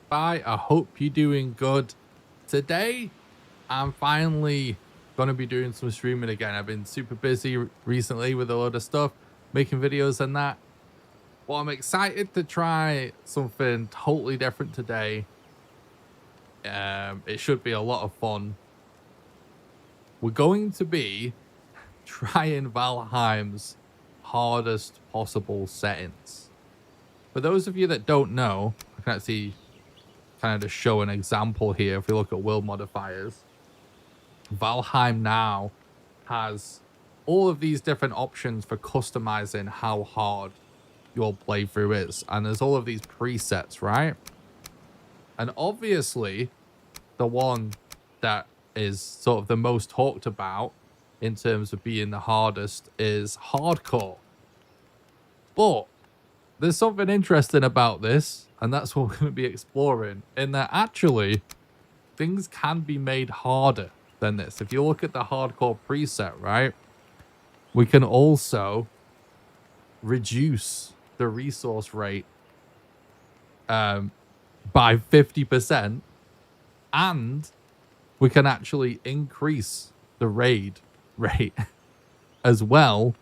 by? I hope you're doing good. Today, I'm finally going to be doing some streaming again. I've been super busy recently with a lot of stuff, making videos and that. Well, I'm excited to try something totally different today. It should be a lot of fun. We're going to be trying Valheim's hardest possible settings. For those of you that don't know, I can actually kind of just show an example here. If we look at world modifiers, Valheim now has all of these different options for customizing how hard your playthrough is. And there's all of these presets, right? And obviously, the one that is sort of the most talked about in terms of being the hardest is hardcore. But there's something interesting about this, and that's what we're going to be exploring, in that actually things can be made harder than this. If you look at the hardcore preset, right, we can also reduce the resource rate by 50%, and we can actually increase the raid rate as well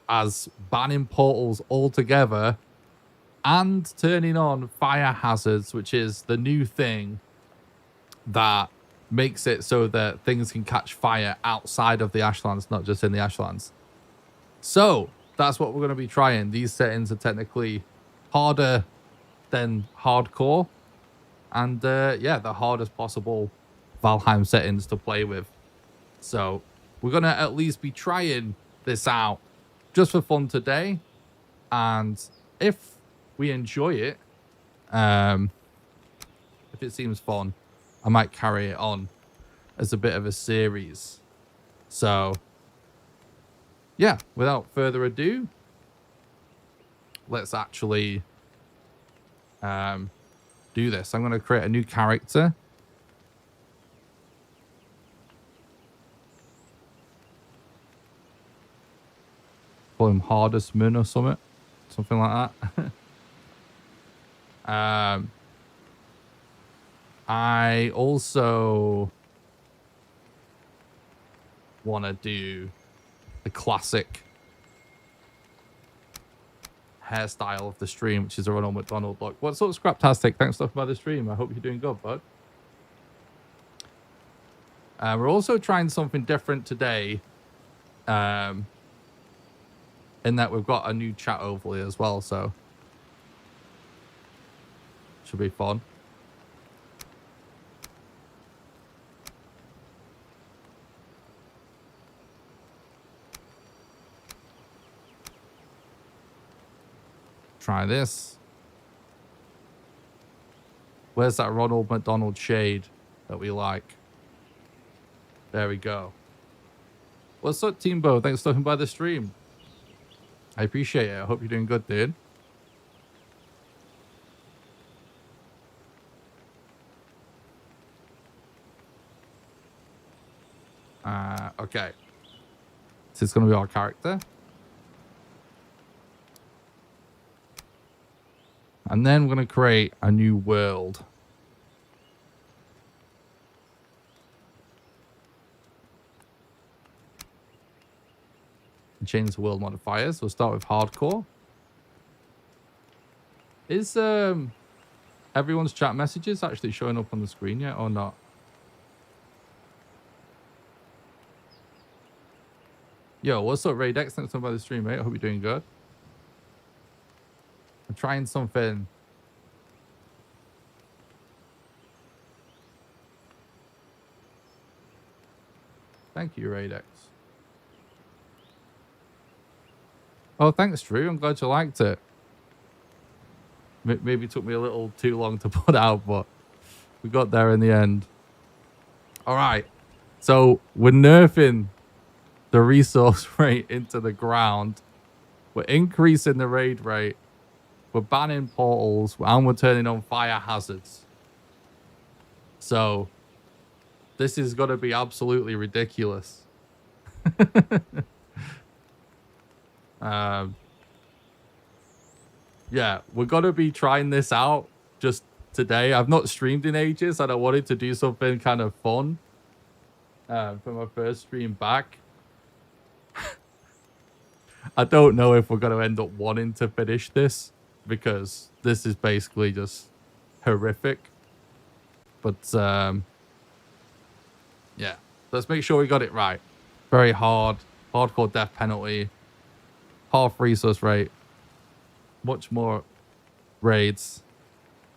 as banning portals altogether and turning on fire hazards, which is the new thing that makes it so that things can catch fire outside of the Ashlands, not just in the Ashlands. So that's what we're going to be trying. These settings are technically harder than hardcore, and yeah, the hardest possible Valheim settings to play with. So we're going to at least be trying this out just for fun today, and if we enjoy it, if it seems fun, I might carry it on as a bit of a series. So yeah, without further ado, let's actually do this. I'm going to create a new character. Call him Hardest Moon or something like that. I also want to do the classic hairstyle of the stream, which is a Ronald McDonald look. What's up, Scraptastic? Thanks for stopping by the stream. I hope you're doing good, bud. We're also trying something different today, in that we've got a new chat overlay as well, so should be fun. Try this. Where's that Ronald McDonald shade that we like? There we go. What's up, Teambo? Thanks for stopping by the stream. I appreciate it. I hope you're doing good, dude. Okay. This is going to be our character. And then we're going to create a new world. And change the world modifiers. We'll start with hardcore. Is everyone's chat messages actually showing up on the screen yet or not? Yo, what's up, Ray Dex? Thanks for coming by the stream, mate. I hope you're doing good. I'm trying something. Thank you, Ray Dex. Oh, thanks, Drew. I'm glad you liked it. Maybe it took me a little too long to put out, but we got there in the end. All right. So we're nerfing the resource rate into the ground. We're increasing the raid rate. We're banning portals. And we're turning on fire hazards. So this is going to be absolutely ridiculous. Yeah, we're going to be trying this out just today. I've not streamed in ages, and I wanted to do something kind of fun for my first stream back. I don't know if we're going to end up wanting to finish this, because this is basically just horrific. But yeah, let's make sure we got it right. Very hard, hardcore death penalty, half resource rate, much more raids,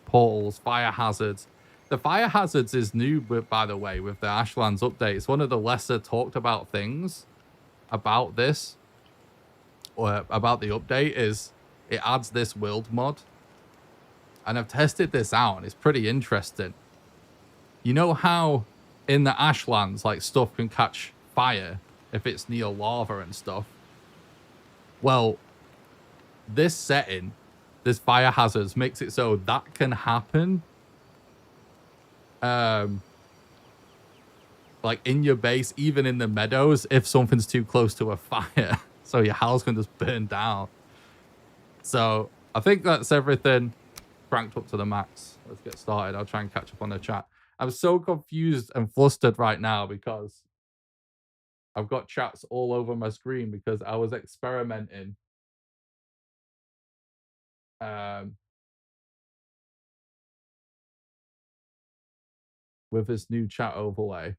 portals, fire hazards. The fire hazards is new, by the way, with the Ashlands update. It's one of the lesser talked about things about this, or about the update, is it adds this world mod. And I've tested this out, and it's pretty interesting. You know how in the Ashlands, like, stuff can catch fire if it's near lava and stuff? Well, this setting, this fire hazards, makes it so that can happen like in your base, even in the meadows, if something's too close to a fire. So your house can just burn down. So I think that's everything cranked up to the max. Let's get started. I'll try and catch up on the chat. I'm so confused and flustered right now because I've got chats all over my screen because I was experimenting with this new chat overlay.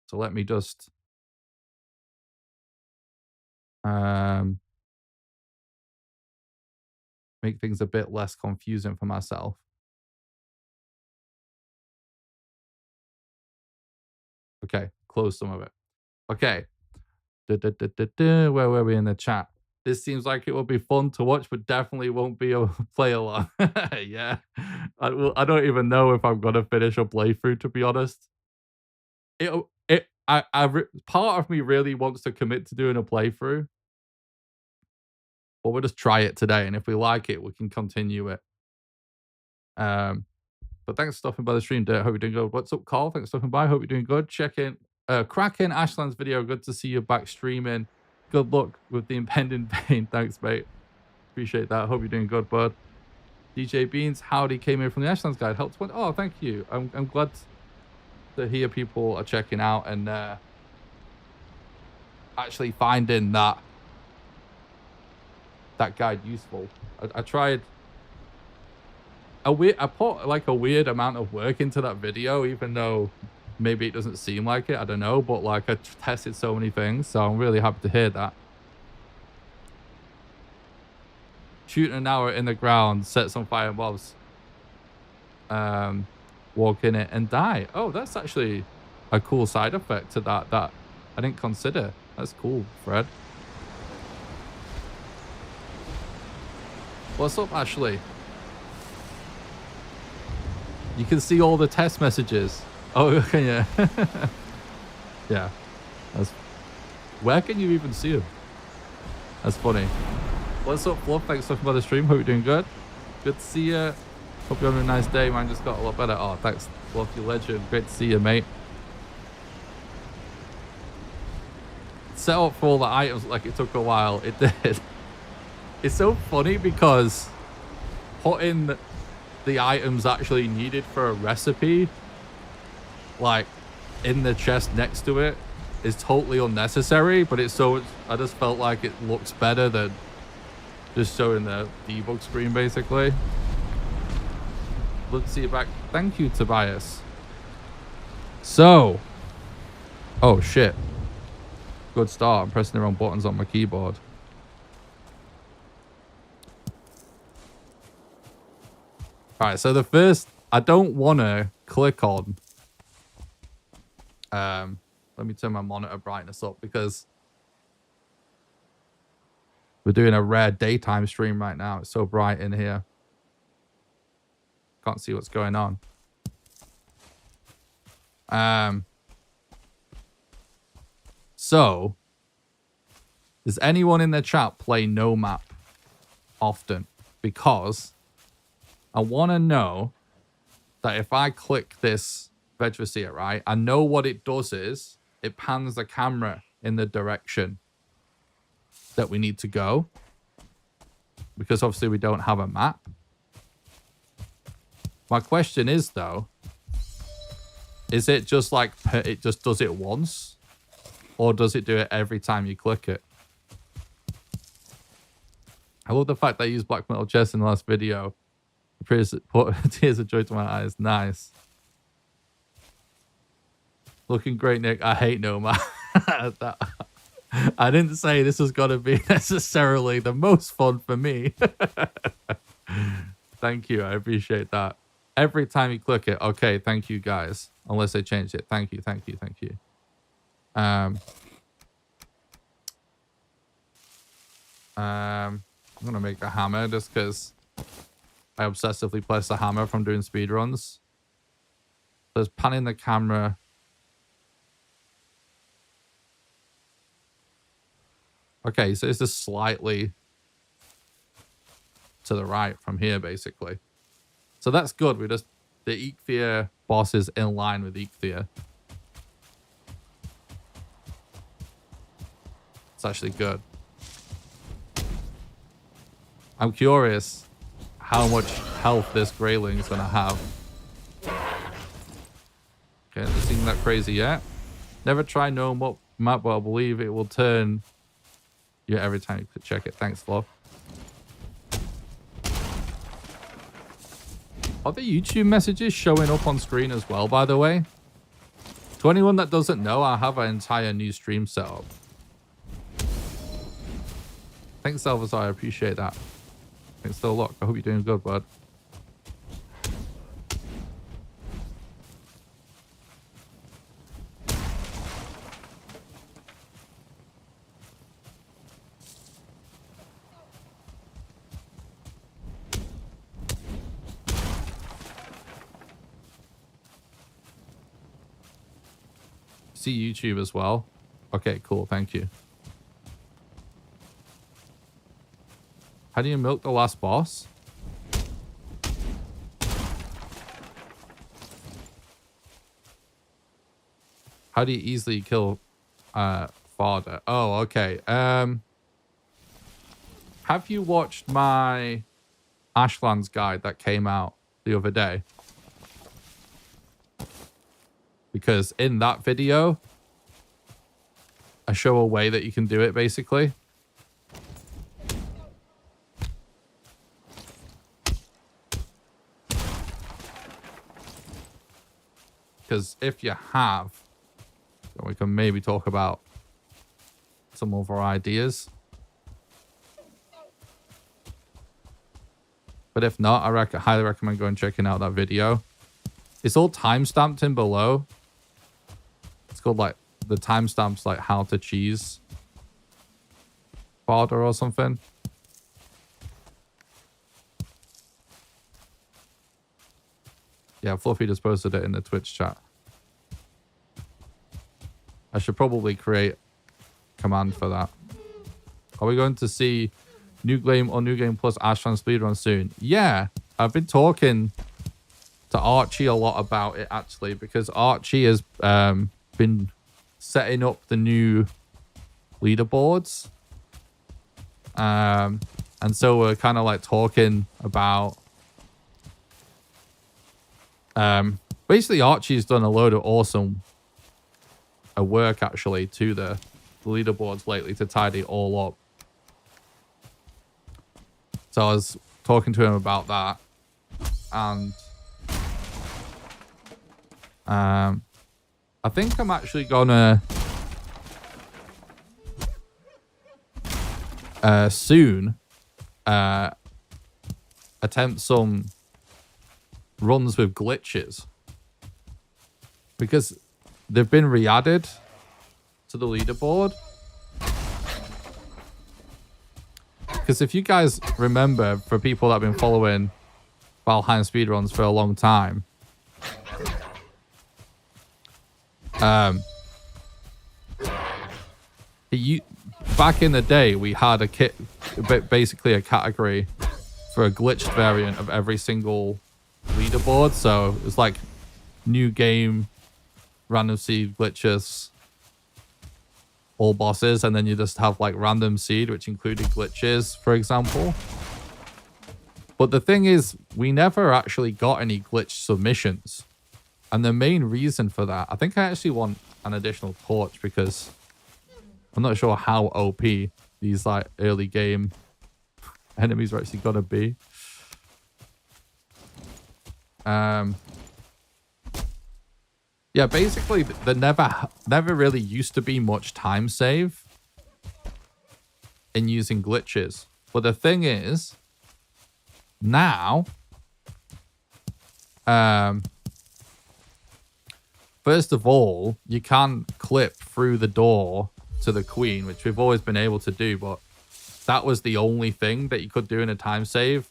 So let me just make things a bit less confusing for myself. Okay, close some of it. Okay. Where were we in the chat? This seems like it will be fun to watch, but definitely won't be a play along. Yeah. I don't even know if I'm going to finish a playthrough, to be honest. Part of me really wants to commit to doing a playthrough, but we'll just try it today, and if we like it, we can continue it. But thanks for stopping by the stream. Hope you're doing good. What's up, Carl? Thanks for stopping by. Hope you're doing good. Check in. Cracking Ashland's video. Good to see you back streaming. Good luck with the impending pain. Thanks, mate. Appreciate that. Hope you're doing good, bud. DJ Beans, howdy, came in from the Ashlands guide. Helped one. Oh, thank you. I'm glad to hear people are checking out and actually finding that guide useful. I tried. I put like a weird amount of work into that video, even though maybe it doesn't seem like it. I don't know, but like I tested so many things, so I'm really happy to hear that. Shooting an hour in the ground, set some fire mobs, walk in it and die. Oh, that's actually a cool side effect to that I didn't consider. That's cool, Fred. What's up, Ashley? You can see all the test messages. Oh, yeah. Yeah. Where can you even see them? That's funny. What's up, Fluff? Thanks for stopping by the stream. Hope you're doing good. Good to see you. Hope you're having a nice day. Mine just got a lot better. Oh, thanks, Fluff, you legend. Great to see you, mate. Set up for all the items like it took a while. It did. It's so funny because putting the items actually needed for a recipe, like in the chest next to it, is totally unnecessary, but it's so, I just felt like it looks better than just showing the debug screen, basically. Let's see you back. Thank you, Tobias. So, oh shit, good start. I'm pressing the wrong buttons on my keyboard. All right, so the first, I don't want to click on, let me turn my monitor brightness up because we're doing a rare daytime stream right now. It's so bright in here. Can't see what's going on. So, does anyone in the chat play no map often? Because I want to know that if I click this Vegetaseer, right, I know what it does is it pans the camera in the direction that we need to go, because obviously we don't have a map. My question is, though, is it just like it just does it once? Or does it do it every time you click it? I love the fact that I used black metal chest in the last video. Put tears of joy to my eyes. Nice. Looking great, Nick. I hate Nomad. I didn't say this was going to be necessarily the most fun for me. Thank you. I appreciate that. Every time you click it. Okay, thank you, guys. Unless they changed it. Thank you, thank you, thank you. I'm going to make a hammer just because I obsessively place the hammer from doing speedruns. So it's panning the camera. Okay, so it's just slightly to the right from here, basically. So that's good. We just, the Eikthyr boss is in line with Eikthyr. It's actually good. I'm curious how much health this Greyling is going to have. Okay, hasn't seen that crazy yet. Never try no map, but I believe it will turn you every time you check it. Thanks, love. Are the YouTube messages showing up on screen as well, by the way? To anyone that doesn't know, I have an entire new stream setup. Thanks, Salvazar. I appreciate that. Thanks, still look. I hope you're doing good, bud. See YouTube as well. Okay, cool. Thank you. How do you milk the last boss? How do you easily kill father? Oh, okay. Have you watched my Ashlands guide that came out the other day? Because in that video, I show a way that you can do it, basically. Because if you have, we can maybe talk about some of our ideas. But if not, I highly recommend going and checking out that video. It's all time-stamped in below. It's called like the timestamps, like how to cheese fodder or something. Yeah, Fluffy just posted it in the Twitch chat. I should probably create a command for that. Are we going to see New Game or New Game Plus Ashland Speedrun soon? Yeah, I've been talking to Archie a lot about it, actually, because Archie has been setting up the new leaderboards. And so we're kind of like talking about... basically, Archie's done a load of awesome work, actually, to the leaderboards lately to tidy it all up. So I was talking to him about that. And... I think I'm actually gonna soon attempt some runs with glitches, because they've been re-added to the leaderboard. Because if you guys remember, for people that have been following Valheim speedruns for a long time, back in the day, we had basically a category for a glitched variant of every single leaderboard. So it's like new game, random seed glitches, all bosses, and then you just have like random seed, which included glitches, for example. But the thing is, we never actually got any glitch submissions. And the main reason for that, I think I actually want an additional torch because I'm not sure how OP these like early game enemies are actually gonna be. Yeah, basically there never really used to be much time save in using glitches. But the thing is, now, first of all, you can clip through the door to the queen, which we've always been able to do, but that was the only thing that you could do in a time save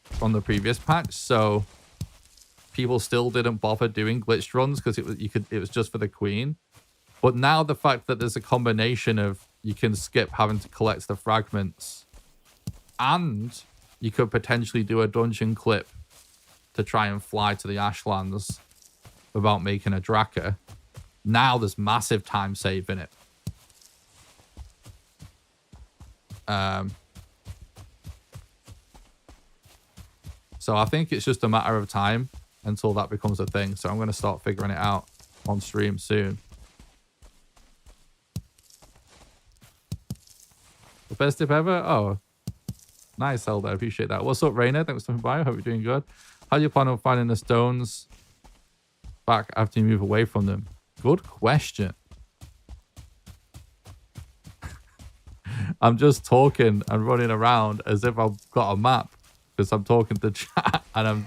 from the previous patch. So people still didn't bother doing glitched runs because it was just for the queen. But now the fact that there's a combination of you can skip having to collect the fragments and you could potentially do a dungeon clip to try and fly to the Ashlands without making a Draka. Now there's massive time save in it. So I think it's just a matter of time until that becomes a thing. So I'm going to start figuring it out on stream soon. The best tip ever? Oh, nice, Zelda. I appreciate that. What's up, Rainer? Thanks for coming by. I hope you're doing good. How do you plan on finding the stones back after you move away from them? Good question. I'm just talking and running around as if I've got a map because I'm talking to chat and I'm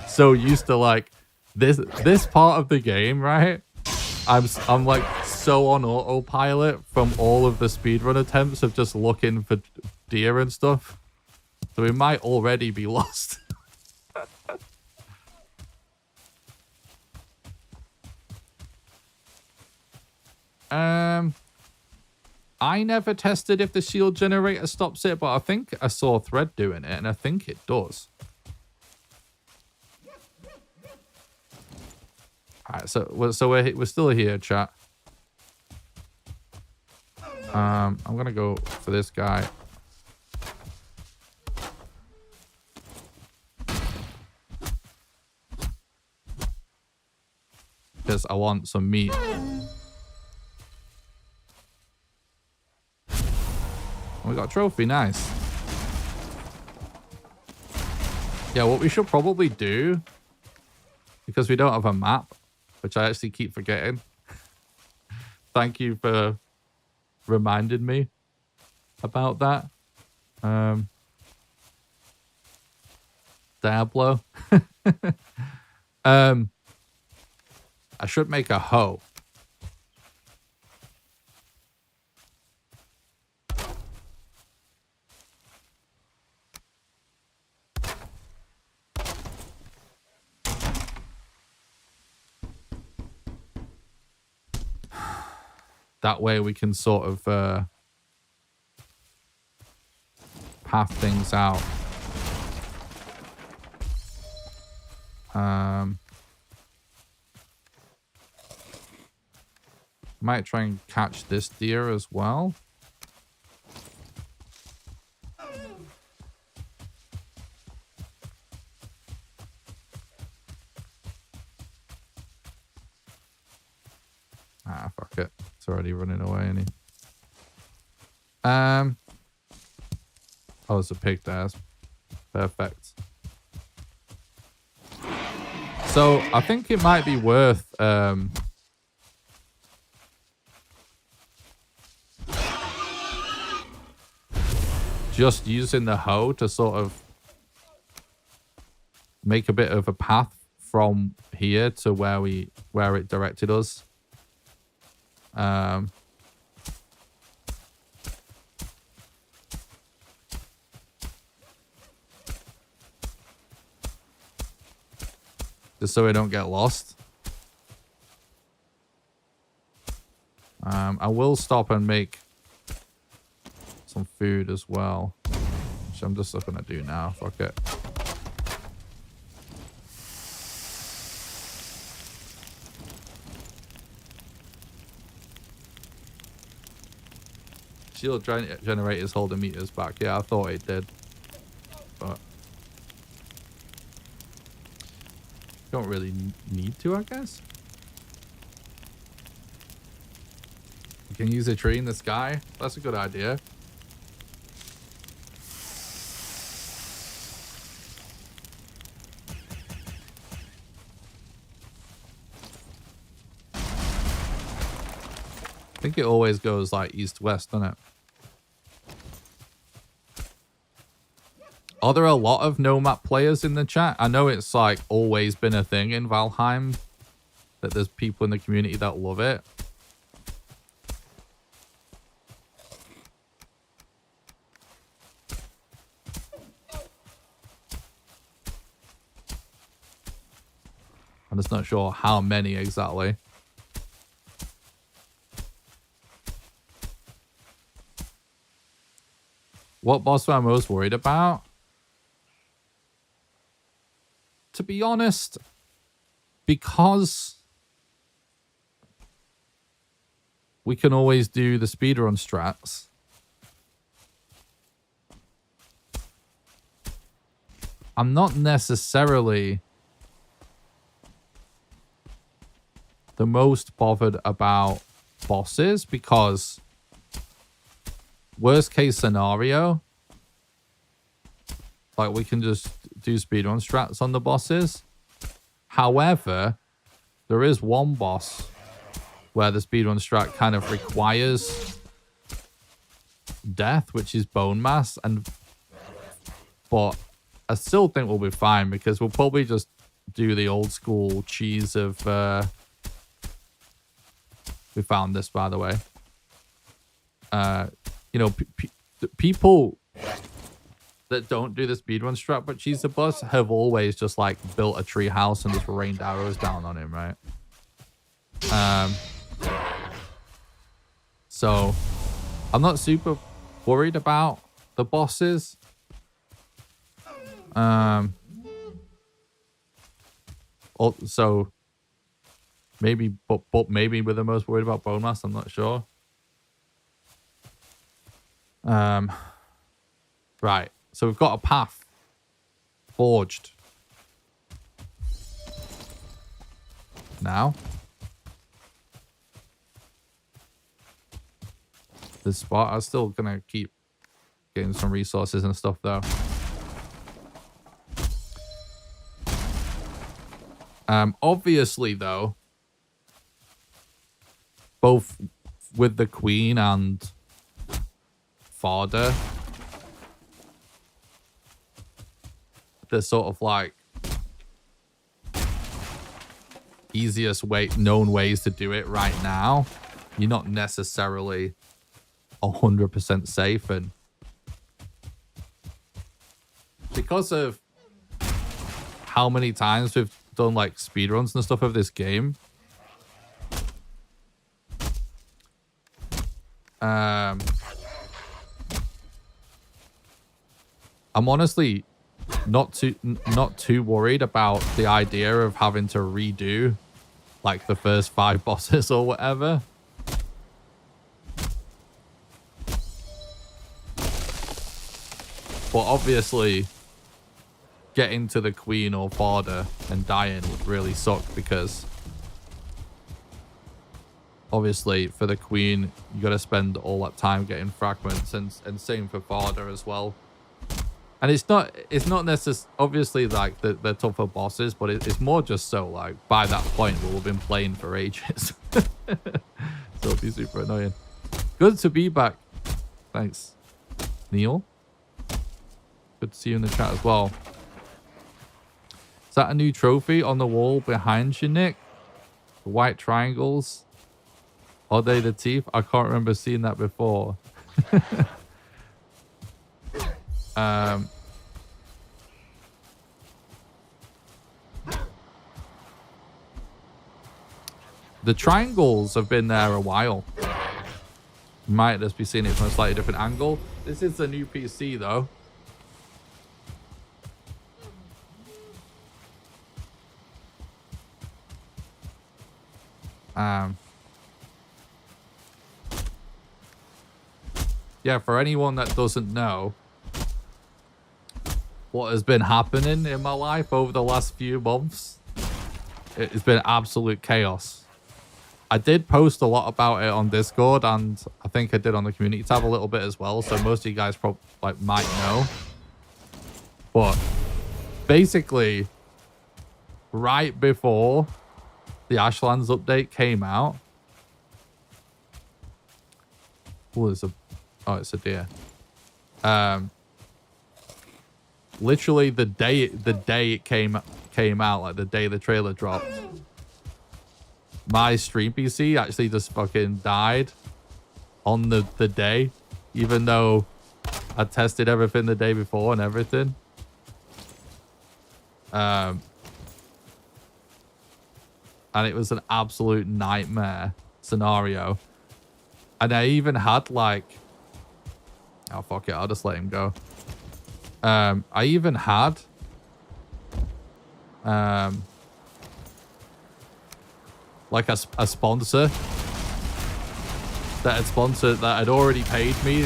so used to like this part of the game, right? I'm like so on autopilot from all of the speedrun attempts of just looking for deer and stuff. So we might already be lost. I never tested if the shield generator stops it, but I think I saw Thread doing it, and I think it does. Alright, so we're still here, chat. I'm gonna go for this guy. Because I want some meat. We got a trophy, nice. Yeah, what we should probably do, because we don't have a map, which I actually keep forgetting. Thank you for reminding me about that. Diablo. I should make a hoe. That way we can sort of path things out. Might try and catch this deer as well. Ah, fuck it. It's already running away, isn't he? Oh, there's a pig there. Perfect. So, I think it might be worth... just using the hoe to sort of make a bit of a path from here to where it directed us. Just so we don't get lost. I will stop and make some food as well, which I'm just gonna do now. Fuck it. Shield generators hold the meters back. Yeah, I thought it did, but Don't really need to, I guess. You can use a tree in the sky. That's a good idea. I think it always goes like east-west, doesn't it? Are there a lot of no-map players in the chat? I know it's like always been a thing in Valheim that there's people in the community that love it. I'm just not sure how many exactly. What boss am I most worried about? To be honest, because we can always do the speedrun strats, I'm not necessarily the most bothered about bosses, because worst case scenario, like we can just do speedrun strats on the bosses. However, there is one boss where the speedrun strat kind of requires death, which is bone mass, but I still think we'll be fine because we'll probably just do the old school cheese of we found this, by the way. You know, people that don't do the speedrun strat but cheese the boss have always just like built a tree house and just rained arrows down on him, right? So I'm not super worried about the bosses. Also, maybe, but maybe we're the most worried about bone mass. I'm not sure. Right. So we've got a path forged. Now, this spot, I'm still gonna keep getting some resources and stuff though. Obviously though, both with the Queen and Father, the sort of like easiest known ways to do it right now. You're not necessarily 100% safe, and because of how many times we've done like speedruns and stuff of this game, I'm honestly not too worried about the idea of having to redo like the first 5 bosses or whatever. But obviously getting to the Queen or Father and dying would really suck, because obviously for the Queen you got to spend all that time getting fragments, and same for Father as well. And it's not necessarily obviously like the tougher bosses, but it's more just so like by that point we'll have been playing for ages. So it'll be super annoying. Good to be back. Thanks, Neil. Good to see you in the chat as well. Is that a new trophy on the wall behind you, Nick? The white triangles. Are they the teeth? I can't remember seeing that before. The triangles have been there a while. You might just be seeing it from a slightly different angle. This is the new PC though. Yeah, for anyone that doesn't know what has been happening in my life over the last few months, It's been absolute chaos. I did post a lot about it on Discord, and I think I did on the community tab a little bit as well. So most of you guys probably might know. But basically, right before the Ashlands update came out, it's a deer. Literally the day it came out, like the day the trailer dropped, my stream PC actually just fucking died on the day, even though I tested everything the day before and everything. And it was an absolute nightmare scenario. And I even had like, oh fuck it, I'll just let him go. I even had like a sponsor that had already paid me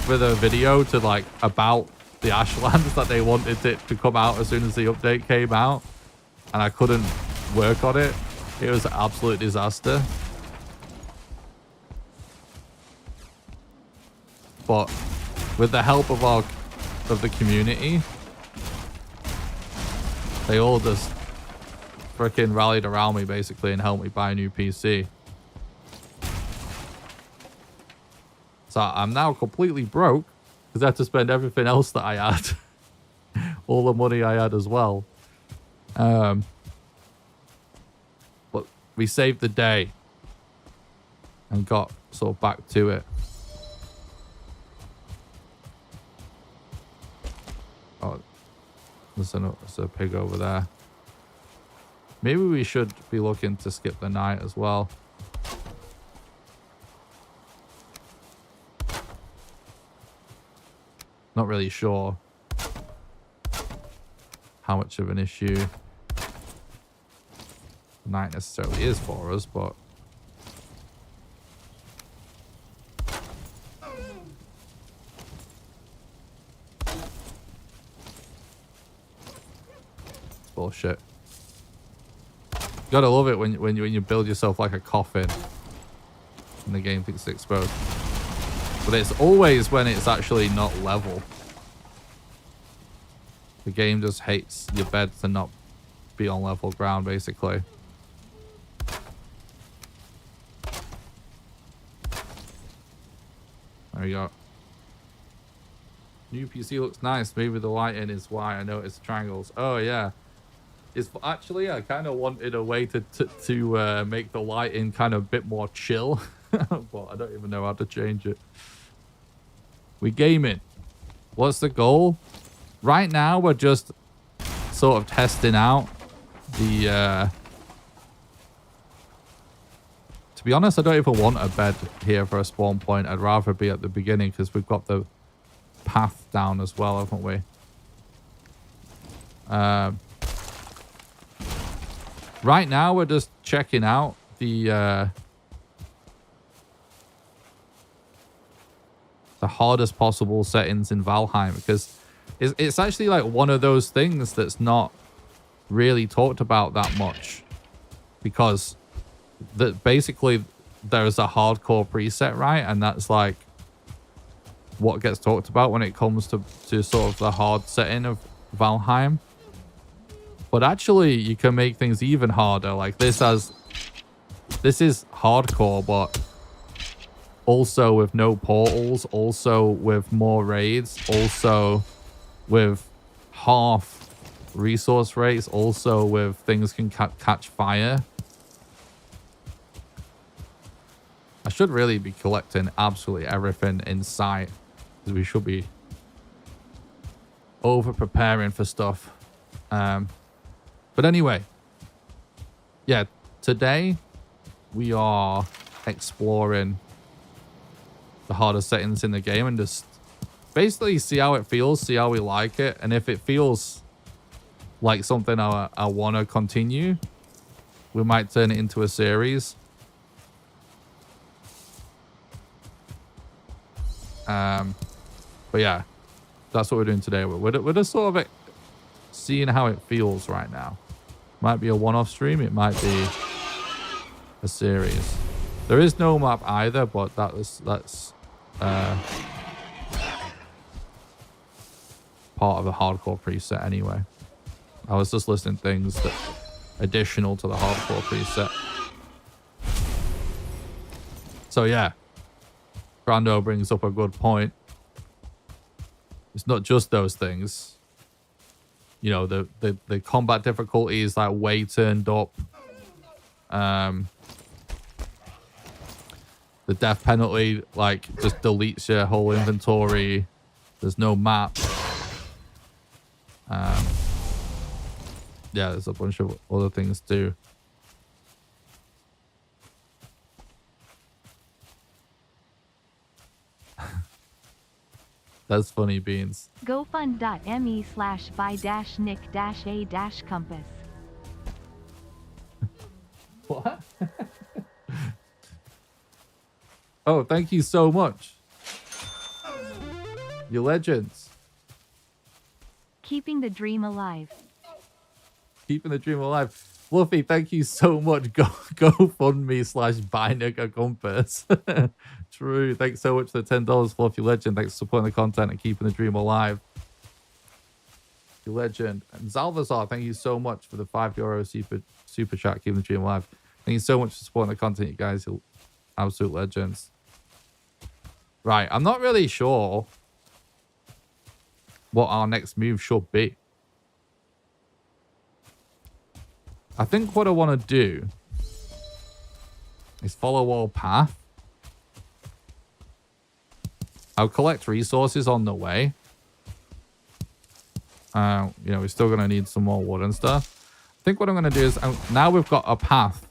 with a video to like about the Ashlands, that they wanted it to come out as soon as the update came out, and I couldn't work on it. It was an absolute disaster. But with the help of the community, they all just freaking rallied around me basically and helped me buy a new PC. So I'm now completely broke because I had to spend everything else that I had. All the money I had as well. But we saved the day and got sort of back to it. Oh, there's a pig over there. Maybe we should be looking to skip the night as well. Not really sure how much of an issue the night necessarily is for us, but it's bullshit. Gotta love it when you build yourself like a coffin and the game thinks it's exposed. But it's always when it's actually not level. The game just hates your bed to not be on level ground, basically. There we go. New PC looks nice. Maybe the lighting is why I noticed triangles. Oh, yeah. It's actually, I kind of wanted a way to make the lighting kind of a bit more chill. But I don't even know how to change it. We gaming. What's the goal? Right now, we're just sort of testing out the... To be honest, I don't even want a bed here for a spawn point. I'd rather be at the beginning because we've got the path down as well, haven't we? Right now, we're just checking out the hardest possible settings in Valheim, because it's actually like one of those things that's not really talked about that much, because basically there's a hardcore preset, right? And that's like what gets talked about when it comes to sort of the hard setting of Valheim. But actually you can make things even harder. Like this is hardcore, but also with no portals, also with more raids, also with half resource rates, also with things can catch fire. I should really be collecting absolutely everything in sight, because we should be over preparing for stuff. But anyway, yeah, today we are exploring the hardest settings in the game and just basically see how it feels, see how we like it, and if it feels like something I want to continue, we might turn it into a series. But yeah, that's what we're doing today. We're just sort of seeing how it feels right now. Might be a one-off stream. It might be a series. There is no map either, but that's part of the hardcore preset anyway. I was just listing things that additional to the hardcore preset. So yeah, Brando brings up a good point. It's not just those things. You know, the combat difficulty is like way turned up. The death penalty like just deletes your whole inventory. There's no map. Yeah, there's a bunch of other things too. That's funny, Beans. GoFund.me/buy-nick-a-compass. What? Oh, thank you so much. You legends. Keeping the dream alive. Keeping the dream alive. Fluffy, thank you so much. GoFundMe/buy-nick-a-compass. True. Thanks so much for the $10, Fluffy Legend. Thanks for supporting the content and keeping the dream alive. You legend. And Zalvazar, thank you so much for the €5 super chat, keeping the dream alive. Thank you so much for supporting the content, you guys. You're absolute legends. Right, I'm not really sure what our next move should be. I think what I want to do is follow all path. I'll collect resources on the way. You know, we're still going to need some more wood and stuff. I think what I'm going to do is, now we've got a path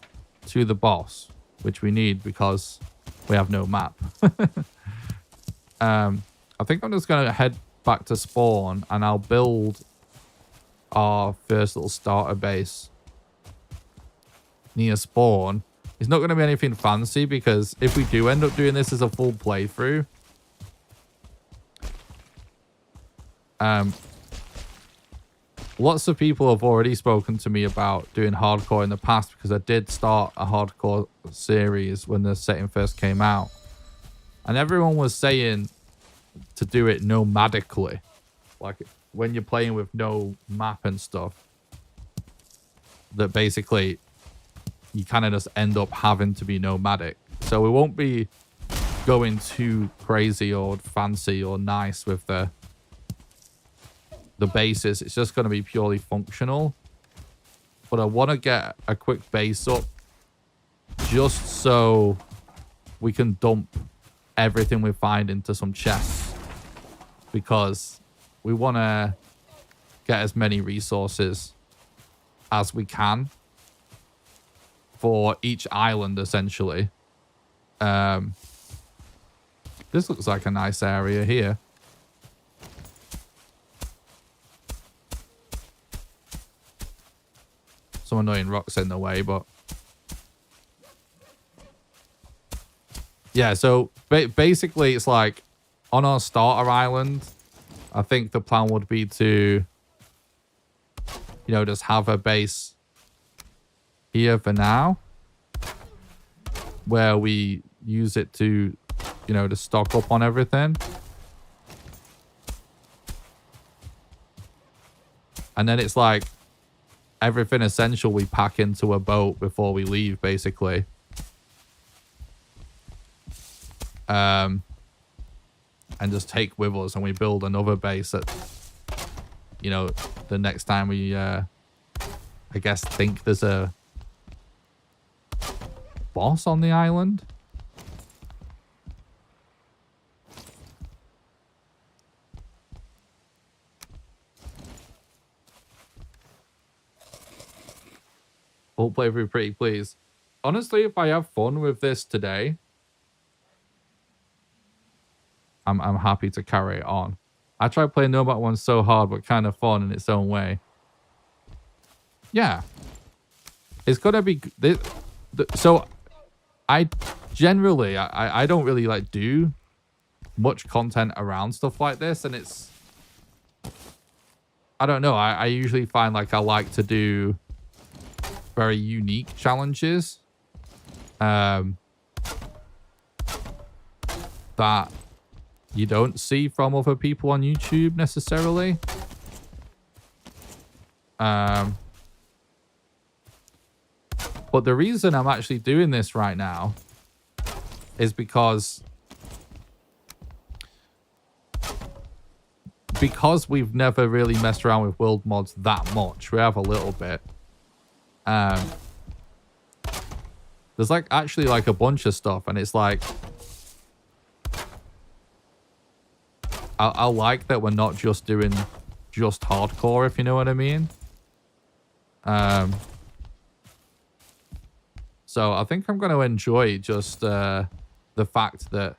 to the boss, which we need because we have no map. I think I'm just going to head back to spawn and I'll build our first little starter base near spawn. It's not going to be anything fancy because if we do end up doing this as a full playthrough, lots of people have already spoken to me about doing hardcore in the past because I did start a hardcore series when the setting first came out. And everyone was saying to do it nomadically. Like when you're playing with no map and stuff. That basically you kind of just end up having to be nomadic. So we won't be going too crazy or fancy or nice with the bases. It's just going to be purely functional. But I want to get a quick base up just so we can dump everything we find into some chests, because we want to get as many resources as we can for each island, essentially. This looks like a nice area here. Some annoying rocks in the way, but yeah, so basically it's like on our starter island, I think the plan would be to, you know, just have a base here for now where we use it to, you know, to stock up on everything. And then it's like everything essential we pack into a boat before we leave, basically. And just take with us, and we build another base at, you know, the next time we, I guess, think there's a boss on the island. Full playthrough, pretty please. Honestly, if I have fun with this today, I'm happy to carry it on. I tried playing Nomad one so hard, but kind of fun in its own way. Yeah. It's gonna be... So, I generally... I don't really, like, do much content around stuff like this, and it's... I don't know. I usually find, like, I like to do very unique challenges that you don't see from other people on YouTube necessarily. But the reason I'm actually doing this right now is because we've never really messed around with world mods that much. We have a little bit. There's like actually like a bunch of stuff, and it's like I like that we're not just doing just hardcore, if you know what I mean. So I think I'm going to enjoy just the fact that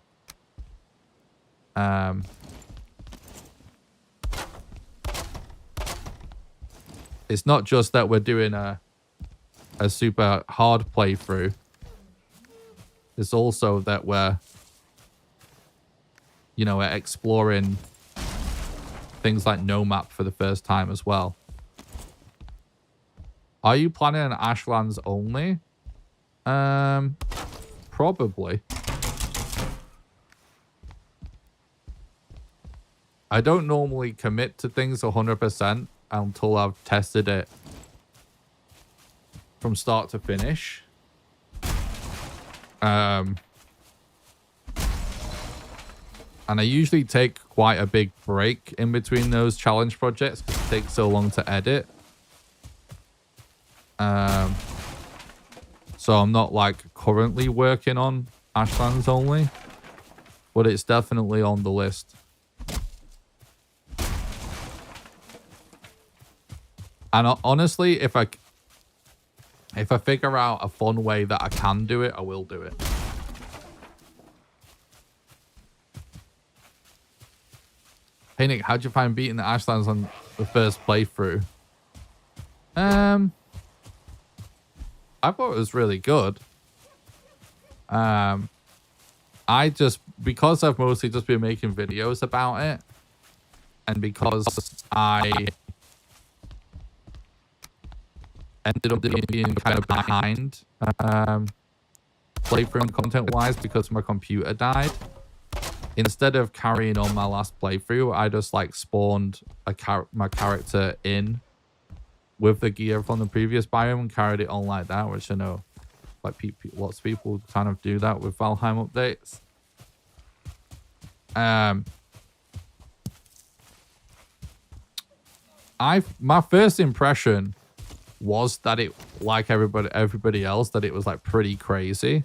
it's not just that we're doing a super hard playthrough. It's also that we're, you know, we're exploring things like no map for the first time as well. Are you planning on Ashlands only? Probably. I don't normally commit to things 100% until I've tested it from start to finish. And I usually take quite a big break in between those challenge projects because it takes so long to edit. So I'm not like currently working on Ashlands only, but it's definitely on the list. And honestly, if I figure out a fun way that I can do it, I will do it. Hey Nick, how'd you find beating the Ashlands on the first playthrough? I thought it was really good. Because I've mostly just been making videos about it, and because I ended up being kind of behind playthrough content-wise because my computer died. Instead of carrying on my last playthrough, I just like spawned my character in with the gear from the previous biome and carried it on like that, which I know like lots of people kind of do that with Valheim updates. My first impression was that it, like everybody else, that it was like pretty crazy.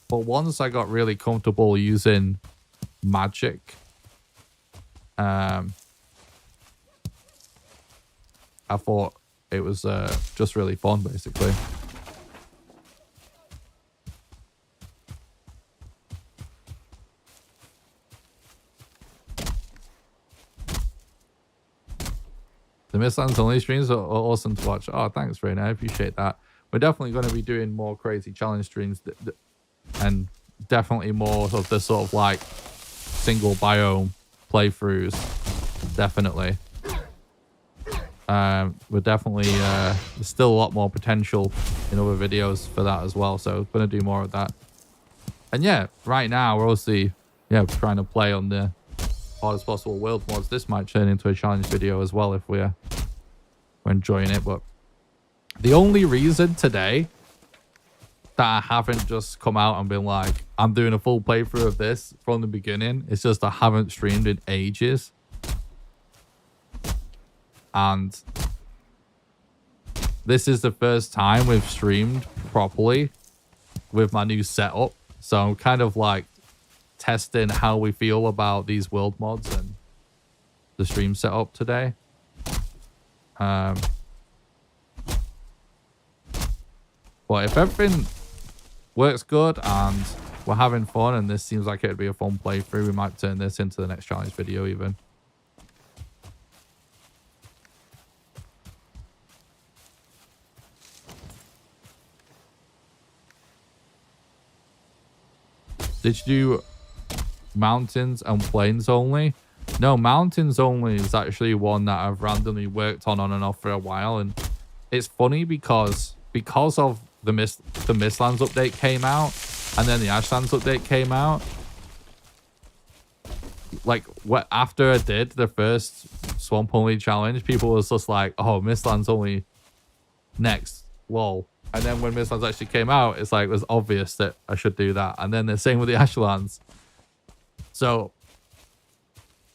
But once I got really comfortable using magic, I thought it was just really fun, basically. The Mistlands only streams are awesome to watch. Oh, thanks, Raina. I appreciate that. We're definitely going to be doing more crazy challenge streams and definitely more of the sort of like single biome playthroughs. Definitely. We're definitely there's still a lot more potential in other videos for that as well, so we're going to do more of that. And yeah, right now we're obviously trying to play on the hardest possible world mods. This might turn into a challenge video as well if we're enjoying it. But the only reason today that I haven't just come out and been like, I'm doing a full playthrough of this from the beginning, it's just I haven't streamed in ages. And this is the first time we've streamed properly with my new setup. So I'm kind of like testing how we feel about these world mods and the stream setup today. But if everything works good and we're having fun and this seems like it'd be a fun playthrough, we might turn this into the next challenge video even. Did you do mountains and plains only? No, mountains only is actually one that I've randomly worked on and off for a while, and it's funny because of the Mistlands update came out, and then the Ashlands update came out. Like, what after I did the first Swamp Only challenge, people was just like, "Oh, Mistlands only next, lol." And then when Mistlands actually came out, it's like it was obvious that I should do that. And then the same with the Ashlands. So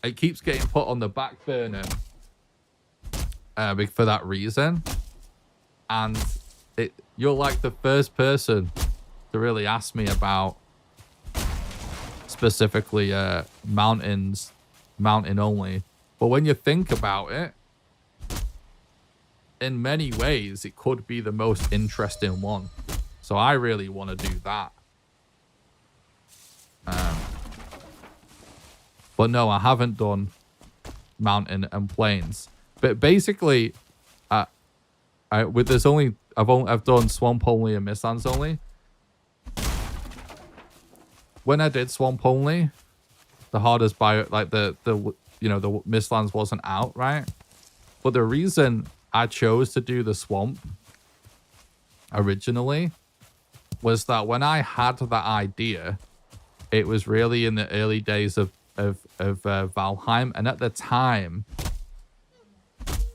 it keeps getting put on the back burner for that reason. And you're like the first person to really ask me about specifically mountain only. But when you think about it, in many ways, it could be the most interesting one. So I really want to do that. But no, I haven't done mountain and plains. But basically, with this I've done swamp only and Mistlands only. When I did swamp only, the hardest bio, like the Mistlands wasn't out, right? But the reason I chose to do the swamp originally was that when I had that idea, it was really in the early days of Valheim, and at the time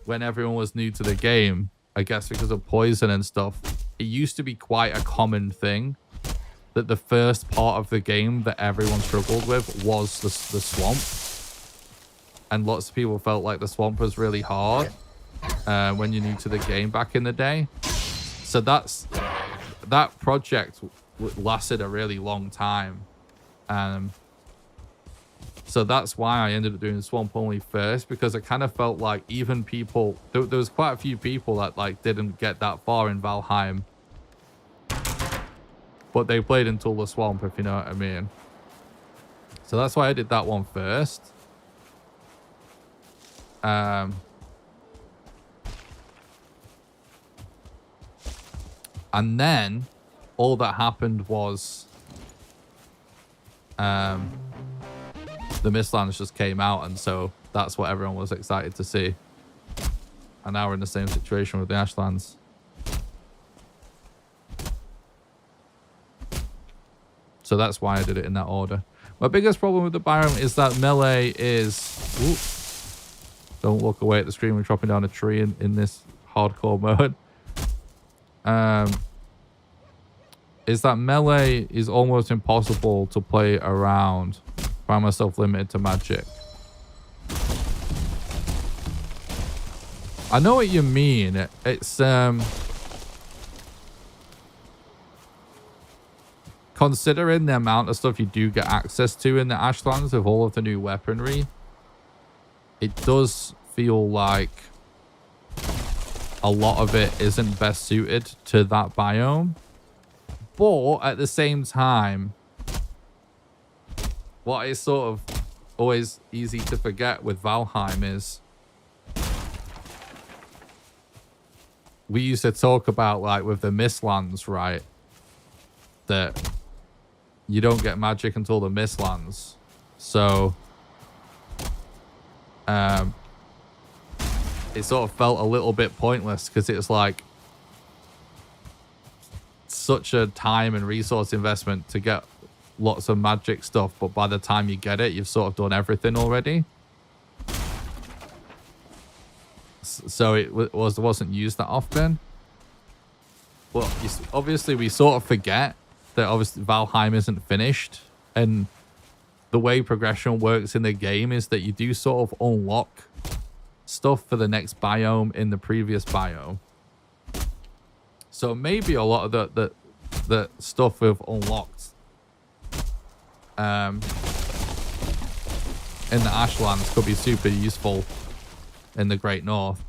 when everyone was new to the game, I guess because of poison and stuff, it used to be quite a common thing that the first part of the game that everyone struggled with was the swamp, and lots of people felt like the swamp was really hard when you're new to the game back in the day. So that project lasted a really long time. So that's why I ended up doing swamp only first, because I kind of felt like even people, there was quite a few people that like didn't get that far in Valheim, but they played until the swamp, if you know what I mean. So that's why I did that one first. And then all that happened was the Mistlands just came out, and so that's what everyone was excited to see. And now we're in the same situation with the Ashlands. So that's why I did it in that order. My biggest problem with the biome is that melee is... Ooh, don't look away at the screen when chopping down a tree in this hardcore mode. Is that melee is almost impossible to play around. Find myself limited to magic. I know what you mean. It's considering the amount of stuff you do get access to in the Ashlands with all of the new weaponry, it does feel like a lot of it isn't best suited to that biome. But at the same time, what is sort of always easy to forget with Valheim is we used to talk about, like, with the Mistlands, right? That you don't get magic until the Mistlands. So it sort of felt a little bit pointless, because it's like such a time and resource investment to get lots of magic stuff, but by the time you get it, you've sort of done everything already. So it wasn't used that often. But obviously we sort of forget that obviously Valheim isn't finished, and the way progression works in the game is that you do sort of unlock stuff for the next biome in the previous biome. So maybe a lot of the stuff we've unlocked in the Ashlands could be super useful in the Great North.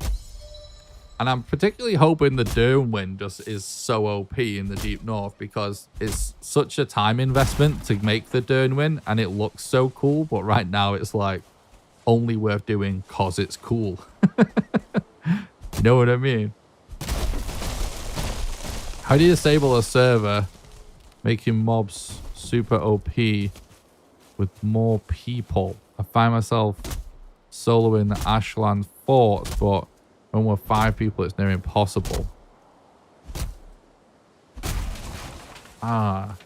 And I'm particularly hoping the Durnwind just is so OP in the Deep North, because it's such a time investment to make the Durnwind, and it looks so cool, but right now it's like only worth doing cause it's cool. You know what I mean? How do you disable a server making mobs super OP with more people? I find myself soloing the Ashland fort, but When we're 5 people, it's near impossible. Ah.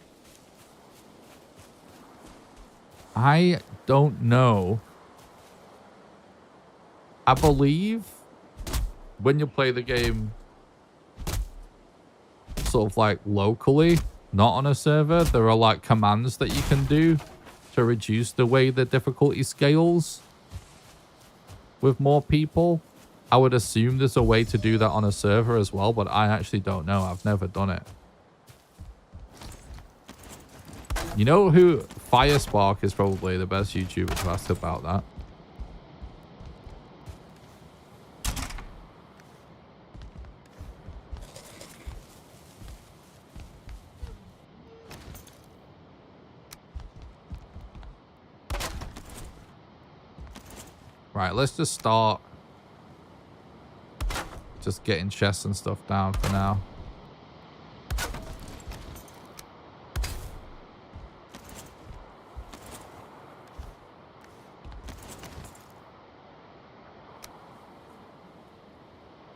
I don't know. I believe when you play the game sort of like locally, not on a server, there are like commands that you can do to reduce the way the difficulty scales with more people. I would assume there's a way to do that on a server as well, but I actually don't know. I've never done it. You know who? Firespark is probably the best YouTuber to ask about that. Right, let's just start just getting chests and stuff down for now.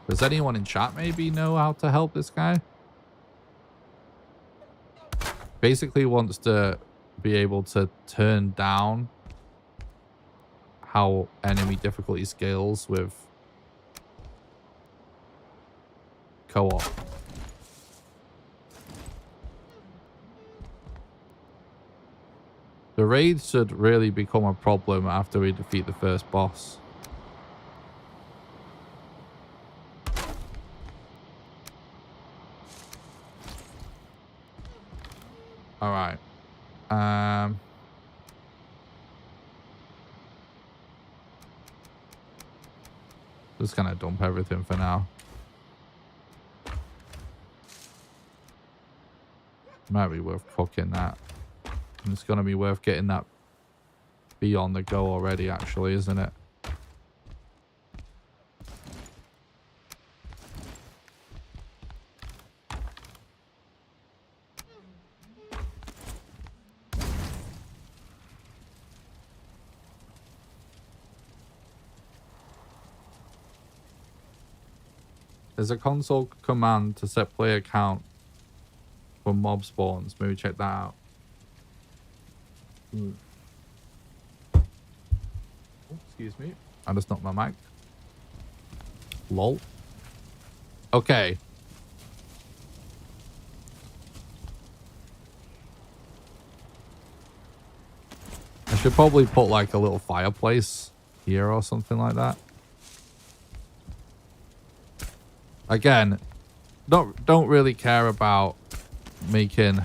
Does anyone in chat maybe know how to help this guy? Basically wants to be able to turn down how enemy difficulty scales with co-op. The raid should really become a problem after we defeat the first boss. All right. Just gonna dump everything for now. Might be worth cooking that. And it's gonna be worth getting that bee on the go already, actually, isn't it? There's a console command to set player count for mob spawns. Maybe check that out. Oh, excuse me. I just knocked my mic. Lol. Okay. I should probably put like a little fireplace here or something like that. Again, don't really care about making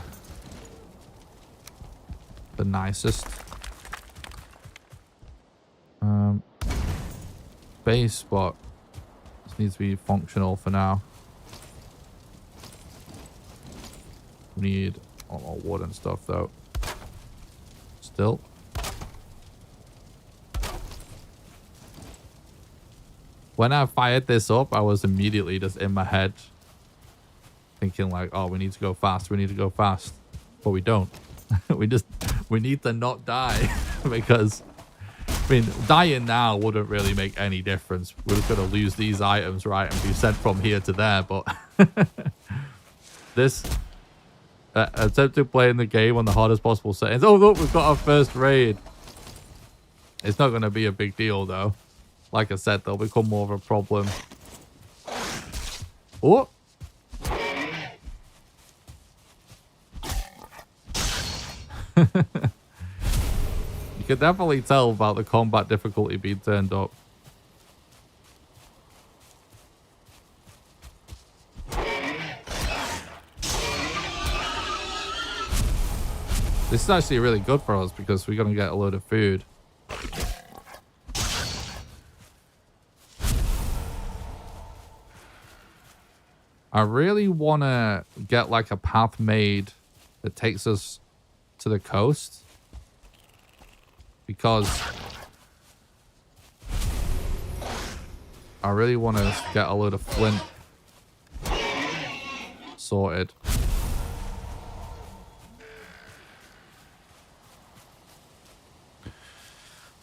the nicest base, but this needs to be functional for now. We need a lot more wood and stuff though. Still. When I fired this up, I was immediately just in my head thinking like, oh, we need to go fast. We need to go fast. But we don't. we need to not die because, I mean, dying now wouldn't really make any difference. We're just going to lose these items, right? And be sent from here to there. But this attempted playing the game on the hardest possible settings. Oh, look, we've got our first raid. It's not going to be a big deal, though. Like I said, they'll become more of a problem. Oh! You can definitely tell about the combat difficulty being turned up. This is actually really good for us because we're going to get a load of food. I really want to get like a path made that takes us to the coast because I really want to get a load of flint sorted.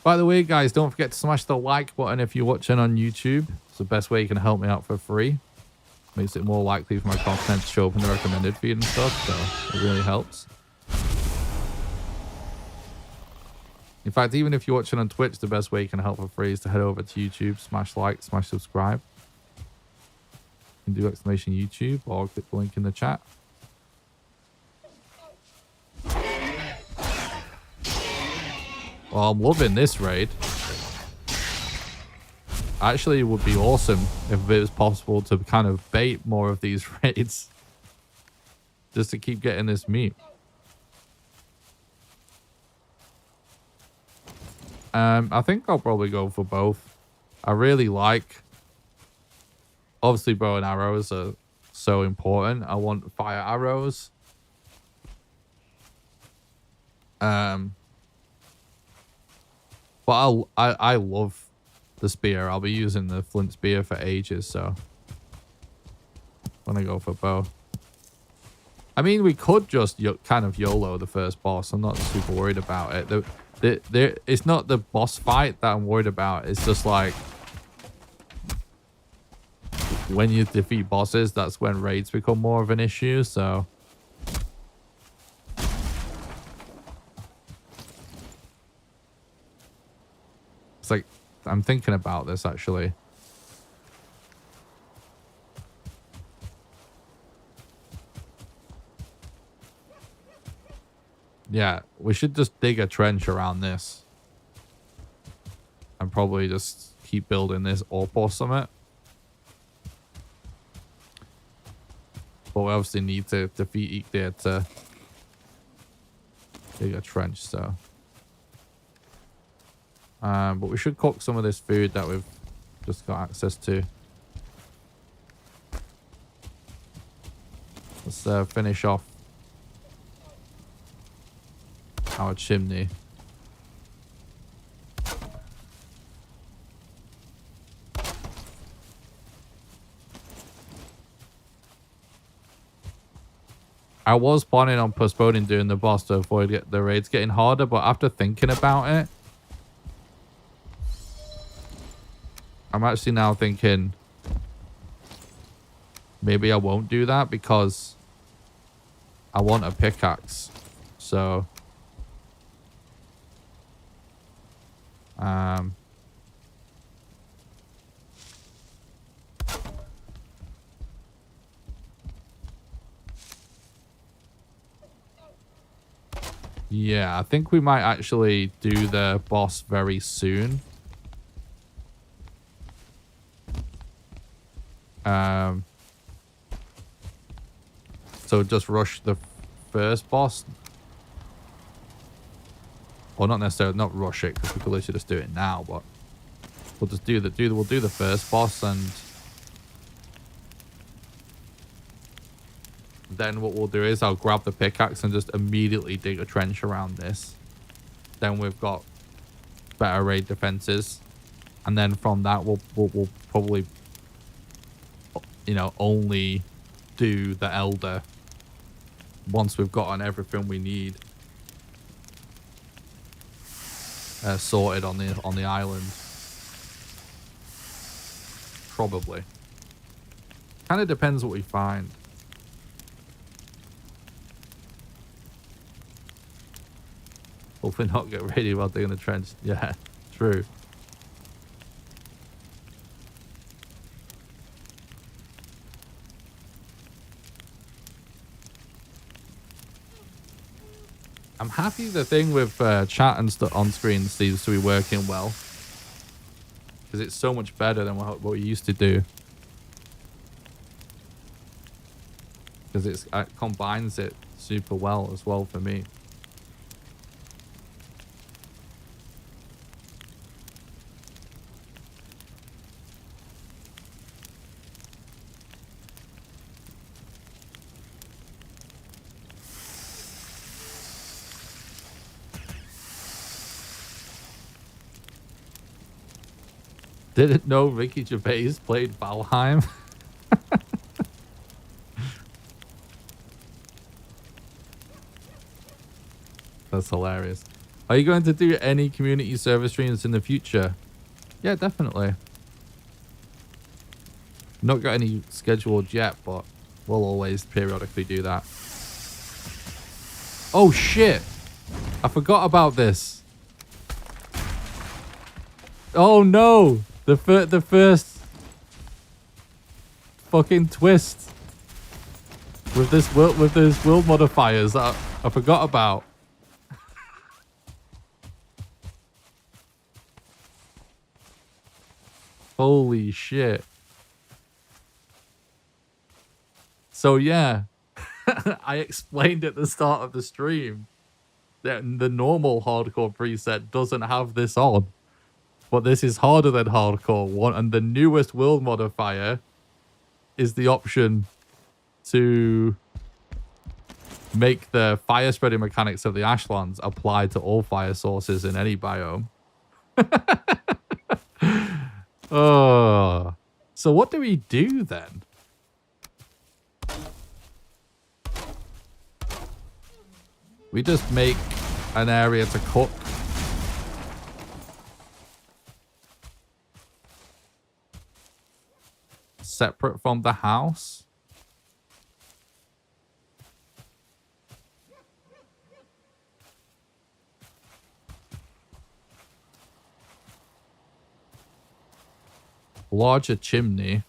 By the way, guys, don't forget to smash the like button if you're watching on YouTube. the best way you can help me out for free. Makes it more likely for my content to show up in the recommended feed and stuff, so it really helps. In fact, even if you're watching on Twitch, the best way you can help for free is to head over to YouTube, smash like, smash subscribe. You can do exclamation YouTube or click the link in the chat. Well, I'm loving this raid. Actually, it would be awesome if it was possible to kind of bait more of these raids. Just to keep getting this meat. I think I'll probably go for both. I really like... Obviously, bow and arrows are so important. I want fire arrows. But I love the spear. I'll be using the flint spear for ages, so I'm gonna go for bow. I mean, we could just kind of YOLO the first boss. I'm not super worried about it. It's not the boss fight that I'm worried about. It's just like when you defeat bosses, that's when raids become more of an issue, so it's like I'm thinking about this actually. Yeah, we should just dig a trench around this and probably just keep building this up or something. But we obviously need to defeat Ikdir to dig a trench, so. But we should cook some of this food that we've just got access to. Let's finish off our chimney. I was planning on postponing doing the boss to avoid the raids getting harder, but after thinking about it, I'm actually now thinking maybe I won't do that because I want a pickaxe. So yeah, I think we might actually do the boss very soon. So just rush the first boss. Well, not necessarily, not rush it, because we could literally just do it now, but we'll just we'll do the first boss, and then what we'll do is I'll grab the pickaxe and just immediately dig a trench around this. Then we've got better raid defenses, and then from that we'll probably, you know, only do the Elder once we've gotten everything we need sorted on the island. Probably. Kind of depends what we find. Hopefully not get ready while digging the trench. Yeah, true. I'm happy the thing with chat and stuff on screen seems to be working well, because it's so much better than what we used to do. Because it combines it super well as well for me. Didn't know Ricky Gervais played Valheim. That's hilarious. Are you going to do any community service streams in the future? Yeah, definitely. Not got any scheduled yet, but we'll always periodically do that. Oh shit! I forgot about this. Oh no! The first fucking twist with this world modifiers that I forgot about. Holy shit. So yeah, I explained at the start of the stream that the normal hardcore preset doesn't have this on. But this is harder than hardcore one, and the newest world modifier is the option to make the fire spreading mechanics of the Ashlands apply to all fire sources in any biome. Oh, so what do we do then? We just make an area to cook. Separate from the house. Larger chimney.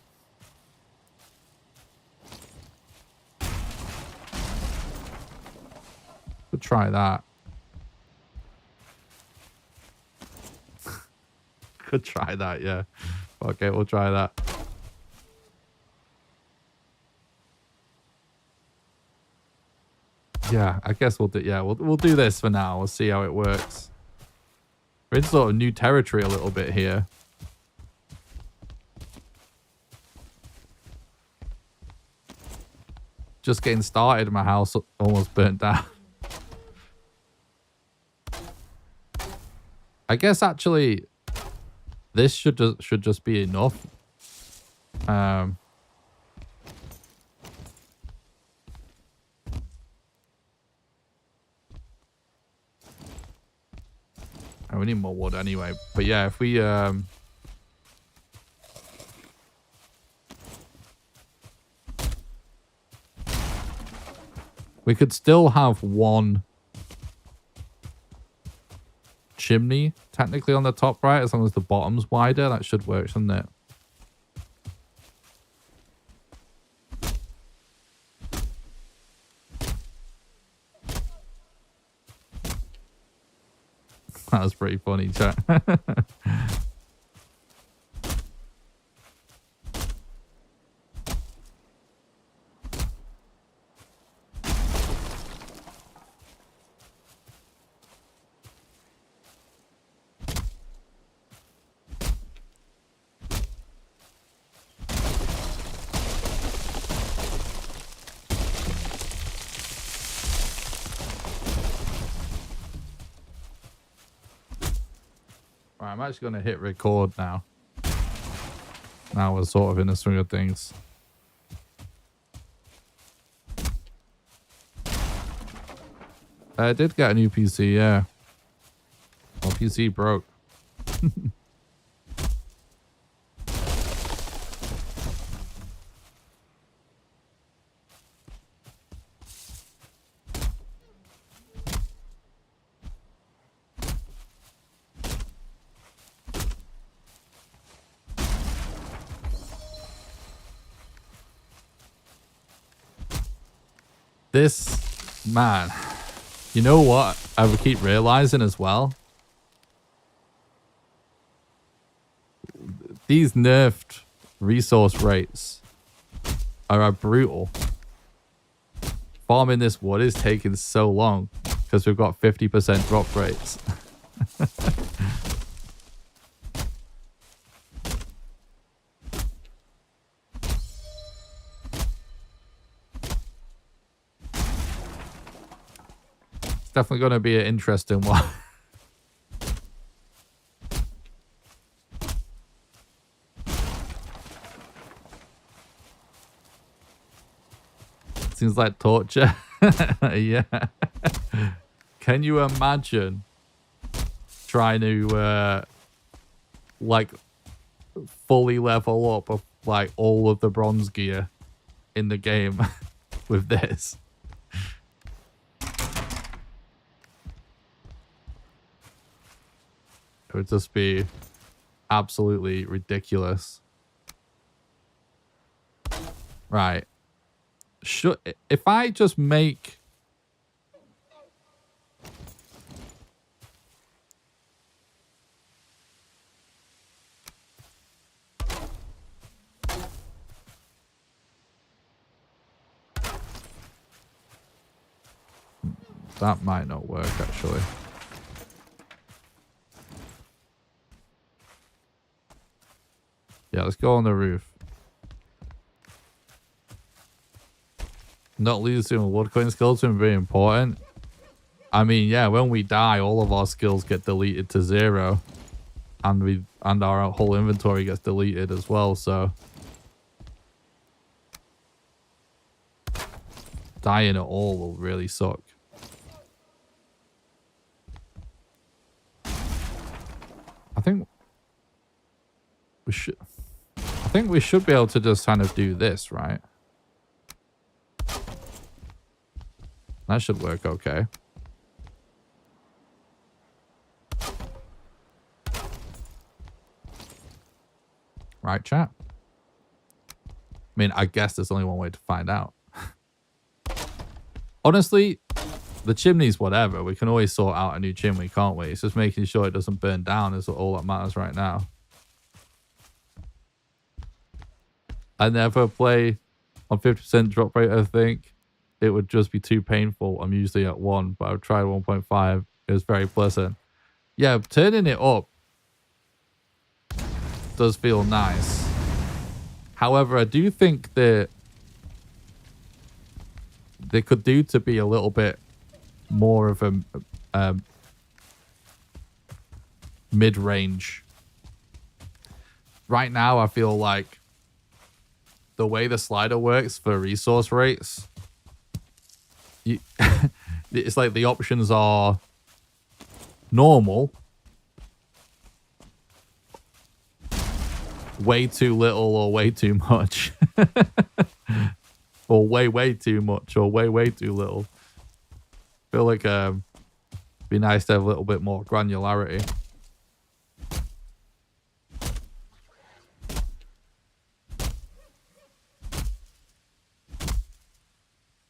Could try that. Could try that, yeah. Okay, we'll try that. Yeah, I guess we'll do. Yeah, we'll do this for now. We'll see how it works. We're in sort of new territory a little bit here. Just getting started. My house almost burnt down. I guess actually, this should just be enough. Oh, we need more wood anyway. But yeah, if we we could still have one chimney technically on the top right, as long as the bottom's wider. That should work, shouldn't it? That was pretty funny, chat. Right, I'm actually going to hit record now. Now we're sort of in the swing of things. I did get a new PC, yeah. My PC broke. This, man, you know what I would keep realizing as well? These nerfed resource rates are brutal. Farming this wood is taking so long because we've got 50% drop rates. Definitely going to be an interesting one. Seems like torture. Yeah. Can you imagine trying to like fully level up like all of the bronze gear in the game with this. It would just be absolutely ridiculous. Right. If I just make... That might not work, actually. Yeah, let's go on the roof. Not losing woodcutting skills is very important. I mean, yeah, when we die, all of our skills get deleted to 0. And our whole inventory gets deleted as well, so... Dying at all will really suck. I think we should be able to just kind of do this, right? That should work okay. Right, chat? I mean, I guess there's only one way to find out. Honestly, the chimney's whatever. We can always sort out a new chimney, can't we? It's just making sure it doesn't burn down is all that matters right now. I never play on 50% drop rate, I think. It would just be too painful. I'm usually at 1, but I've tried 1.5. It was very pleasant. Yeah, turning it up does feel nice. However, I do think that they could do to be a little bit more of a mid-range. Right now, I feel like the way the slider works for resource rates, it's like the options are normal, way too little or way too much, or way too much or way too little. I feel like be nice to have a little bit more granularity.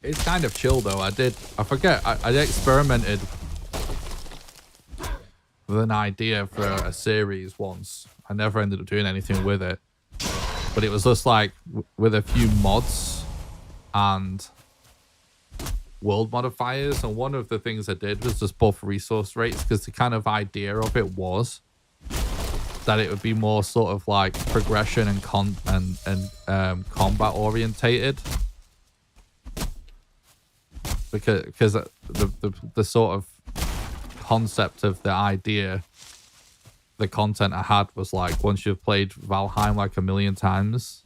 It's kind of chill though. I forget, I experimented with an idea for a series once. I never ended up doing anything with it. But it was just like with a few mods and world modifiers. And one of the things I did was just buff resource rates, because the kind of idea of it was that it would be more sort of like progression and combat orientated. Because the sort of concept of the idea, the content I had was like, once you've played Valheim like 1,000,000 times,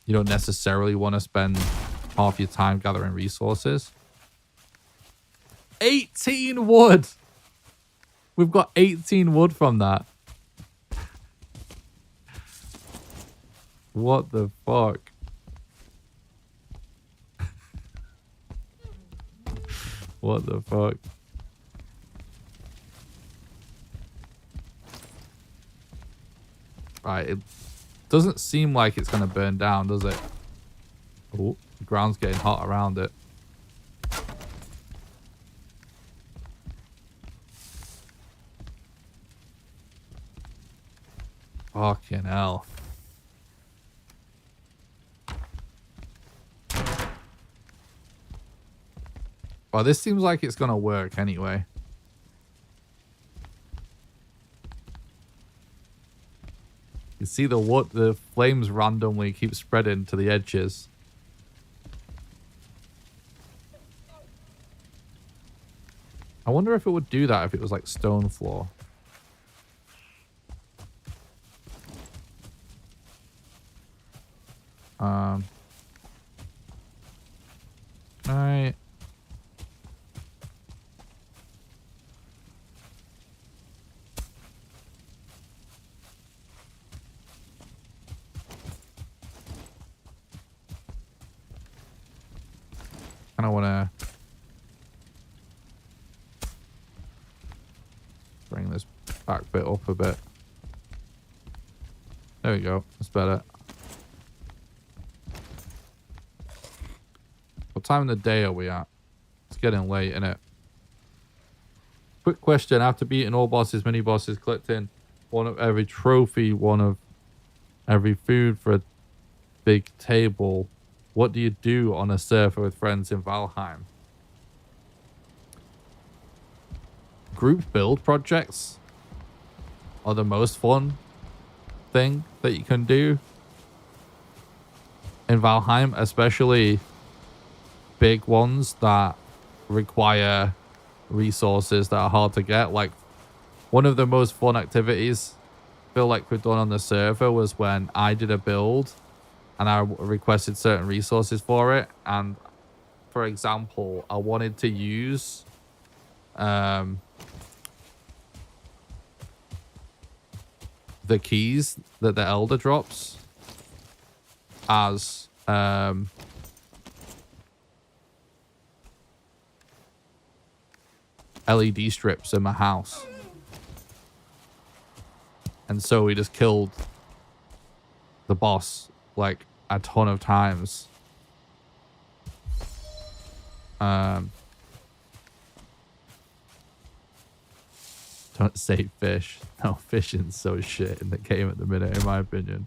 you don't necessarily want to spend half your time gathering resources. 18 wood! We've got 18 wood from that. What the fuck? What the fuck? Right, it doesn't seem like it's going to burn down, does it? Oh, the ground's getting hot around it. Fucking hell. Well, this seems like it's going to work anyway. You see the flames randomly keep spreading to the edges. I wonder if it would do that if it was like stone floor. Alright. kind of want to bring this back bit up a bit. There we go. That's better. What time of the day are we at? It's getting late, isn't it? Quick question. After beating all bosses, mini bosses, collecting one of every trophy, one of every food for a big table, what do you do on a server with friends in Valheim? Group build projects are the most fun thing that you can do in Valheim, especially big ones that require resources that are hard to get. Like, one of the most fun activities I feel like we've done on the server was when I did a build and I requested certain resources for it. And for example, I wanted to use the keys that the Elder drops as LED strips in my house. And so we just killed the boss like a ton of times. Don't say fish. No, fishing's so shit in the game at the minute, in my opinion.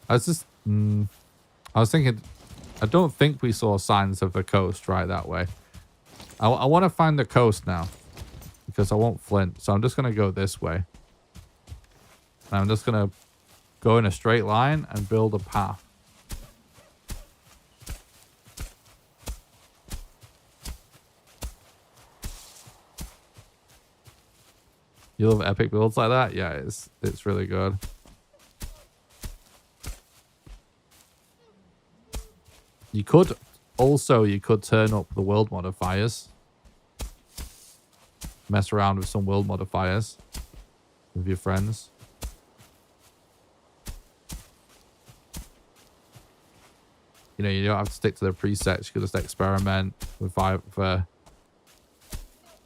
I was thinking, I don't think we saw signs of the coast right that way. I want to find the coast now because I want flint. So I'm just going to go this way. And I'm just going to go in a straight line and build a path. You love epic builds like that? Yeah, it's really good. You could turn up the world modifiers. Mess around with some world modifiers with your friends. You know, you don't have to stick to the presets. You could just experiment with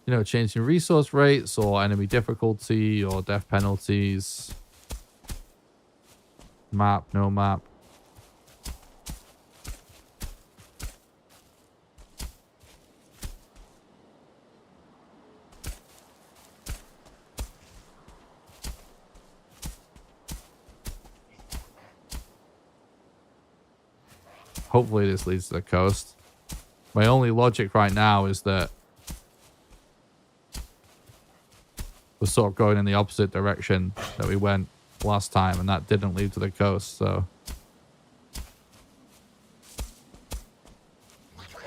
you know, changing resource rates or enemy difficulty or death penalties. Map, no map. Hopefully this leads to the coast. My only logic right now is that we're sort of going in the opposite direction that we went last time, and that didn't lead to the coast, so.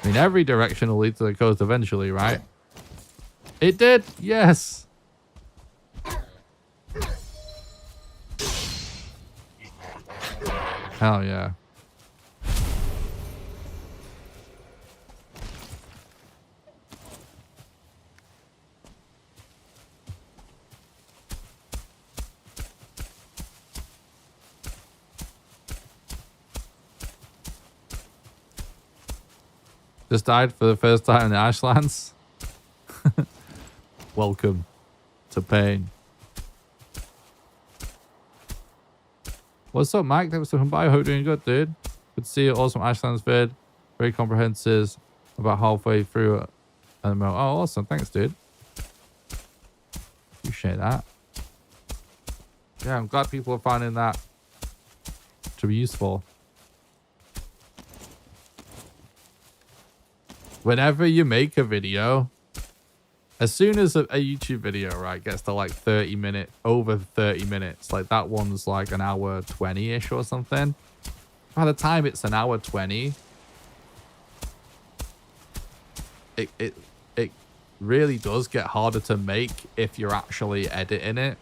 I mean, every direction will lead to the coast eventually, right? It did! Yes! Hell yeah. Just died for the first time in the Ashlands. Welcome to pain. What's up, Mike? Thanks for coming by. Hope you're doing good, dude. Good to see you. Awesome Ashlands vid. Very comprehensive. About halfway through. Oh, awesome. Thanks, dude. Appreciate that. Yeah, I'm glad people are finding that to be useful. Whenever you make a video, as soon as a YouTube video, right, gets to like 30 minutes, over 30 minutes, like that one's like an hour 20-ish or something. By the time it's an hour 20, it really does get harder to make if you're actually editing it.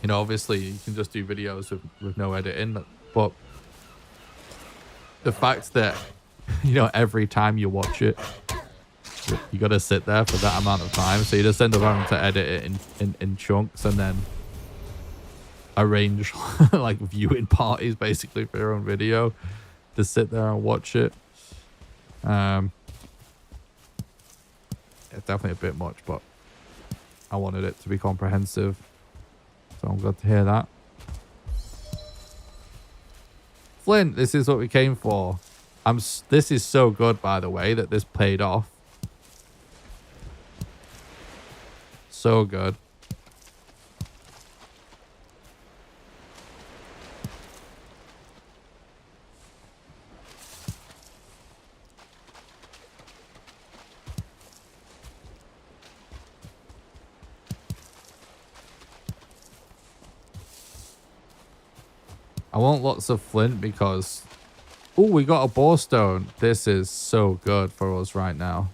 You know, obviously you can just do videos with no editing, but the fact that, you know, every time you watch it, you got to sit there for that amount of time. So you just end up having to edit it in chunks, and then arrange like viewing parties basically for your own video to sit there and watch it. It's definitely a bit much, but I wanted it to be comprehensive, so I'm glad to hear that. Flint, this is what we came for. This is so good, by the way, that this paid off. So good. I want lots of flint because... Oh, we got a borestone. This is so good for us right now.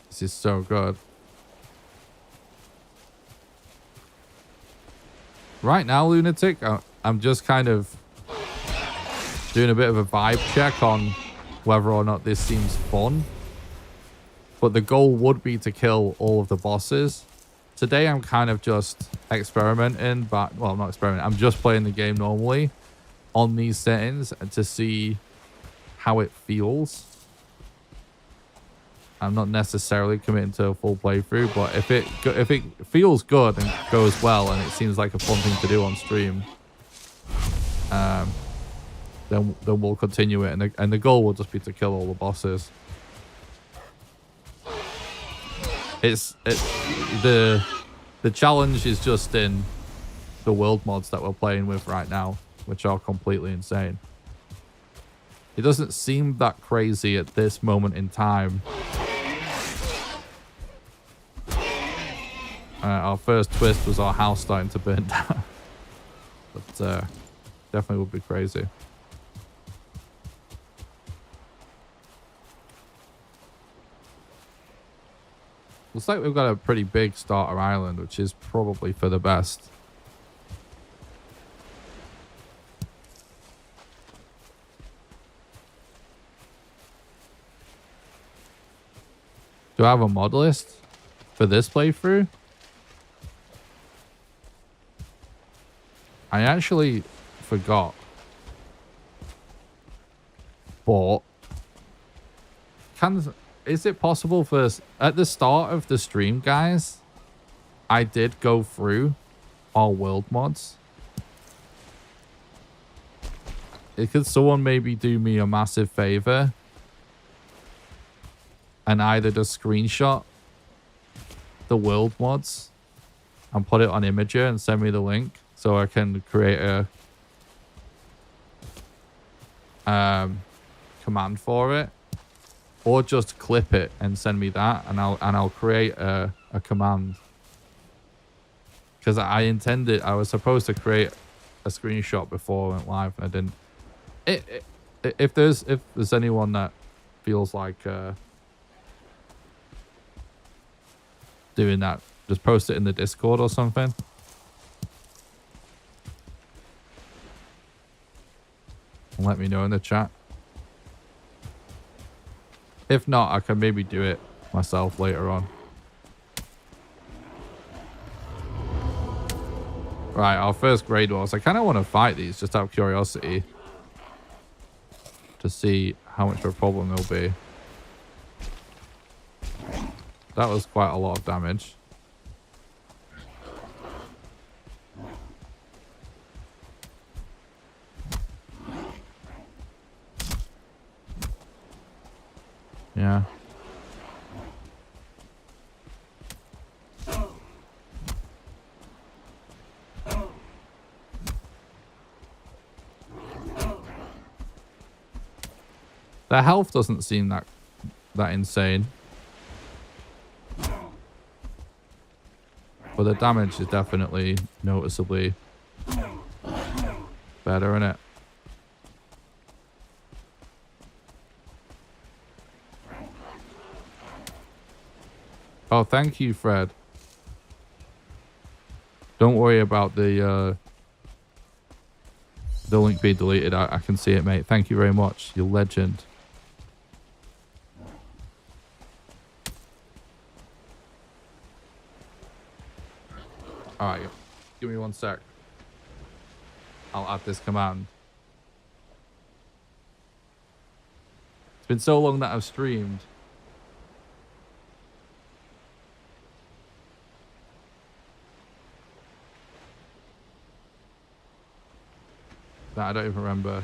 This is so good. Right now, Lunatic, I'm just kind of doing a bit of a vibe check on whether or not this seems fun. But the goal would be to kill all of the bosses. Today, I'm kind of just experimenting, but, well, not experimenting. I'm just playing the game normally on these settings to see how it feels. I'm not necessarily committing to a full playthrough, but if it feels good and goes well and it seems like a fun thing to do on stream, then we'll continue it, and the goal will just be to kill all the bosses. The challenge is just in the world mods that we're playing with right now, which are completely insane. It doesn't seem that crazy at this moment in time. Our first twist was our house starting to burn down. But definitely would be crazy. Looks like we've got a pretty big starter island, which is probably for the best. Do I have a mod list for this playthrough? I actually forgot. But is it possible for at the start of the stream, guys? I did go through our world mods. Could someone maybe do me a massive favor and either just screenshot the world mods and put it on Imager and send me the link so I can create a command for it, or just clip it and send me that, and I'll create a command, because I was supposed to create a screenshot before I went live and I didn't. If there's anyone that feels like doing that, just post it in the Discord or something. And let me know in the chat. If not, I can maybe do it myself later on. Right, our first grade wars. I kind of want to fight these just out of curiosity to see how much of a problem they'll be. That was quite a lot of damage. Yeah. Their health doesn't seem that insane. But the damage is definitely noticeably better, isn't it? Oh, thank you, Fred. Don't worry about the link being deleted. I can see it, mate. Thank you very much. You're legend. All right, give me 1 sec. I'll add this command. It's been so long that I've streamed. That I don't even remember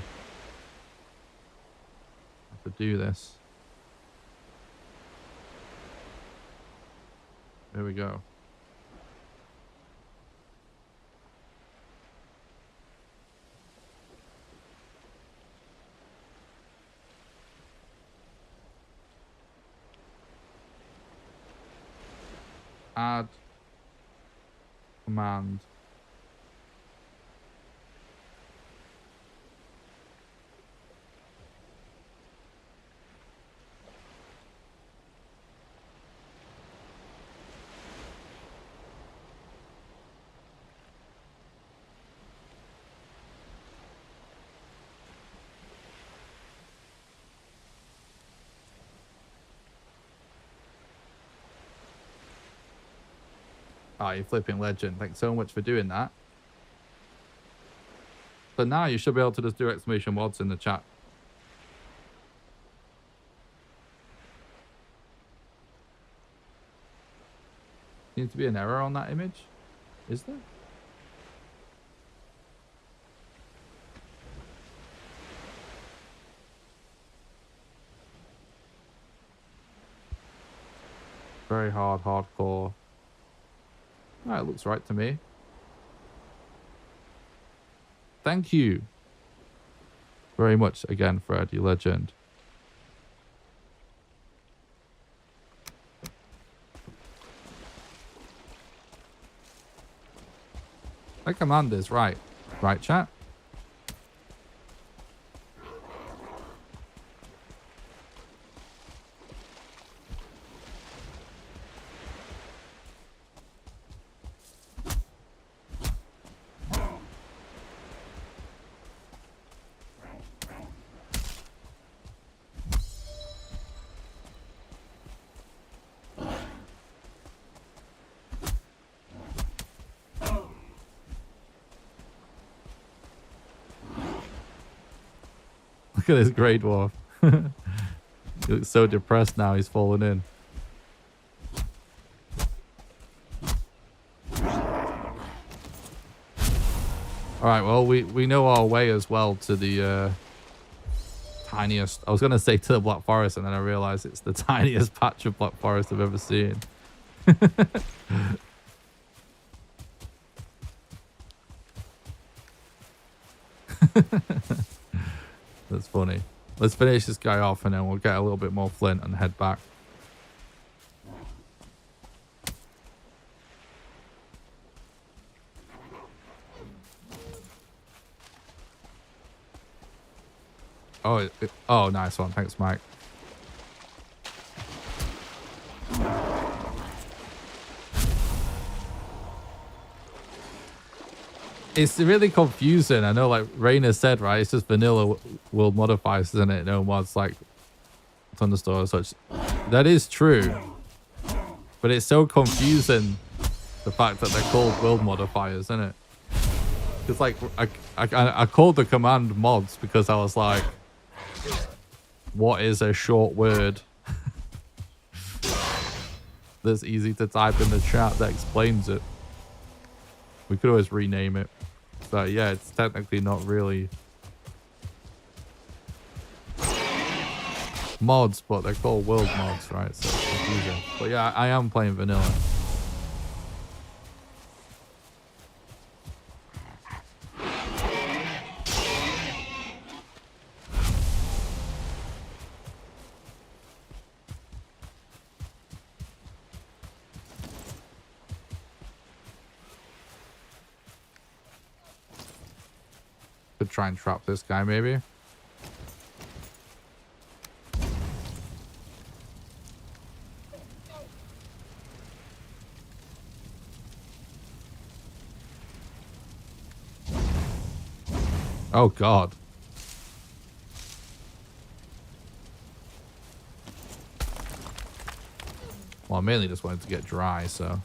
how to do this. There we go. Add command. Oh, you flipping legend. Thanks so much for doing that. So now you should be able to just do exclamation mods in the chat. Seems to be an error on that image. Is there? Very hard, hardcore. Oh, it looks right to me. Thank you very much again, Fred, you legend. That command is right. Right, chat? Look at this grey dwarf. He looks so depressed now, he's fallen in. Alright, well, we know our way as well to the tiniest... I was going to say to the Black Forest, and then I realised it's the tiniest patch of Black Forest I've ever seen. That's funny. Let's finish this guy off and then we'll get a little bit more flint and head back. Oh, nice one. Thanks, Mike. It's really confusing. I know, like Rainer said, right? It's just vanilla world modifiers, isn't it? No mods like Thunderstorm or such. That is true. But it's so confusing, the fact that they're called world modifiers, isn't it? Because, like, I called the command mods because I was like, what is a short word that's easy to type in the chat that explains it? We could always rename it. But yeah, it's technically not really mods, but they're called world mods, right? So it's confusing. But yeah, I am playing vanilla. Could try and trap this guy, maybe. Oh, God. Well, I mainly just wanted to get dry, so...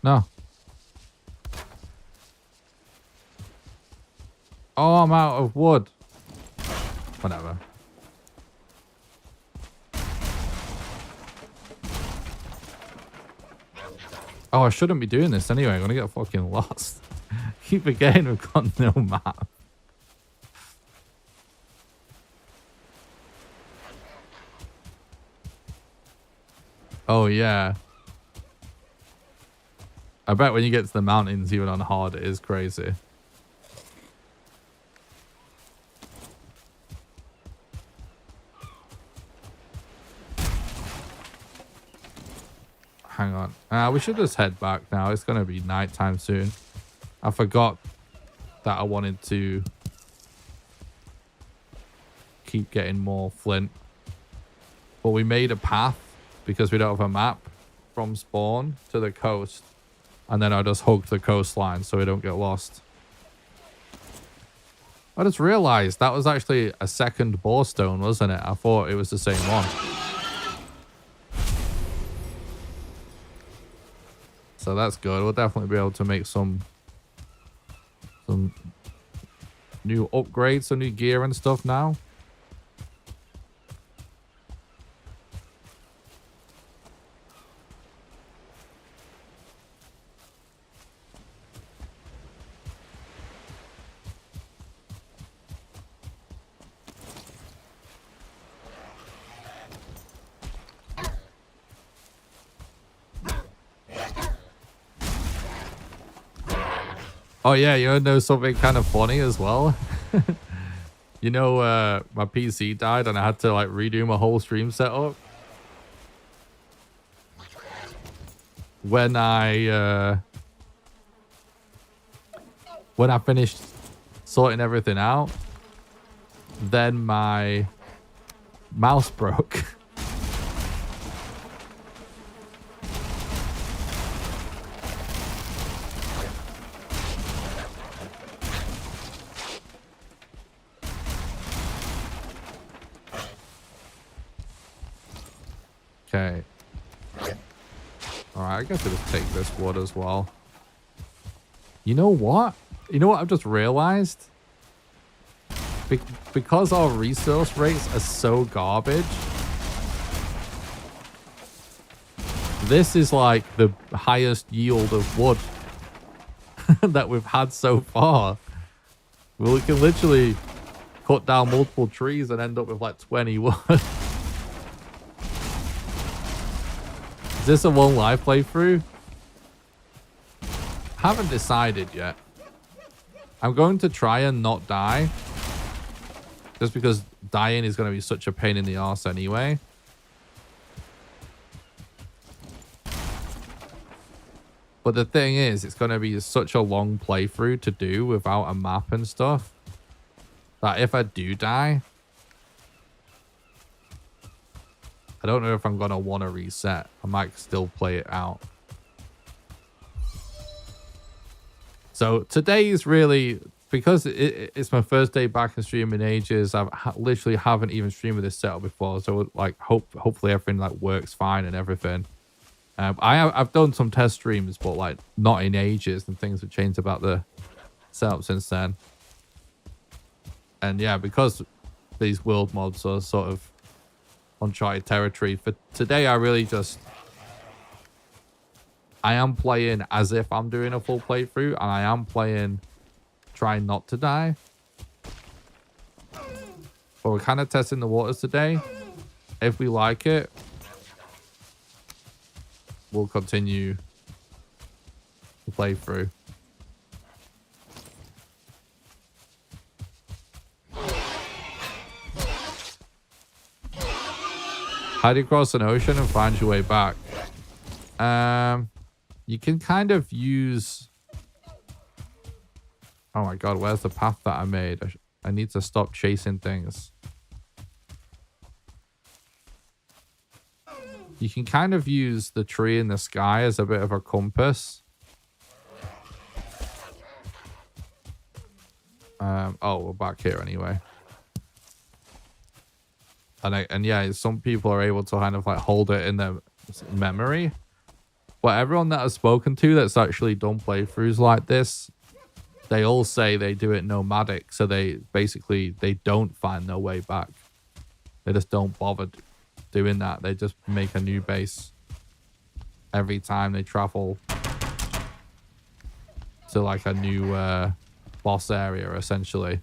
No. Oh, I'm out of wood. Whatever. Oh, I shouldn't be doing this anyway. I'm gonna get fucking lost. Keep forgetting we've got no map. Oh, yeah. I bet when you get to the mountains, even on hard, it is crazy. Hang on. We should just head back now. It's going to be nighttime soon. I forgot that I wanted to keep getting more flint. But we made a path because we don't have a map from spawn to the coast. And then I just hugged the coastline so we don't get lost. I just realized that was actually a second borestone, wasn't it? I thought it was the same one. So that's good. We'll definitely be able to make some new upgrades, some new gear and stuff now. Oh yeah, you know something kind of funny as well? You know, my PC died and I had to like redo my whole stream setup. When I finished sorting everything out, then my mouse broke. Okay. Alright, I guess I'll just take this wood as well. You know what? You know what I've just realized? Because our resource rates are so garbage, this is like the highest yield of wood that we've had so far. We can literally cut down multiple trees and end up with like 20 wood. Is this a one live playthrough? Haven't decided yet. I'm going to try and not die. Just because dying is going to be such a pain in the arse anyway. But the thing is, it's going to be such a long playthrough to do without a map and stuff. That if I do die, I don't know if I'm going to want to reset. I might still play it out. So today is really, because it's my first day back in streaming ages. I literally haven't even streamed with this setup before. So like hopefully everything like works fine and everything. I've done some test streams, but like not in ages, and things have changed about the setup since then. And yeah, because these world mods are sort of uncharted territory, for today I am playing as if I'm doing a full playthrough, and I am playing trying not to die. But we're kind of testing the waters today. If we like it, we'll continue the playthrough. How do you cross an ocean and find your way back? You can kind of use... Oh my god, where's the path that I made? I need to stop chasing things. You can kind of use the tree in the sky as a bit of a compass. Oh, we're back here anyway. And yeah, some people are able to kind of like hold it in their memory. But everyone that I've spoken to that's actually done playthroughs like this, they all say they do it nomadic. So they basically, they don't find their way back. They just don't bother doing that. They just make a new base every time they travel to like a new boss area, essentially.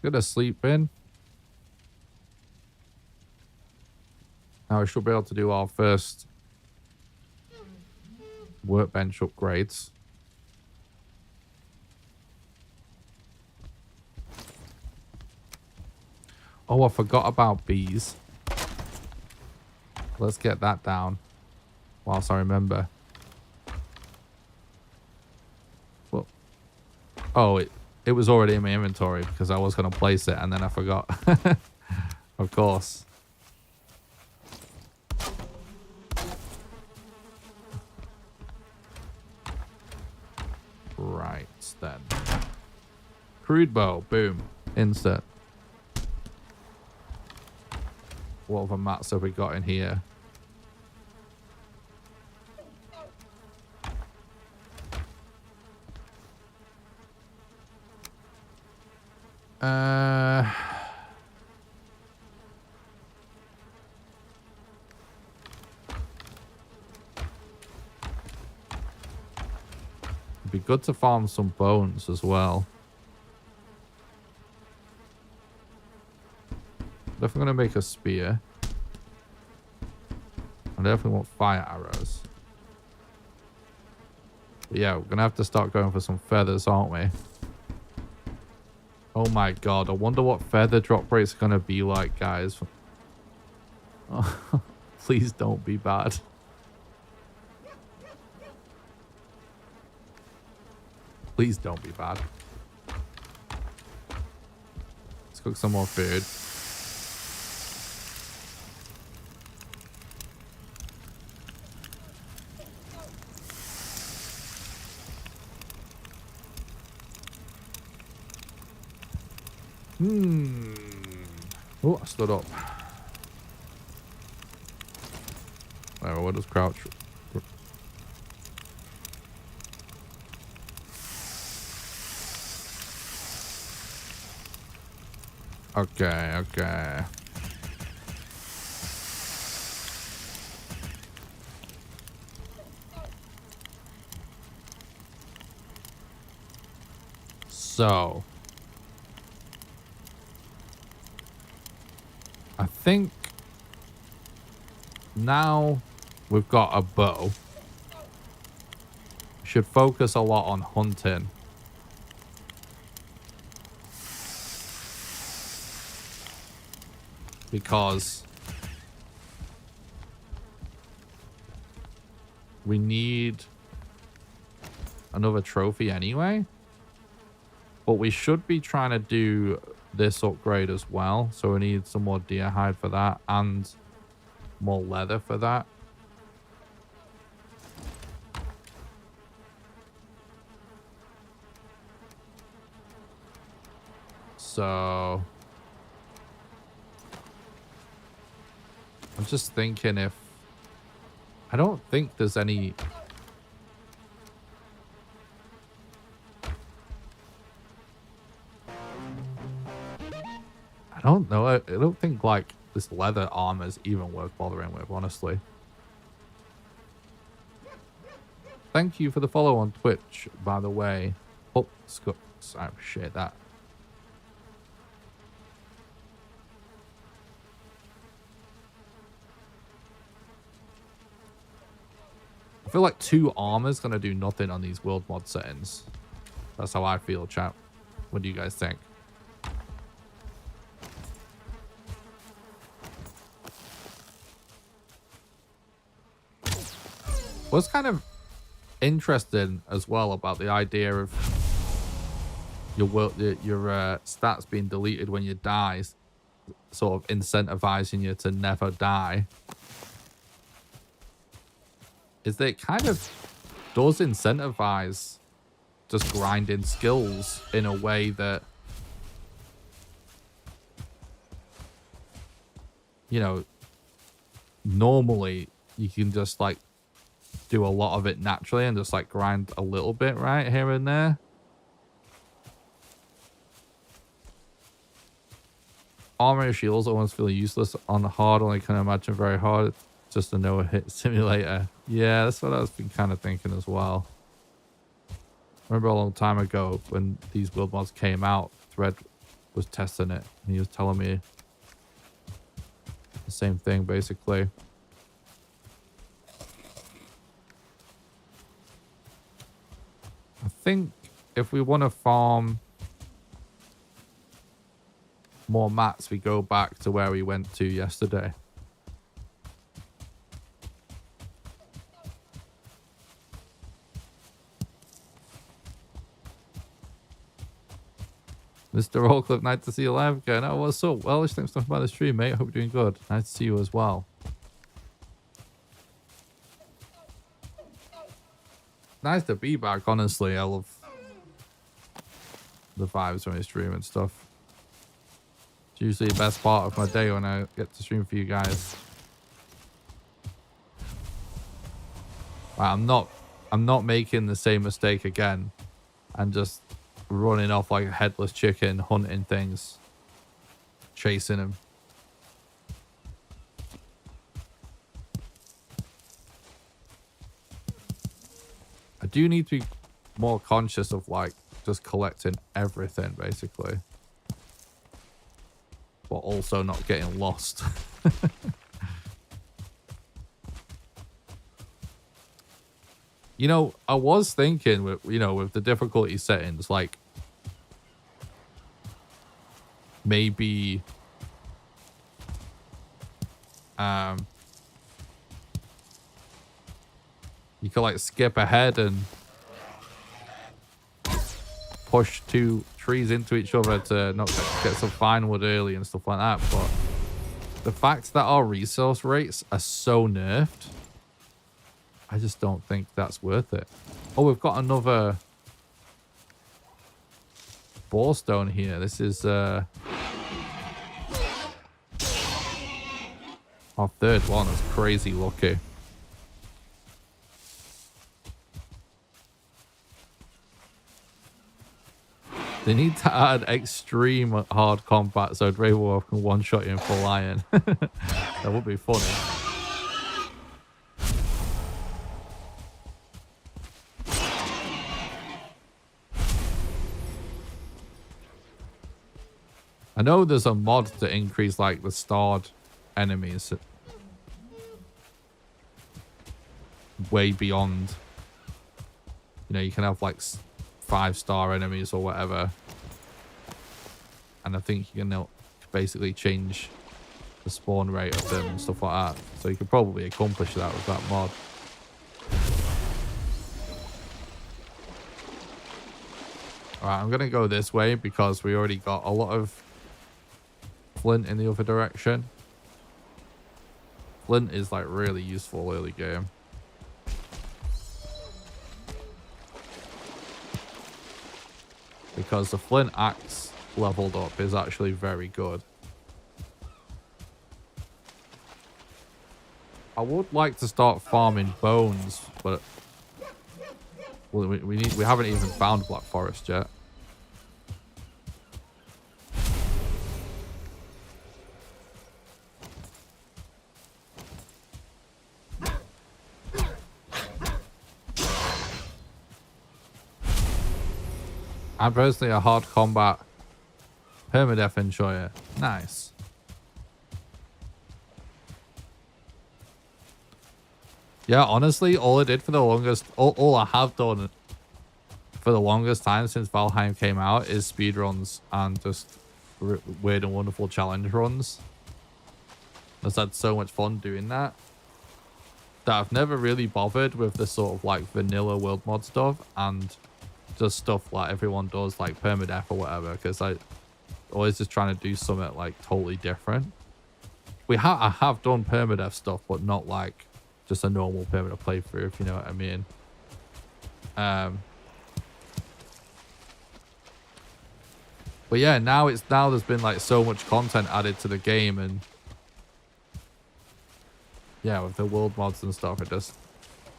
But gonna sleep in. Now we should be able to do our first workbench upgrades. Oh, I forgot about bees. Let's get that down whilst I remember. Well, oh, it was already in my inventory because I was going to place it and then I forgot. Of course. Right, then. Crude bow. Boom. Insert. What other mats have we got in here? It'd be good to farm some bones as well. Definitely gonna make a spear. I definitely want fire arrows. But yeah, we're gonna have to start going for some feathers, aren't we? Oh my god, I wonder what feather drop rate's gonna be like, guys. Oh, please don't be bad. Please don't be bad. Let's cook some more food. Oh, I stood up. Oh, what does crouch? Okay, okay. So I think now we've got a bow. We should focus a lot on hunting. Because we need another trophy anyway. But we should be trying to do this upgrade as well. So we need some more deer hide for that and more leather for that. So I'm just thinking if... I don't think there's any... I don't know. I don't think, like, this leather armor is even worth bothering with, honestly. Thank you for the follow on Twitch, by the way. Oh, Scoots. I appreciate that. I feel like 2 armor's gonna do nothing on these world mod settings. That's how I feel, chat. What do you guys think? What's kind of interesting as well about the idea of your stats being deleted when you die sort of incentivizing you to never die, is that it kind of does incentivize just grinding skills in a way that, you know, normally you can just like do a lot of it naturally and just like grind a little bit right here and there. Armor and shields almost feel useless on hard, only can imagine very hard. It's just a no-hit simulator. Yeah, that's what I've been kind of thinking as well. Remember a long time ago when these build mods came out, Thread was testing it and he was telling me the same thing basically. I think if we want to farm more mats, we go back to where we went to yesterday. Mr. Rollcliffe, nice to see you live again. Oh, what's up? Well, thanks for by the stream, mate. Hope you're doing good. Nice to see you as well. Nice to be back, honestly. I love the vibes when I stream and stuff. It's usually the best part of my day when I get to stream for you guys. Right, I'm not making the same mistake again and just running off like a headless chicken, hunting things, chasing them. I do need to be more conscious of like just collecting everything basically, but also not getting lost. You know, I was thinking with, you know, with the difficulty settings, like maybe you could like skip ahead and push two trees into each other to not get some fine wood early and stuff like that. But the fact that our resource rates are so nerfed, I just don't think that's worth it. Oh, we've got another borestone here. This is our third one. That's crazy lucky. They need to add extreme hard combat so Grey Wolf can one-shot you in full iron. That would be funny. I know there's a mod to increase like the starred enemies way beyond. You know, you can have like 5-star enemies or whatever, and I think you can basically change the spawn rate of them and stuff like that. So you could probably accomplish that with that mod. Alright, I'm gonna go this way because we already got a lot of flint in the other direction. Flint is like really useful early game. Because the flint axe leveled up is actually very good. I would like to start farming bones, but we haven't even found Black Forest yet. I'm personally a hard combat permadeath enjoyer. Nice. Yeah, honestly, all I did for the longest, all I have done for the longest time since Valheim came out is speedruns and just weird and wonderful challenge runs. I've had so much fun doing that I've never really bothered with the sort of like vanilla world mod stuff and just stuff like everyone does, like permadeath or whatever, because always just trying to do something like totally different. I have done permadeath stuff, but not like just a normal permadeath playthrough, if you know what I mean. But yeah, now there's been like so much content added to the game, and yeah, with the world mods and stuff, it just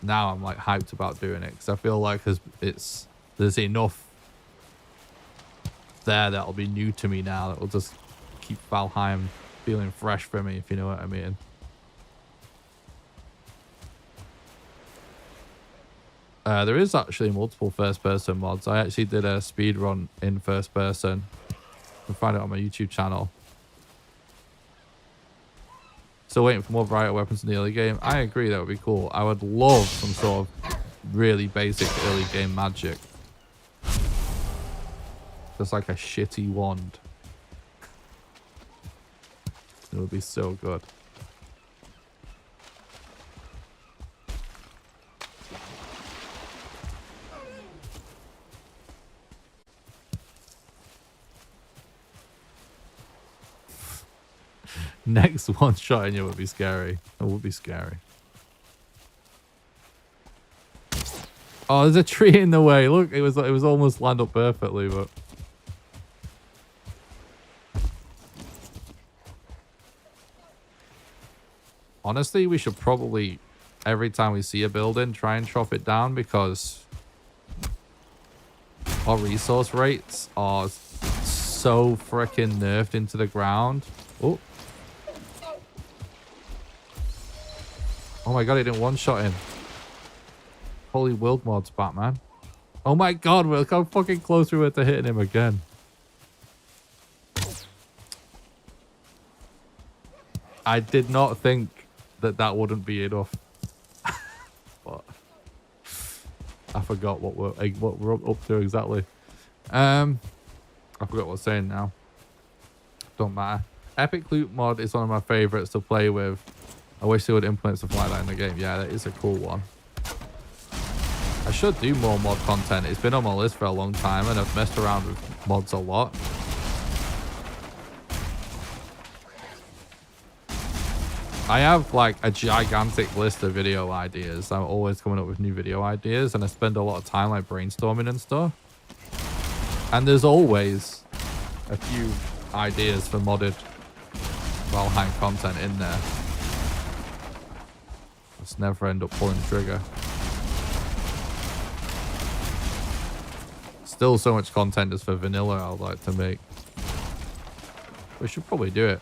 now I'm like hyped about doing it because I feel like there's enough there that'll be new to me now that will just keep Valheim feeling fresh for me, if you know what I mean. There is actually multiple first-person mods. I actually did a speedrun in first person. You can find it on my YouTube channel. Still waiting for more variety of weapons in the early game. I agree, that would be cool. I would love some sort of really basic early game magic. Just like a shitty wand. It would be so good. Next one shot in you would be scary. It would be scary. Oh, there's a tree in the way. Look, it was almost lined up perfectly, but honestly, we should probably every time we see a building try and chop it down because our resource rates are so freaking nerfed into the ground. Oh. Oh my god, he didn't one-shot him. Holy world mods, Batman. Oh my god, look how fucking close we were to hitting him again. I did not think that wouldn't be enough. But I forgot what we're up to exactly. I forgot what I'm saying now. Don't matter. Epic Loot mod is one of my favorites to play with. I wish they would implement something like that in the game. Yeah, that is a cool one. I should do more mod content. It's been on my list for a long time and I've messed around with mods a lot. I have like a gigantic list of video ideas. I'm always coming up with new video ideas and I spend a lot of time like brainstorming and stuff. And there's always a few ideas for modded Valheim content in there. Just never end up pulling the trigger. Still so much content just for vanilla I would like to make. We should probably do it.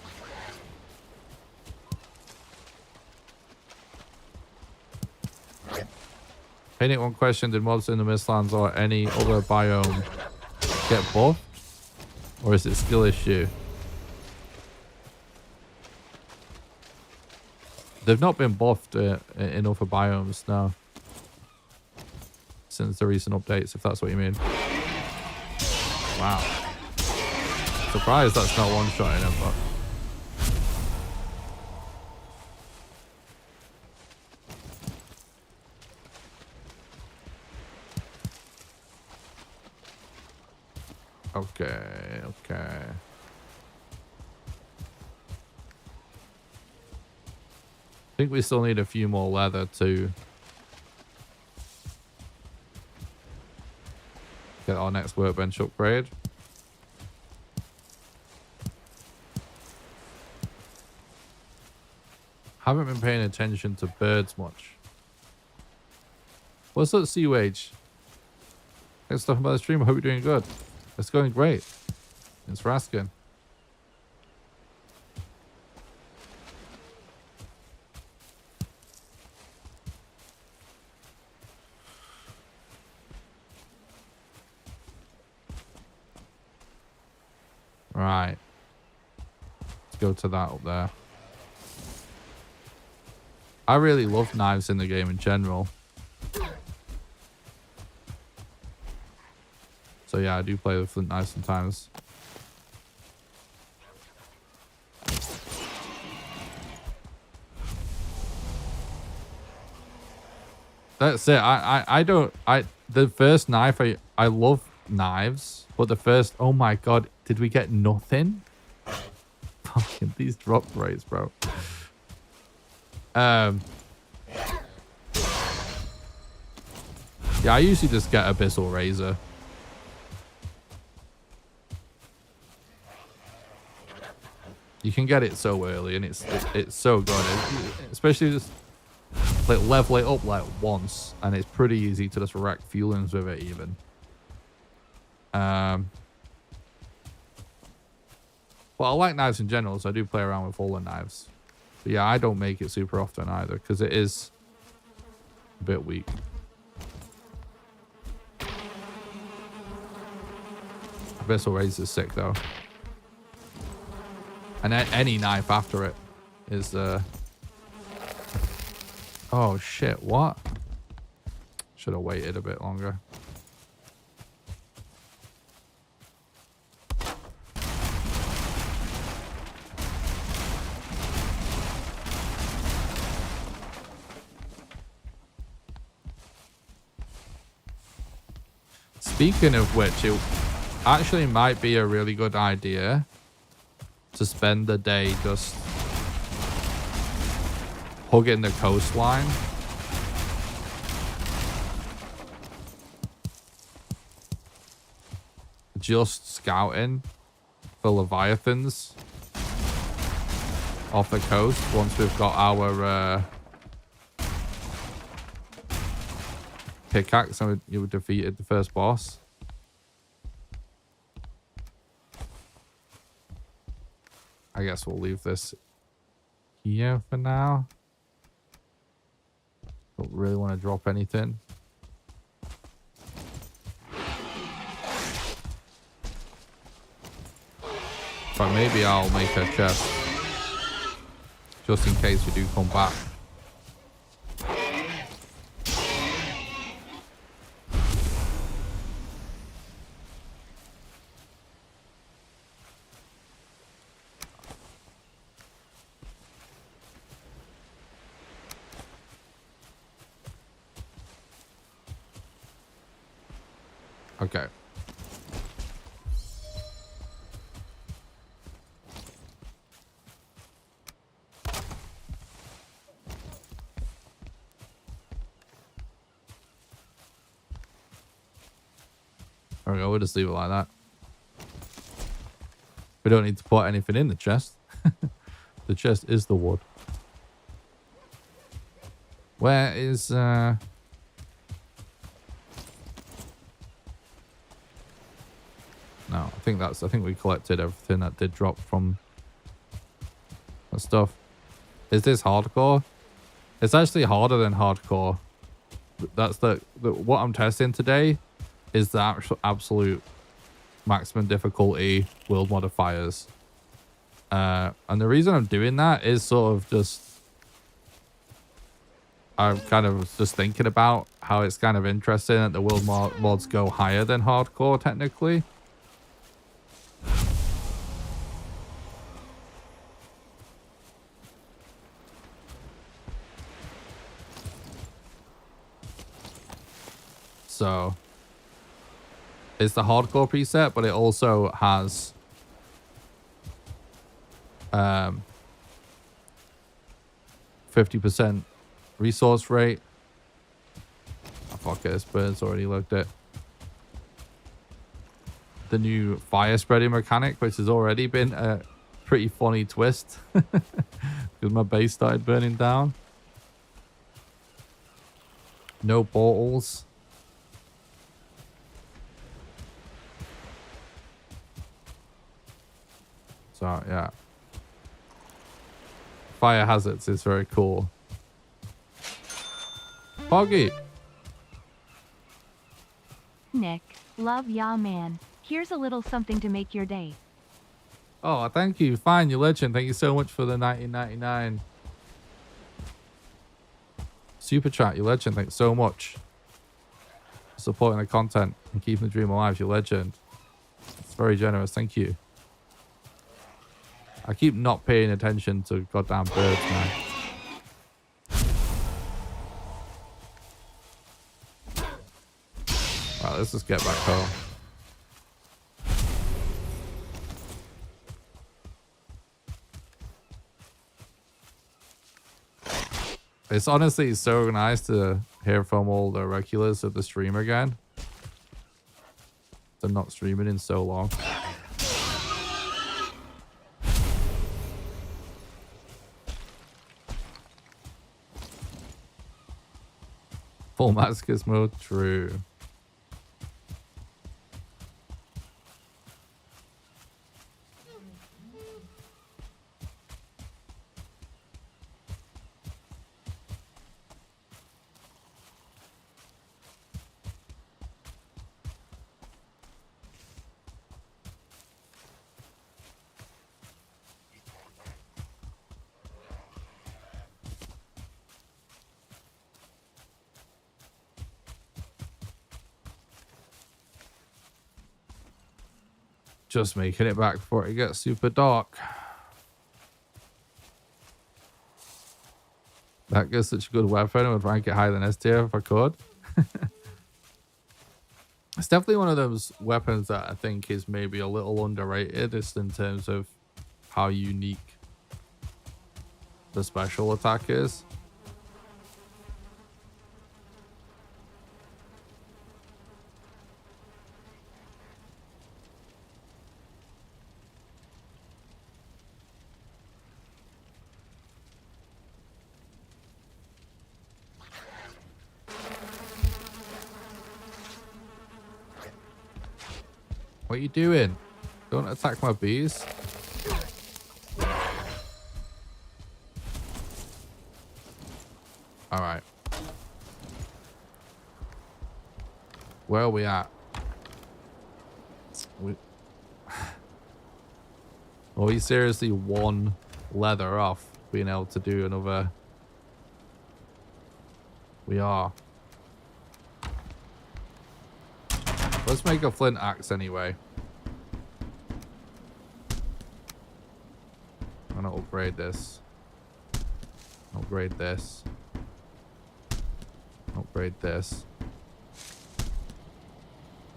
Painting one question, did mods in the Mistlands or any other biome get buffed? Or is it skill issue? They've not been buffed in other biomes now. Since the recent updates, if that's what you mean. Wow. Surprised that's not one-shotting him, but... Okay, okay. I think we still need a few more leather to get our next workbench upgrade. Haven't been paying attention to birds much. What's up, Sea-Wage? Thanks for stopping by the stream. I hope you're doing good. It's going great. Thanks for asking. Right. Let's go to that up there. I really love knives in the game in general. So yeah, I do play with flint knives sometimes. That's it. The first knife I love knives, but the first, oh my god, did we get nothing? Fucking these drop rates, bro. Yeah, I usually just get Abyssal Razor. You can get it so early, and it's so good, especially just like level it up like once, and it's pretty easy to just wreck fuelings with it even. But I like knives in general, so I do play around with all the knives. But yeah, I don't make it super often either, because it is a bit weak. Abyssal Razor is sick though. And any knife after it is oh shit, what? Should have waited a bit longer. Speaking of which, it actually might be a really good idea to spend the day just hugging the coastline. Just scouting for Leviathans off the coast once we've got our pickaxe and you defeated the first boss. I guess we'll leave this here for now. Don't really want to drop anything. But maybe I'll make a chest just in case we do come back. Okay. There we go, we'll just leave it like that. We don't need to put anything in the chest. The chest is the wood. Where is No, I think we collected everything that did drop from that stuff. Is this hardcore? It's actually harder than hardcore. That's the what I'm testing today is the absolute maximum difficulty world modifiers. And the reason I'm doing that is sort of just I'm kind of just thinking about how it's kind of interesting that the world mods go higher than hardcore technically. So it's the hardcore preset, but it also has 50% resource rate. Oh, fuck it, this bird's already looked at the new fire spreading mechanic, which has already been a pretty funny twist because my base started burning down. No portals. So yeah, fire hazards is very cool. Poggy. Nick, love ya, man. Here's a little something to make your day. Oh, thank you. Fine, you legend. Thank you so much for the 1999 super chat. You legend. Thanks so much for supporting the content and keeping the dream alive. You legend. It's very generous. Thank you. I keep not paying attention to goddamn birds, man. Right, let's just get back home. It's honestly so nice to hear from all the regulars of the stream again. They're not streaming in so long. Full masochist mode, true. Just making it back before it gets super dark. That gets such a good weapon. I would rank it higher than S tier if I could. It's definitely one of those weapons that I think is maybe a little underrated, just in terms of how unique the special attack is. What are you doing? Don't attack my bees. All right. Where are we at? Are we seriously one leather off being able to do another? We are. Let's make a flint axe anyway. I'm gonna upgrade this. Upgrade this. Upgrade this.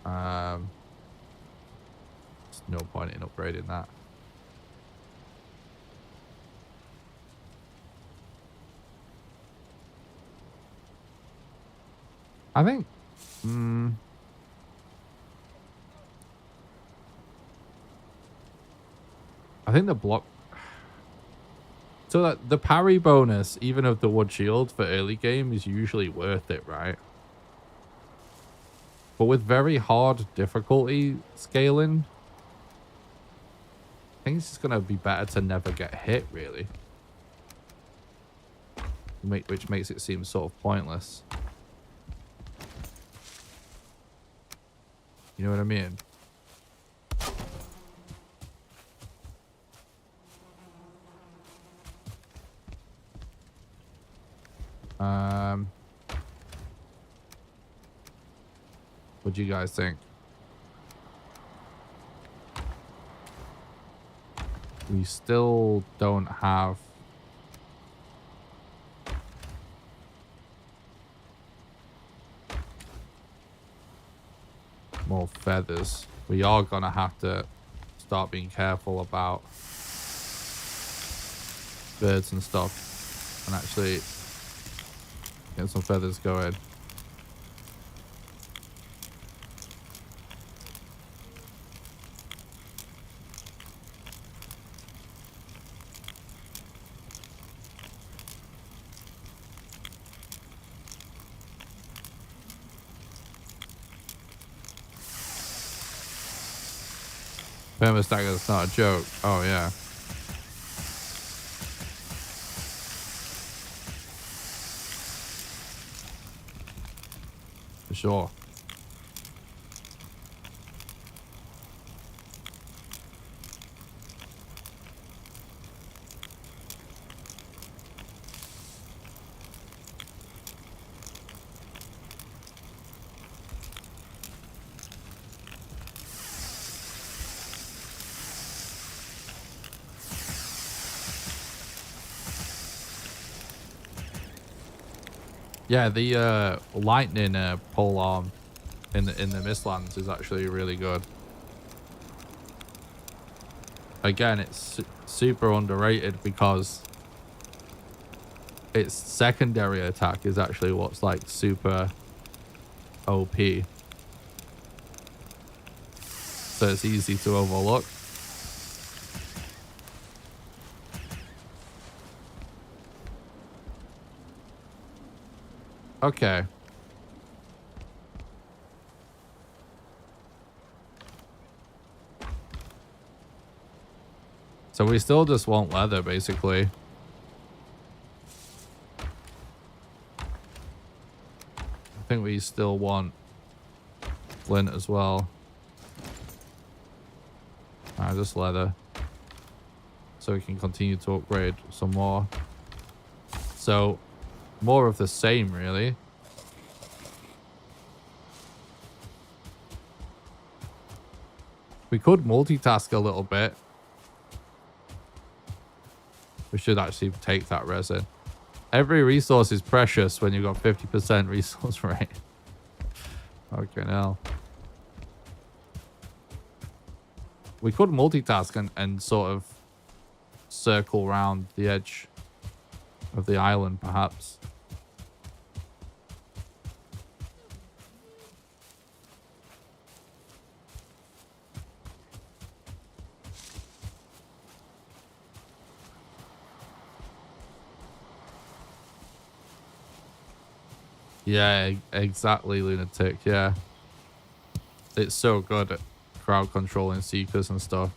There's no point in upgrading that. I think. I think the block. So that the parry bonus, even of the wood shield for early game, is usually worth it, right? But with very hard difficulty scaling, I think it's just gonna be better to never get hit, really. Which makes it seem sort of pointless. You know what I mean? What do you guys think? We still don't have more feathers. We are gonna have to start being careful about birds and stuff and actually get some feathers going. Permastagger's not a joke. Oh, yeah. For sure. Yeah, the lightning pole arm in the Mistlands is actually really good. Again, it's super underrated because its secondary attack is actually what's like super OP. So it's easy to overlook. Okay. So we still just want leather, basically. I think we still want flint as well. Just leather. So we can continue to upgrade some more. So, more of the same, really. We could multitask a little bit. We should actually take that resin. Every resource is precious when you've got 50% resource rate. Okay, now. We could multitask and sort of circle around the edge of the island, perhaps. Yeah, exactly, Lunatic. Yeah. It's so good at crowd controlling seekers and stuff.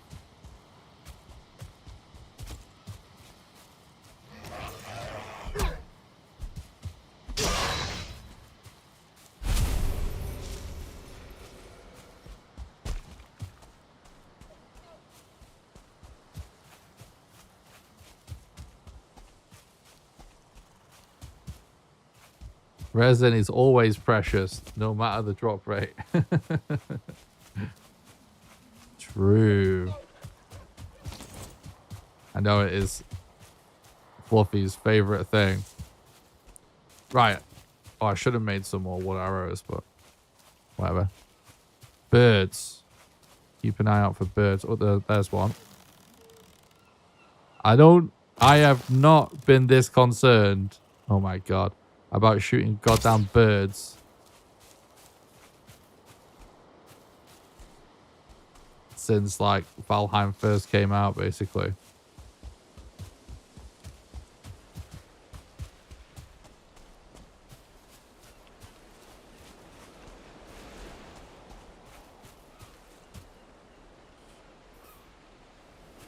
Resin is always precious, no matter the drop rate. True. I know it is Fluffy's favorite thing. Right. Oh, I should have made some more wood arrows, but whatever. Birds. Keep an eye out for birds. Oh, there's one. I have not been this concerned. Oh my god. About shooting goddamn birds. Since, like, Valheim first came out, basically.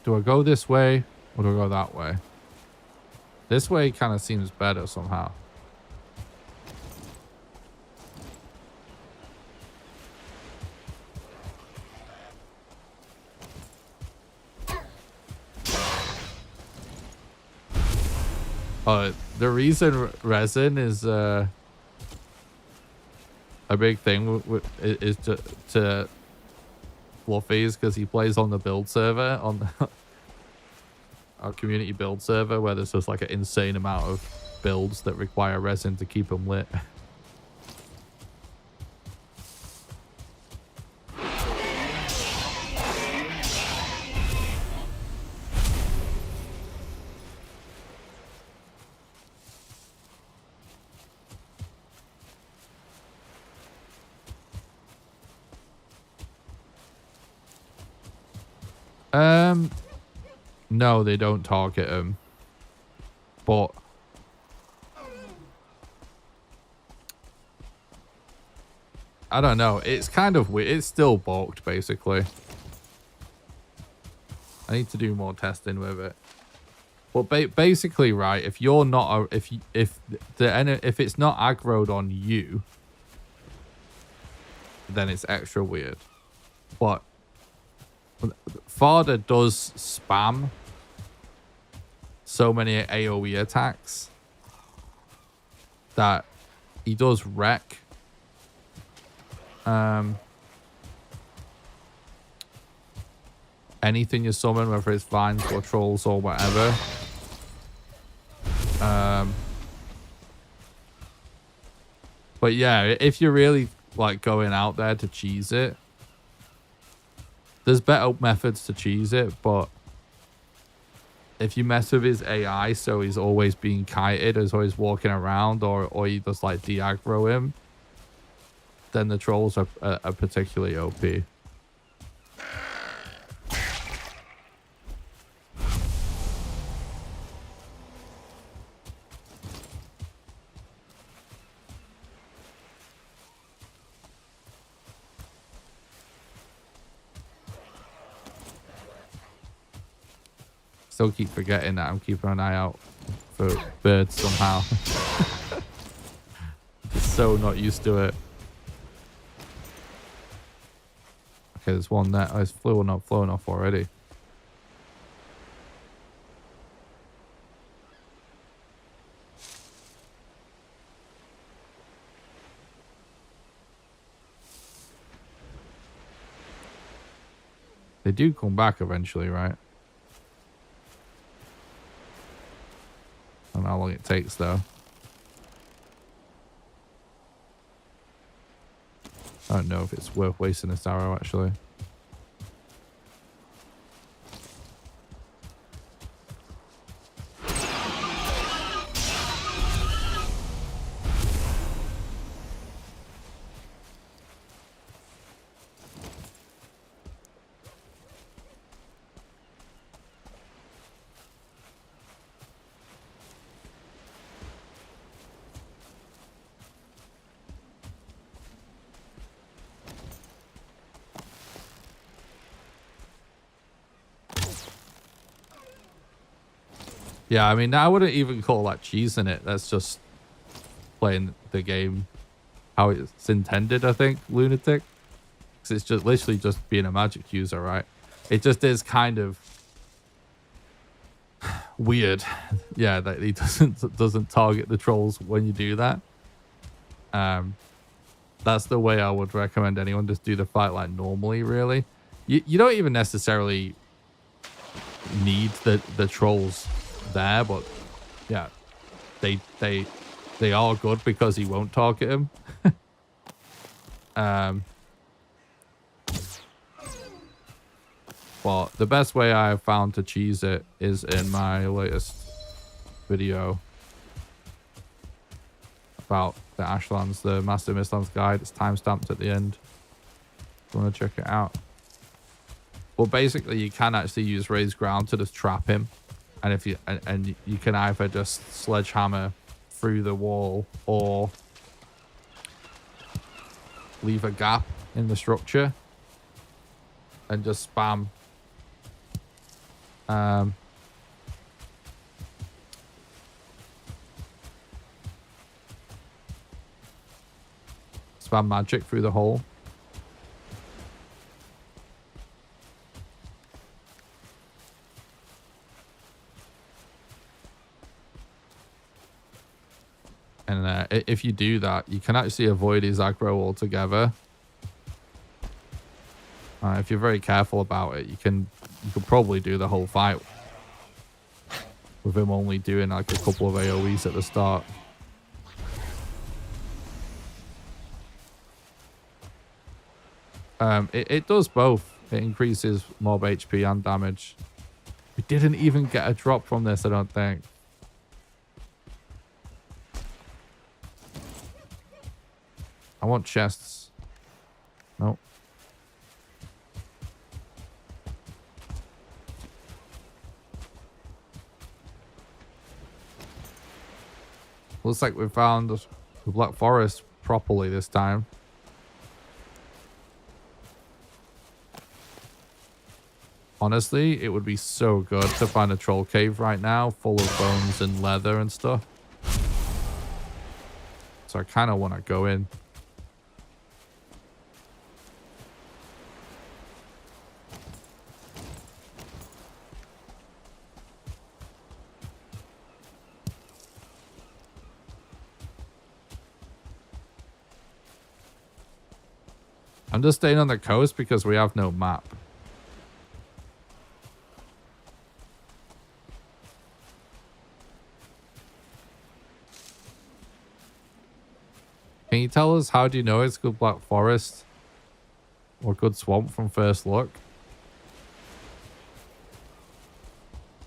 Do I go this way or do I go that way? This way kind of seems better somehow. The reason resin is a big thing is to Fluffy is because he plays on the build server, on our community build server, where there's just like an insane amount of builds that require resin to keep them lit. No, they don't target him. But I don't know. It's kind of weird. It's still bulked, basically. I need to do more testing with it. But basically, right? If you're not if it's not aggroed on you, then it's extra weird. But Father does spam so many AoE attacks that he does wreck anything you summon, whether it's vines or trolls or whatever. But yeah, if you're really like going out there to cheese it, there's better methods to cheese it, but if you mess with his AI, so he's always being kited, he's always walking around, or you just like de-aggro him, then the trolls are particularly OP. Still keep forgetting that I'm keeping an eye out for birds somehow. So not used to it. Okay, there's one there. Oh, it's flown off already. They do come back eventually, right? I don't know how long it takes, though. I don't know if it's worth wasting this arrow, actually. Yeah, I mean, I wouldn't even call that cheesing it. That's just playing the game how it's intended, I think, Lunatic. Because it's just literally just being a magic user, right? It just is kind of weird. Yeah, that he doesn't target the trolls when you do that. That's the way I would recommend anyone just do the fight like normally, really. You don't even necessarily need the trolls there, but yeah, they are good because he won't target him. But the best way I have found to cheese it is in my latest video about the Ashlands, the Master Mistlands guide. It's timestamped at the end if you want to check it out. But basically you can actually use raised ground to just trap him. And if you and you can either just sledgehammer through the wall or leave a gap in the structure and just spam spam magic through the hole. And if you do that, you can actually avoid his aggro altogether. If you're very careful about it, you could probably do the whole fight with him only doing like a couple of AoEs at the start. It does both. It increases mob HP and damage. We didn't even get a drop from this, I don't think. I want chests. Nope. Looks like we found the Black Forest properly this time. Honestly, it would be so good to find a troll cave right now full of bones and leather and stuff. So I kind of want to go in. I'm just staying on the coast because we have no map. Can you tell us how do you know it's good Black Forest or good swamp from first look?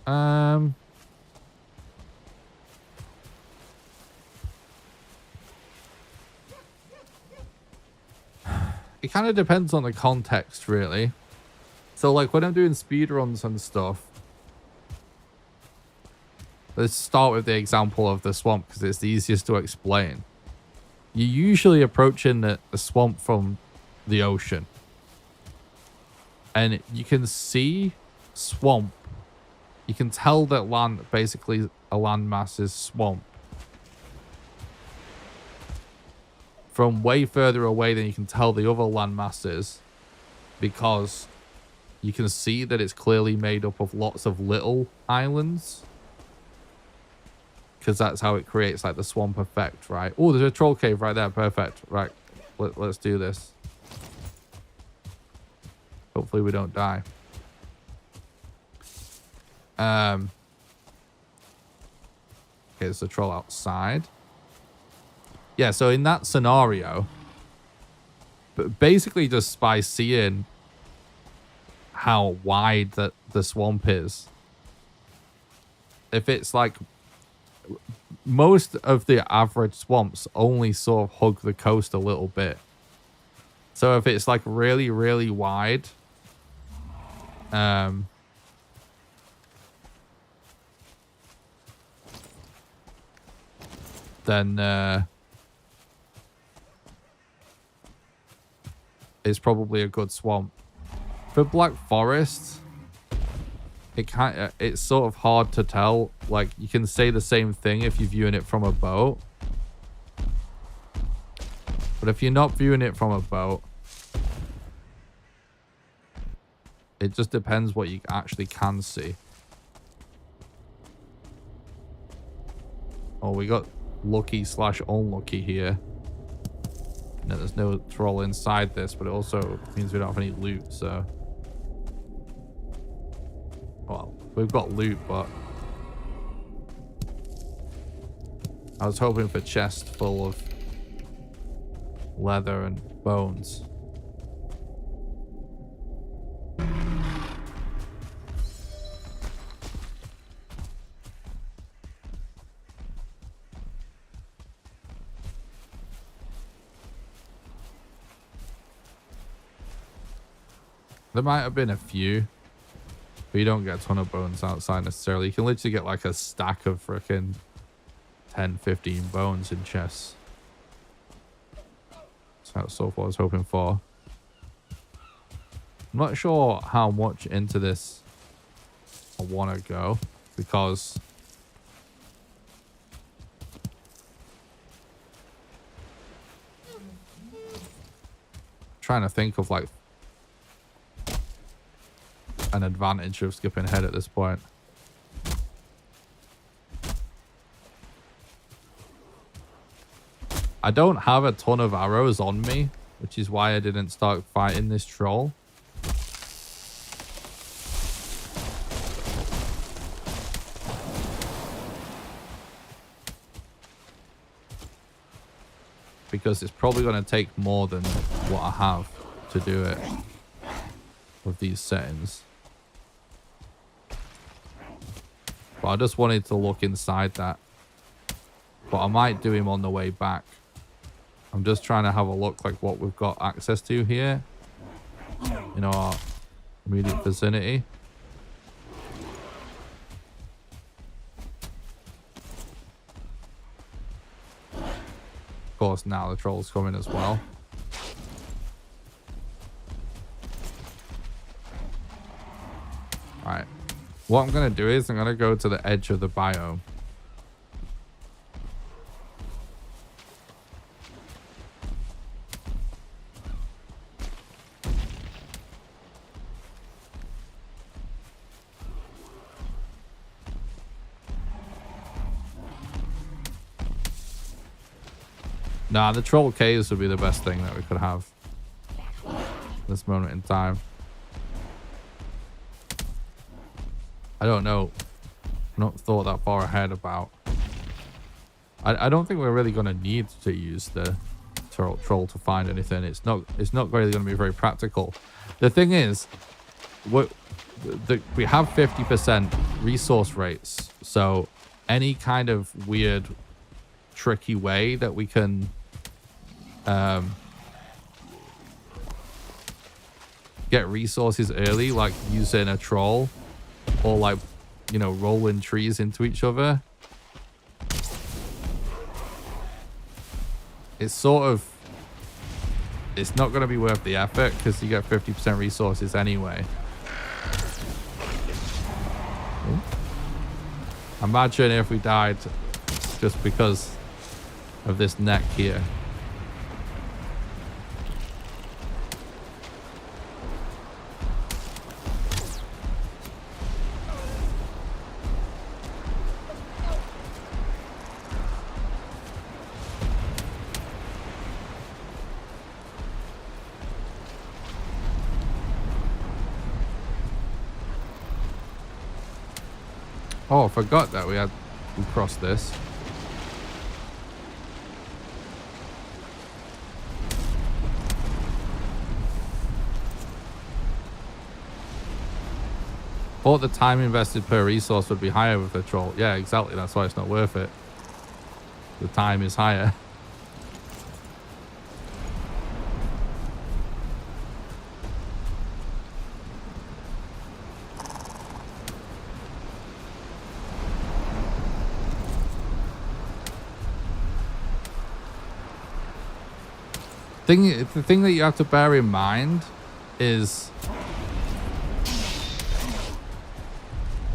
Um, it kind of depends on the context, really. So, like, when I'm doing speedruns and stuff, let's start with the example of the swamp because it's the easiest to explain. You're usually approaching the swamp from the ocean. And you can see swamp. You can tell that land, basically a landmass is swamp, from way further away than you can tell the other land masses, because you can see that it's clearly made up of lots of little islands, because that's how it creates like the swamp effect, right? Oh, there's a troll cave right there. Perfect. Right, let's do this. Hopefully we don't die. Okay, there's a troll outside. Yeah, so in that scenario, but basically just by seeing how wide the swamp is, if it's like, most of the average swamps only sort of hug the coast a little bit. So if it's like really, really wide, then it's probably a good swamp. For Black Forest, it's sort of hard to tell. Like, you can say the same thing if you're viewing it from a boat, but if you're not viewing it from a boat, it just depends what you actually can see. Oh, we got lucky / unlucky here. No, there's no troll inside this, but it also means we don't have any loot, so... Well, we've got loot, but... I was hoping for a chest full of leather and bones. There might have been a few, but you don't get a ton of bones outside necessarily. You can literally get like a stack of frickin' 10, 15 bones in chests. That's sort of what I was hoping for. I'm not sure how much into this I want to go, because I'm trying to think of like an advantage of skipping ahead at this point. I don't have a ton of arrows on me, which is why I didn't start fighting this troll. Because it's probably going to take more than what I have to do it with these settings. But I just wanted to look inside that. But I might do him on the way back. I'm just trying to have a look like what we've got access to here in our immediate vicinity. Of course, now the troll's coming as well. Alright. What I'm going to do is I'm going to go to the edge of the biome. Nah, the troll caves would be the best thing that we could have at this moment in time. I don't know. I've not thought that far ahead about... I don't think we're really going to need to use the troll to find anything. It's not really going to be very practical. The thing is, we have 50% resource rates. So any kind of weird, tricky way that we can get resources early, like using a troll or like, you know, rolling trees into each other. It's sort of, it's not going to be worth the effort because you get 50% resources anyway. Ooh. Imagine if we died just because of this neck here. Oh, I forgot that we crossed this. Thought the time invested per resource would be higher with the troll. Yeah, exactly. That's why it's not worth it. The time is higher. The thing that you have to bear in mind is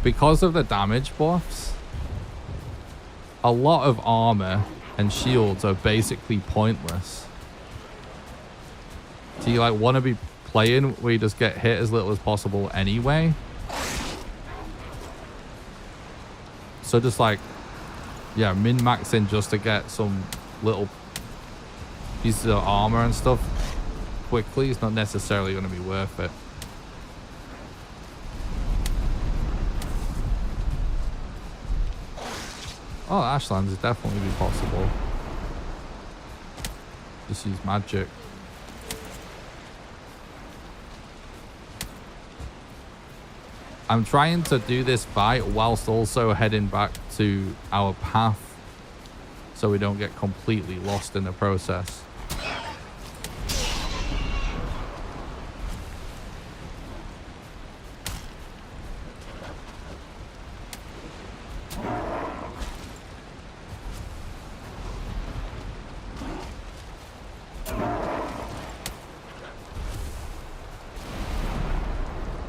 because of the damage buffs, a lot of armor and shields are basically pointless. Do you like want to be playing where you just get hit as little as possible anyway? So just like, yeah, min-maxing just to get some little pieces of armor and stuff quickly is not necessarily going to be worth it. Oh, Ashlands is definitely be possible. Just use magic. I'm trying to do this fight whilst also heading back to our path so we don't get completely lost in the process.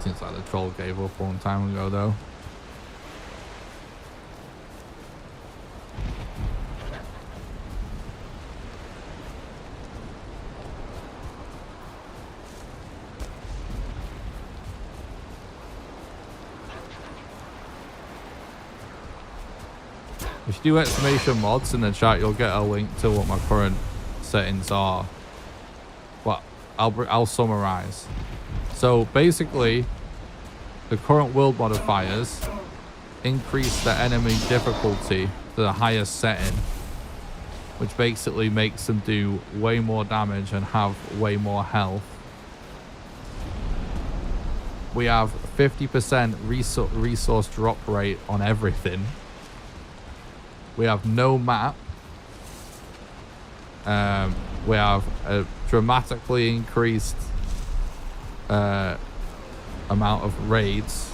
Seems like the troll gave up a long time ago though. If you do exclamation mods in the chat, you'll get a link to what my current settings are. But I'll summarize. So basically, the current world modifiers increase the enemy difficulty to the highest setting, which basically makes them do way more damage and have way more health. We have 50% resource drop rate on everything. We have no map. We have a dramatically increased amount of raids.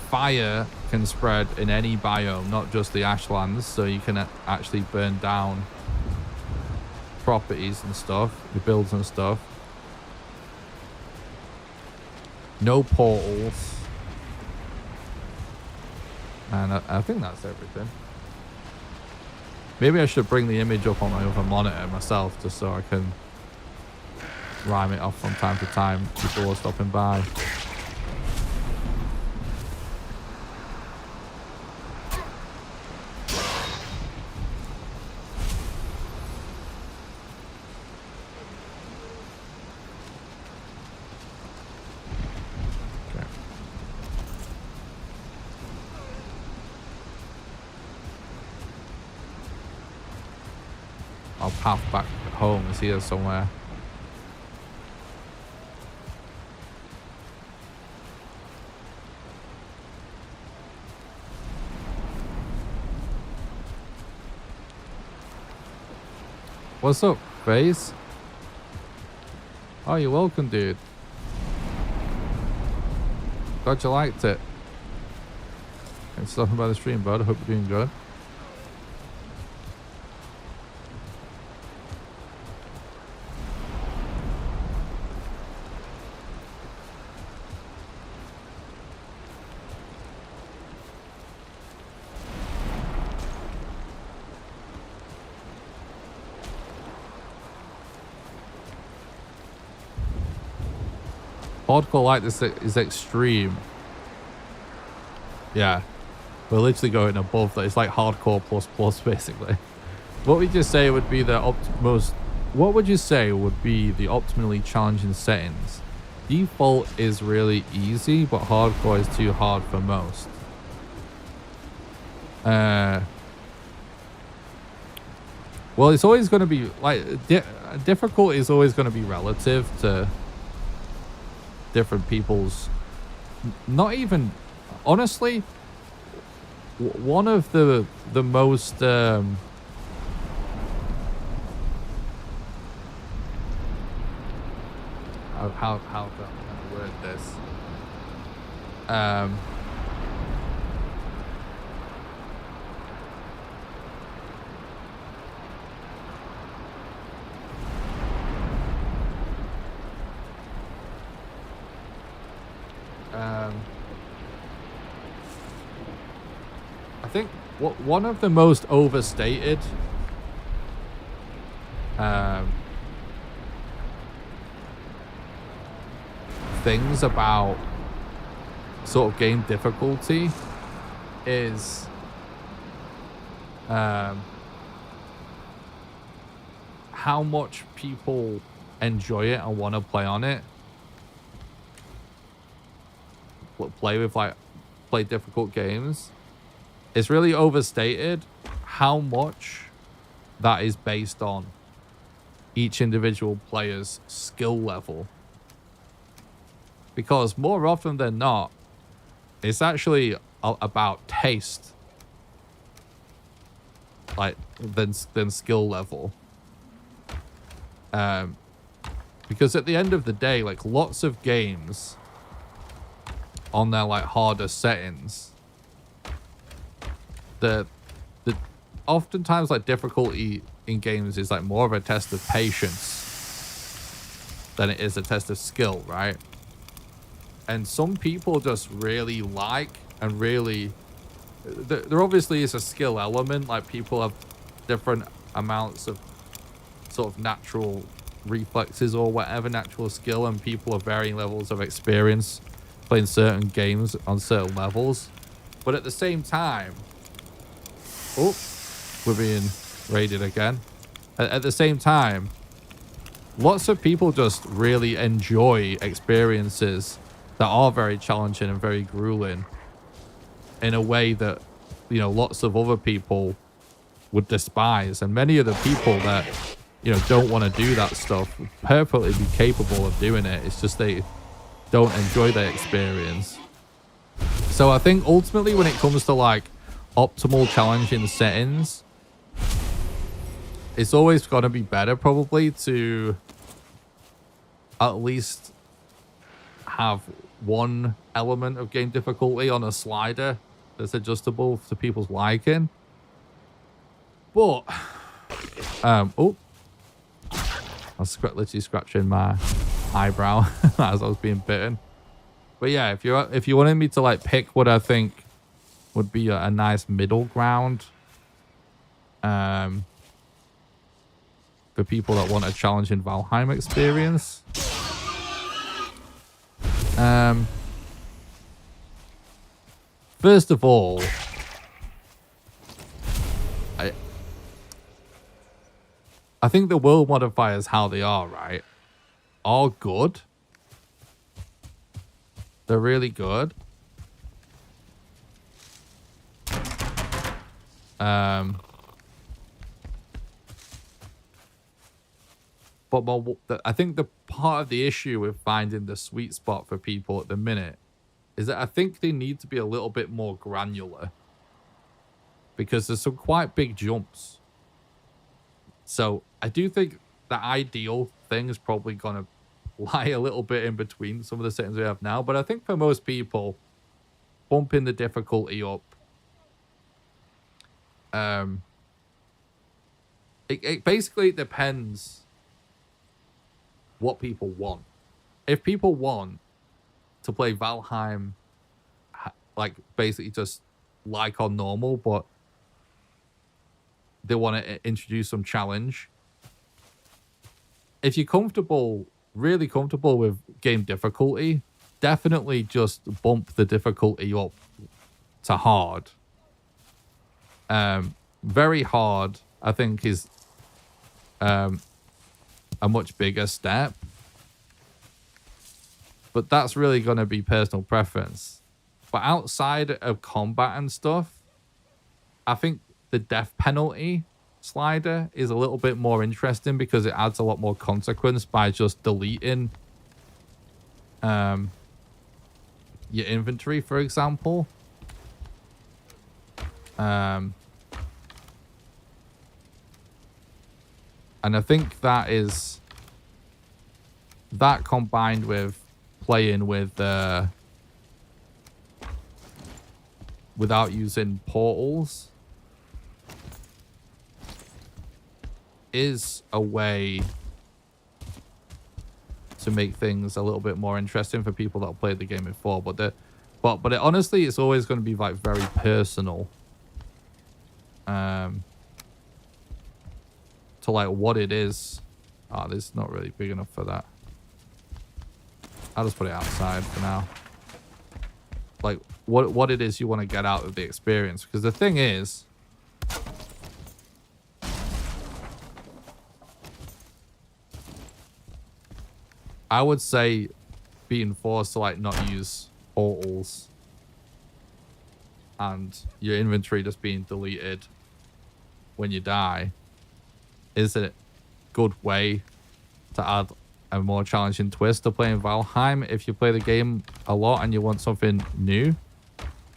Fire can spread in any biome, not just the ashlands, so you can actually burn down properties and stuff, your builds and stuff. No portals. And I think that's everything. Maybe I should bring the image up on my other monitor myself, just so I can rhyme it off from time to time before stopping by. Our path back home is here somewhere. What's up, Face? Oh, you're welcome, dude. Glad you liked it. Thanks for stopping by the stream, bud. I hope you're doing good. Hardcore like this is extreme. Yeah. We're literally going above that. It's like hardcore plus plus, basically. What would you say would be the what would you say would be the optimally challenging settings? Default is really easy, but hardcore is too hard for most. Well, it's always going to be like difficult is always going to be relative to different people's. Not even honestly. One of the most how can I word this? I think one of the most overstated things about sort of game difficulty is how much people enjoy it and want to play on it. Play difficult games. It's really overstated how much that is based on each individual player's skill level. Because more often than not, it's actually about taste, like than skill level. Because at the end of the day, like lots of games on their like harder settings, the oftentimes like difficulty in games is like more of a test of patience than it is a test of skill, right? And some people just really like and really there obviously is a skill element, like people have different amounts of sort of natural reflexes or whatever, natural skill, and people have varying levels of experience playing certain games on certain levels. But at the same time, oh, we're being raided again. At the same time, lots of people just really enjoy experiences that are very challenging and very grueling in a way that, you know, lots of other people would despise. And many of the people that, you know, don't want to do that stuff would perfectly be capable of doing it. It's just they don't enjoy their experience. So I think ultimately when it comes to like optimal challenging settings, it's always going to be better probably to at least have one element of game difficulty on a slider that's adjustable to people's liking. But oh, I was literally scratching my eyebrow as I was being bitten. But yeah, if you wanted me to like pick what I think would be a nice middle ground for people that want a challenging Valheim experience, first of all, I think the world modifiers, how they are, right, are good. They're really good. But I think the part of the issue with finding the sweet spot for people at the minute is that I think they need to be a little bit more granular, because there's some quite big jumps So I do think the ideal thing is probably going to lie a little bit in between some of the settings we have now. But I think for most people, bumping the difficulty up, um, it basically depends what people want. If people want to play Valheim, like basically just like on normal, but they want to introduce some challenge. If you're comfortable, really comfortable with game difficulty, definitely just bump the difficulty up to hard. Very hard, I think, is a much bigger step. But that's really going to be personal preference. But outside of combat and stuff, I think the death penalty slider is a little bit more interesting because it adds a lot more consequence by just deleting your inventory, for example. And I think that combined with playing with without using portals is a way to make things a little bit more interesting for people that played the game before. But it, honestly, it's always going to be like very personal to like what it is. Oh, this is not really big enough for that. I'll just put it outside for now. Like what it is you want to get out of the experience. Because the thing is, I would say being forced to like not use portals and your inventory just being deleted when you die is a good way to add a more challenging twist to playing Valheim if you play the game a lot and you want something new.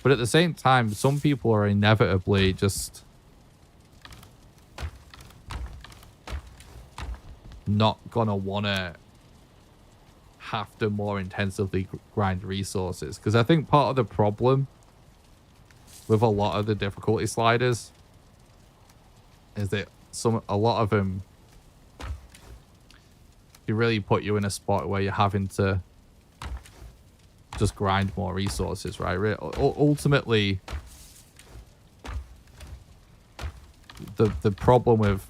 But at the same time, some people are inevitably just not gonna wanna have to more intensively grind resources. Because I think part of the problem with a lot of the difficulty sliders is that a lot of them really put you in a spot where you're having to just grind more resources, right? Ultimately, the problem with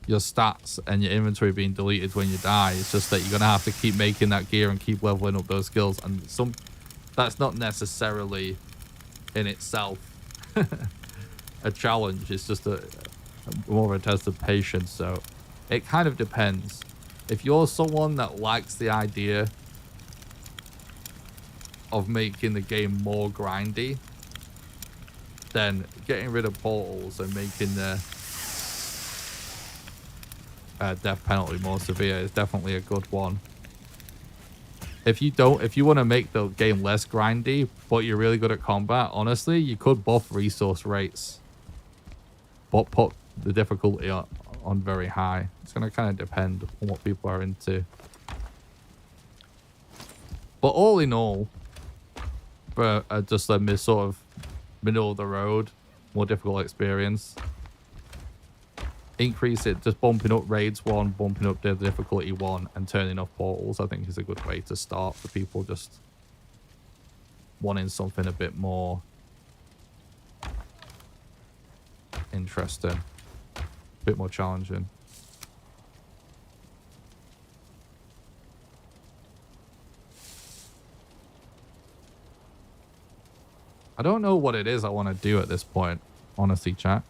your stats and your inventory being deleted when you die is just that you're gonna have to keep making that gear and keep leveling up those skills, and that's not necessarily in itself a challenge. It's just a more of a test of patience. So it kind of depends. If you're someone that likes the idea of making the game more grindy, then getting rid of portals and making the death penalty more severe is definitely a good one. If you want to make the game less grindy, but you're really good at combat, honestly, you could buff resource rates, but put the difficulty on very high. It's going to kind of depend on what people are into. But all in all, for just a sort of middle of the road, more difficult experience, increase it, just bumping up raids 1, bumping up the difficulty 1, and turning off portals, I think is a good way to start for people just wanting something a bit more interesting, a bit more challenging. I don't know what it is I want to do at this point, honestly, chat.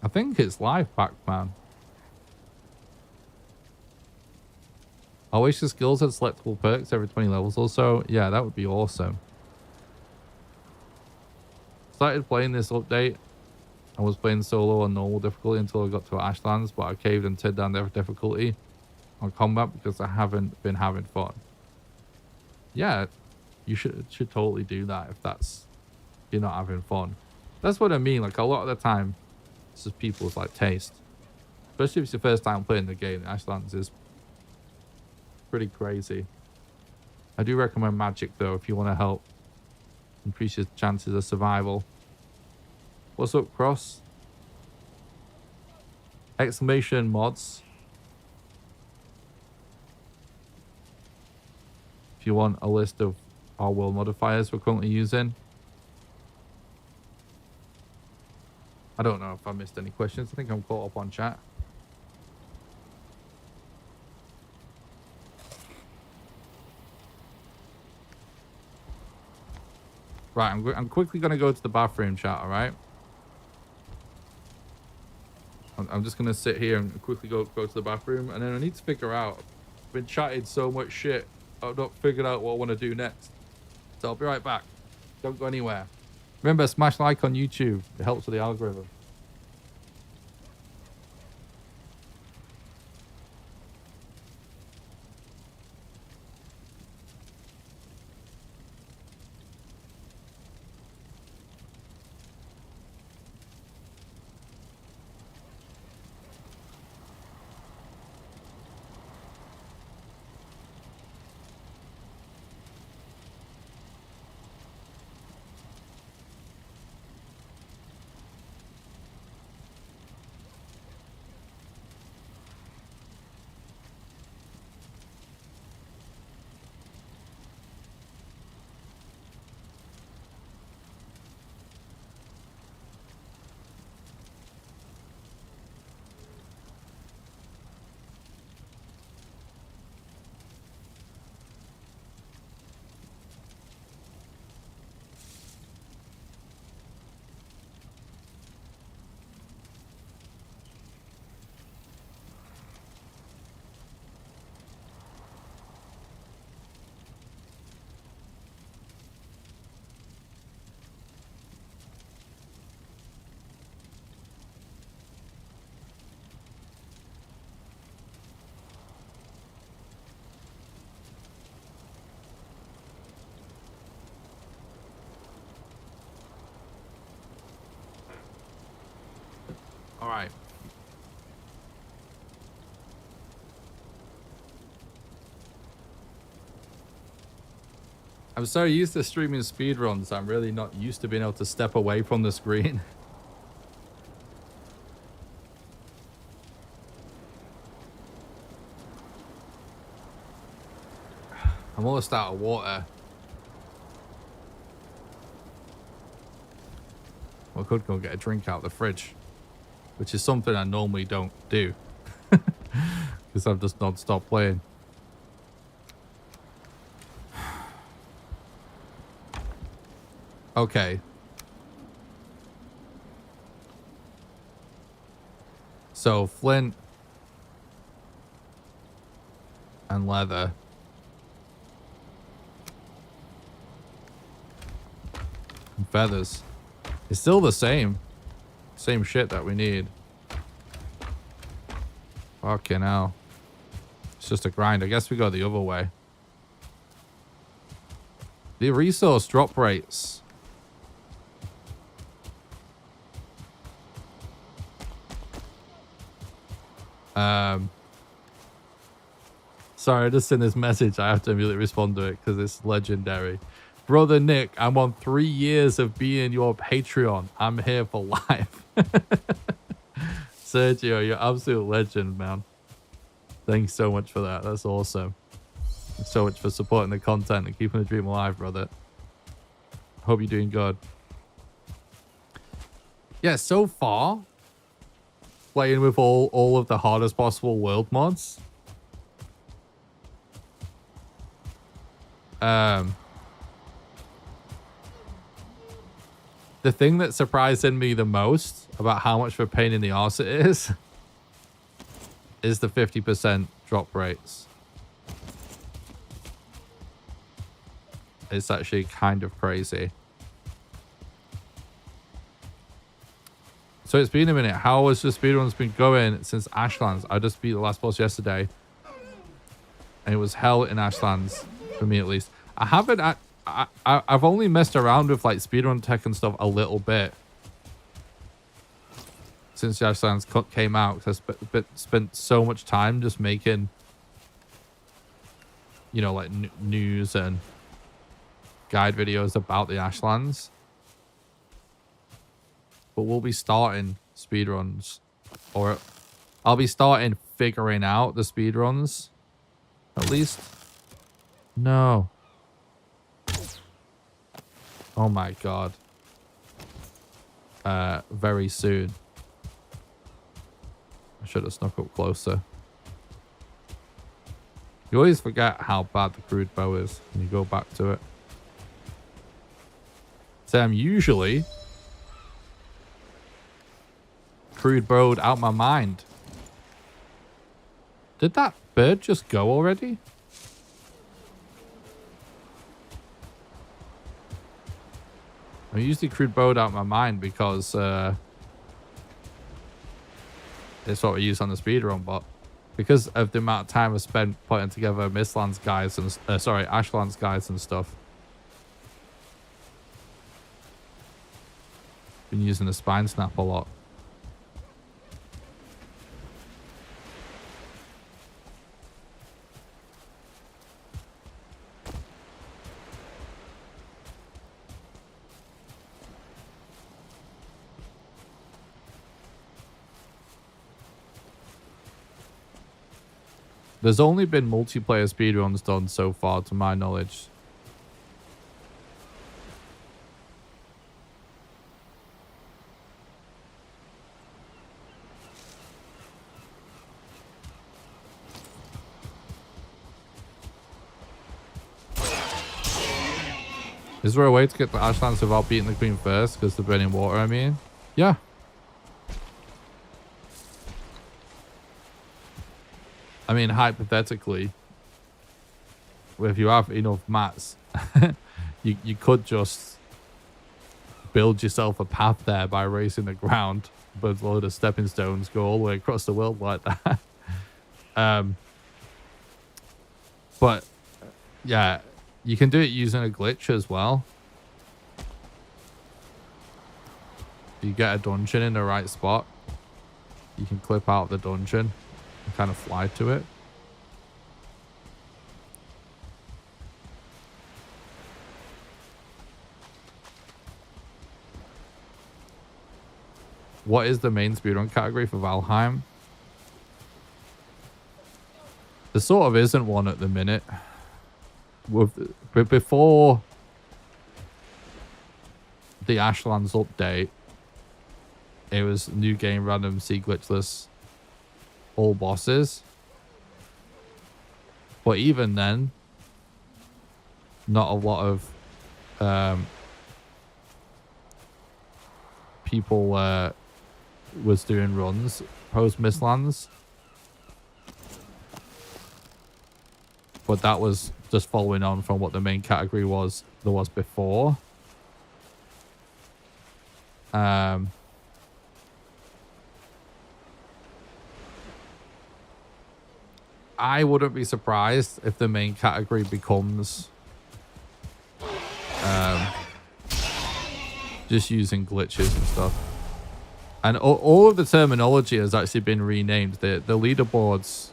I think it's life pack, man. I wish the skills had selectable perks every 20 levels or so. Yeah, that would be awesome. Started playing this update. I was playing solo on normal difficulty until I got to Ashlands, but I caved and turned down the difficulty. on combat because I haven't been having fun. Yeah, you should totally do that if that's you're not having fun. That's what I mean. Like a lot of the time, it's just people's like taste. Especially if it's your first time playing the game. Ashlands is pretty crazy. I do recommend Magic though if you want to help increase your chances of survival. What's up, Cross? Exclamation mods. If you want a list of our world modifiers we're currently using. I don't know if I missed any questions. I think I'm caught up on chat. Right, I'm quickly going to go to the bathroom, chat, all right? I'm just going to sit here and quickly go to the bathroom. And then I need to figure out. I've been chatting so much shit. I've not figured out what I want to do next. So I'll be right back. Don't go anywhere. Remember, smash like on YouTube. It helps with the algorithm. All right. I'm so used to streaming speedruns, I'm really not used to being able to step away from the screen. I'm almost out of water. Well, I could go get a drink out of the fridge, which is something I normally don't do because I've just non-stop playing. Okay. So flint and leather. And feathers. It's still the same. Same shit that we need. Fucking hell. It's just a grind. I guess we go the other way. The resource drop rates. Sorry, I just sent this message. I have to immediately respond to it because it's legendary. Brother Nick, I'm on 3 years of being your Patreon. I'm here for life. Sergio, you're absolute legend, man. Thanks so much for that. That's awesome. Thanks so much for supporting the content and keeping the dream alive, brother. Hope you're doing good. Yeah, so far, playing with all of the hardest possible world mods. The thing that surprising me the most about how much of a pain in the arse it is the 50% drop rates. It's actually kind of crazy. So it's been a minute. How has the speedruns been going since Ashlands? I just beat the last boss yesterday. And it was hell in Ashlands, for me at least. I haven't... I've only messed around with like speedrun tech and stuff a little bit since the Ashlands cut came out. Cause I spent so much time just making, you know, like news and guide videos about the Ashlands. But we'll be starting speedruns, or I'll be starting figuring out the speedruns, at least. No. Oh my god. Very soon. I should have snuck up closer. You always forget how bad the crude bow is when you go back to it. So I'm usually crude bowed out my mind. Did that bird just go already? I'm usually crude bowed out my mind because it's what we use on the speedrun, but because of the amount of time I spent putting together Mistlands guides and Ashlands guides and stuff, been using the spine snap a lot. There's only been multiplayer speedruns done so far, to my knowledge. Is there a way to get the Ashlands without beating the Queen first? Because the burning water, I mean? Yeah. I mean, hypothetically, if you have enough mats, you could just build yourself a path there by racing the ground, but a load of stepping stones go all the way across the world like that. But yeah, you can do it using a glitch as well. If you get a dungeon in the right spot, you can clip out the dungeon and kind of fly to it. What is the main speedrun category for Valheim? There sort of isn't one at the minute. But before the Ashlands update, it was new game, random, see glitchless, all bosses. But even then, not a lot of people was doing runs post Mistlands. But that was just following on from what the main category was there was before. I wouldn't be surprised if the main category becomes just using glitches and stuff. And all of the terminology has actually been renamed. The leaderboards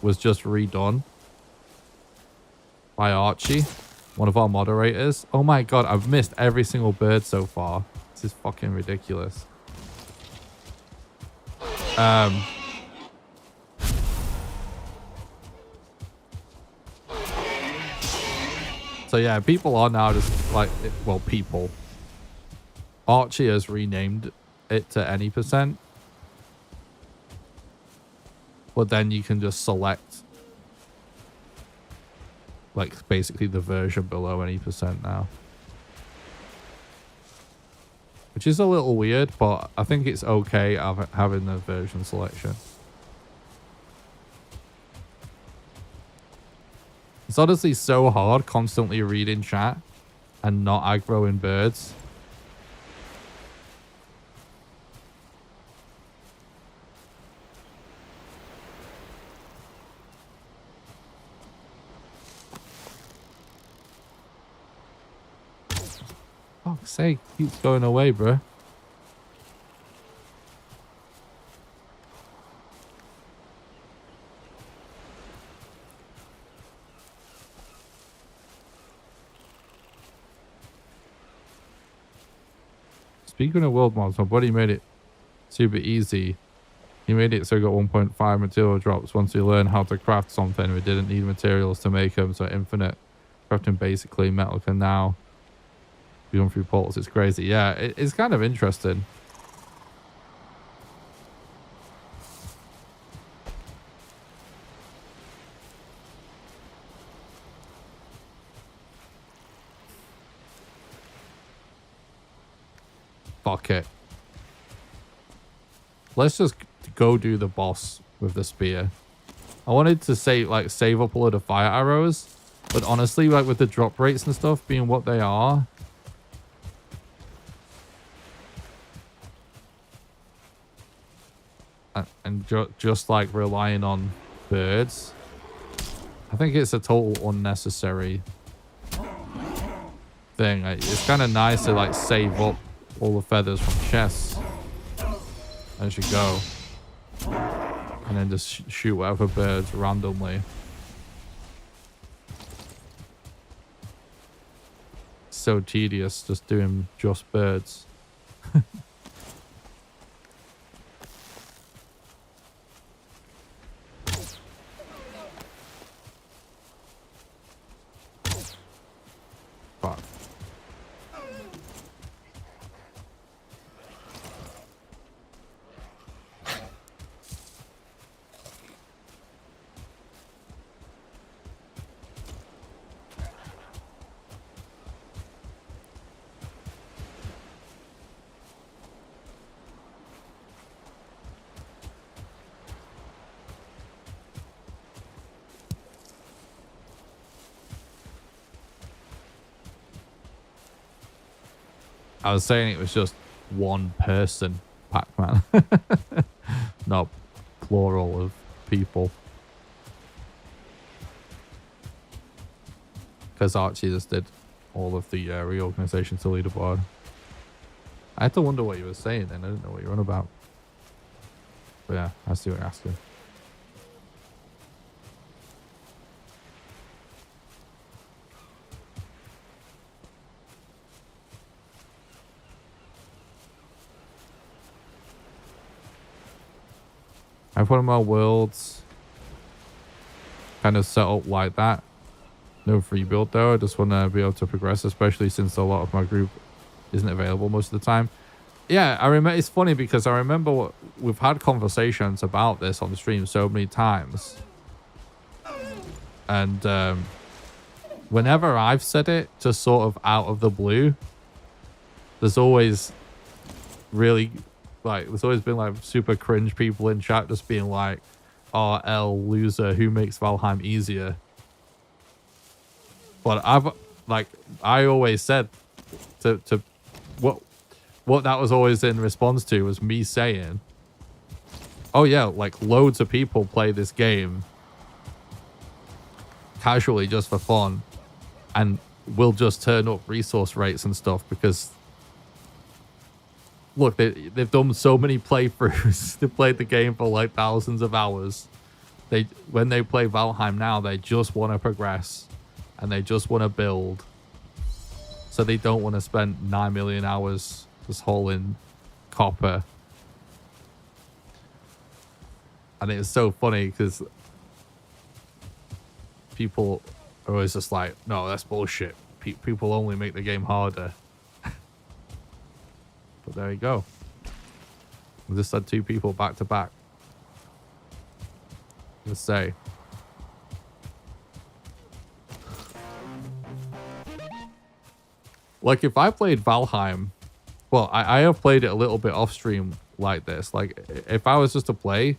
was just redone by Archie, one of our moderators. Oh my god, I've missed every single bird so far. This is fucking ridiculous. So yeah, people are now just like, well, people. Archie has renamed it to any percent. But then you can just select like basically the version below any percent now. Which is a little weird, but I think it's okay having the version selection. It's honestly so hard constantly reading chat and not aggroing birds. sake, keeps going away, bro. Speaking of world mods, my buddy made it super easy. He made it so we got 1.5 material drops once we learned how to craft something. We didn't need materials to make them, so infinite crafting basically. Metal can now be done through portals. It's crazy. Yeah, it's kind of interesting. Fuck it. Let's just go do the boss with the spear. I wanted to save up all of the fire arrows, but honestly, like with the drop rates and stuff being what they are, and just like relying on birds, I think it's a total unnecessary thing. It's kind of nice to like save up all the feathers from chests as you go, and then just shoot whatever birds randomly. So tedious just doing just birds. Fuck. I was saying it was just one person, Pac-Man. Not plural of people. Because Archie just did all of the reorganization to leaderboard. I had to wonder what you were saying then. I didn't know what you were on about. But yeah, I see what you're asking. I have one of my worlds kind of set up like that. No free build though. I just want to be able to progress, especially since a lot of my group isn't available most of the time. Yeah, I remember. It's funny because I remember we've had conversations about this on the stream so many times. And whenever I've said it, just sort of out of the blue, there's always really... there's always been like super cringe people in chat just being like, "Oh, L loser, who makes Valheim easier?" But I always said to what that was always in response to was me saying, "Oh yeah, like loads of people play this game casually just for fun, and will just turn up resource rates and stuff because." Look, they've done so many playthroughs. They've played the game for like thousands of hours. When they play Valheim now, they just want to progress and they just want to build. So they don't want to spend 9 million hours just hauling copper. And it's so funny because people are always just like, "No, that's bullshit. People only make the game harder." But there you go. We just had two people back to back. Let's say. Like if I played Valheim, well, I have played it a little bit off stream like this. Like if I was just to play,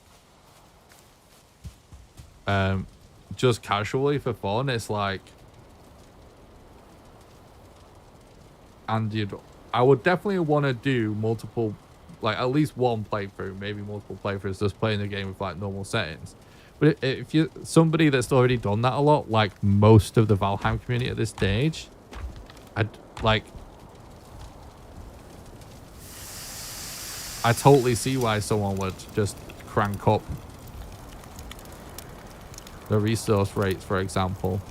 just casually for fun, it's like, and I would definitely want to do multiple, like at least one playthrough, maybe multiple playthroughs, just playing the game with like normal settings. But if you're somebody that's already done that a lot, like most of the Valheim community at this stage, I'd like, I totally see why someone would just crank up the resource rates, for example,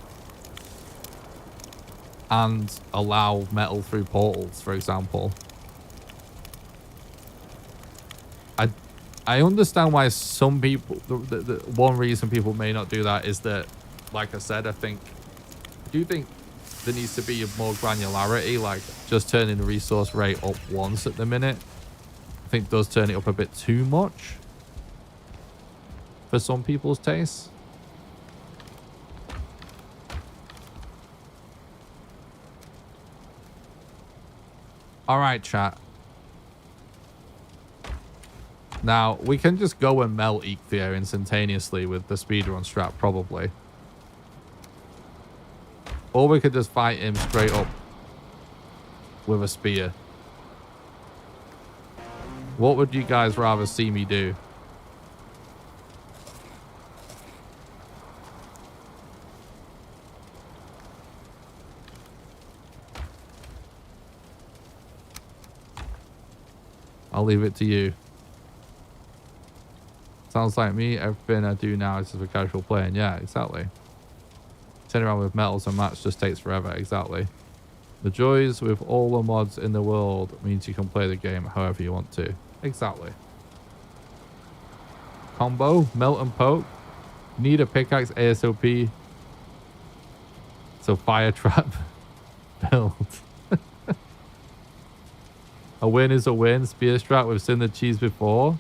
and allow metal through portals, for example. I understand why some people, the one reason people may not do that is that, like I said, I do think there needs to be more granularity, like just turning the resource rate up once at the minute. I think does turn it up a bit too much for some people's tastes. All right, chat. Now, we can just go and melt Eikthyr instantaneously with the speedrun strap, probably. Or we could just fight him straight up with a spear. What would you guys rather see me do? I'll leave it to you. Sounds like me. Everything I do now is just for casual playing. Yeah, exactly. Turning around with metals and mats just takes forever. Exactly. The joys with all the mods in the world means you can play the game however you want to. Exactly. Combo, melt and poke. Need a pickaxe ASOP. So fire trap build. A win is a win. Spear strat, we've seen the cheese before.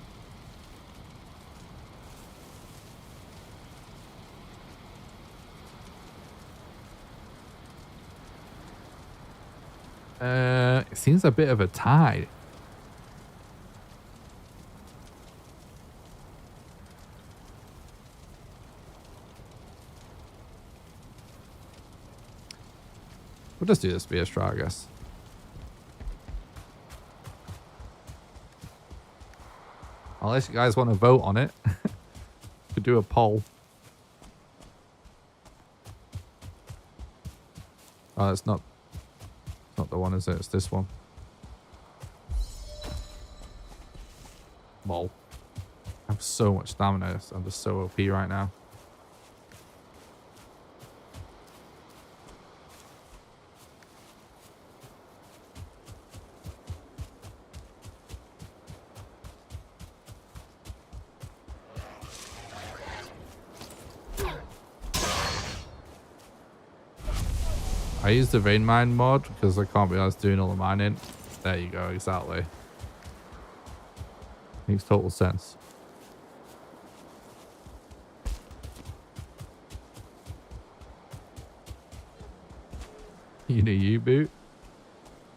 It seems a bit of a tie. We'll just do the spear strat, I guess. Unless you guys want to vote on it. Could do a poll. Oh, it's not the one, is it? It's this one. Lol. I have so much stamina. I'm just so OP right now. I use the vein mine mod because I can't be honest doing all the mining. There you go, exactly. Makes total sense. You know you, Boo.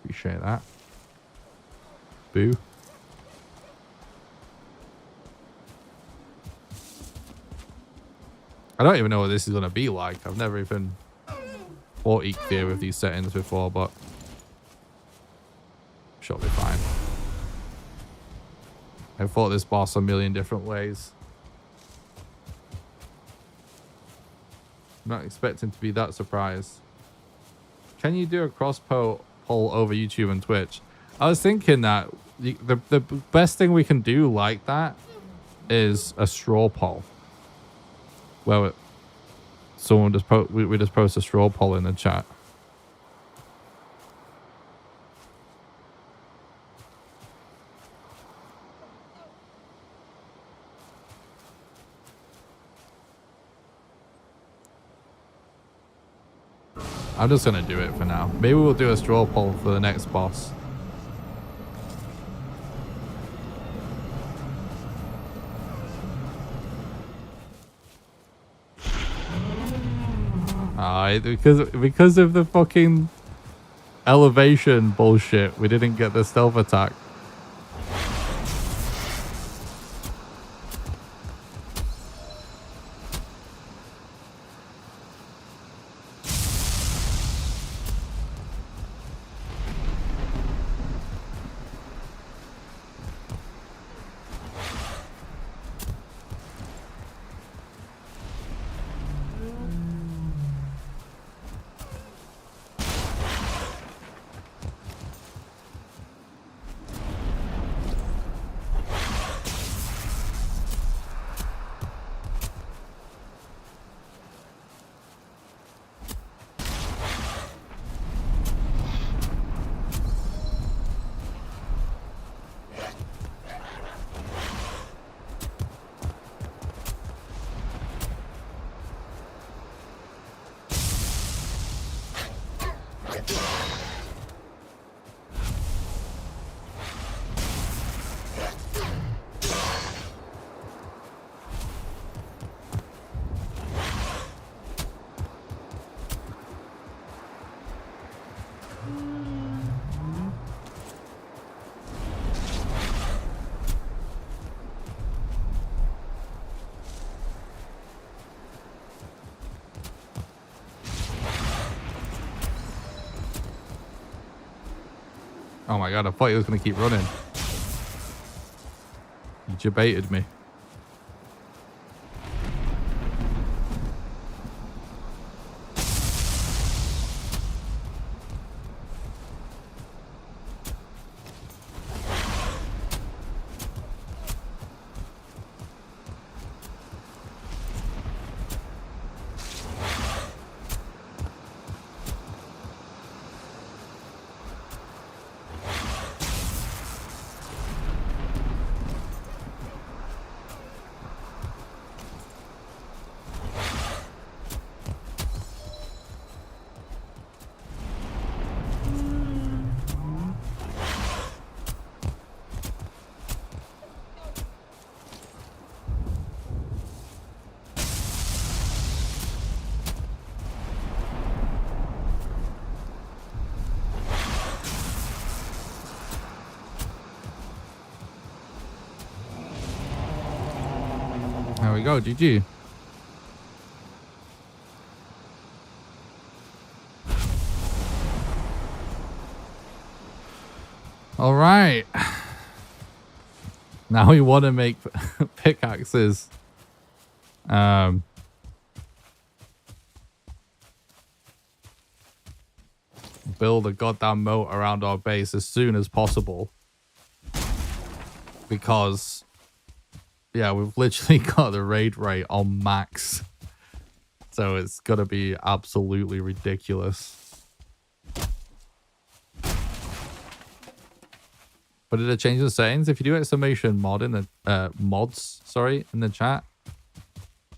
Appreciate that. Boo. I don't even know what this is going to be like. I've never even fought Eikthyr with these settings before, but she'll be fine. I've fought this boss a million different ways. I'm not expecting to be that surprised. Can you do a cross poll over YouTube and Twitch? I was thinking that the best thing we can do like that is a straw poll. Where someone just we just post a straw poll in the chat. I'm just gonna do it for now. Maybe we'll do a straw poll for the next boss. Because of the fucking elevation bullshit, we didn't get the stealth attack. Oh my god, I thought he was going to keep running. He jebaited me. There we go, GG. All right. Now we want to make pickaxes. Build a goddamn moat around our base as soon as possible. Because, yeah, we've literally got the raid rate on max. So it's going to be absolutely ridiculous. But did it change the settings? If you do exclamation mod in the mods, sorry, in the chat,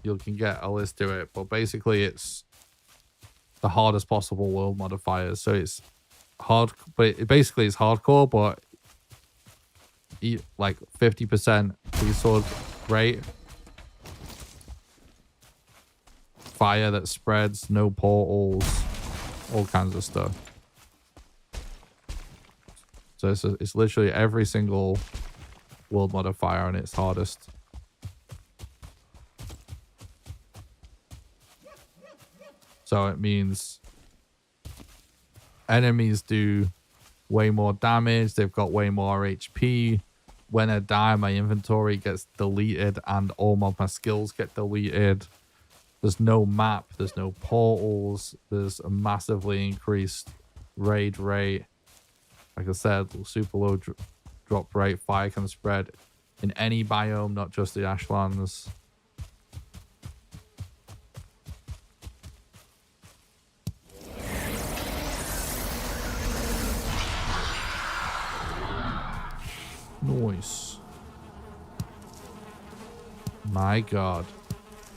you can get a list to it. But basically, it's the hardest possible world modifiers. So it's hard, but basically it's hardcore, but like 50% resource rate, fire that spreads, no portals, all kinds of stuff. So it's literally every single world modifier on its hardest. So it means enemies do way more damage. They've got way more HP. When I die, my inventory gets deleted and all of my skills get deleted. There's no map. There's no portals. There's a massively increased raid rate. Like I said, super low drop rate. Fire can spread in any biome, not just the Ashlands. Nice. My god.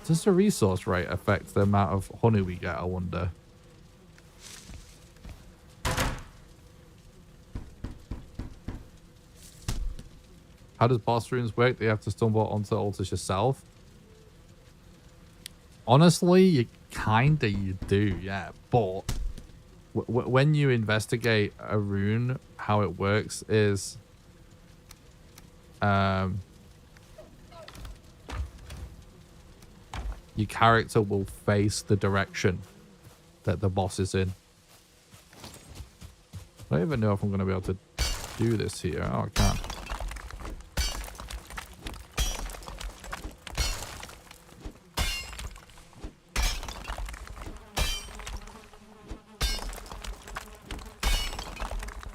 Does the resource rate affect the amount of honey we get, I wonder? How does boss rooms work? Do you have to stumble onto altars yourself? Honestly, you do, yeah. But when you investigate a rune, how it works is your character will face the direction that the boss is in. I don't even know if I'm going to be able to do this here. Oh, I can't.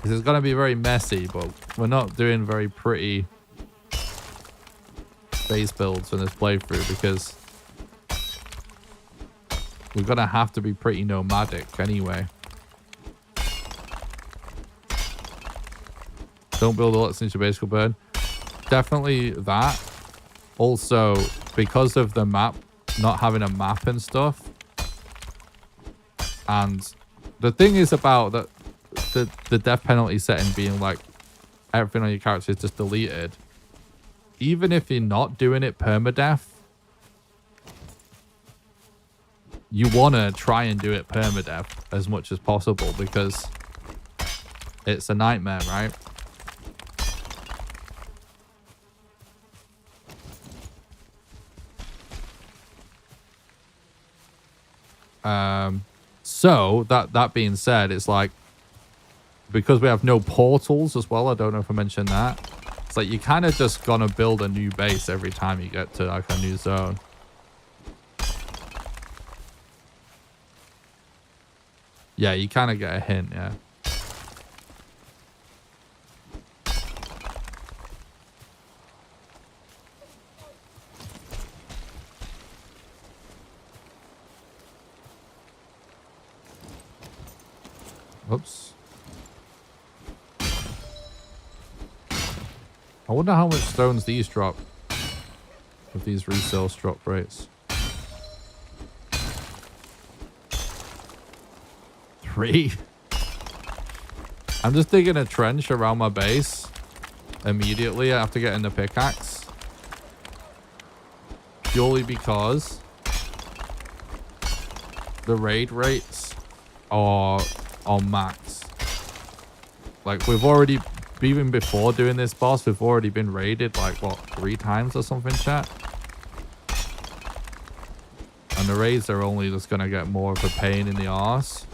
This is going to be very messy, but we're not doing very pretty base builds in this playthrough because we're going to have to be pretty nomadic anyway. Don't build a lot since your base will burn. Definitely that. Also, because of the map, not having a map and stuff. And the thing is about that, the death penalty setting being like everything on your character is just deleted. Even if you're not doing it permadeath, you want to try and do it permadeath as much as possible because it's a nightmare, right? So that being said, it's like because we have no portals as well. I don't know if I mentioned that. It's like you kind of just gonna build a new base every time you get to like a new zone. Yeah, you kind of get a hint, yeah. Oops. I wonder how much stones these drop with these resales drop rates. 3. I'm just digging a trench around my base immediately after getting the pickaxe. Purely because the raid rates are on max. Like we've already, even before doing this boss, we've already been raided like what, 3 times or something, chat? And the raids are only just gonna get more of a pain in the arse.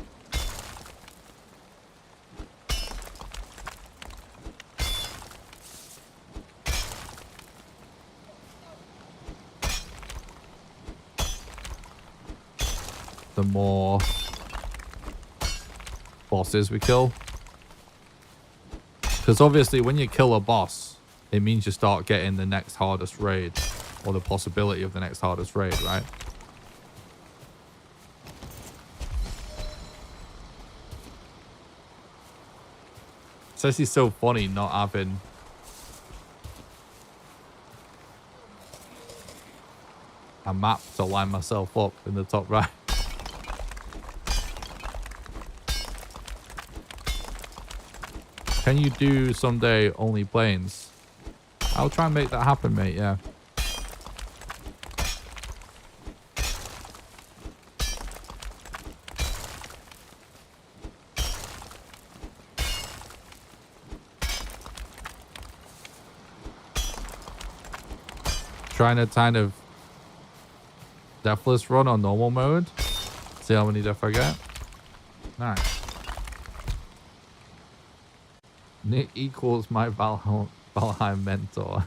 The more bosses we kill. Because obviously when you kill a boss, it means you start getting the next hardest raid. Or the possibility of the next hardest raid, right? It's actually so funny not having a map to line myself up in the top right. Can you do someday only planes? I'll try and make that happen, mate, yeah. Trying to kind of deathless run on normal mode. See how many death I get. Nice. Nick equals my Valheim mentor.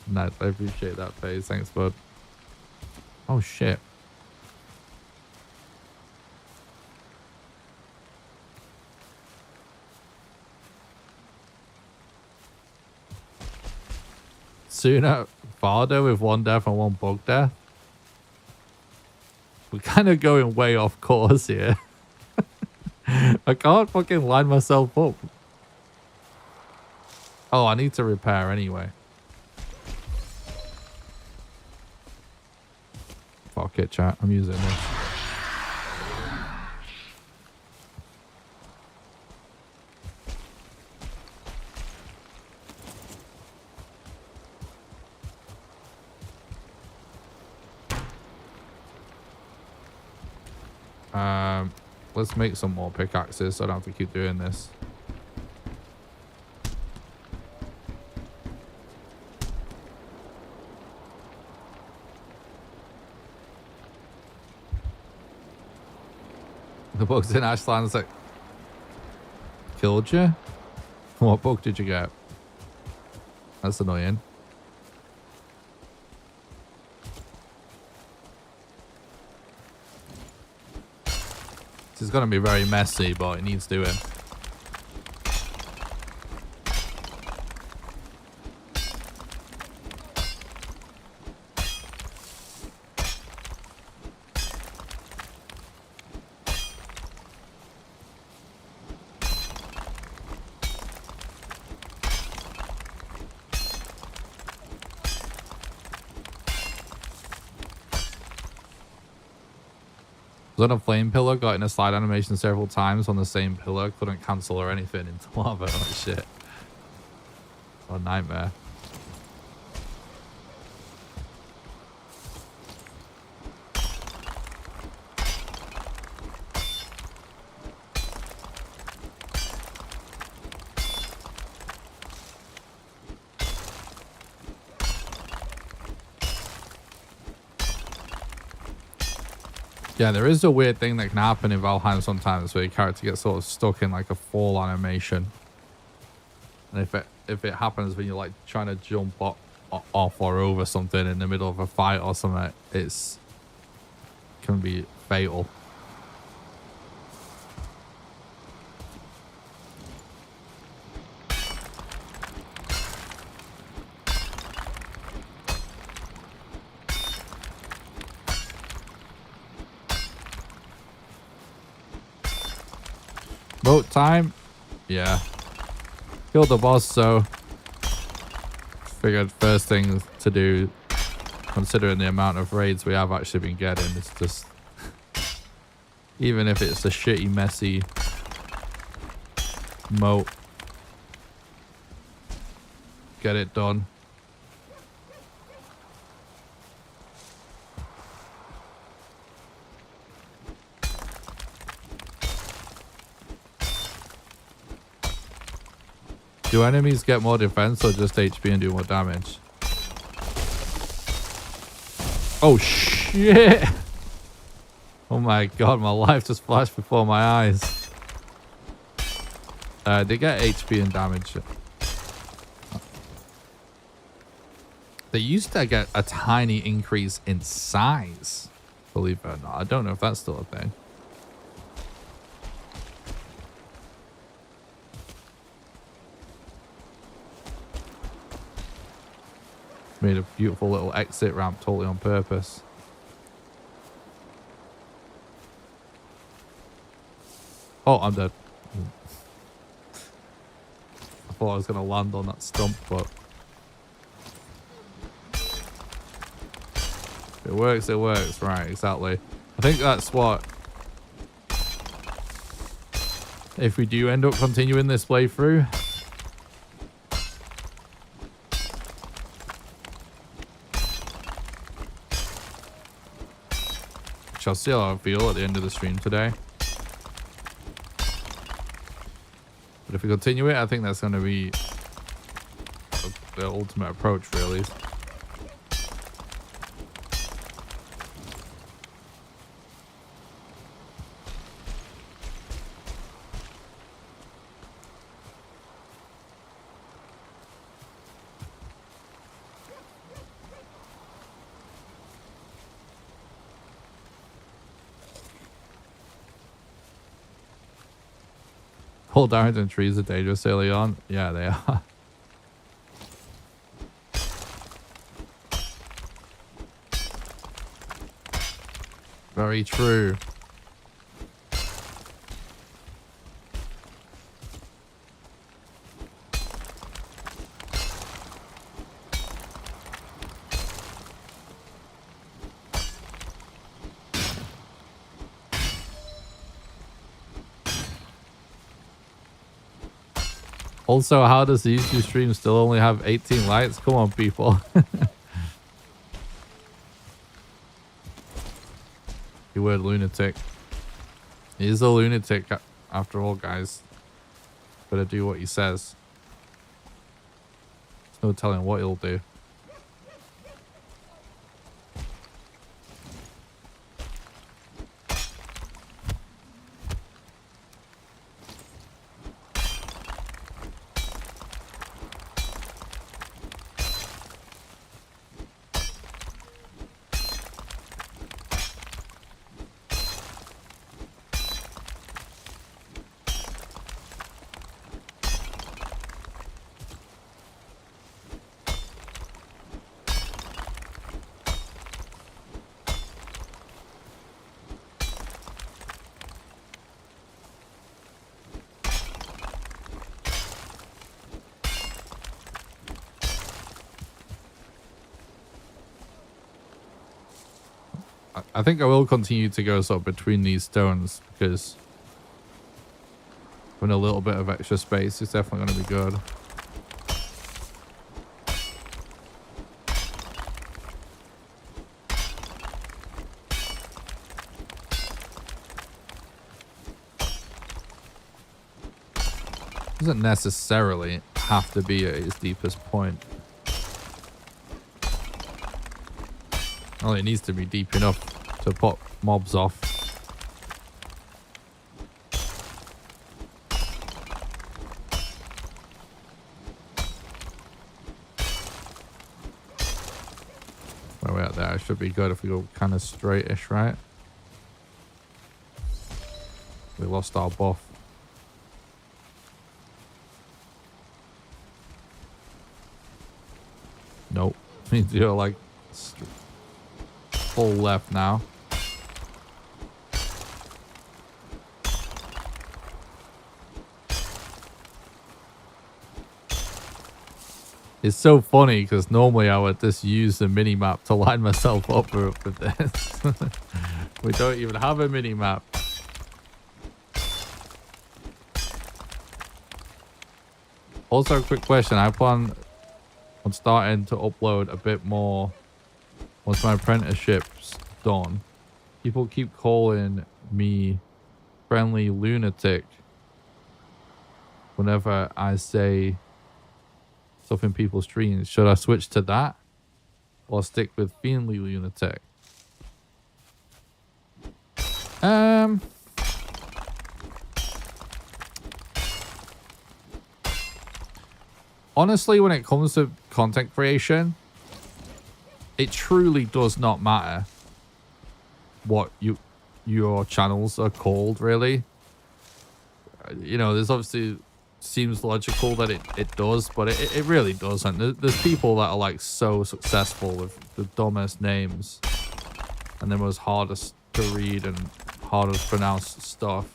Nice, I appreciate that, phase. Thanks, bud. Oh, shit. Sooner, farther with 1 death and 1 bug death. We're kind of going way off course here. I can't fucking line myself up. Oh, I need to repair anyway. Fuck it, chat. I'm using this. Let's make some more pickaxes so I don't have to keep doing this. The bugs in Ashland's like killed you? What bug did you get? That's annoying. This is going to be very messy, but it needs doing. Was on a flame pillar, got in a slide animation several times on the same pillar, couldn't cancel or anything into lava. Oh shit. What a nightmare. Yeah, there is a weird thing that can happen in Valheim sometimes where your character gets sort of stuck in like a fall animation. And if it happens when you're like trying to jump off or over something in the middle of a fight or something, can be fatal. Vote time. Yeah. Killed the boss, so figured first thing to do, considering the amount of raids we have actually been getting, is just, even if it's a shitty, messy moat, get it done. Do enemies get more defense or just HP and do more damage? Oh shit! Oh my god, my life just flashed before my eyes. They get HP and damage. They used to get a tiny increase in size, believe it or not. I don't know if that's still a thing. Made a beautiful little exit ramp totally on purpose. Oh, I'm dead. I thought I was going to land on that stump, but if it works, it works. Right, exactly. I think that's what... If we do end up continuing this playthrough, I'll see how I feel at the end of the stream today. But if we continue it, I think that's going to be the ultimate approach, really. Whole Darrington trees are dangerous early on. Yeah, they are. Very true. Also, how does the YouTube stream still only have 18 likes? Come on, people. You word lunatic. He is a lunatic after all, guys. Better do what he says. There's no telling what he'll do. I think I will continue to go sort of between these stones because having a little bit of extra space is definitely going to be good. Doesn't necessarily have to be at its deepest point. Well, it needs to be deep enough to put mobs off. Where we're at there, it should be good if we go kind of straightish, right? We lost our buff. Nope. We need to go like full left now. It's so funny because normally I would just use the mini map to line myself up with this. We don't even have a mini map. Also, a quick question. I plan on starting to upload a bit more once my apprenticeship's done. People keep calling me friendly lunatic whenever I say stuff in people's streams. Should I switch to that or stick with fiendly lunatic? Honestly, when it comes to content creation, it truly does not matter what your channels are called, really. You know, there's obviously seems logical that it does, but it really doesn't. There's people that are like so successful with the dumbest names and the most hardest to read and hardest to pronounce stuff.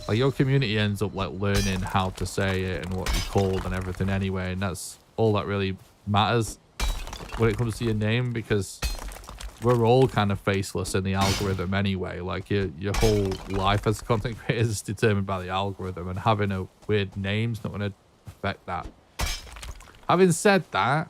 Like, your community ends up like learning how to say it and what you're called and everything anyway, and that's all that really matters when it comes to your name, because we're all kind of faceless in the algorithm anyway. Like, your whole life as a content creator is determined by the algorithm, and having a weird name's not going to affect that. Having said that,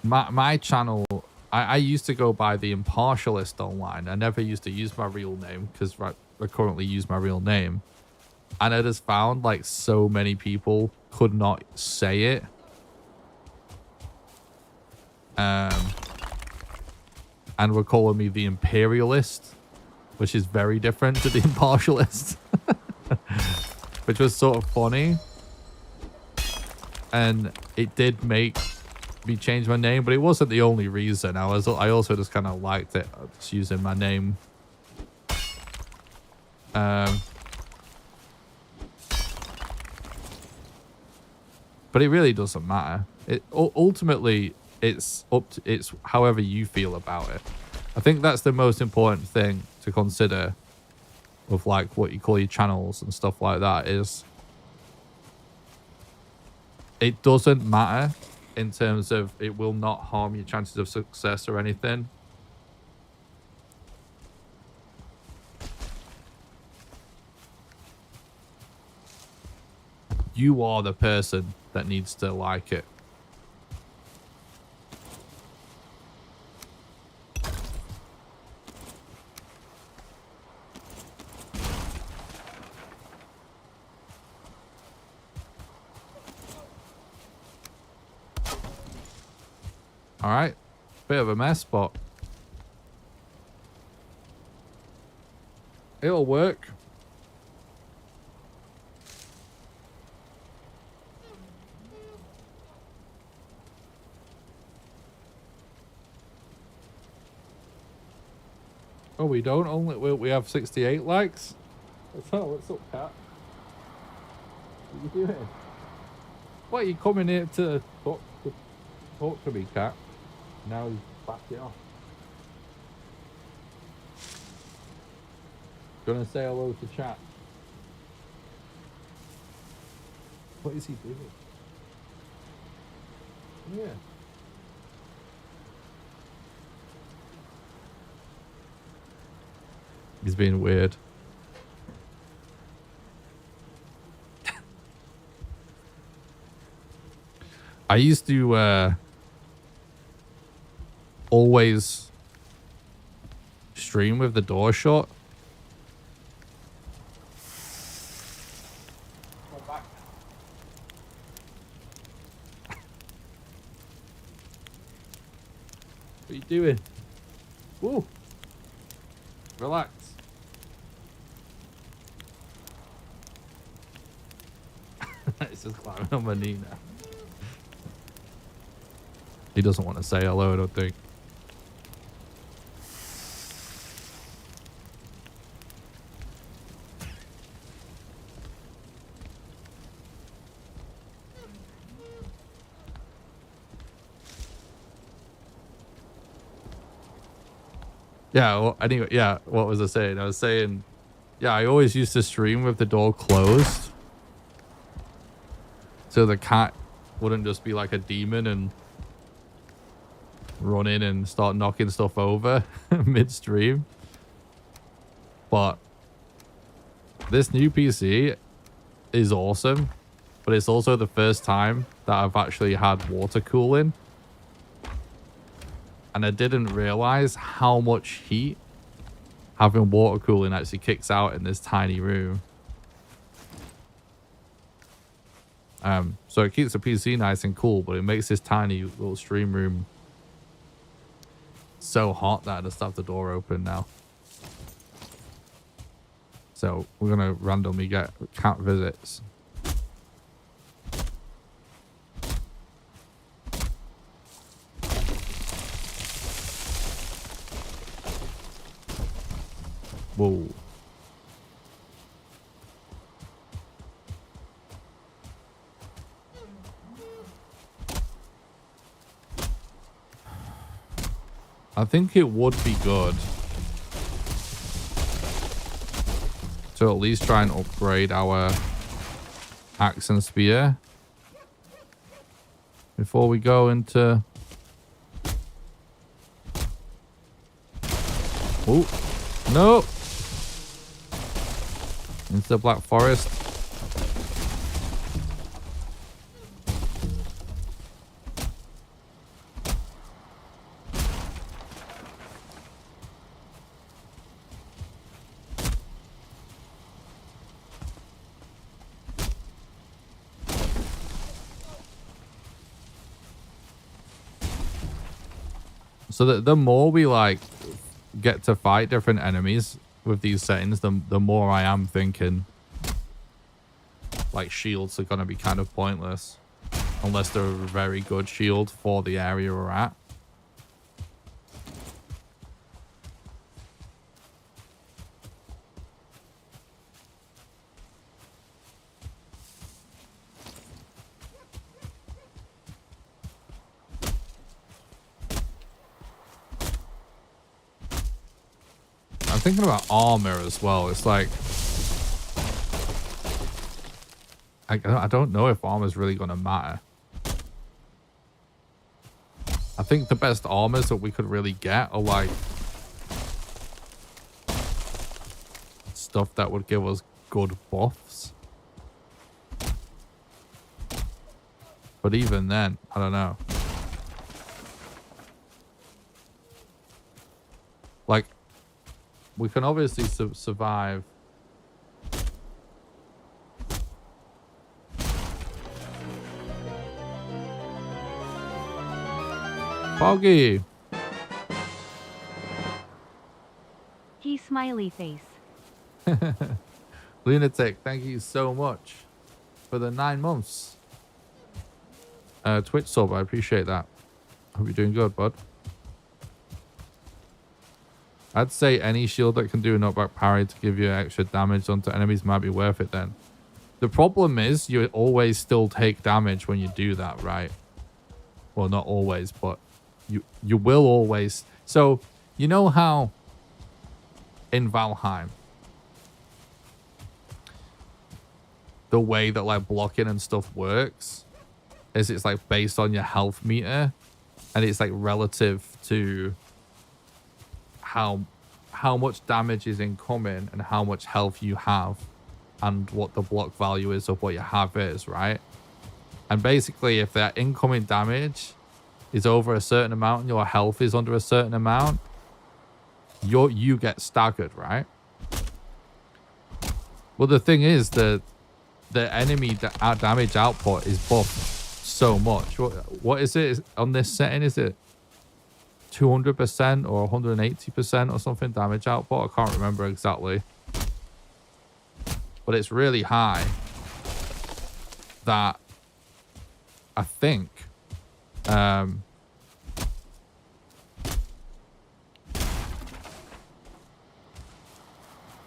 my channel, I used to go by the Impartialist online. I never used to use my real name because I currently use my real name. And I just found like so many people could not say it. And were calling me the Imperialist, which is very different to the Impartialist. Which was sort of funny. And it did make me change my name, but it wasn't the only reason. I also just kind of liked it, just using my name. But it really doesn't matter. Ultimately, it's however you feel about it. I think that's the most important thing to consider with like what you call your channels and stuff like that. Is it doesn't matter in terms of it will not harm your chances of success or anything. You are the person that needs to like it. All right, bit of a mess, but it'll work. Oh, we don't only we have 68 likes. What's up, cat? What are you doing? What, are you coming here to talk to me, cat? Now he's backed it off. Gonna say hello to chat. What is he doing? Yeah. He's being weird. I used to always stream with the door shut. What are you doing? Woo. Relax. It's just climbing on my knee now. He doesn't want to say hello, I don't think. Yeah, well, anyway, yeah, what was I saying? I was saying, yeah, I always used to stream with the door closed. So the cat wouldn't just be like a demon and run in and start knocking stuff over midstream. But this new PC is awesome, but it's also the first time that I've actually had water cooling. And I didn't realize how much heat having water cooling actually kicks out in this tiny room. So it keeps the PC nice and cool, but it makes this tiny little stream room so hot that I just have the door open now. So we're gonna randomly get cat visits. Whoa. I think it would be good to at least try and upgrade our axe and spear before we go into... Oh, no! Into the Black Forest. So the more we like get to fight different enemies with these settings, the more I am thinking like shields are going to be kind of pointless unless they're a very good shield for the area we're at. I'm thinking about armor as well. It's like I don't know if armor's really going to matter. I think the best armors that we could really get are like stuff that would give us good buffs. But even then, I don't know. Like, we can obviously survive. Foggy. He smiley face. Lunatic, thank you so much for the 9 months. Twitch sub, I appreciate that. Hope you're doing good, bud. I'd say any shield that can do a knockback parry to give you extra damage onto enemies might be worth it then. The problem is you always still take damage when you do that, right? Well, not always, but you will always. So, you know how in Valheim, the way that like blocking and stuff works is it's like based on your health meter, and it's like relative to how much damage is incoming and how much health you have and what the block value is of what you have is, right? And basically if that incoming damage is over a certain amount and your health is under a certain amount, you get staggered, right? Well, the thing is that the enemy damage output is buffed so much. What is it on this setting? Is it 200% or 180% or something damage output. I can't remember exactly. But it's really high. That I think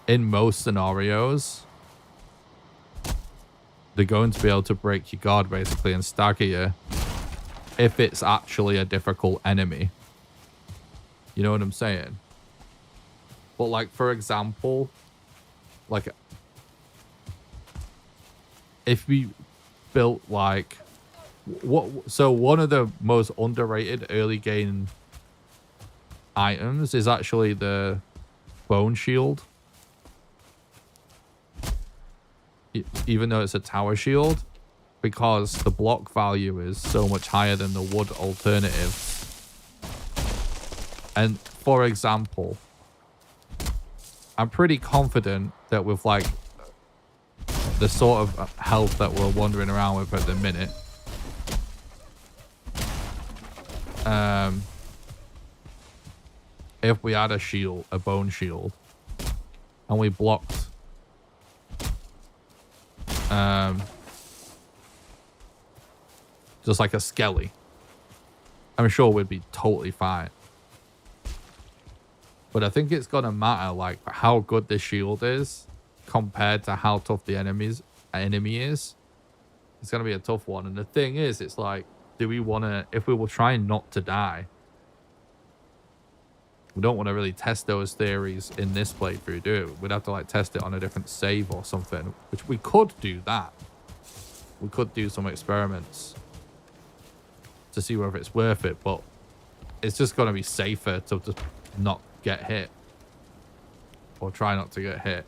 in most scenarios, they're going to be able to break your guard basically and stagger you if it's actually a difficult enemy. You know what I'm saying? But like, for example, like if we built like so one of the most underrated early game items is actually the bone shield. Even though it's a tower shield, because the block value is so much higher than the wood alternative. And for example, I'm pretty confident that with like the sort of health that we're wandering around with at the minute, if we had a shield, a bone shield, and we blocked just like a skelly, I'm sure we'd be totally fine. But I think it's gonna matter like how good the shield is compared to how tough the enemy is. It's gonna be a tough one. And the thing is, it's like, do we want to, if we were trying not to die, we don't want to really test those theories in this playthrough, do we? We'd have to like test it on a different save or something, which we could do that. We could do some experiments to see whether it's worth it, but it's just going to be safer to just not get hit or try not to get hit.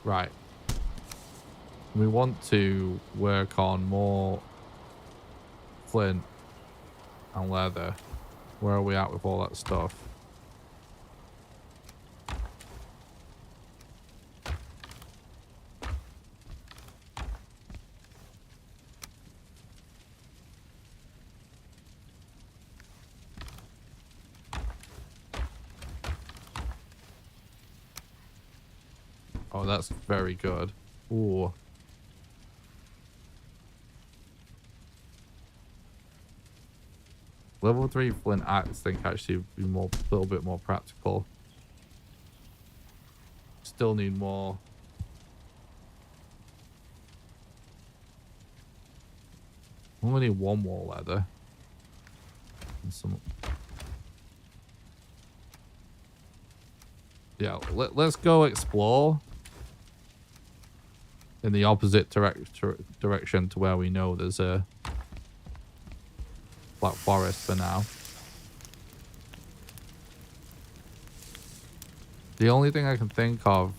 Right. We want to work on more flint and leather. Where are we at with all that stuff? Oh, that's very good. Ooh. Level 3 flint axe, I think, actually would be more, a little bit more practical. Still need more. We only need one more leather. And some. Yeah, let's go explore in the opposite direction to where we know there's a black forest for now. The only thing I can think of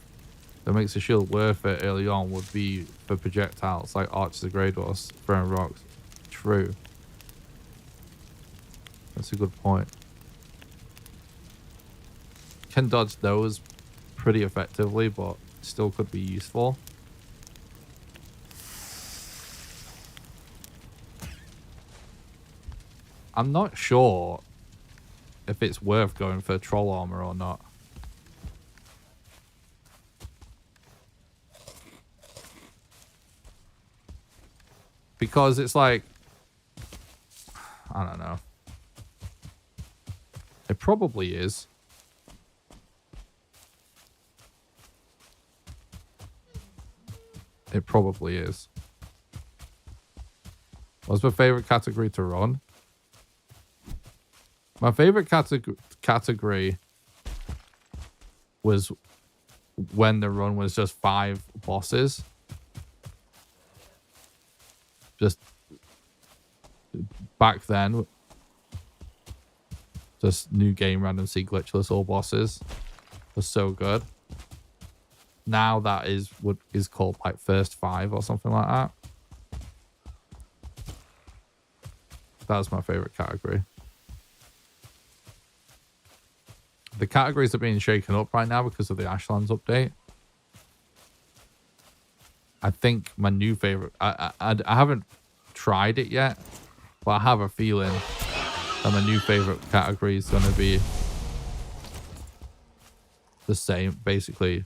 that makes the shield worth it early on would be for projectiles like Archers of Greydwarfs throwing rocks. True. That's a good point. Can dodge those pretty effectively, but still could be useful. I'm not sure if it's worth going for troll armor or not. Because it's like, I don't know. It probably is. It probably is. What's my favorite category to run? My favorite category was when the run was just 5 bosses. just back then, just new game random seed glitchless all bosses was so good. Now that is what is called like first 5 or something like that. That's my favorite category. The categories are being shaken up right now because of the Ashlands update. I think my new favorite, I haven't tried it yet, but I have a feeling that my new favorite category is going to be the same, basically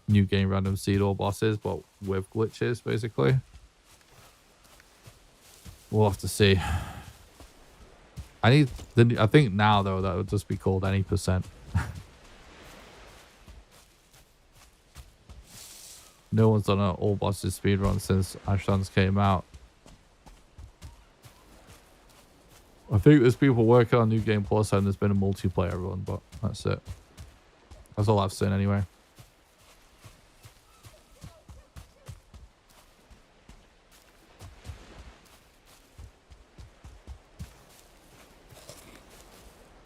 new game random seed all bosses, but with glitches, basically. We'll have to see. I think now though that would just be called any percent. No one's done an all bosses speedrun since Ashlands came out. I think there's people working on New Game Plus and there's been a multiplayer run, but that's it. That's all I've seen anyway.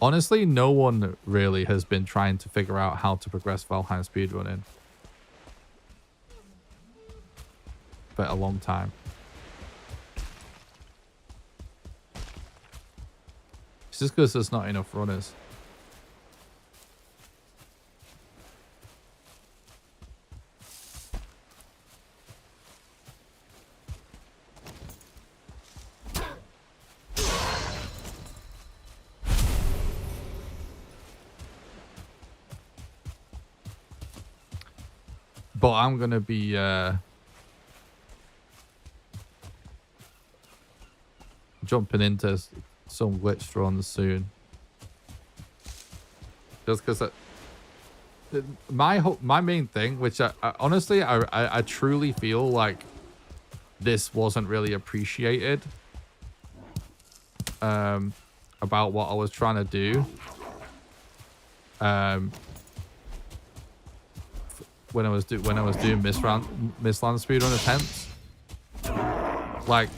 Honestly, no one really has been trying to figure out how to progress Valheim speedrunning for a long time. It's just because there's not enough runners. But I'm going to be jumping into some glitched runs soon. Just because my main thing, which I honestly, I truly feel like this wasn't really appreciated about what I was trying to do. When I was doing Mistland speedrun attempts, like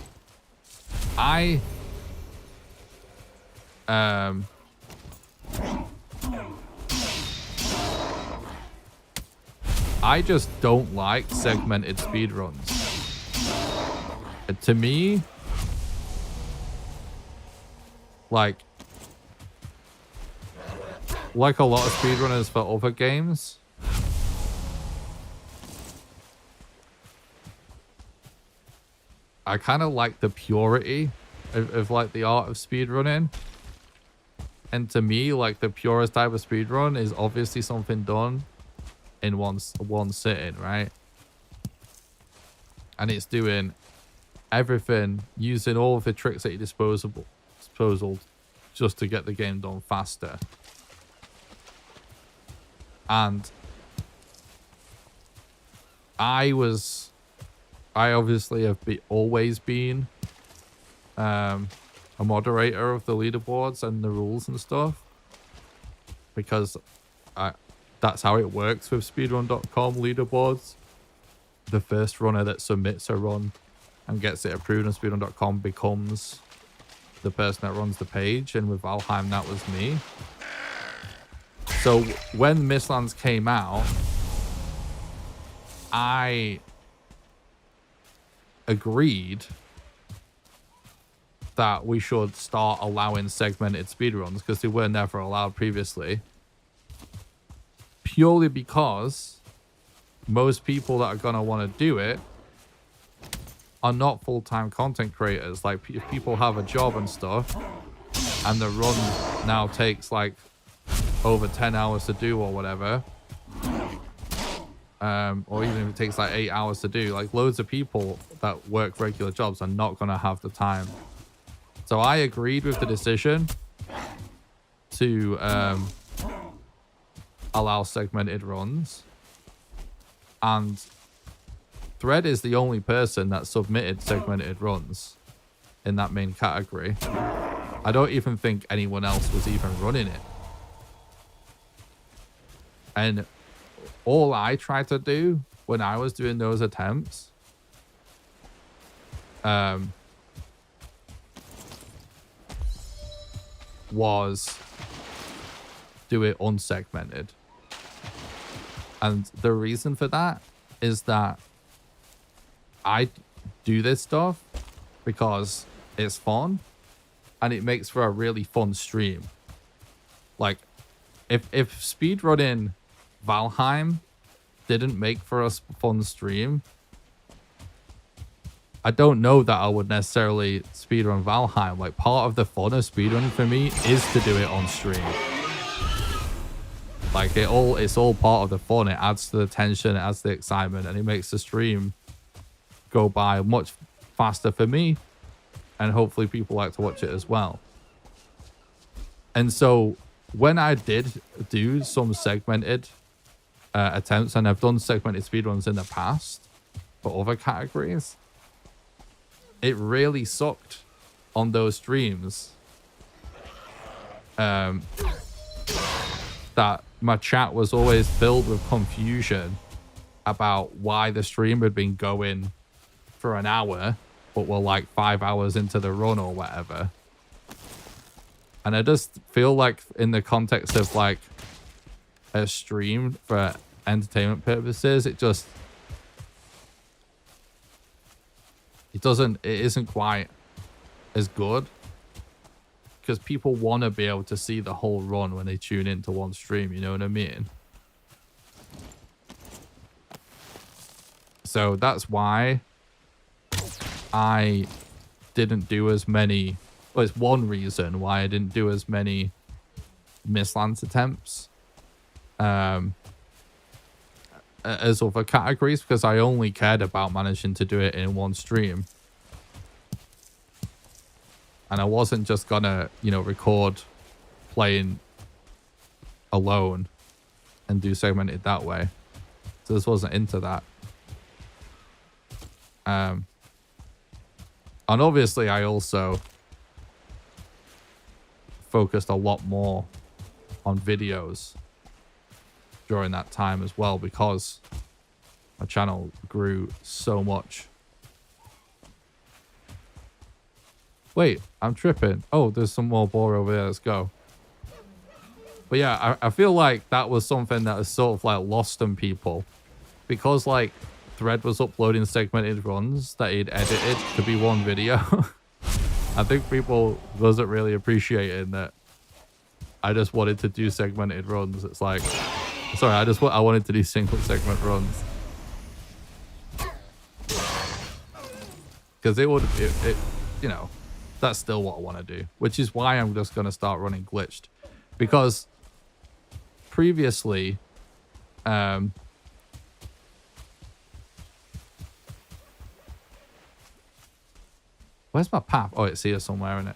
I just don't like segmented speedruns. To me, like a lot of speedrunners for other games, I kind of like the purity of like the art of speedrunning. And to me, like the purest type of speedrun is obviously something done in one sitting, right? And it's doing everything, using all of the tricks at your disposal just to get the game done faster. And I obviously have always been a moderator of the leaderboards and the rules and stuff, because that's how it works with speedrun.com leaderboards. The first runner that submits a run and gets it approved on speedrun.com becomes the person that runs the page, and with Valheim that was me. So when Mistlands came out, I agreed that we should start allowing segmented speedruns, because they were never allowed previously, purely because most people that are going to want to do it are not full-time content creators. Like, if people have a job and stuff and the run now takes like over 10 hours to do or whatever, or even if it takes like 8 hours to do, like loads of people that work regular jobs are not going to have the time. So I agreed with the decision to allow segmented runs, and Thread is the only person that submitted segmented runs in that main category. I don't even think anyone else was even running it. And all I tried to do when I was doing those attempts was do it unsegmented. And the reason for that is that I do this stuff because it's fun and it makes for a really fun stream. Like, if speedrunning Valheim didn't make for a fun stream, I don't know that I would necessarily speedrun Valheim. Like, part of the fun of speedrunning for me is to do it on stream. Like, it's all part of the fun. It adds to the tension, it adds to the excitement, and it makes the stream go by much faster for me. And hopefully people like to watch it as well. And so when I did do some segmented attempts, and I've done segmented speedruns in the past for other categories, it really sucked on those streams. That my chat was always filled with confusion about why the stream had been going for an hour, but we're like 5 hours into the run or whatever. And I just feel like in the context of like a stream for entertainment purposes, it isn't quite as good, because people want to be able to see the whole run when they tune into one stream, you know what I mean? So that's why I didn't do as many, well, it's one reason why I didn't do as many Mistlands attempts as other categories, because I only cared about managing to do it in one stream. And I wasn't just gonna, you know, record playing alone and do segmented that way. So this wasn't into that. And obviously I also focused a lot more on videos during that time as well, because my channel grew so much. Wait, I'm tripping. Oh, there's some more boar over there. Let's go. But yeah, I feel like that was something that is sort of like lost on people, because like Thread was uploading segmented runs that he'd edited to be one video. I think people wasn't really appreciating that I just wanted to do segmented runs. It's like, sorry, I wanted to do single segment runs. Because it you know, that's still what I want to do, which is why I'm just going to start running glitched. Because previously, where's my path? Oh, it's here somewhere, isn't it?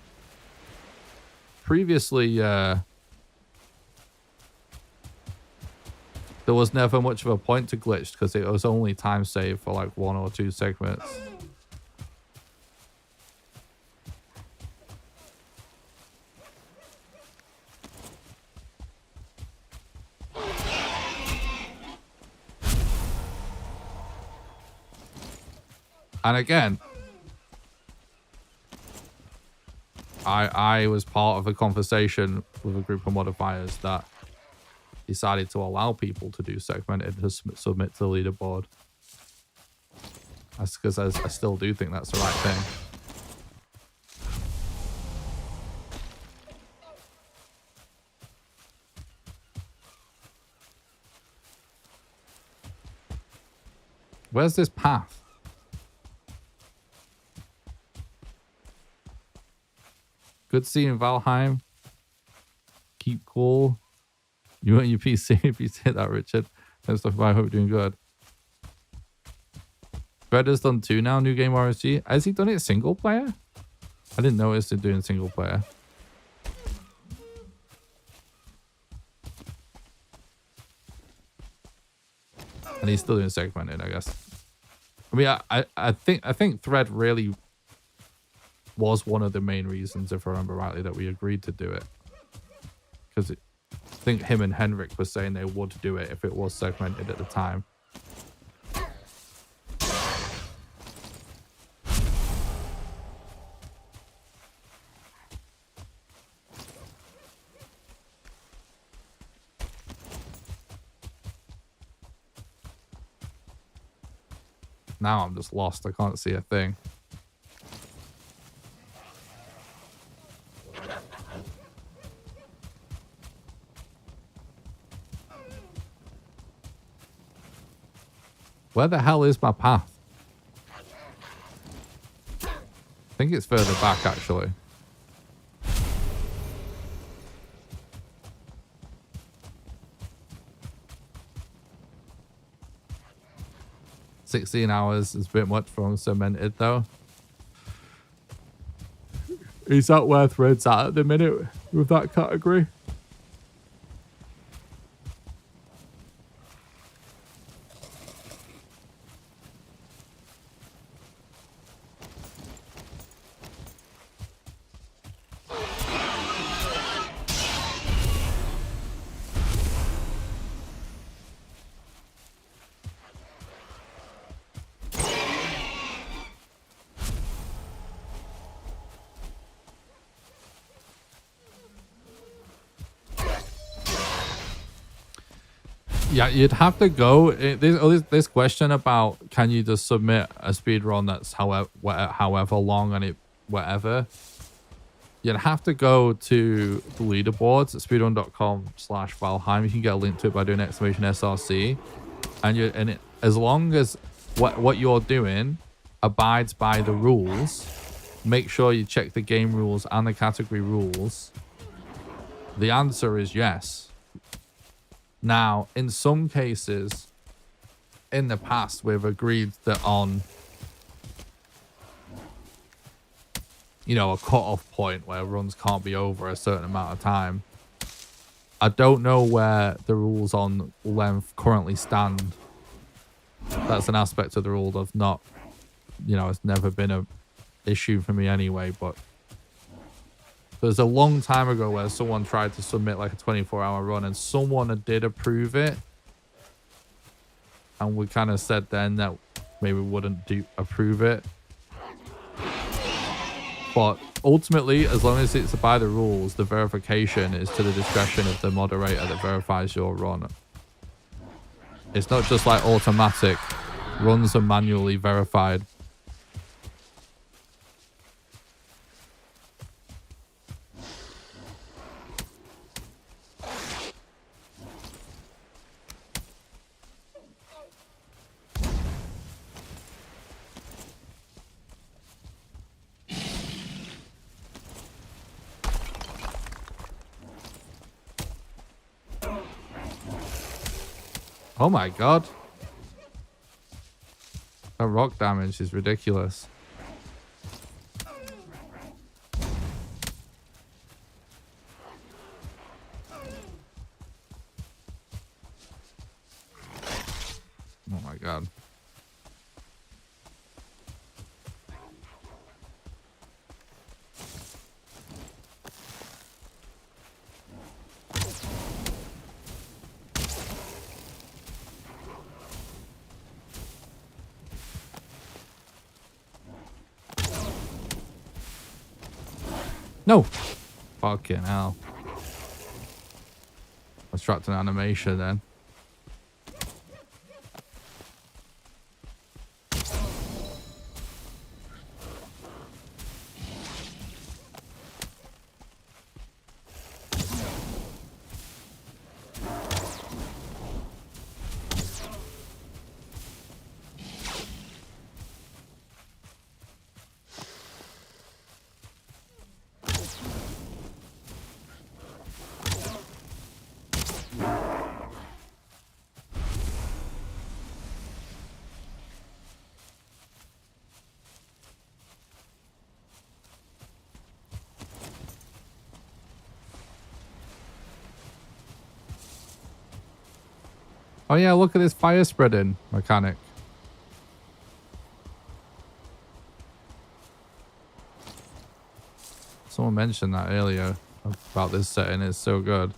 Previously, there was never much of a point to glitched, because it was only time saved for like 1 or 2 segments. And again, I was part of a conversation with a group of modifiers that decided to allow people to do segmented to submit to the leaderboard. That's because I still do think that's the right thing. Where's this path? Good seeing Valheim. Keep cool. You and your PC, if you say that, Richard. Thanks for I hope you're doing good. Fred has done 2 now, new game RSG. Has he done it single player? I didn't notice him doing single player. And he's still doing segmented, I guess. I mean, I think Thread really was one of the main reasons, if I remember rightly, that we agreed to do it. Because I think him and Henrik were saying they would do it if it was segmented at the time. Now I'm just lost. I can't see a thing. Where the hell is my path? I think it's further back, actually. $16 hours is a bit much for uncemented, though. Is that where Thread's at the minute with that category? Yeah, you'd have to go. This question about can you just submit a speed run that's however long and it whatever. You'd have to go to the leaderboards at speedrun.com/Valheim. You can get a link to it by doing !SRC, and as long as what you're doing abides by the rules, make sure you check the game rules and the category rules. The answer is yes. Now, in some cases, in the past, we've agreed that on, you know, a cutoff point where runs can't be over a certain amount of time. I don't know where the rules on length currently stand. That's an aspect of the rule of not, you know, it's never been a issue for me anyway, but there's a long time ago where someone tried to submit like a 24-hour run and someone did approve it. And we kind of said then that maybe we wouldn't approve it. But ultimately, as long as it's by the rules, the verification is to the discretion of the moderator that verifies your run. It's not just like automatic. Runs are manually verified. Oh my god. That rock damage is ridiculous. Oh my god. No! Fucking hell. I was trapped in animation then. Oh yeah, look at this fire spreading mechanic. Someone mentioned that earlier about this setting. It's so good.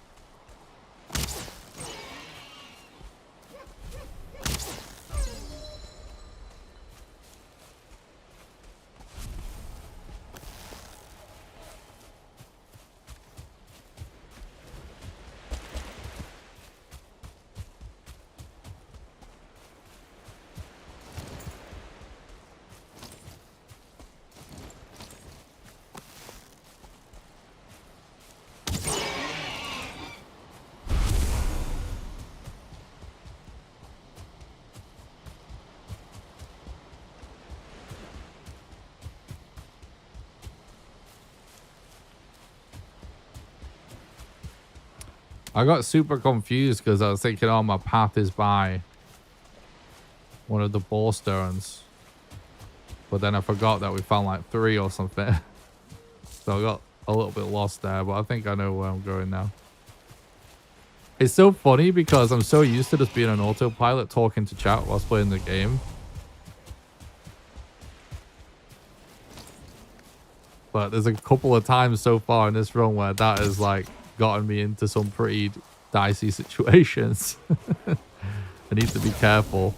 I got super confused because I was thinking, oh, my path is by one of the ball stones. But then I forgot that we found like 3 or something. So I got a little bit lost there, but I think I know where I'm going now. It's so funny because I'm so used to just being an autopilot talking to chat whilst playing the game. But there's a couple of times so far in this run where that has like gotten me into some pretty dicey situations. I need to be careful.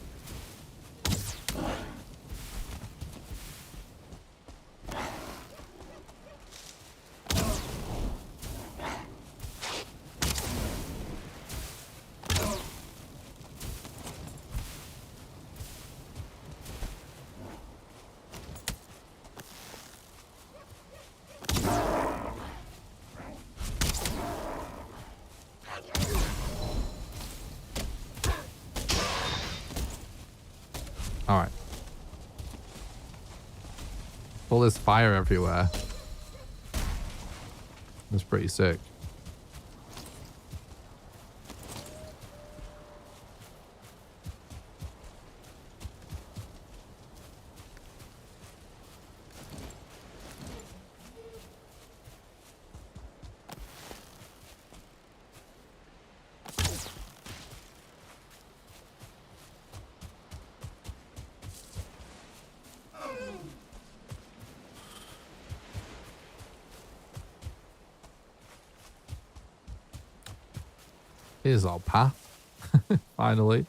Alright. All this fire everywhere. That's pretty sick. Here's our path. Finally.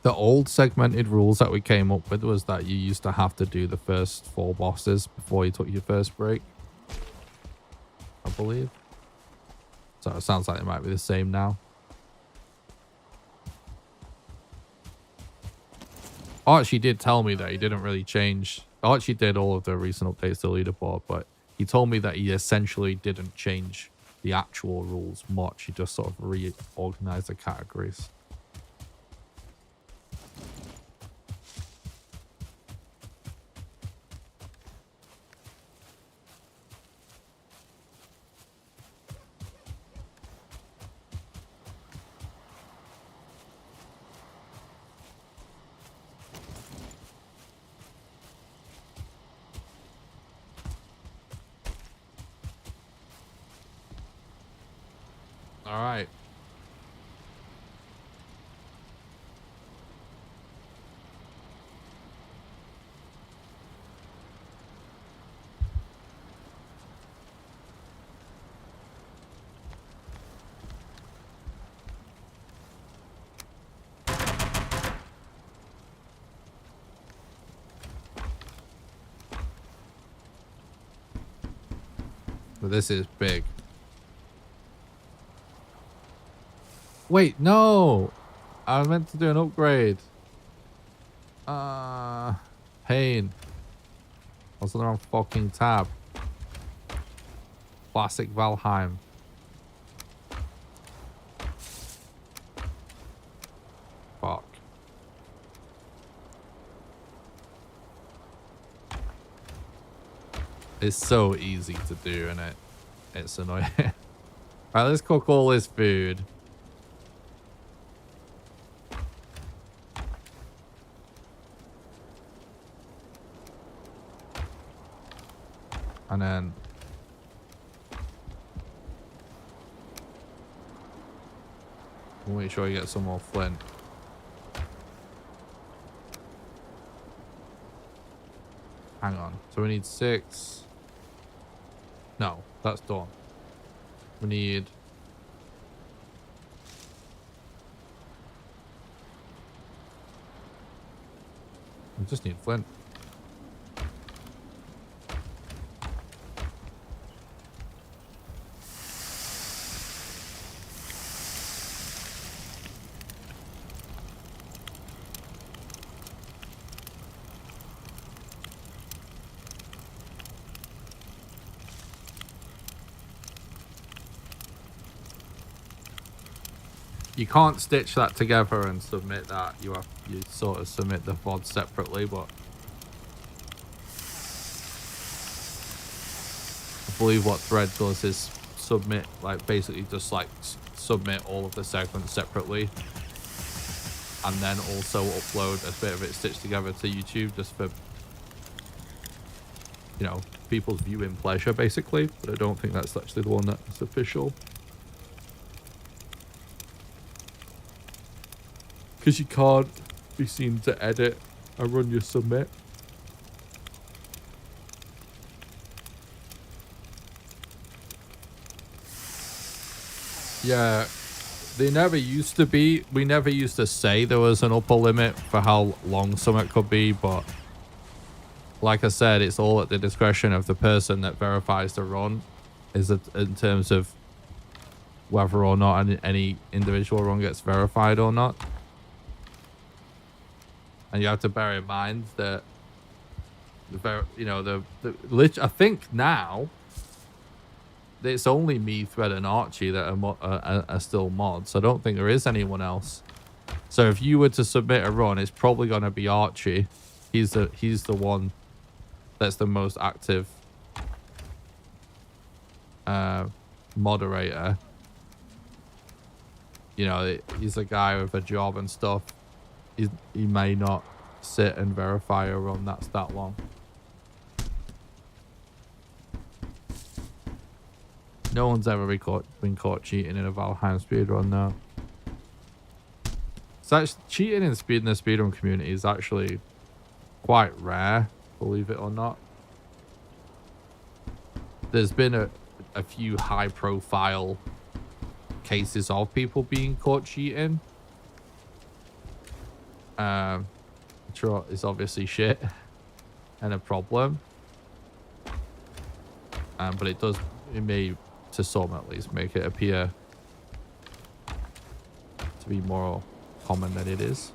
The old segmented rules that we came up with was that you used to have to do the first 4 bosses before you took your first break. I believe. So it sounds like it might be the same now. Archie did tell me that he didn't really change. Archie did all of the recent updates to the leaderboard, but he told me that he essentially didn't change the actual rules much. He just sort of reorganized the categories. All right. But this is big. Wait, no! I was meant to do an upgrade. Pain. I was on the wrong fucking tab. Classic Valheim. Fuck. It's so easy to do, isn't it? It's annoying. Right, let's cook all this food. And then we'll make sure you get some more flint. Hang on. So we need 6. No, that's done. We need... we just need flint. You can't stitch that together and submit that. You sort of submit the VOD separately, but I believe what Thread does is submit, like, basically just like submit all of the segments separately, and then also upload a bit of it stitched together to YouTube just for, you know, people's viewing pleasure, basically. But I don't think that's actually the one that's official. Because you can't be seen to edit and run your submit. Yeah, they never used to be. We never used to say there was an upper limit for how long something could be, but like I said, it's all at the discretion of the person that verifies the run, is it in terms of whether or not any individual run gets verified or not. And you have to bear in mind that I think now it's only me, Thread, and Archie that are still mods. I don't think there is anyone else. So if you were to submit a run, it's probably going to be Archie. He's the one that's the most active moderator. You know, he's a guy with a job and stuff. He may not sit and verify a run that's that long. No one's ever been caught cheating in a Valheim speedrun, though. So actually, cheating in the speedrun community is actually quite rare, believe it or not. There's been a few high-profile cases of people being caught cheating. Which is obviously shit and a problem. But it may, to some at least, make it appear to be more common than it is.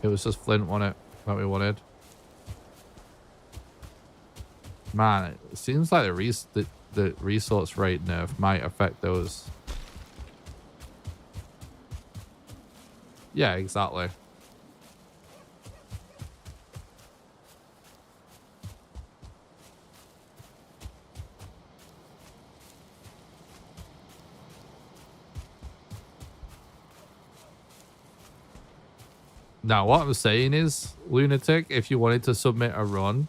It was just Flint, wasn't it, that we wanted? Man, it seems like the resource rate nerf might affect those. Yeah, exactly. Now, what I'm saying is, Lunatic, if you wanted to submit a run,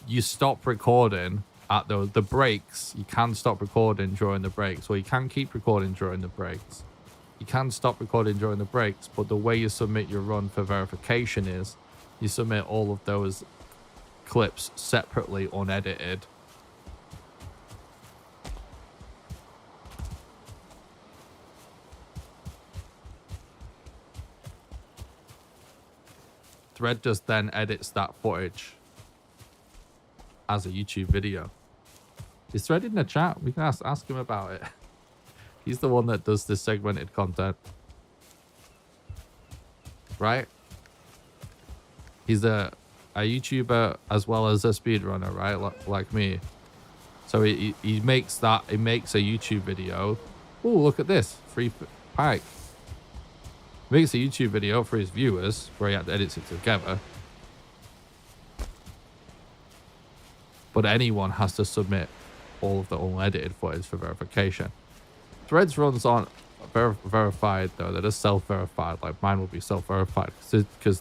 you stop recording at the breaks. You can stop recording during the breaks, or you can keep recording during the breaks. You can stop recording during the breaks, but the way you submit your run for verification is you submit all of those clips separately, unedited. Thread just then edits that footage as a YouTube video. Is Thread in the chat? We can ask him about it. He's the one that does this segmented content. Right? He's a YouTuber as well as a speedrunner, right? Like me. So he makes a YouTube video. Oh, look at this. Free pike. Makes a YouTube video for his viewers where he edits it together. But anyone has to submit all of the unedited footage for verification. Threads runs aren't verified though. They're just self-verified. Like mine will be self-verified because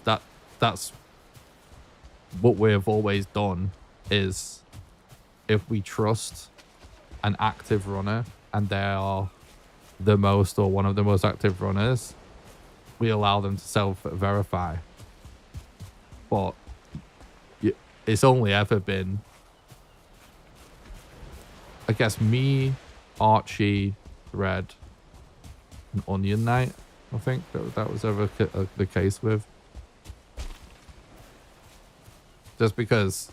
that's what we've always done. Is if we trust an active runner and they are the most or one of the most active runners, we allow them to self-verify. But it's only ever been, I guess, me, Archie, Red, and Onion Knight. I think that was ever the case with. Just because,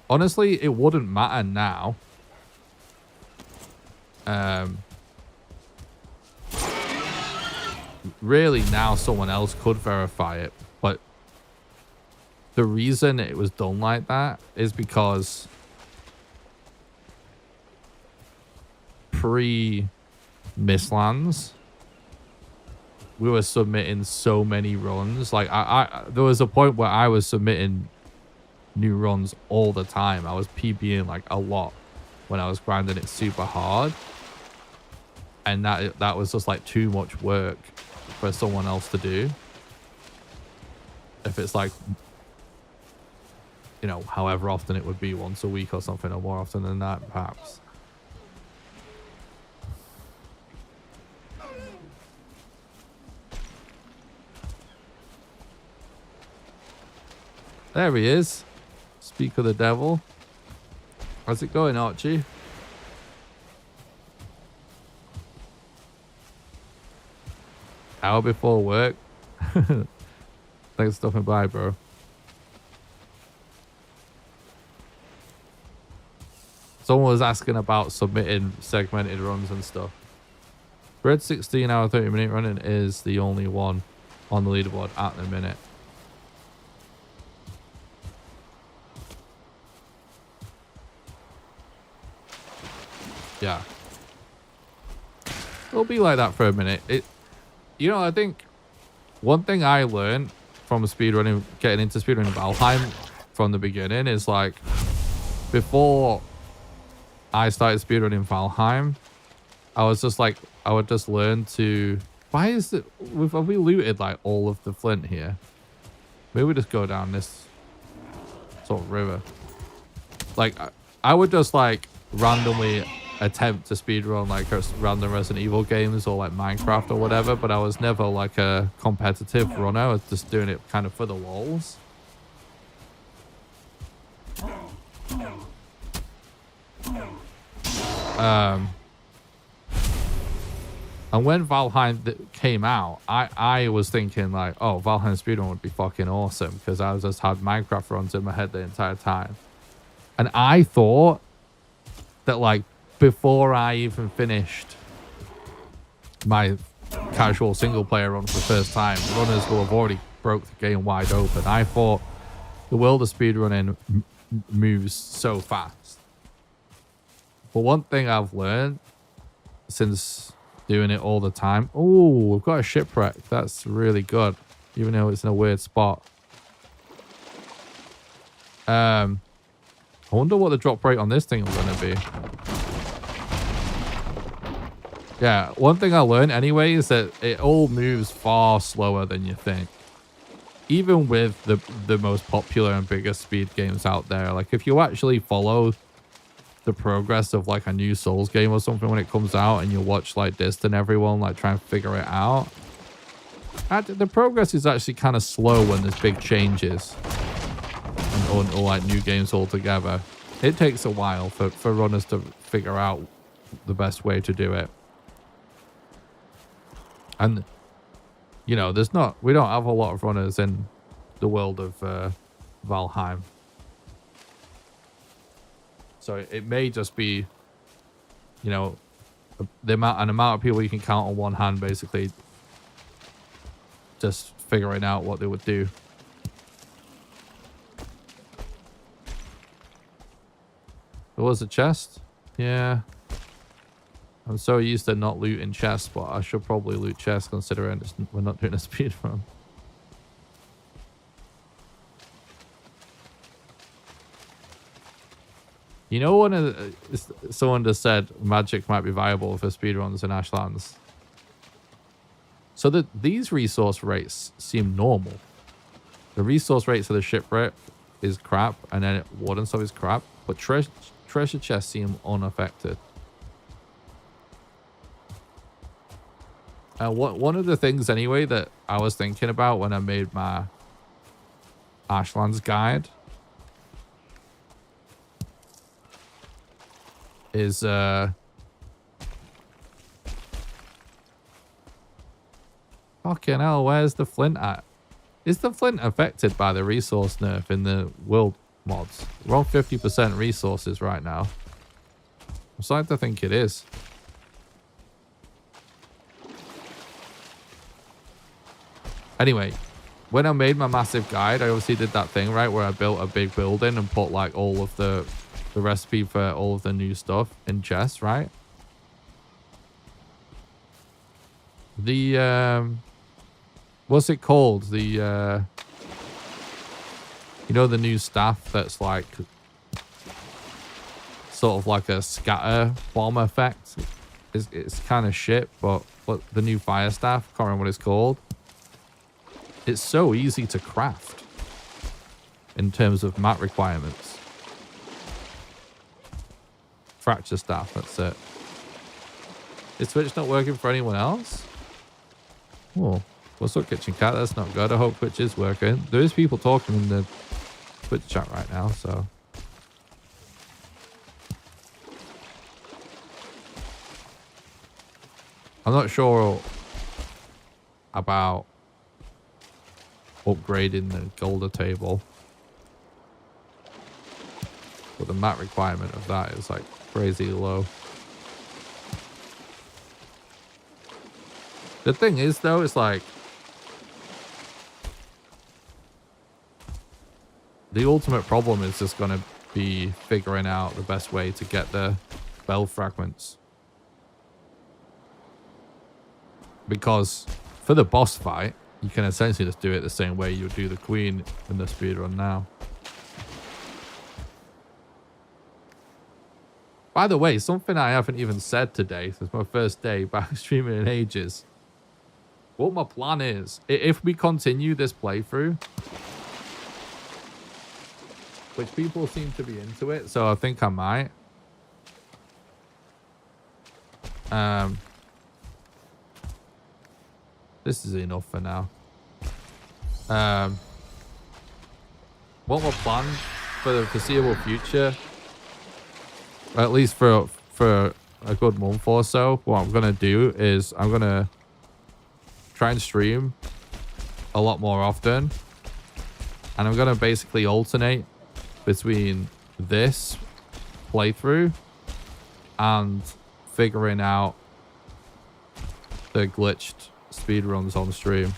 honestly, it wouldn't matter now. Really, now someone else could verify it, but the reason it was done like that is because pre-Mistlands, we were submitting so many runs. Like there was a point where I was submitting new runs all the time. I was PBing like a lot when I was grinding it super hard, and that was just like too much work for someone else to do. If it's like, you know, however often it would be, once a week or something, or more often than that, perhaps. There he is. Speak of the devil. How's it going, Archie? Hour before work. Thanks for stopping by, bro. Someone was asking about submitting segmented runs and stuff. Red 16 hour 30-minute running is the only one on the leaderboard at the minute. Yeah. It'll be like that for a minute. You know, I think one thing I learned from speedrunning, getting into speedrunning Valheim from the beginning is like, before I started speedrunning Valheim, I was just like, I would just learn to, why is it, have we looted like all of the flint here? Maybe we just go down this sort of river. Like, I would just like randomly attempt to speedrun like random Resident Evil games or like Minecraft or whatever, but I was never like a competitive runner. I was just doing it kind of for the lols. And when Valheim came out, I was thinking like, oh, Valheim speedrun would be fucking awesome, because I just had Minecraft runs in my head the entire time. And I thought that like before I even finished my casual single player run for the first time, runners will have already broke the game wide open. I thought the world of speedrunning moves so fast. But one thing I've learned since doing it all the time, oh, we've got a shipwreck. That's really good, even though it's in a weird spot. I wonder what the drop rate on this thing is going to be. Yeah, one thing I learned anyway is that it all moves far slower than you think. Even with the most popular and biggest speed games out there, like if you actually follow the progress of like a new Souls game or something when it comes out, and you watch like Distant everyone like try and figure it out, the progress is actually kind of slow when there's big changes or like new games altogether. It takes a while for runners to figure out the best way to do it. And you know, we don't have a lot of runners in the world of Valheim. So it may just be, you know, an amount of people you can count on one hand, basically, just figuring out what they would do. There was a chest? Yeah. I'm so used to not looting chests, but I should probably loot chests considering we're not doing a speed run. You know, someone just said magic might be viable for speedruns in Ashlands. So these resource rates seem normal. The resource rates of the shipwreck is crap, and then wood and stuff is crap, but treasure chests seem unaffected. One of the things anyway that I was thinking about when I made my Ashlands guide is fucking hell, where's the flint at? Is the flint affected by the resource nerf in the world mods? We're on 50% resources right now. I'm starting to think it is. Anyway, when I made my massive guide, I obviously did that thing, right, where I built a big building and put like all of the recipe for all of the new stuff in chests, right? The what's it called? The you know, the new staff that's like sort of like a scatter bomb effect. It's kind of shit, but the new fire staff, can't remember what it's called. It's so easy to craft in terms of mat requirements. Fracture staff, that's it. Is Twitch not working for anyone else? Oh, what's up, Kitchen Cat? That's not good. I hope Twitch is working. There is people talking in the Twitch chat right now, so. I'm not sure about upgrading the Golder table, but the mat requirement of that is like crazy low. The thing is, though, it's like the ultimate problem is just going to be figuring out the best way to get the bell fragments. Because for the boss fight, you can essentially just do it the same way you would do the queen in the speedrun now. By the way, something I haven't even said today, since my first day back streaming in ages. What my plan is, if we continue this playthrough, which people seem to be into it, so I think I might. This is enough for now. What my plan for the foreseeable future, at least for a good month or so, what I'm gonna do is I'm gonna try and stream a lot more often, and I'm gonna basically alternate between this playthrough and figuring out the glitched speedruns on stream.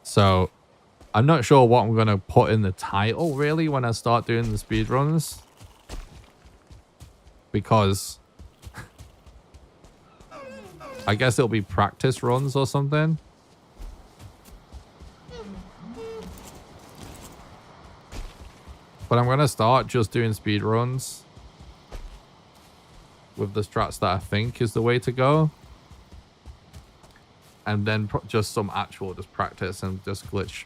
So I'm not sure what I'm going to put in the title really when I start doing the speedruns, because I guess it'll be practice runs or something. But I'm going to start just doing speedruns with the strats that I think is the way to go. And then just some actual just practice and just glitch,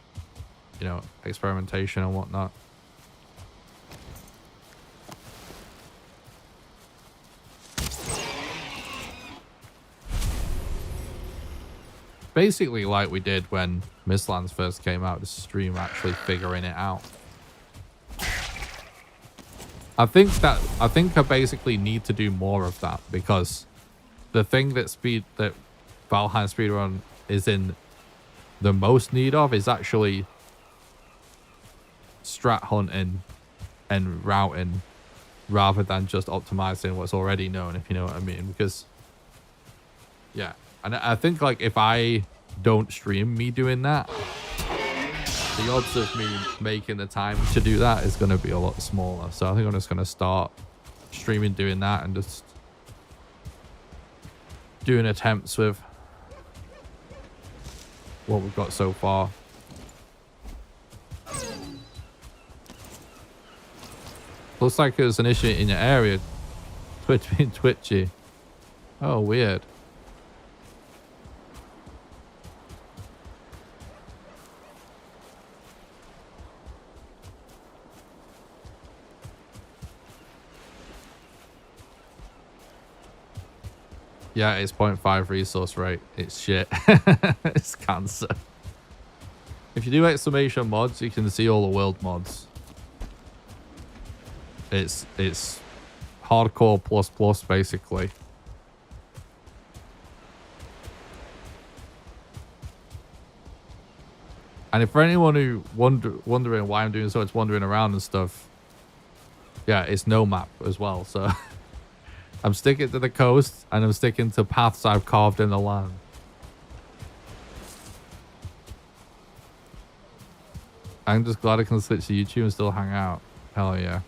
you know, experimentation and whatnot. Basically like we did when Mistlands first came out, the stream actually figuring it out. I think I basically need to do more of that, because the thing that Valheim speedrun is in the most need of is actually strat hunting and routing, rather than just optimizing what's already known, if you know what I mean. Because yeah, and I think like if I don't stream me doing that, the odds of me making the time to do that is going to be a lot smaller. So I think I'm just going to start streaming doing that and just doing attempts with what we've got so far. Looks like there's an issue in your area. Twitch being twitchy. Oh, weird. Yeah, it's 0.5 resource rate. It's shit. It's cancer. If you do exclamation mods, you can see all the world mods. It's hardcore plus basically. And if for anyone who wondering why I'm doing so much wandering around and stuff, yeah, it's no map as well. So I'm sticking to the coast and I'm sticking to paths I've carved in the land. I'm just glad I can switch to YouTube and still hang out. Hell yeah.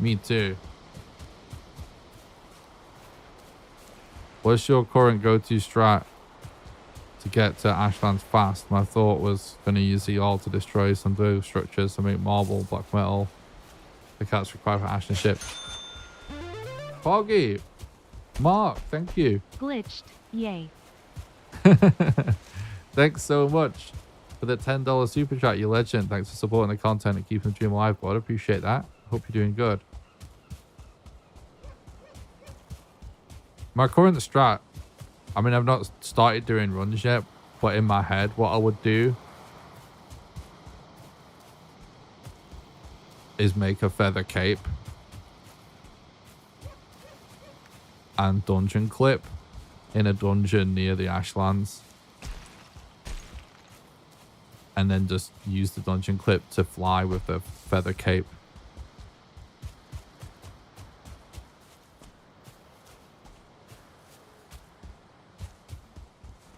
Me too. What's your current go-to strat to get to Ashlands fast? My thought was going to use the all to destroy some building structures to make marble, black metal. The cat's required for Ashland ship. Foggy! Mark, thank you. Glitched. Yay. Thanks so much for the $10 super chat, you legend. Thanks for supporting the content and keeping the dream alive, bud. Appreciate that. Hope you're doing good. My current strat, I mean, I've not started doing runs yet, but in my head, what I would do is make a feather cape and dungeon clip in a dungeon near the Ashlands. And then just use the dungeon clip to fly with the feather cape.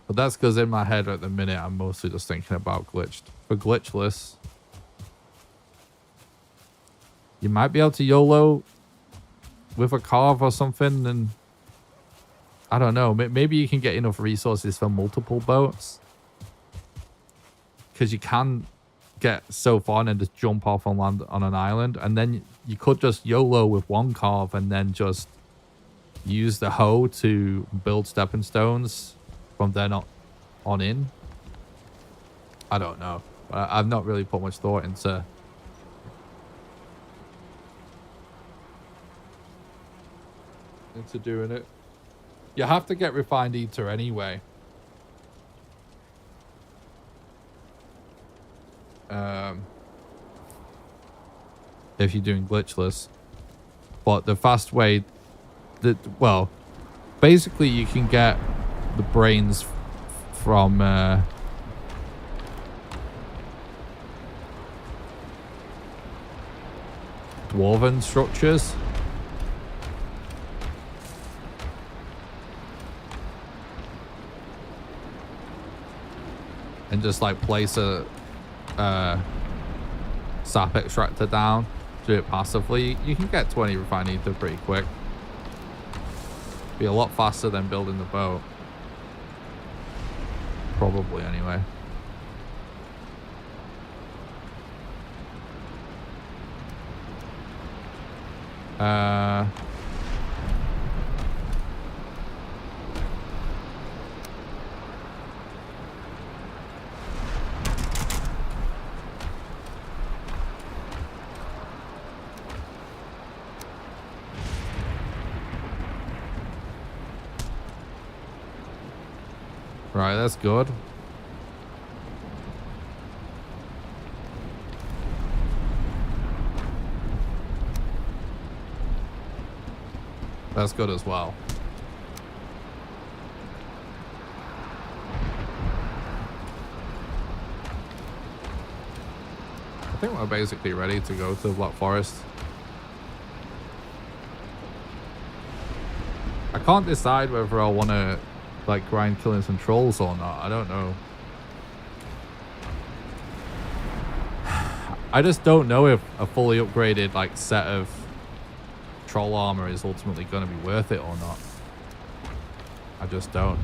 But that's because in my head at the minute, I'm mostly just thinking about glitched. For glitchless, you might be able to YOLO with a carve or something. And I don't know. Maybe you can get enough resources for multiple boats. Because you can get so far and then just jump off and land on an island. And then you could just YOLO with one carve and then just use the hoe to build stepping stones from then on in. I don't know. I've not really put much thought into doing it. You have to get refined ether anyway. If you're doing glitchless. But the fast way well, basically you can get the brains from dwarven structures. And just like place a sap extractor down, do it passively. You can get 20 refined ether pretty quick. Be a lot faster than building the boat. Probably, anyway. Right, that's good. That's good as well. I think we're basically ready to go to the Black Forest. I can't decide whether I want to like grind killing some trolls or not. I don't know. I just don't know if a fully upgraded like set of troll armor is ultimately going to be worth it or not. I just don't.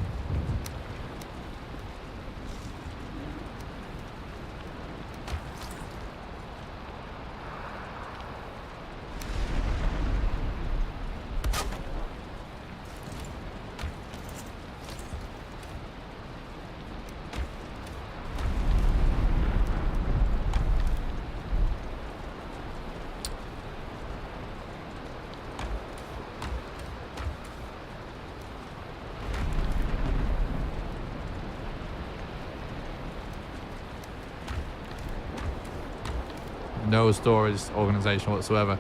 No storage organization whatsoever.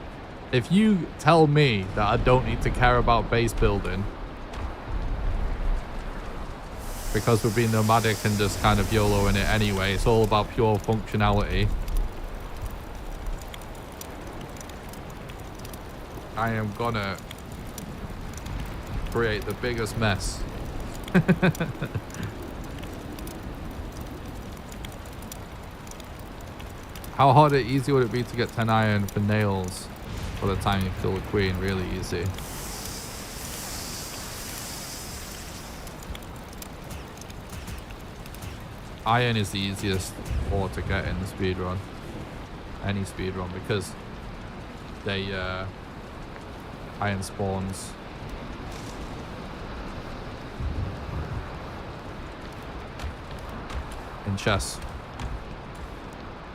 If you tell me that I don't need to care about base building, because we're being nomadic and just kind of YOLOing it anyway. It's all about pure functionality. I am gonna create the biggest mess. How hard or easy would it be to get 10 iron for nails by the time you kill the queen? Really easy. Iron is the easiest ore to get in the speedrun. Any speedrun, because they iron spawns. In chests.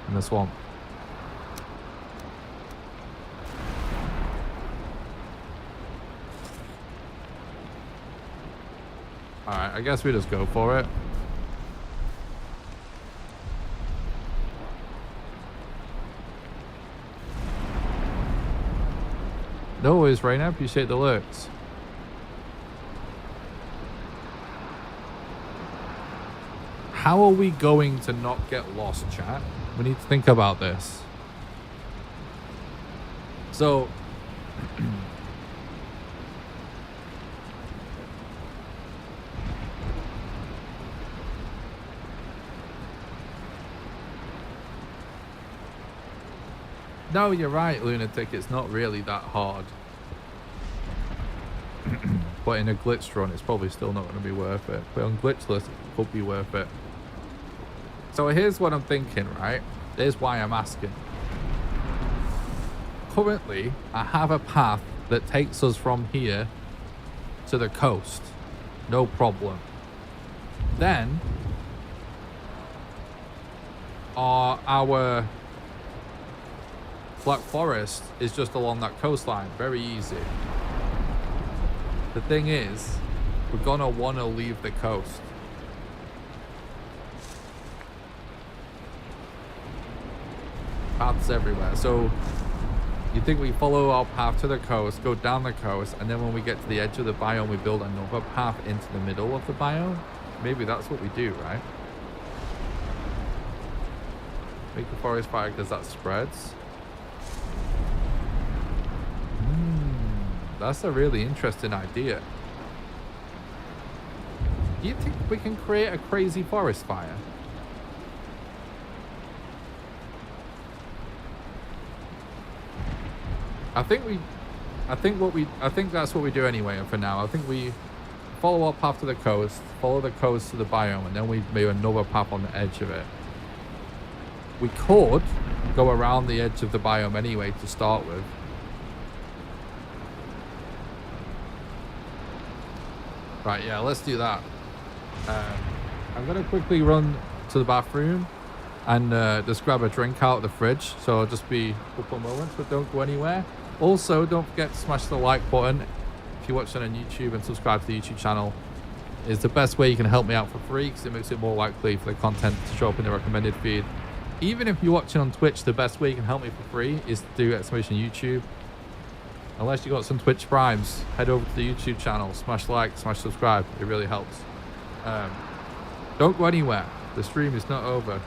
In the swamp. Alright, I guess we just go for it. No worries, Raina. Appreciate the lurks. How are we going to not get lost, chat? We need to think about this. So, no, you're right, Lunatic. It's not really that hard. But in a glitched run, it's probably still not going to be worth it. But on glitchless, it could be worth it. So here's what I'm thinking, right? Here's why I'm asking. Currently, I have a path that takes us from here to the coast. No problem. Then, our Black Forest is just along that coastline. Very easy. The thing is, we're gonna want to leave the coast. Paths everywhere. So you think we follow our path to the coast, go down the coast, and then when we get to the edge of the biome, we build another path into the middle of the biome? Maybe that's what we do, right? Make the forest fire because that spreads. That's a really interesting idea. Do you think we can create a crazy forest fire? I think that's what we do anyway for now. I think we follow our path to the coast, follow the coast to the biome, and then we make another path on the edge of it. We could go around the edge of the biome anyway to start with. Right, yeah, let's do that. I'm going to quickly run to the bathroom and just grab a drink out of the fridge. So I'll just be a couple moments, but don't go anywhere. Also, don't forget to smash the like button if you're watching on YouTube, and subscribe to the YouTube channel. It's the best way you can help me out for free, because it makes it more likely for the content to show up in the recommended feed. Even if you're watching on Twitch, the best way you can help me for free is to do exclamation YouTube. Unless you got some Twitch primes, head over to the YouTube channel, smash like, smash subscribe. It really helps. Don't go anywhere. The stream is not over.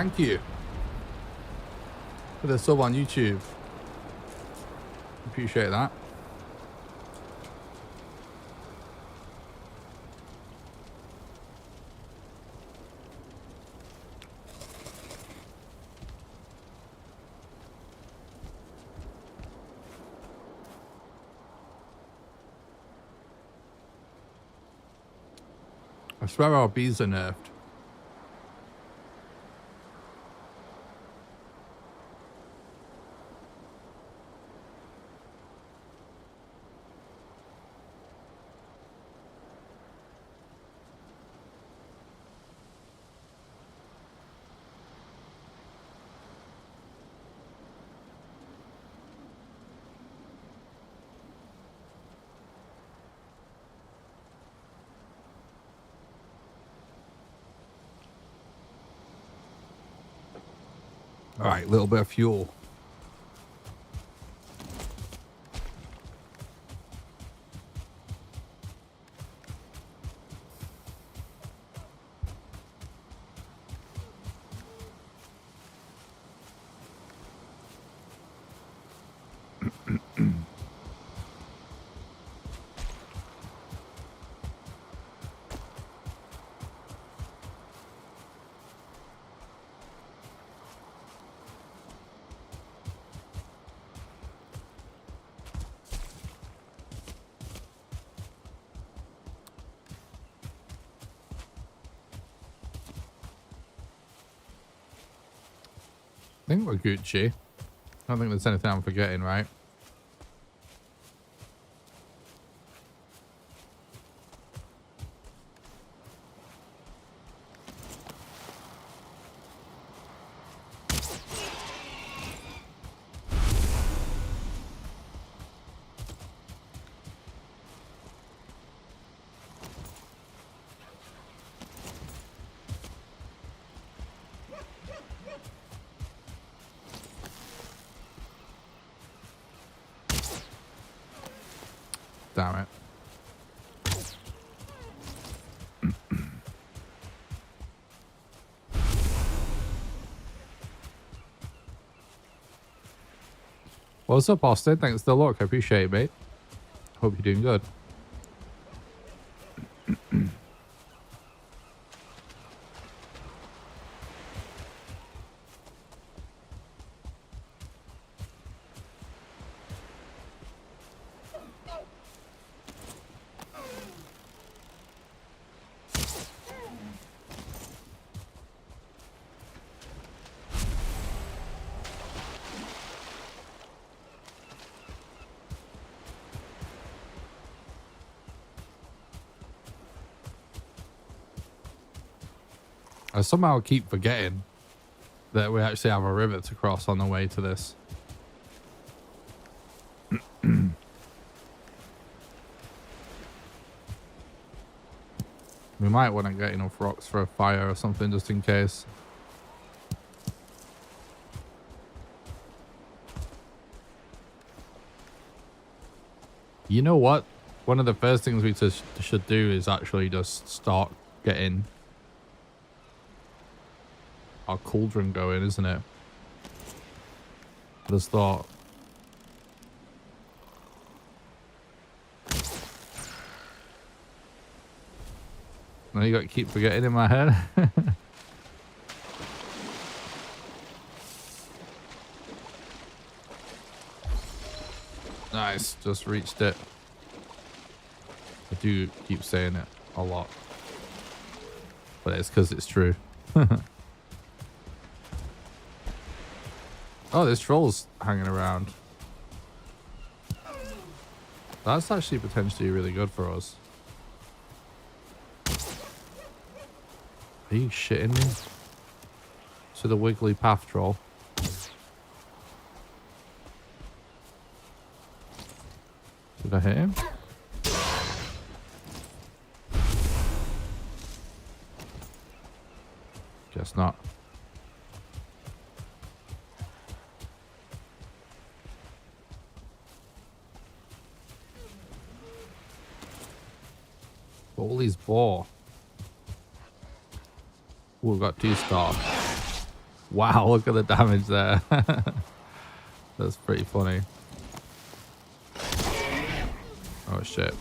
thank you for the sub on YouTube. Appreciate that. I swear our bees are nerfed. All right, a little bit of fuel. I think we're Gucci. I don't think there's anything I'm forgetting, right? Damn it. What's up, Austin? Thanks for the look. I appreciate it, mate. Hope you're doing good. I somehow keep forgetting that we actually have a river to cross on the way to this. We might want to get enough rocks for a fire or something just in case. You know what? One of the first things we should do is actually just start getting our cauldron going, isn't it? Just thought. Now you got to keep forgetting in my head. Nice, just reached it. I do keep saying it a lot, but it's because it's true. Oh, this troll's hanging around. That's actually potentially really good for us. Are you shitting me? To the wiggly path troll. Did I hit him? Guess not. Holy's ball. Ooh, we've got 2 stars. Wow, look at the damage there. That's pretty funny. Oh shit.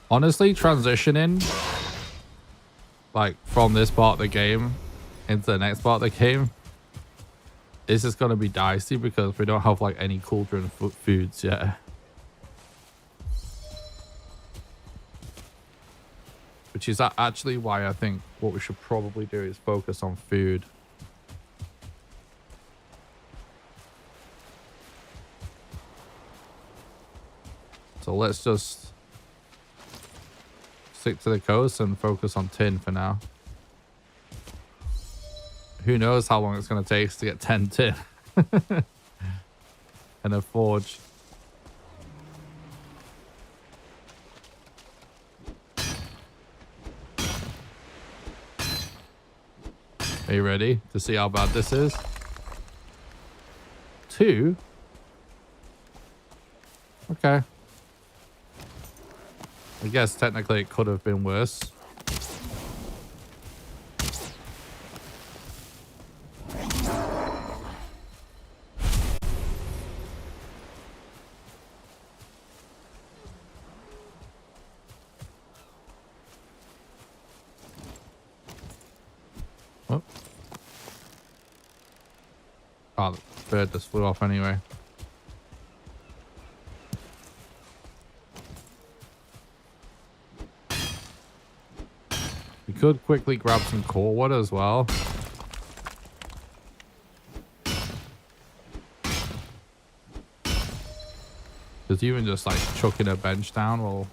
Honestly, transitioning like from this part of the game into the next part of the game, this is going to be dicey because we don't have like any cauldron foods yet. Which is actually why I think what we should probably do is focus on food. So let's just stick to the coast and focus on tin for now. Who knows how long it's going to take to get 10 tin. And a forge. Are you ready to see how bad this is? 2? Okay. I guess technically it could have been worse. Oh. Oh, the bird just flew off anyway. We could quickly grab some core wood as well. Because even just like chucking a bench down will...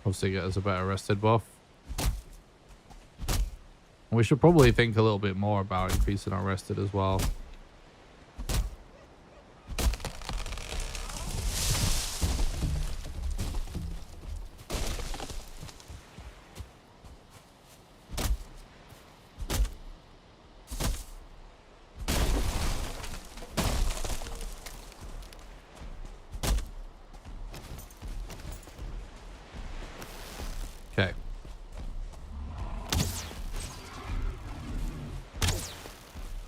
obviously get us a better rested buff. And we should probably think a little bit more about increasing our rested as well. Okay.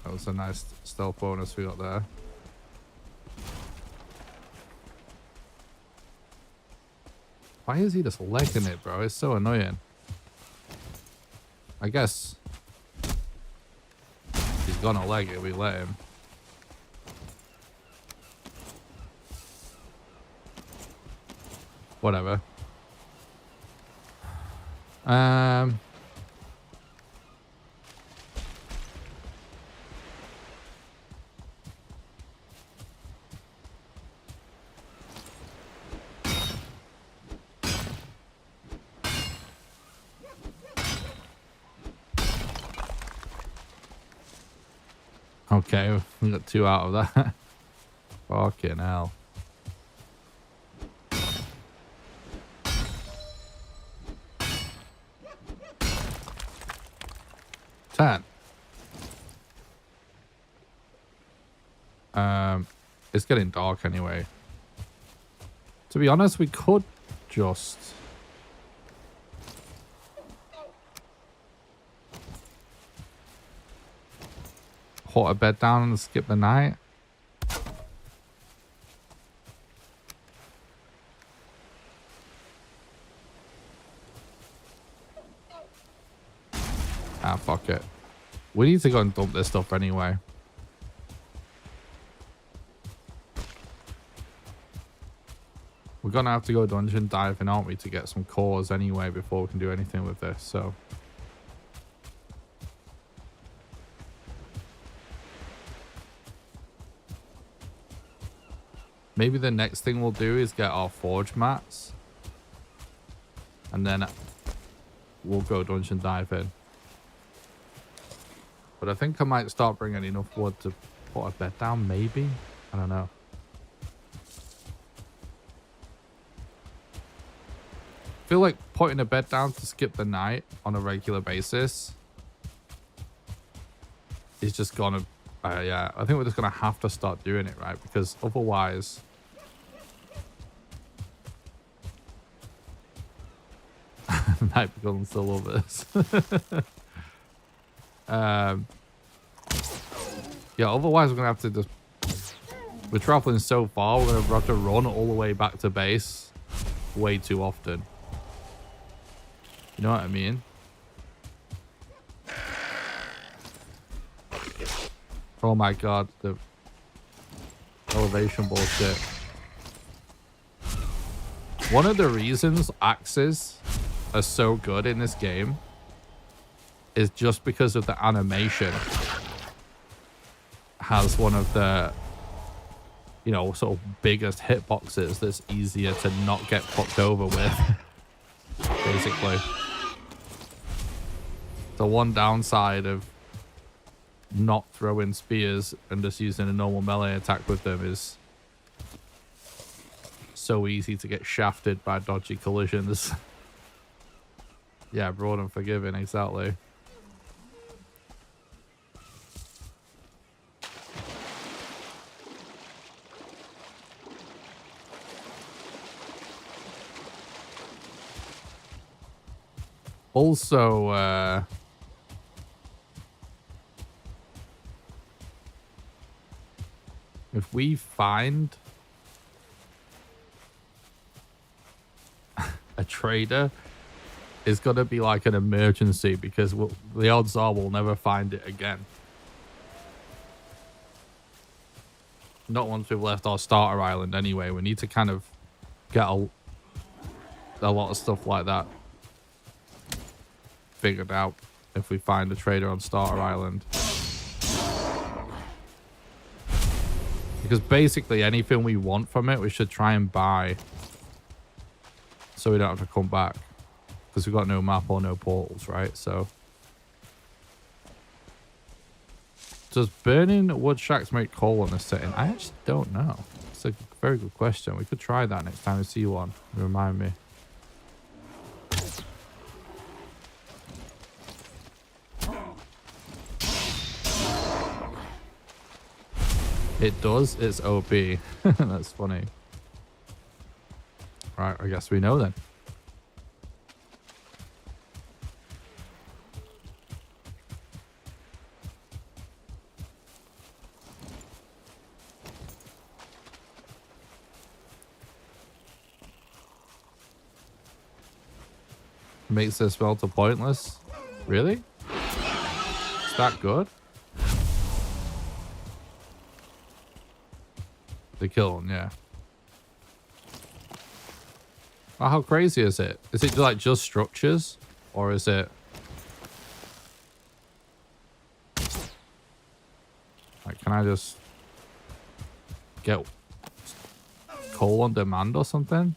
That was a nice stealth bonus we got there. Why is he just legging it, bro? It's so annoying. I guess he's gonna leg it, we let him. Whatever. Okay, we got 2 out of that. Fucking hell. It's getting dark anyway. To be honest, we could just put a bed down and skip the night. Ah, fuck it. We need to go and dump this stuff anyway. We're gonna have to go dungeon diving, aren't we, to get some cores anyway before we can do anything with this, so. Maybe the next thing we'll do is get our forge mats. And then we'll go dungeon diving. But I think I might start bringing enough wood to put a bed down, maybe? I don't know. I feel like putting a bed down to skip the night on a regular basis is just gonna, yeah, I think we're just gonna have to start doing it, right? Because otherwise, night becomes the lovers. Yeah, otherwise we're gonna have to just, we're traveling so far, we're gonna have to run all the way back to base way too often. You know what I mean? Oh my god, the elevation bullshit. One of the reasons axes are so good in this game is just because of the animation. Has one of the, you know, sort of biggest hitboxes that's easier to not get fucked over with, basically. The one downside of not throwing spears and just using a normal melee attack with them is so easy to get shafted by dodgy collisions. Yeah, broad and forgiving, exactly. Also, if we find a trader, it's got to be like an emergency because the odds are we'll never find it again. Not once we've left our starter island anyway. We need to kind of get a lot of stuff like that figured out if we find a trader on starter island. Because basically anything we want from it, we should try and buy so we don't have to come back. Because we've got no map or no portals, right? So does burning wood shacks make coal in this setting? I actually don't know. It's a very good question. We could try that next time we see one. Remind me. It does. It's OP. That's funny. Right, I guess we know then. Makes this smelter pointless? Really? Is that good? The kiln, yeah. Well, how crazy is it? Is it like just structures? Or is it... like, can I just get coal on demand or something?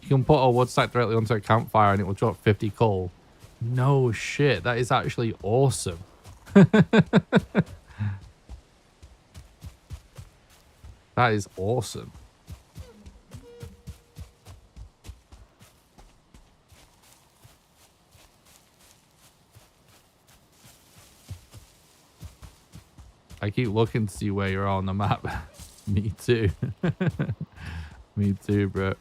You can put a wood stack directly onto a campfire and it will drop 50 coal. No shit, that is actually awesome. That is awesome. I keep looking to see where you're on the map. Me too. Me too, bro.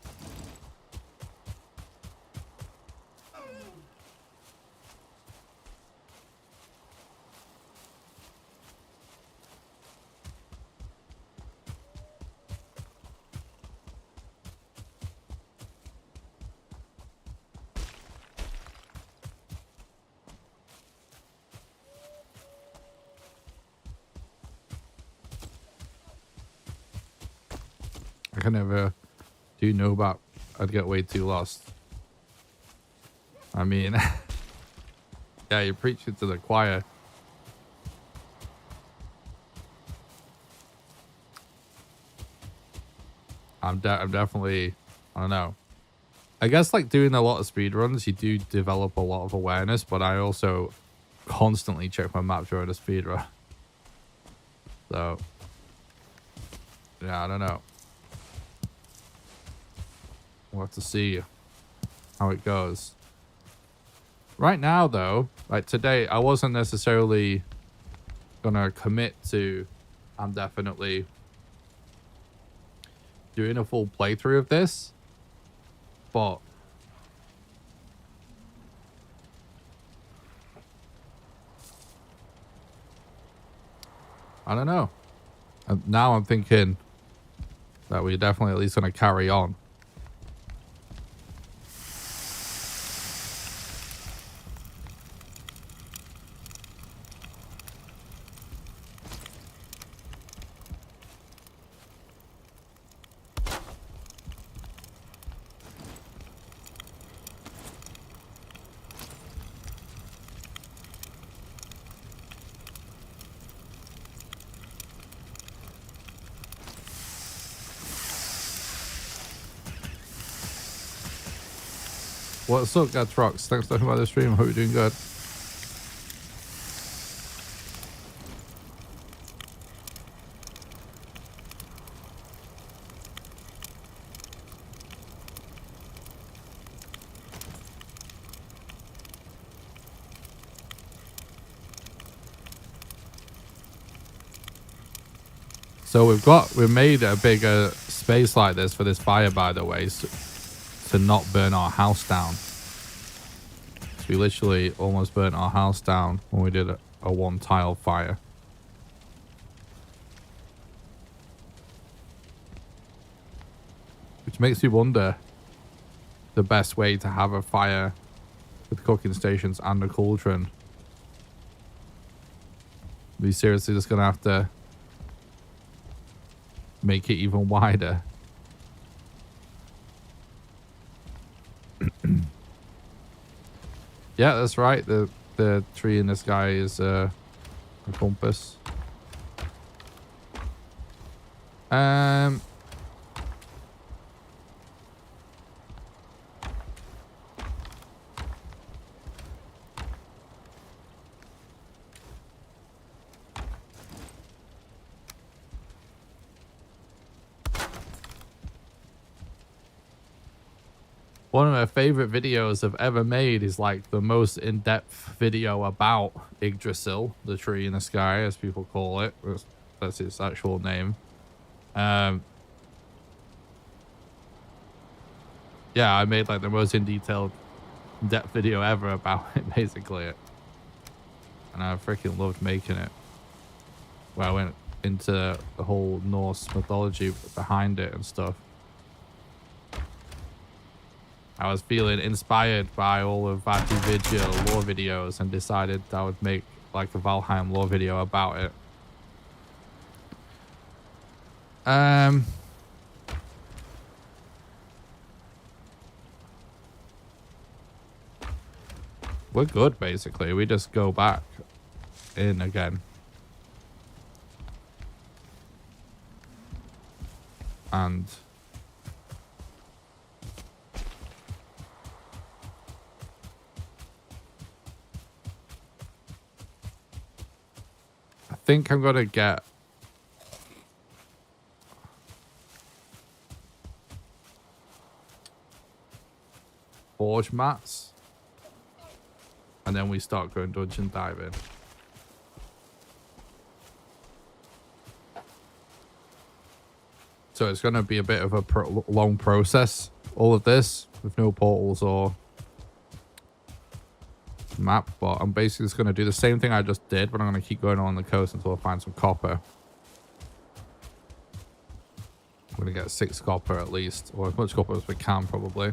I never do know about. I'd get way too lost. I mean, yeah, you're preaching to the choir. I'm definitely, I don't know. I guess like doing a lot of speedruns, you do develop a lot of awareness, but I also constantly check my map during a speedrun. So, yeah, I don't know. We'll have to see. how it goes. Right now, though, like today, I wasn't necessarily gonna commit to. I'm definitely doing a full playthrough of this, but I don't know. And now I'm thinking that we're definitely at least gonna carry on. What's up, Gatrox? Thanks for talking about the stream. Hope you're doing good. So we've made a bigger space like this for this fire, by the way, so, to not burn our house down. So we literally almost burnt our house down when we did a one tile fire. Which makes me wonder the best way to have a fire with cooking stations and a cauldron. Are we seriously just gonna have to make it even wider? Yeah, that's right. The tree in the sky is a compass. One of my favorite videos I've ever made is like the most in-depth video about Yggdrasil, the tree in the sky, as people call it. That's its actual name. Yeah, I made like the most in-depth video ever about it, basically. And I freaking loved making it. Where I went into the whole Norse mythology behind it and stuff. I was feeling inspired by all of Vati Vigil lore videos and decided I would make like a Valheim lore video about it. We're good, basically. We just go back in again. And I think I'm gonna get forge mats, and then we start going dungeon diving. So it's gonna be a bit of a long process, all of this, with no portals or map, but I'm basically just going to do the same thing I just did, but I'm going to keep going on the coast until I find some copper. I'm going to get 6 copper at least, or as much copper as we can, probably.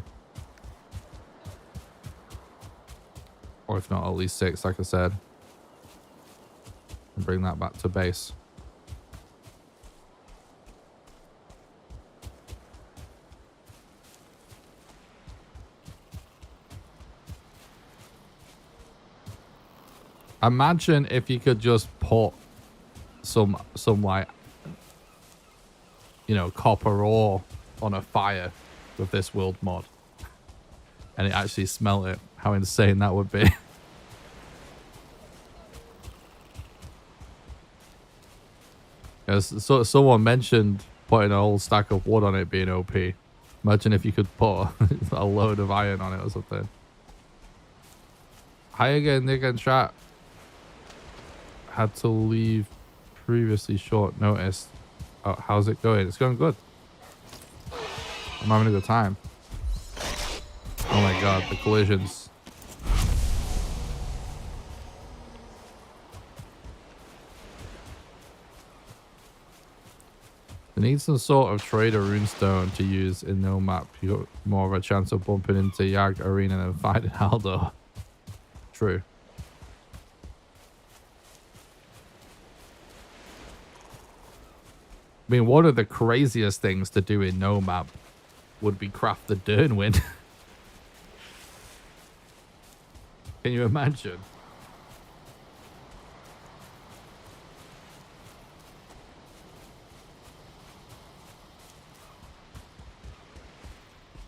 Or if not, at least 6, like I said. And bring that back to base. Imagine if you could just put some like, you know, copper ore on a fire with this world mod, and it actually smelt it. How insane that would be. So someone mentioned putting a whole stack of wood on it being OP. Imagine if you could put a load of iron on it or something. Hi again, Nick and chat. Had to leave previously short notice. Oh, how's it going? It's going good. I'm having a good time. Oh my god, the collisions. They need some sort of trader runestone to use in no map. You got more of a chance of bumping into Yag Arena than fighting Aldo. True. I mean, one of the craziest things to do in no map would be craft the Durnwin. Can you imagine?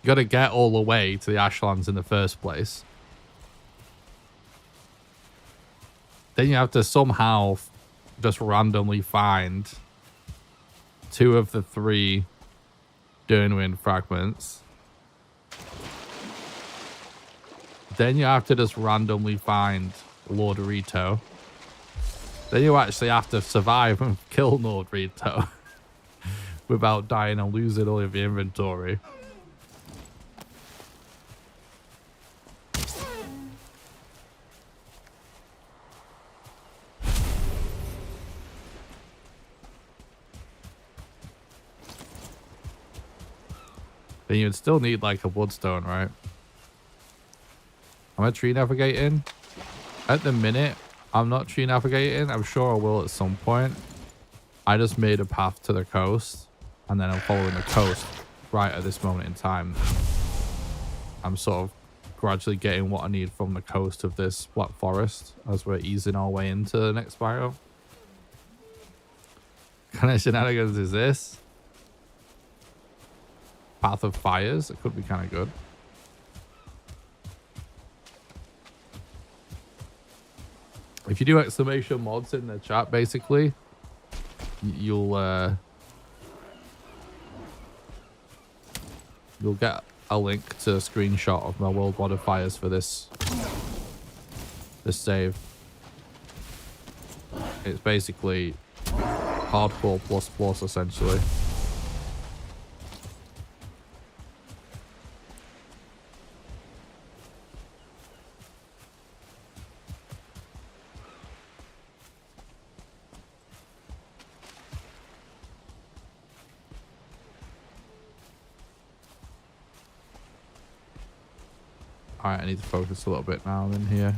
You got to get all the way to the Ashlands in the first place. Then you have to somehow just randomly find 2 of the 3 Durnwin fragments. Then you have to just randomly find Lord Rito. Then you actually have to survive and kill Lord Rito without dying and losing all of your inventory. Then you'd still need like a bloodstone, right? Am I tree navigating? At the minute, I'm not tree navigating. I'm sure I will at some point. I just made a path to the coast, and then I'm following the coast right at this moment in time. I'm sort of gradually getting what I need from the coast of this Black Forest as we're easing our way into the next biome. What kind of shenanigans is this? Path of Fires? It could be kind of good. If you do exclamation mods in the chat, basically, you'll get a link to a screenshot of my world modifiers for this save. It's basically hardcore plus essentially. Alright, I need to focus a little bit now then here.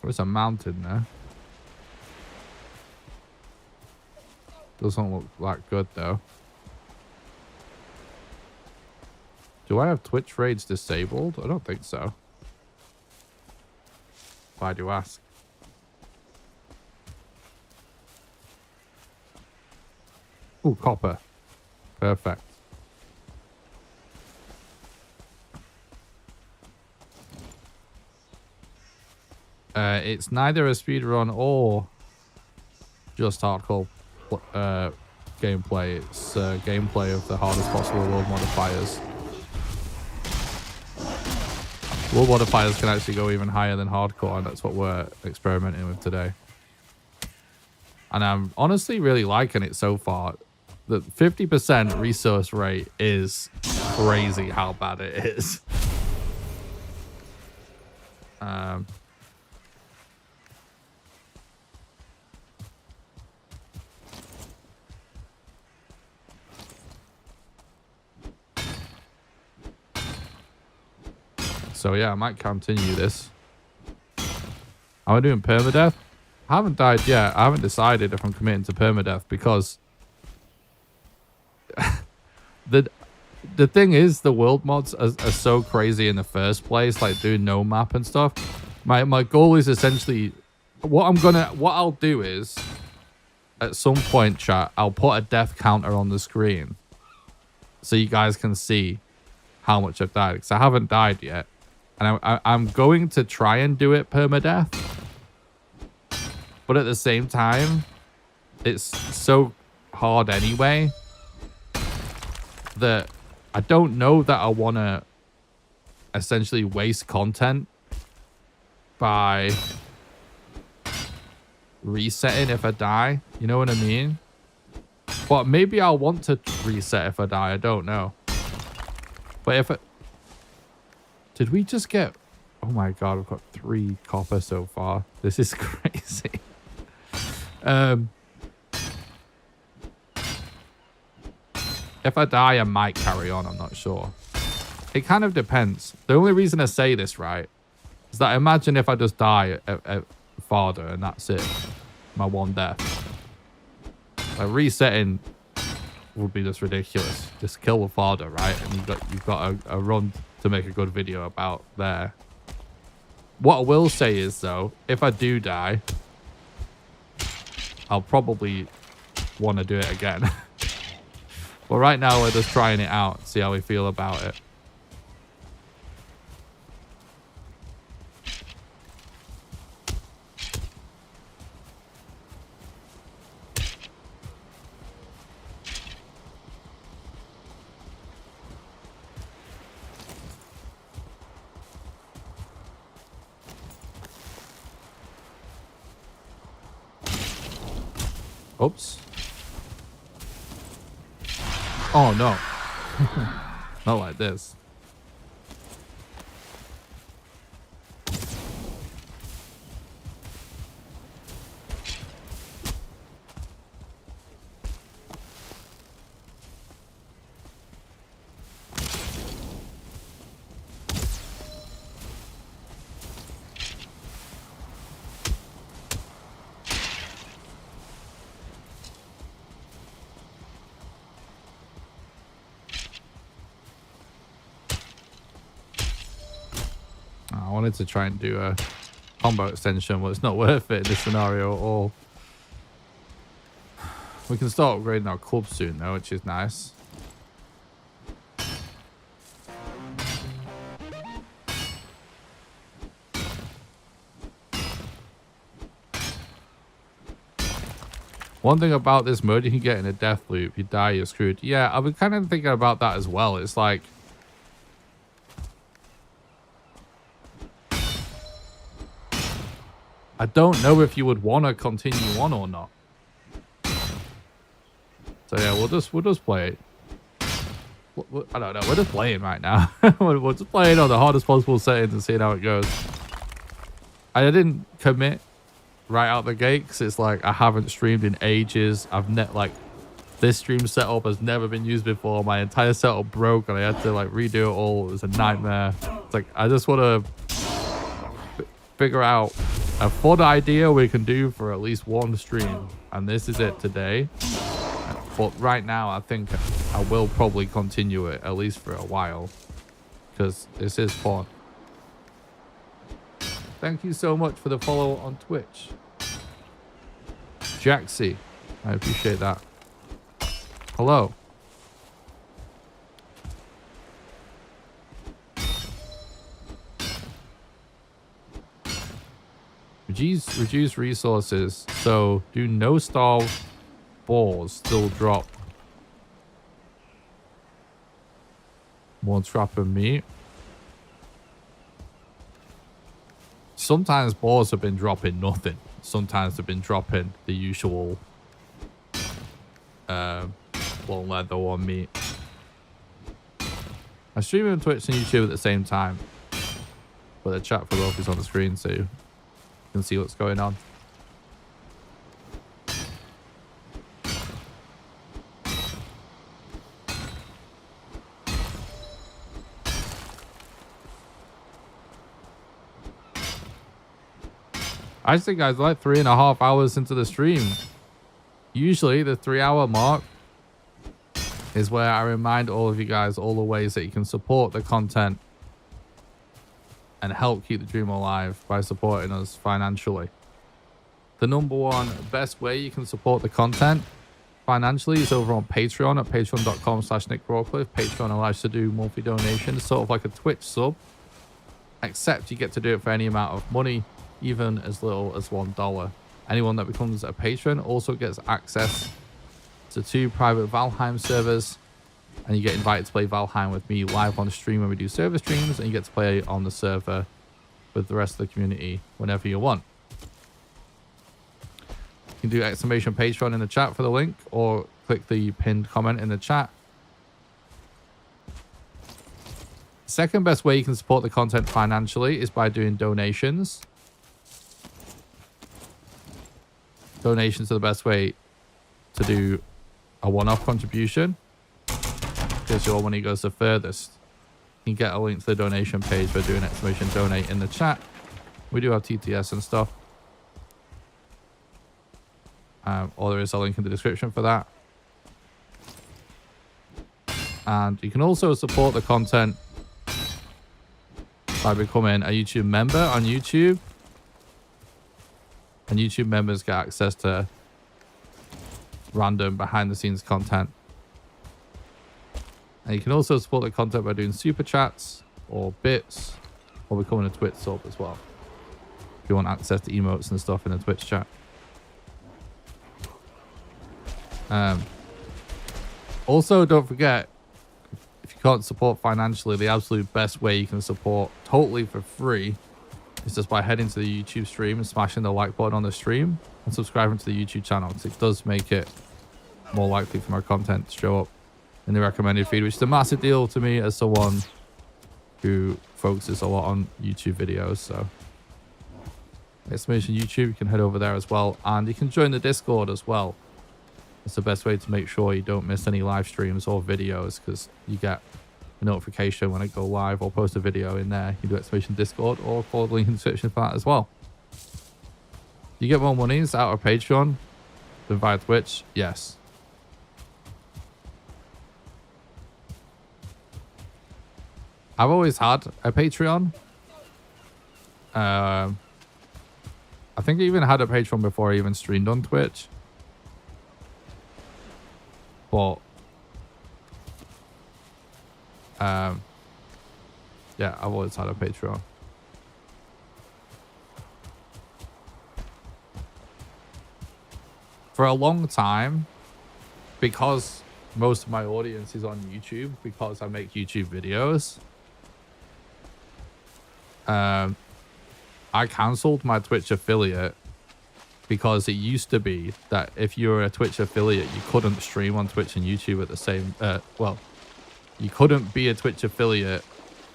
There's a mountain there. Doesn't look that good though. Do I have Twitch raids disabled? I don't think so. Why do you ask? Ooh, copper. Perfect. It's neither a speedrun or just hardcore gameplay. It's gameplay of the hardest possible world modifiers. World modifiers can actually go even higher than hardcore, and that's what we're experimenting with today. And I'm honestly really liking it so far. The 50% resource rate is crazy how bad it is. So yeah, I might continue this. Am I doing permadeath? I haven't died yet. I haven't decided if I'm committing to permadeath because the thing is, the world mods are so crazy in the first place, like doing no map and stuff. My goal is essentially what I'll do is at some point, chat, I'll put a death counter on the screen so you guys can see how much I've died, because I haven't died yet. And I'm going to try and do it permadeath. But at the same time, it's so hard anyway that I don't know that I want to essentially waste content by resetting if I die. You know what I mean? But maybe I'll want to reset if I die. I don't know. But if it... Did we just get... Oh my god, we've got 3 copper so far. This is crazy. If I die, I might carry on. I'm not sure. It kind of depends. The only reason I say this, right, is that imagine if I just die at Father and that's it. My one death. Like, resetting would be just ridiculous. Just kill the Father, right? And you've got a run to make a good video about there. What I will say is, though, if I do die, I'll probably want to do it again. But right now, we're just trying it out, see how we feel about it. Oops. Oh, no. Not like this. I wanted to try and do a combo extension, but it's not worth it in this scenario at all. We can start upgrading our club soon, though, which is nice. One thing about this mode, you can get in a death loop. You die, you're screwed. Yeah, I've been kind of thinking about that as well. It's like... I don't know if you would want to continue on or not. So yeah, we'll just play it. I don't know. We're just playing right now. We're just playing on the hardest possible settings and seeing how it goes. I didn't commit right out the gate because it's like I haven't streamed in ages. This stream setup has never been used before. My entire setup broke and I had to like redo it all. It was a nightmare. It's like I just want to figure out a fun idea we can do for at least one stream, and this is it today. But right now I think I will probably continue it at least for a while because this is fun. Thank you so much for the follow on Twitch, Jaxie. I appreciate that. Hello. Reduce resources. So do no star balls still drop more trap and meat? Sometimes balls have been dropping nothing. Sometimes they've been dropping the usual long leather or meat. I stream on Twitch and YouTube at the same time, but the chat for both is on the screen so you can see what's going on. I think guys, like 3.5 hours into the stream. Usually the 3-hour mark is where I remind all of you guys all the ways that you can support the content and help keep the dream alive by supporting us financially. the number one best way you can support the content financially is over on Patreon at patreon.com/NickRawcliffe. Patreon allows you to do monthly donations, sort of like a Twitch sub, except you get to do it for any amount of money, even as little as $1. Anyone that becomes a patron also gets access to 2 private Valheim servers, and you get invited to play Valheim with me live on stream when we do server streams, and you get to play on the server with the rest of the community whenever you want. You can do !Patreon in the chat for the link, or click the pinned comment in the chat. Second best way you can support the content financially is by doing donations. Donations are the best way to do a one-off contribution, because your money goes the furthest. You can get a link to the donation page by doing !Donate in the chat. We do have TTS and stuff. Or there is a link in the description for that. And you can also support the content by becoming a YouTube member on YouTube. And YouTube members get access to random behind the scenes content. And you can also support the content by doing super chats or bits, or becoming a Twitch sub as well, if you want access to emotes and stuff in the Twitch chat. Also, don't forget, if you can't support financially, the absolute best way you can support totally for free is just by heading to the YouTube stream and smashing the like button on the stream and subscribing to the YouTube channel, because it does make it more likely for my content to show up in the recommended feed, which is a massive deal to me as someone who focuses a lot on YouTube videos. So !YouTube, you can head over there as well, and you can join the Discord as well. It's the best way to make sure you don't miss any live streams or videos, because you get a notification when I go live or post a video in there. You do !Discord, or follow the link in the description for that as well. You get more monies out of Patreon than via Twitch? Yes. I've always had a Patreon. I think I even had a Patreon before I even streamed on Twitch. But yeah, I've always had a Patreon. For a long time, because most of my audience is on YouTube, because I make YouTube videos, I cancelled my Twitch affiliate, because it used to be that if you were a Twitch affiliate, you couldn't stream on Twitch and YouTube at the same... well, you couldn't be a Twitch affiliate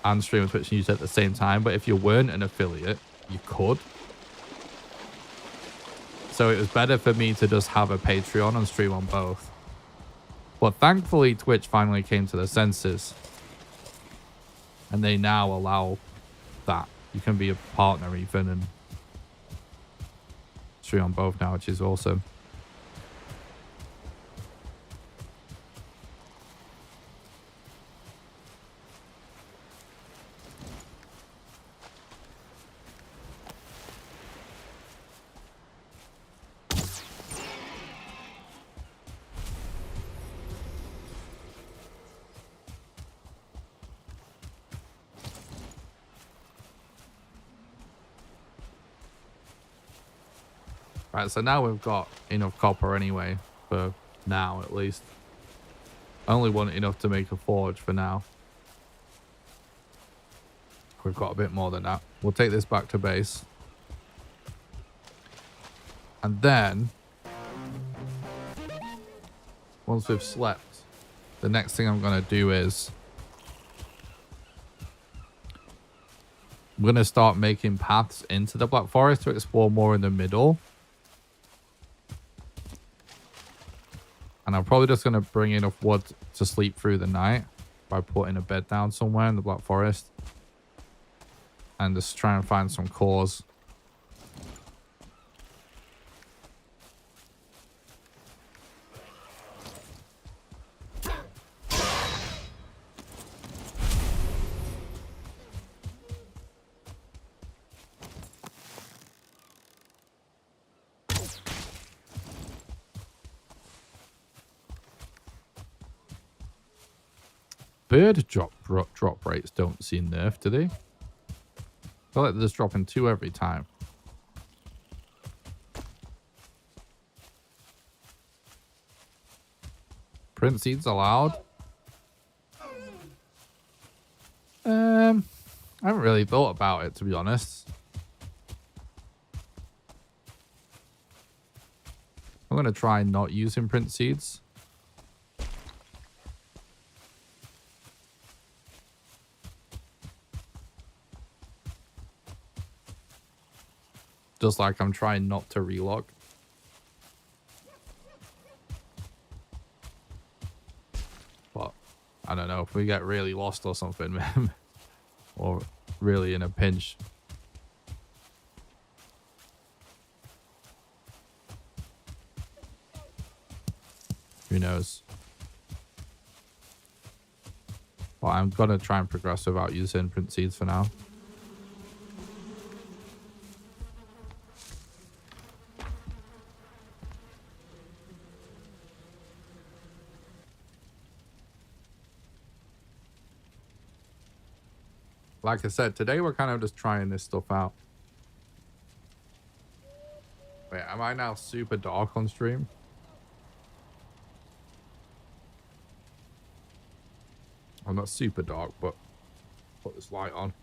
and stream on Twitch and YouTube at the same time, but if you weren't an affiliate, you could. So it was better for me to just have a Patreon and stream on both. But thankfully, Twitch finally came to their senses, and they now allow that. You can be a partner even and stream on both now, which is awesome. Right, so now we've got enough copper anyway, for now at least. I only want enough to make a forge for now. We've got a bit more than that. We'll take this back to base. And then, once we've slept, the next thing I'm going to do is I'm going to start making paths into the Black Forest to explore more in the middle. And I'm probably just going to bring enough wood to sleep through the night by putting a bed down somewhere in the Black Forest. And just try and find some cores. bird drop rates don't seem nerfed, do they? I feel like they're just dropping 2 every time. Print seeds allowed? I haven't really thought about it, to be honest. I'm going to try not using print seeds. Just like I'm trying not to relog. But I don't know if we get really lost or something, man. Or really in a pinch. Who knows? But I'm gonna try and progress without using print seeds for now. Like I said, today we're kind of just trying this stuff out. Wait, am I now super dark on stream? I'm not super dark, but put this light on.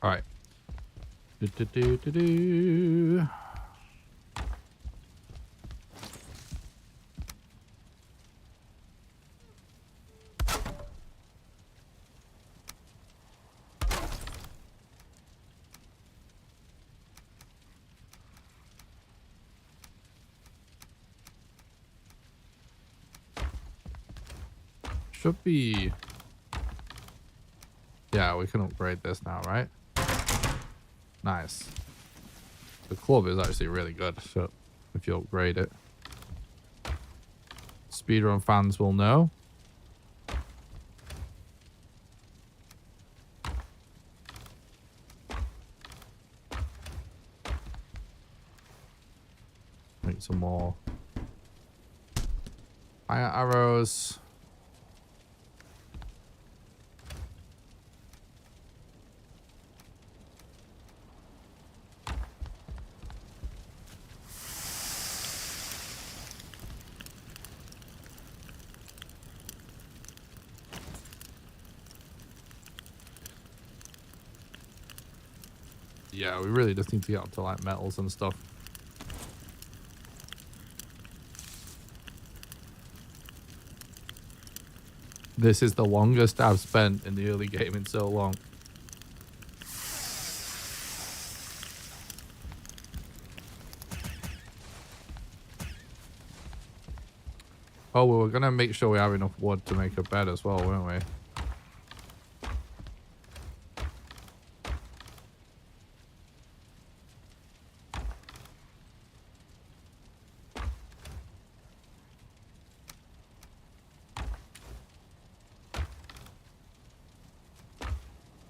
All right. Should be... Yeah, we can upgrade this now, right? Nice. The club is actually really good, so if you upgrade it. Speedrun fans will know. Make some more fire arrows. Yeah, we really just need to get up to like metals and stuff. This is the longest I've spent in the early game in so long. Oh, well, we're going to make sure we have enough wood to make a bed as well, weren't we?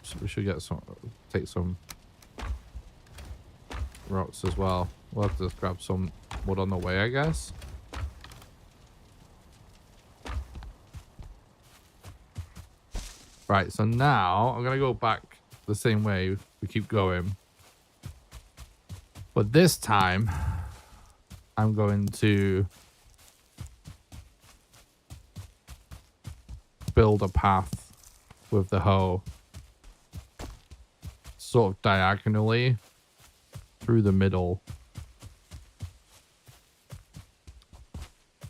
So we should get some, take some rocks as well. We'll have to just grab some wood on the way, I guess. Right, so now I'm going to go back the same way we keep going. But this time, I'm going to build a path with the hoe. Sort of diagonally through the middle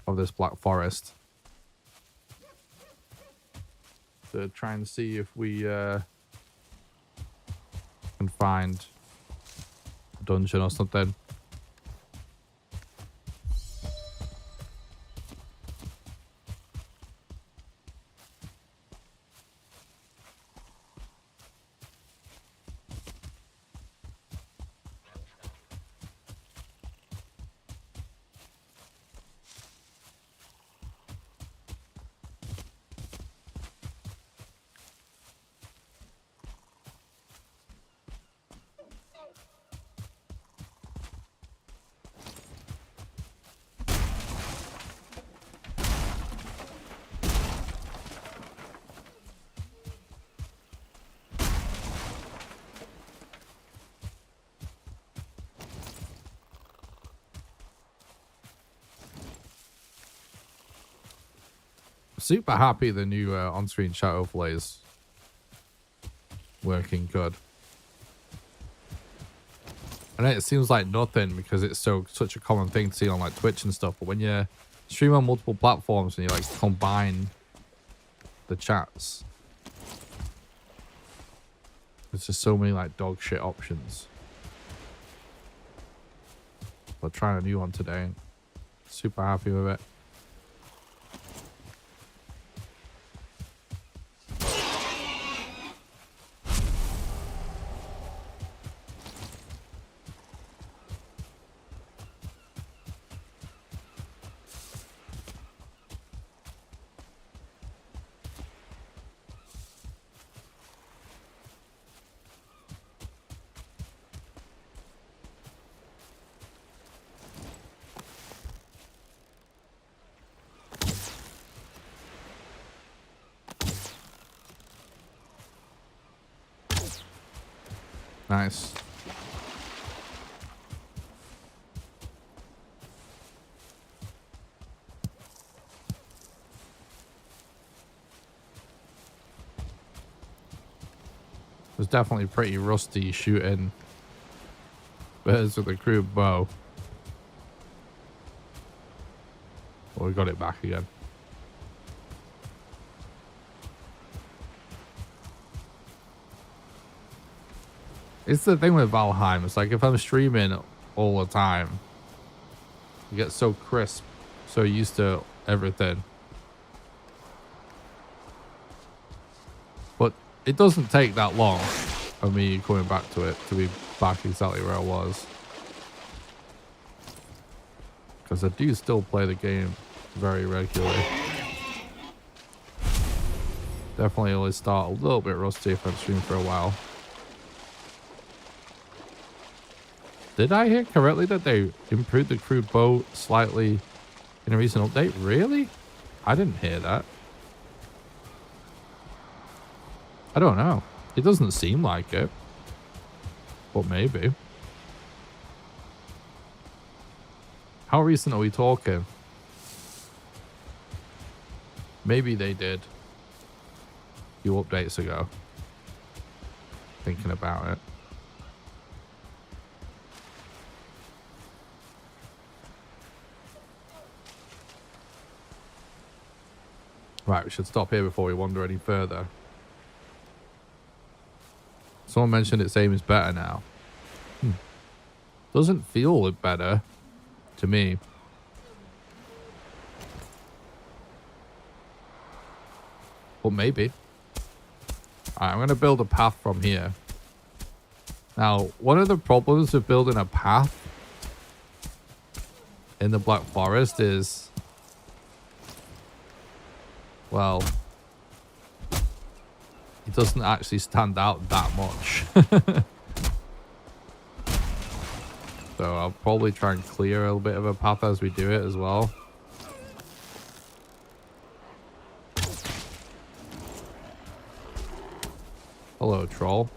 of this black forest. To try and see if we can find a dungeon or something. super happy the new on-screen chat overlays working good. I know it seems like nothing because it's such a common thing to see on like Twitch and stuff, but when you stream on multiple platforms and you like combine the chats, there's just so many like dog shit options. We're trying a new one today. Super happy with it. Nice. It was definitely pretty rusty shooting birds with a crude bow. Well, we got it back again. It's the thing with Valheim. It's like if I'm streaming all the time, you get so crisp, so used to everything. But it doesn't take that long for me coming back to it to be back exactly where I was. Because I do still play the game very regularly. Definitely always start a little bit rusty if I'm streaming for a while. Did I hear correctly that they improved the crude bow slightly in a recent update? Really? I didn't hear that. I don't know. It doesn't seem like it. But maybe. How recent are we talking? Maybe they did. A few updates ago. Thinking about it. Right, we should stop here before we wander any further. Someone mentioned its aim is better now. Doesn't feel better to me. But maybe. Alright, I'm going to build a path from here. Now, one of the problems with building a path in the Black Forest is, well, it doesn't actually stand out that much. So I'll probably try and clear a little bit of a path as we do it as well. Hello, troll.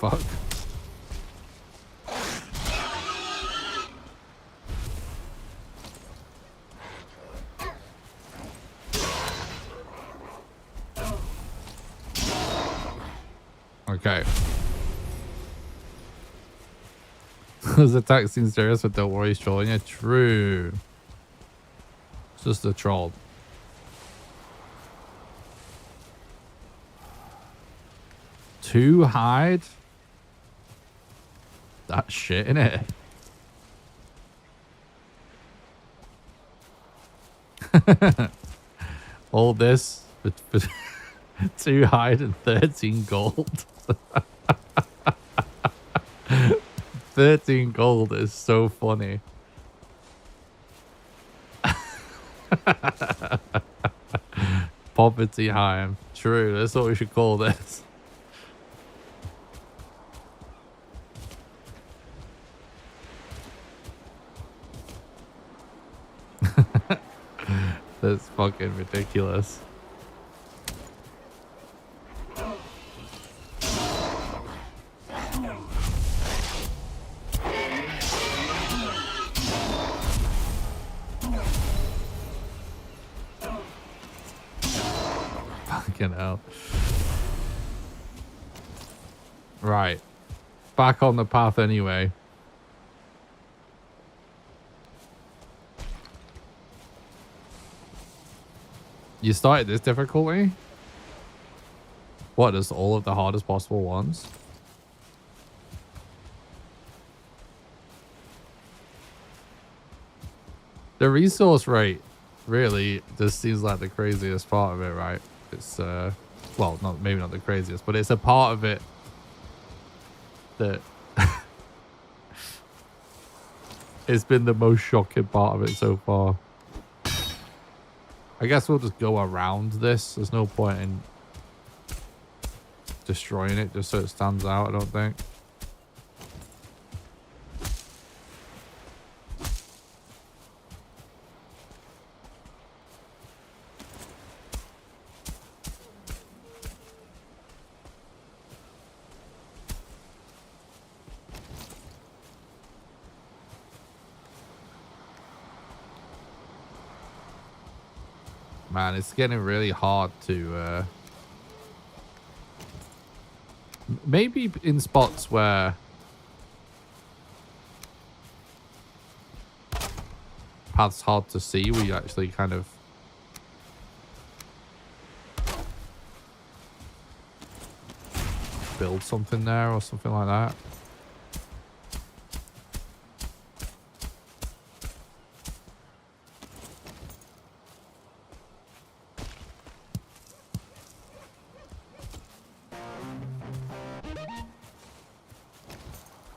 fuck? Okay. Those attacks seem serious, but don't worry, he's trolling you. True. It's just a troll. Two hide? That shit, innit? All this for 2 hide and 13 gold. 13 gold is so funny. Poverty Heim. True, that's what we should call this. That's fucking ridiculous. Fucking hell. Right. Back on the path anyway. You started this difficulty? What, is all of the hardest possible ones? The resource rate really just seems like the craziest part of it, right? It's, well, not maybe not the craziest, but it's a part of it that it's been the most shocking part of it so far. I guess we'll just go around this. There's no point in destroying it just so it stands out, I don't think. Man, it's getting really hard to maybe in spots where path's hard to see, we actually kind of build something there or something like that.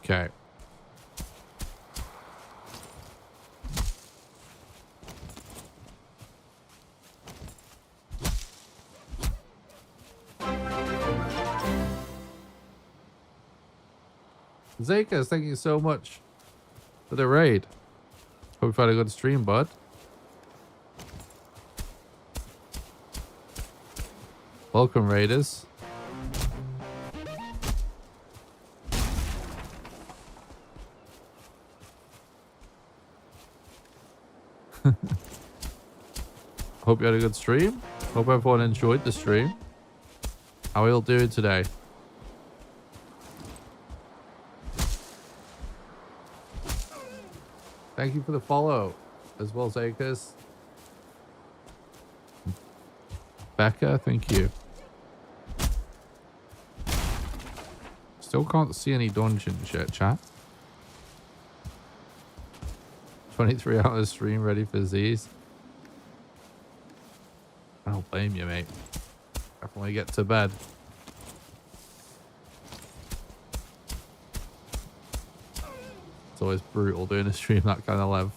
Okay. Zekas, thank you so much for the raid. Hope you had a good stream, bud. Welcome, raiders. Hope you had a good stream. Hope everyone enjoyed the stream. How are you all doing today? Thank you for the follow, as well as Akers. Becca, thank you. Still can't see any dungeons yet, chat. 23 hours stream ready for Z's. I don't blame you, mate. Definitely get to bed. It's always brutal doing a stream that kind of length.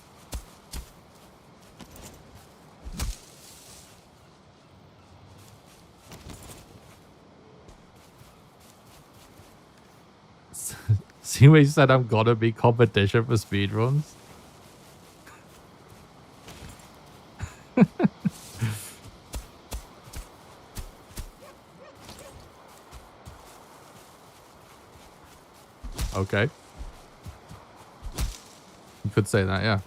See what you said, I'm gonna be competition for speedruns? Okay. You could say that, yeah.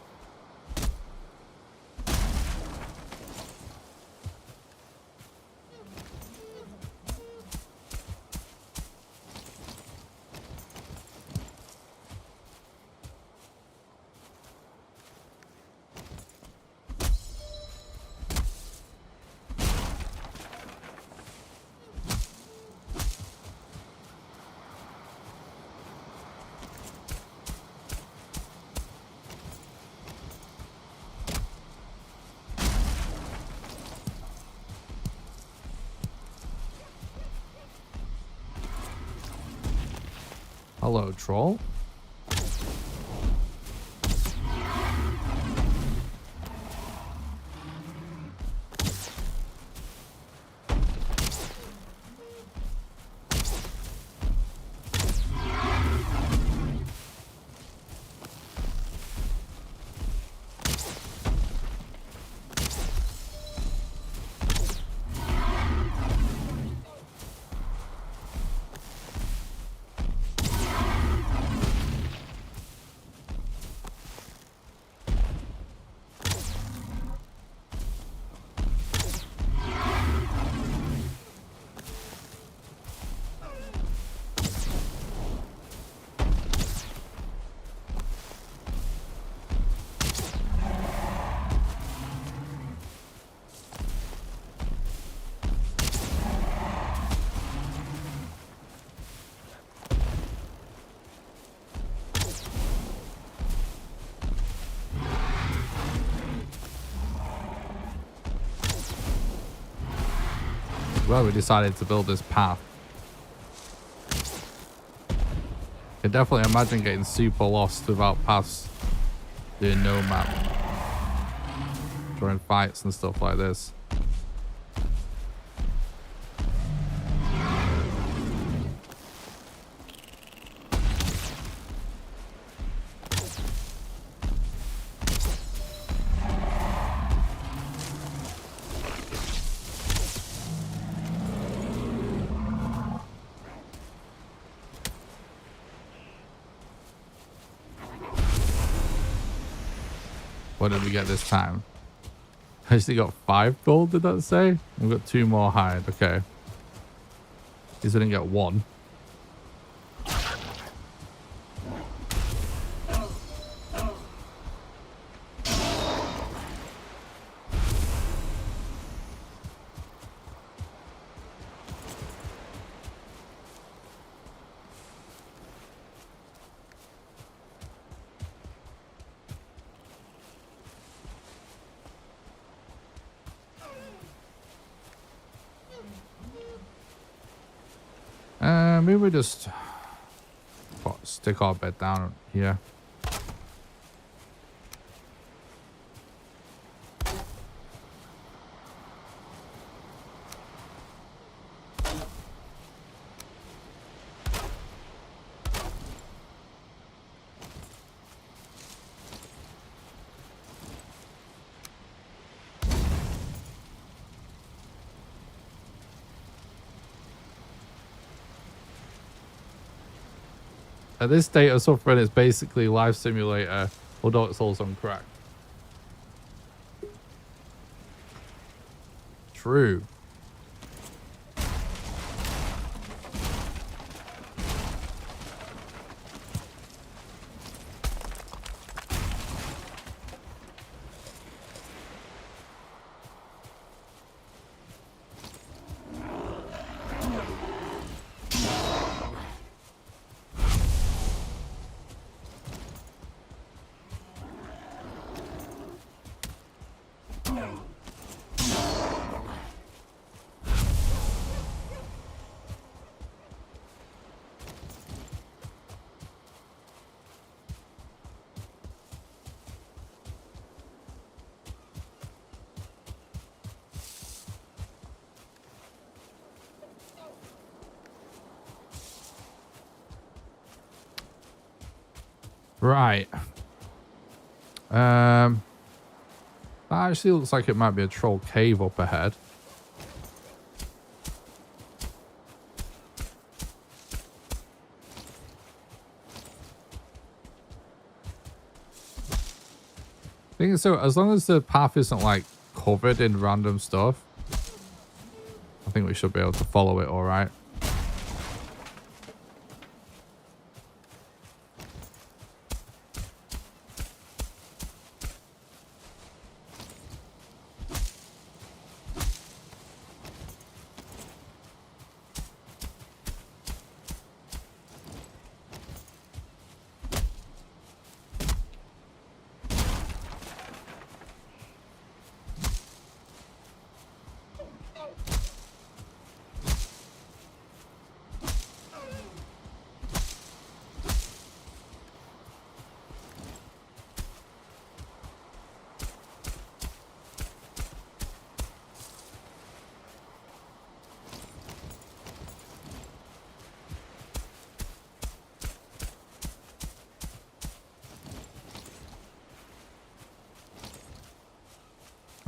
Hello, troll. Well, we decided to build this path. Can definitely imagine getting super lost without paths, doing no map, during fights and stuff like this. What did we get this time? I actually got 5 gold, did that say? We've got 2 more hide, okay. At least I didn't get 1. Maybe we just stick our bed down here. At this state of suffering, it's basically Life Simulator, although it's also on crack. True. Right. That actually looks like it might be a troll cave up ahead. think so. As long as the path isn't like covered in random stuff, I think we should be able to follow it all right.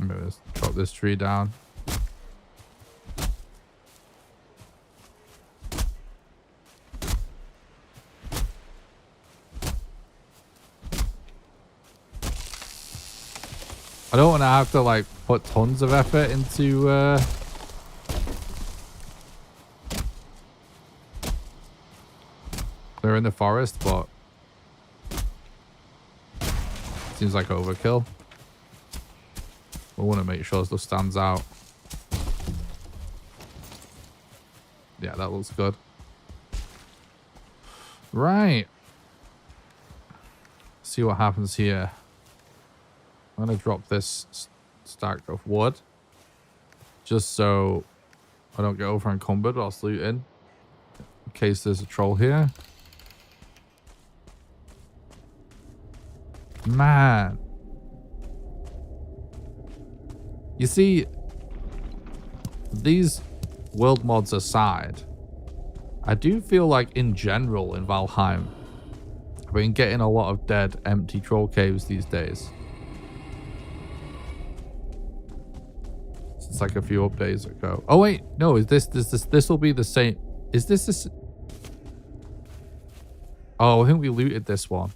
I'm gonna just chop this tree down. I don't want to have to like put tons of effort into they're in the forest, but seems like overkill. We want to make sure stuff stands out. Yeah, that looks good. Right. See what happens here. I'm going to drop this stack of wood just so I don't get over encumbered whilst looting in case there's a troll here. Man. You see, these world mods aside, I do feel like in general in Valheim, I've been getting a lot of dead, empty troll caves these days. It's like a few updates ago. Oh wait, no, is this will be the same. Is this? Oh, I think we looted this one.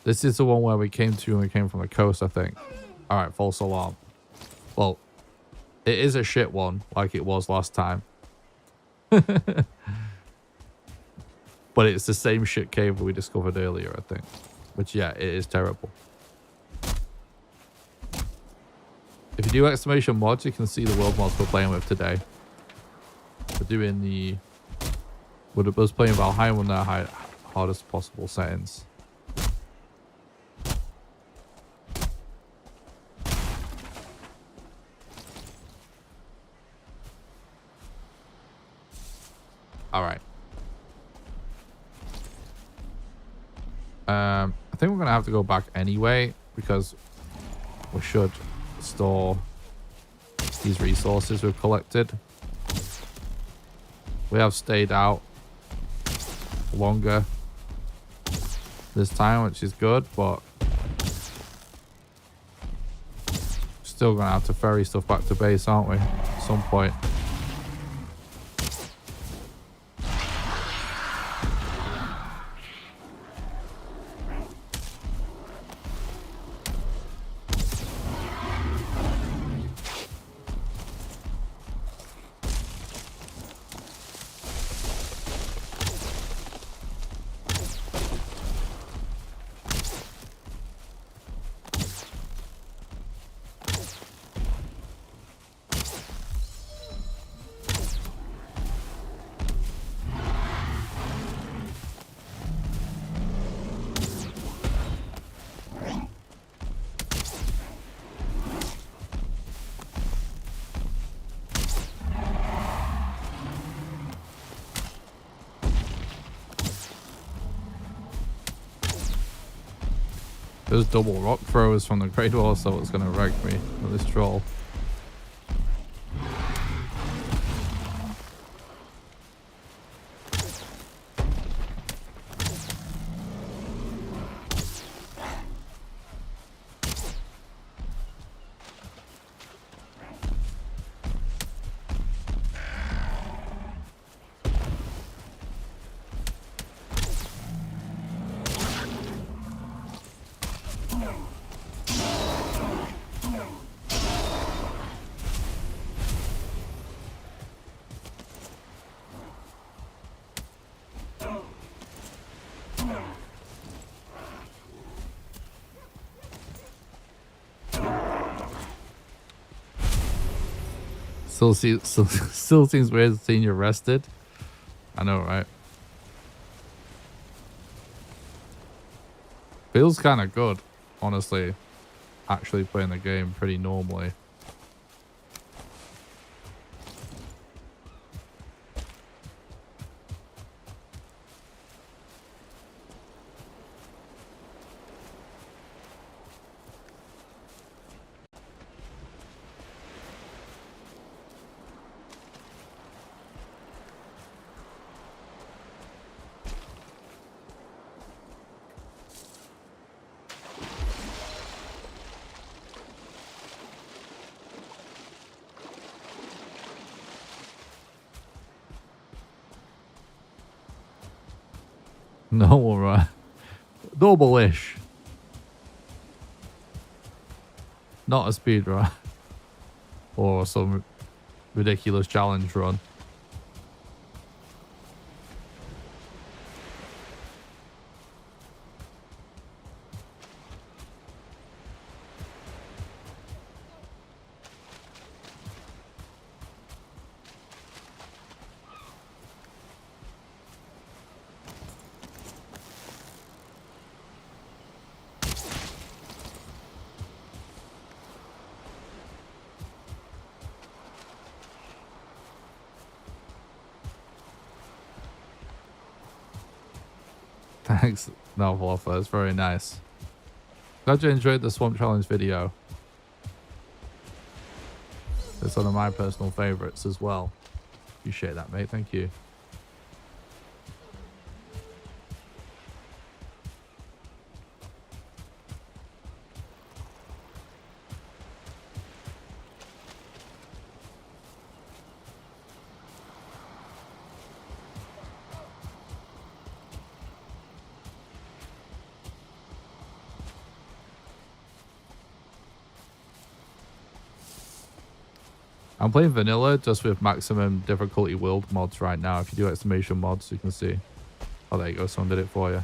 This is the one where we came to when we came from the coast, I think. All right, false alarm. Well, it is a shit one, like it was last time. But it's the same shit cave that we discovered earlier, I think. Which, yeah, it is terrible. If you do exclamation mods, you can see the world mods we're playing with today. We're doing the... We're playing Valheim on the hardest possible settings. All right. I think we're going to have to go back anyway because we should store these resources we've collected. We have stayed out longer this time, which is good, but still going to have to ferry stuff back to base, aren't we? At some point. There's double rock throws from the Great Wall, so it's going to wreck me with this troll. Still seems weird seeing you rested. I know, right? Feels kind of good, honestly. Actually playing the game pretty normally. Normal, right? Normal-ish. Not a speed run. Or some ridiculous challenge run. Thanks, Novel Offer. It's very nice. Glad you enjoyed the Swamp Challenge video. It's one of my personal favorites as well. Appreciate that, mate. Thank you. I'm playing vanilla just with maximum difficulty world mods right now. If you do exclamation mods, you can see. Oh, there you go. Someone did it for you.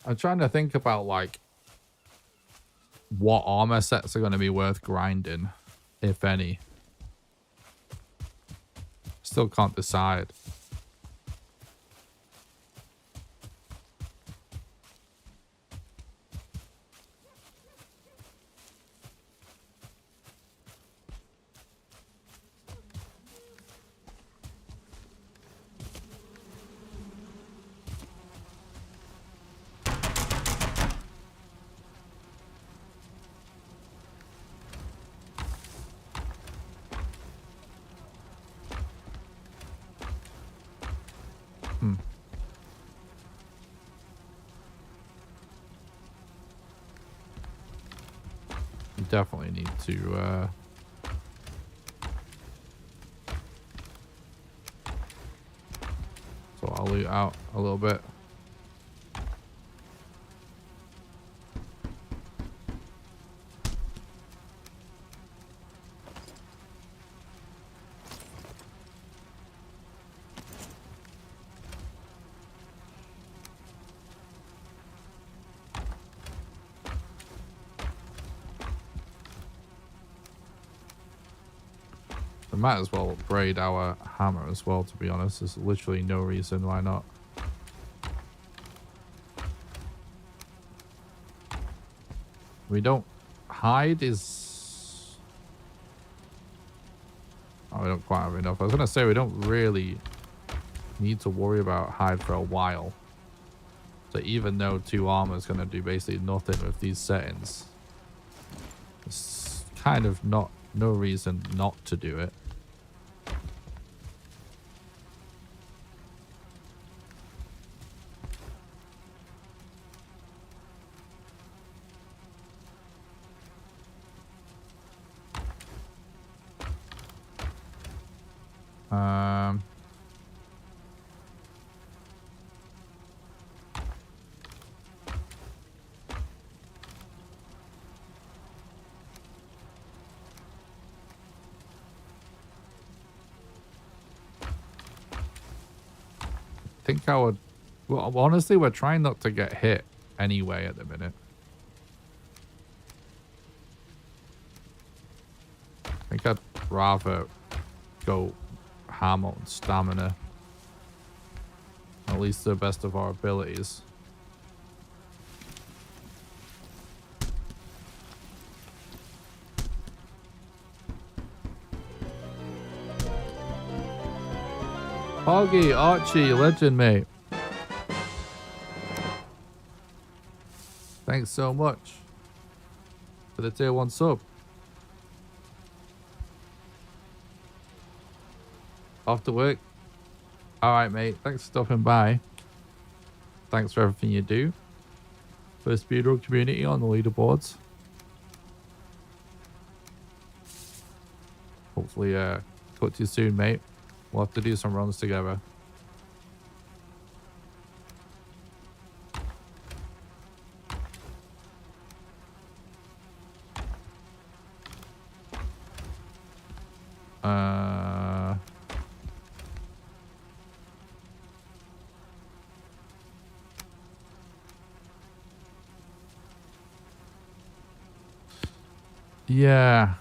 I'm trying to think about, like, what armor sets are going to be worth grinding, if any. Still can't decide. Definitely need to so I'll loot out a little bit. We might as well upgrade our hammer as well, to be honest. There's literally no reason why not. We don't... Hide is... Oh, we don't quite have enough. I was going to say, we don't really need to worry about hide for a while. So even though 2 armor is going to do basically nothing with these settings, it's kind of no reason not to do it. Um, I think I would. Well, honestly, we're trying not to get hit anyway at the minute. I think I'd rather go ham on stamina. At least to the best of our abilities. Hoggy, Archie, legend, mate. Thanks so much for the tier 1 sub. Off to work. Alright, mate. Thanks for stopping by. Thanks for everything you do for the speedrun community on the leaderboards. Hopefully, talk to you soon, mate. We'll have to do some runs together. Yeah.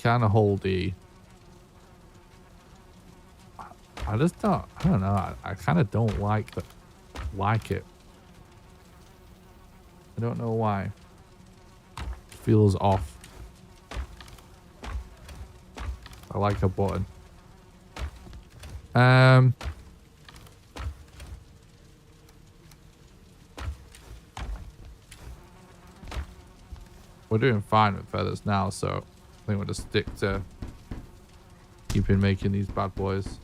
Kind of hold the. I just don't. I don't know. I kind of don't like it. I don't know why. It feels off. I like a button. We're doing fine with feathers now, so I think we'll just stick to keeping making these bad boys.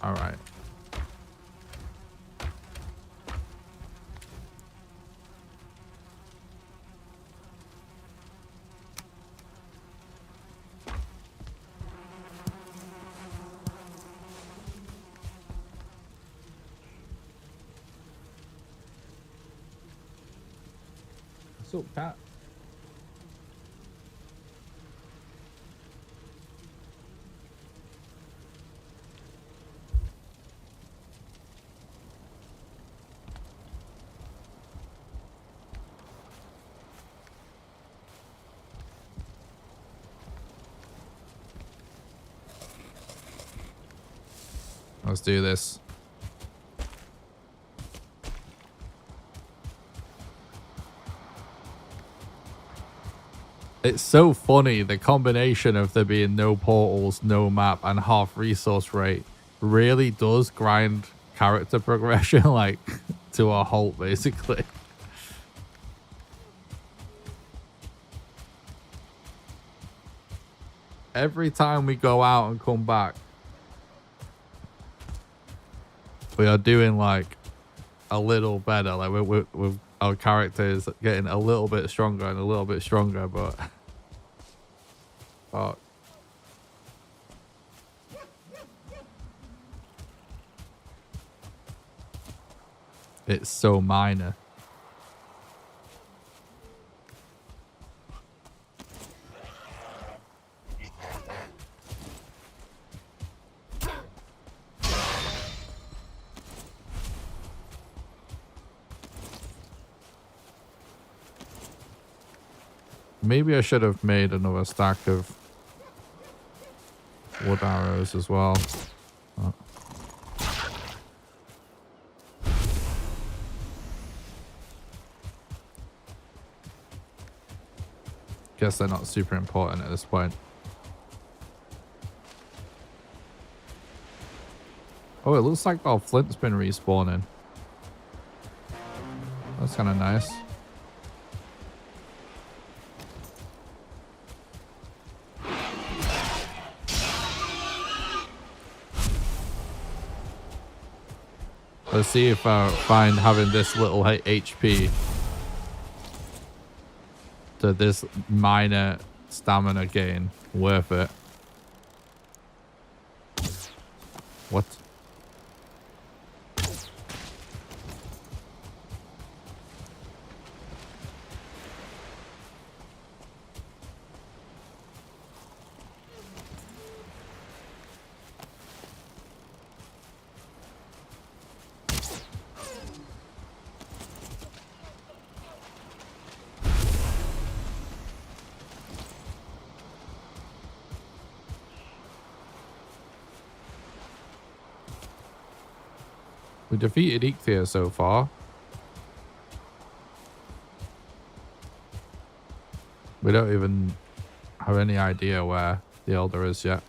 All right. What's up, cat? Let's do this. It's so funny, the combination of there being no portals, no map, and half resource rate really does grind character progression like to a halt, basically. Every time we go out and come back, we are doing like a little better. Like we're our character is getting a little bit stronger and a little bit stronger, but fuck. It's so minor. Maybe I should have made another stack of wood arrows as well. Oh. Guess they're not super important at this point. Oh, it looks like our flint's been respawning. That's kind of nice. Let's see if I find having this little HP to this minor stamina gain worth it. What? We defeated Eikthyr so far. We don't even have any idea where the Elder is yet.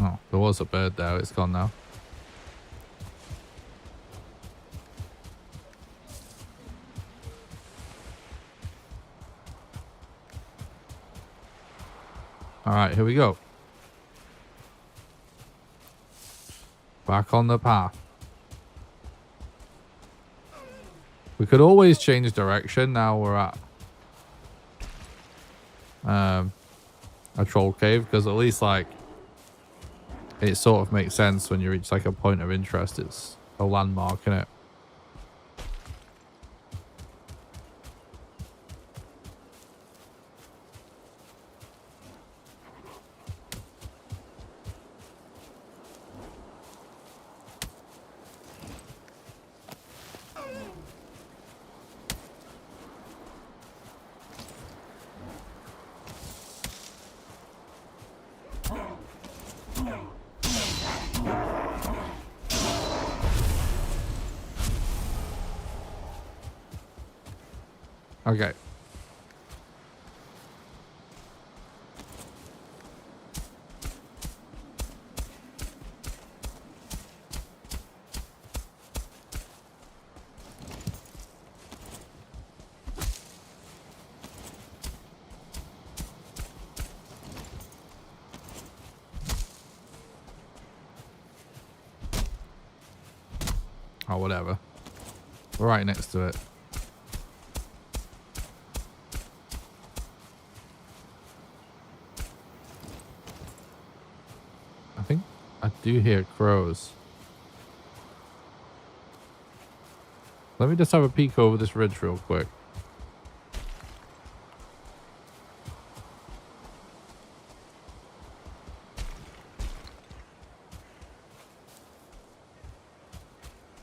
Oh, there was a bird there. It's gone now. All right, here we go. Back on the path. We could always change direction. Now we're at a troll cave, because at least like it sort of makes sense when you reach like a point of interest. It's a landmark, innit? Okay. Or whatever. We're right next to it. I think I do hear crows. Let me just have a peek over this ridge real quick.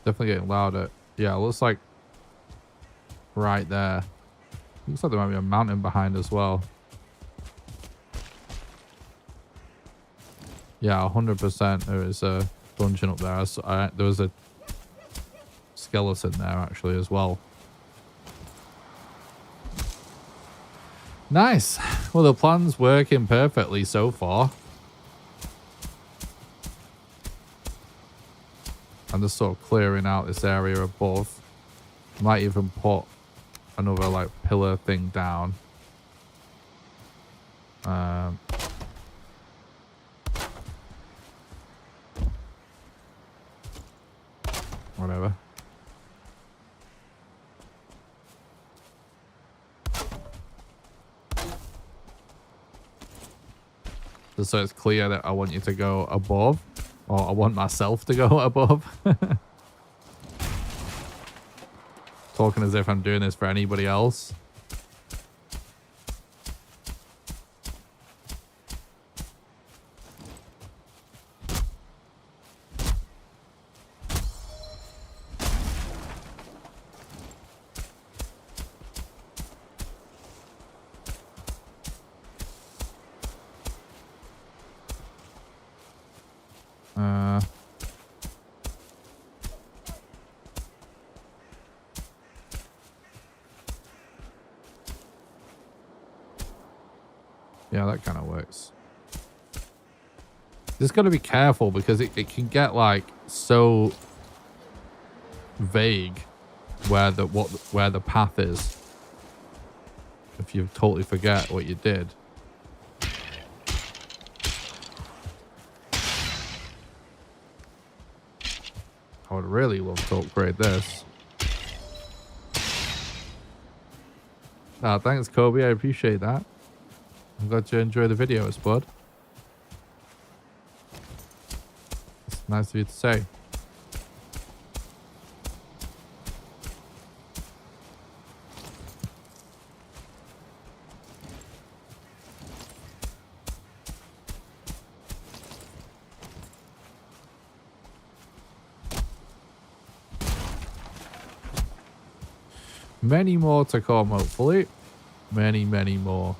Definitely getting louder. Yeah, it looks like right there. Looks like there might be a mountain behind as well. Yeah, 100% there is a dungeon up there. There was a skeleton there actually as well. Nice. Well, the plan's working perfectly so far. I'm just sort of clearing out this area above. Might even put another like pillar thing down. Whatever. Just so it's clear that I want you to go above, or I want myself to go above. Talking as if I'm doing this for anybody else. Yeah, that kind of works. Just got to be careful because it can get like so vague where the path is if you totally forget what you did. I would really love to upgrade this. Oh, thanks, Kobe. I appreciate that. I'm glad you enjoy the videos, bud. It's nice of you to say. Many more to come, hopefully. Many, many more.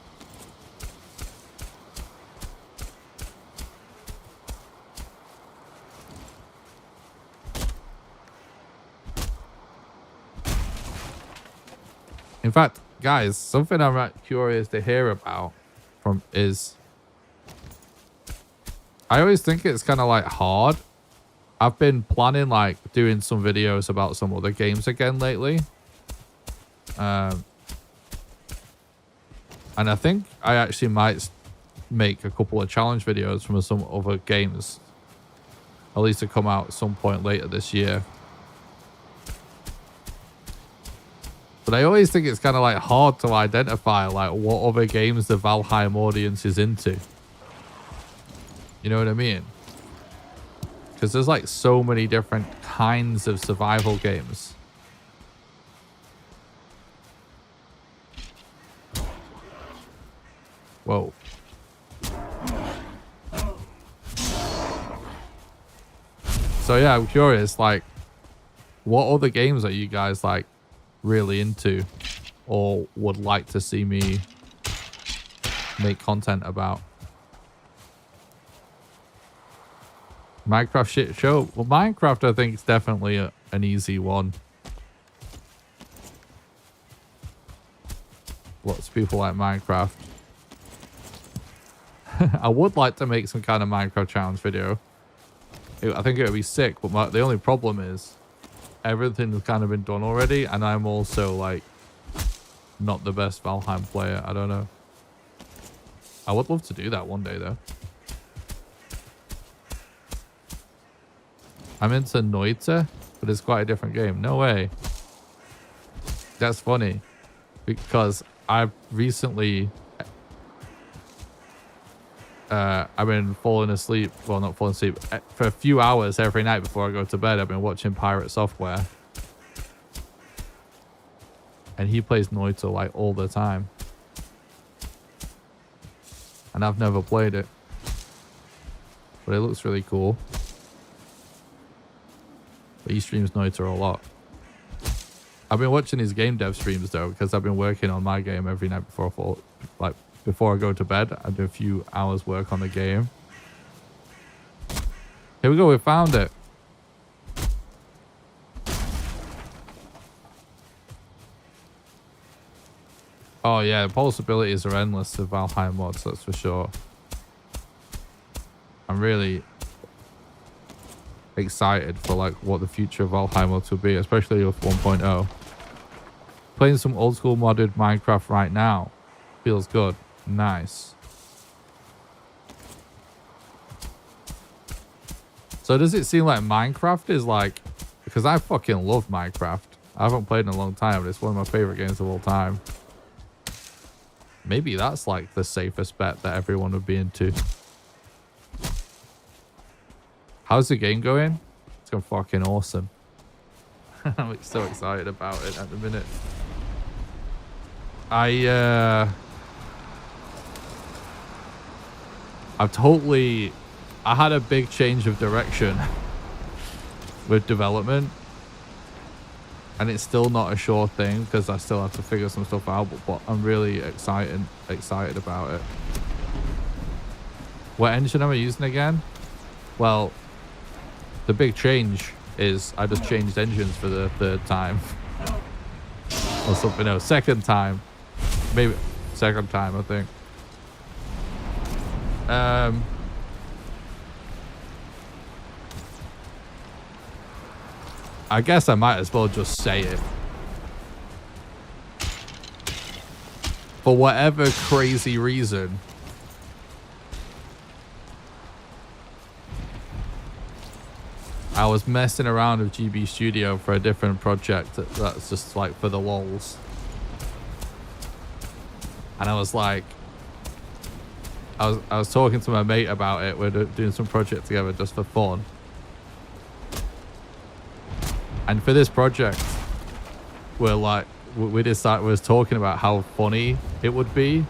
In fact, guys, something I'm curious to hear about is I always think it's kind of like hard. I've been planning like doing some videos about some other games again lately. And I think I actually might make a couple of challenge videos from some other games. At least to come out at some point later this year. But I always think it's kind of like hard to identify like what other games the Valheim audience is into. You know what I mean? Because there's like so many different kinds of survival games. Whoa. So yeah, I'm curious, like, what other games are you guys like really into or would like to see me make content about? Minecraft shit show? Well, Minecraft I think is definitely an easy one. Lots of people like Minecraft. I would like to make some kind of Minecraft challenge video. I think it would be sick, but the only problem is everything's kind of been done already, and I'm also like not the best Valheim player. I don't know. I would love to do that one day though. I'm into Noita, but it's quite a different game. No way. That's funny because I've recently I've been falling asleep, well, not falling asleep, for a few hours every night before I go to bed. I've been watching Pirate Software. And he plays Noita like all the time. And I've never played it. But it looks really cool. But he streams Noita a lot. I've been watching his game dev streams though, because I've been working on my game every night before I fall, like, before I go to bed. I do a few hours work on the game. Here we go, we found it. Oh yeah, the possibilities are endless of Valheim mods, that's for sure. I'm really excited for like what the future of Valheim mods will be, especially with 1.0. Playing some old school modded Minecraft right now. Feels good. Nice. So does it seem like Minecraft is like, because I fucking love Minecraft. I haven't played in a long time, but it's one of my favorite games of all time. Maybe that's like the safest bet that everyone would be into. How's the game going? It's going fucking awesome. I'm so excited about it at the minute. I had a big change of direction with development, and it's still not a sure thing because I still have to figure some stuff out, but I'm really excited about it. What engine am I using again? Well, the big change is I just changed engines for the third time. Or something else. Second time. Maybe second time, I think. I guess I might as well just say it. For whatever crazy reason, I was messing around with GB Studio for a different project that's just like for the lols. And I was like, I was talking to my mate about it. We're doing some project together just for fun. And for this project, we was talking about how funny it would be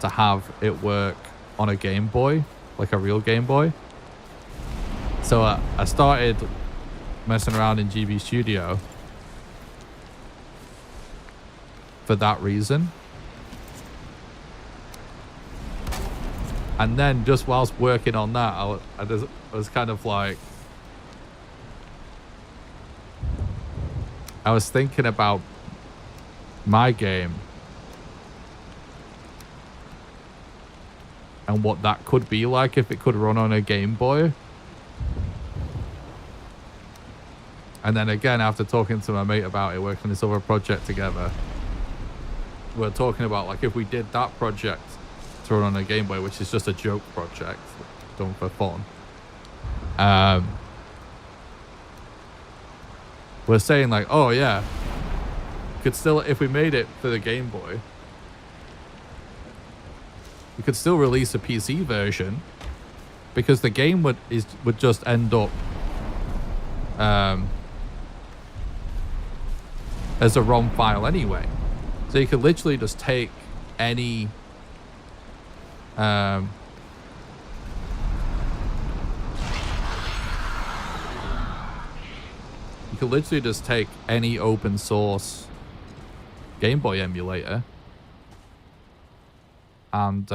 to have it work on a Game Boy, like a real Game Boy. So I started messing around in GB Studio for that reason. And then just whilst working on that, I was kind of like, I was thinking about my game and what that could be like if it could run on a Game Boy. And then again, after talking to my mate about it, working on this other project together, we're talking about like if we did that project to run on a Game Boy, which is just a joke project done for fun. We're saying like, oh yeah, could still, if we made it for the Game Boy, we could still release a PC version because the game would just end up as a ROM file anyway. So you could literally just take any you could literally just take any open source Game Boy emulator and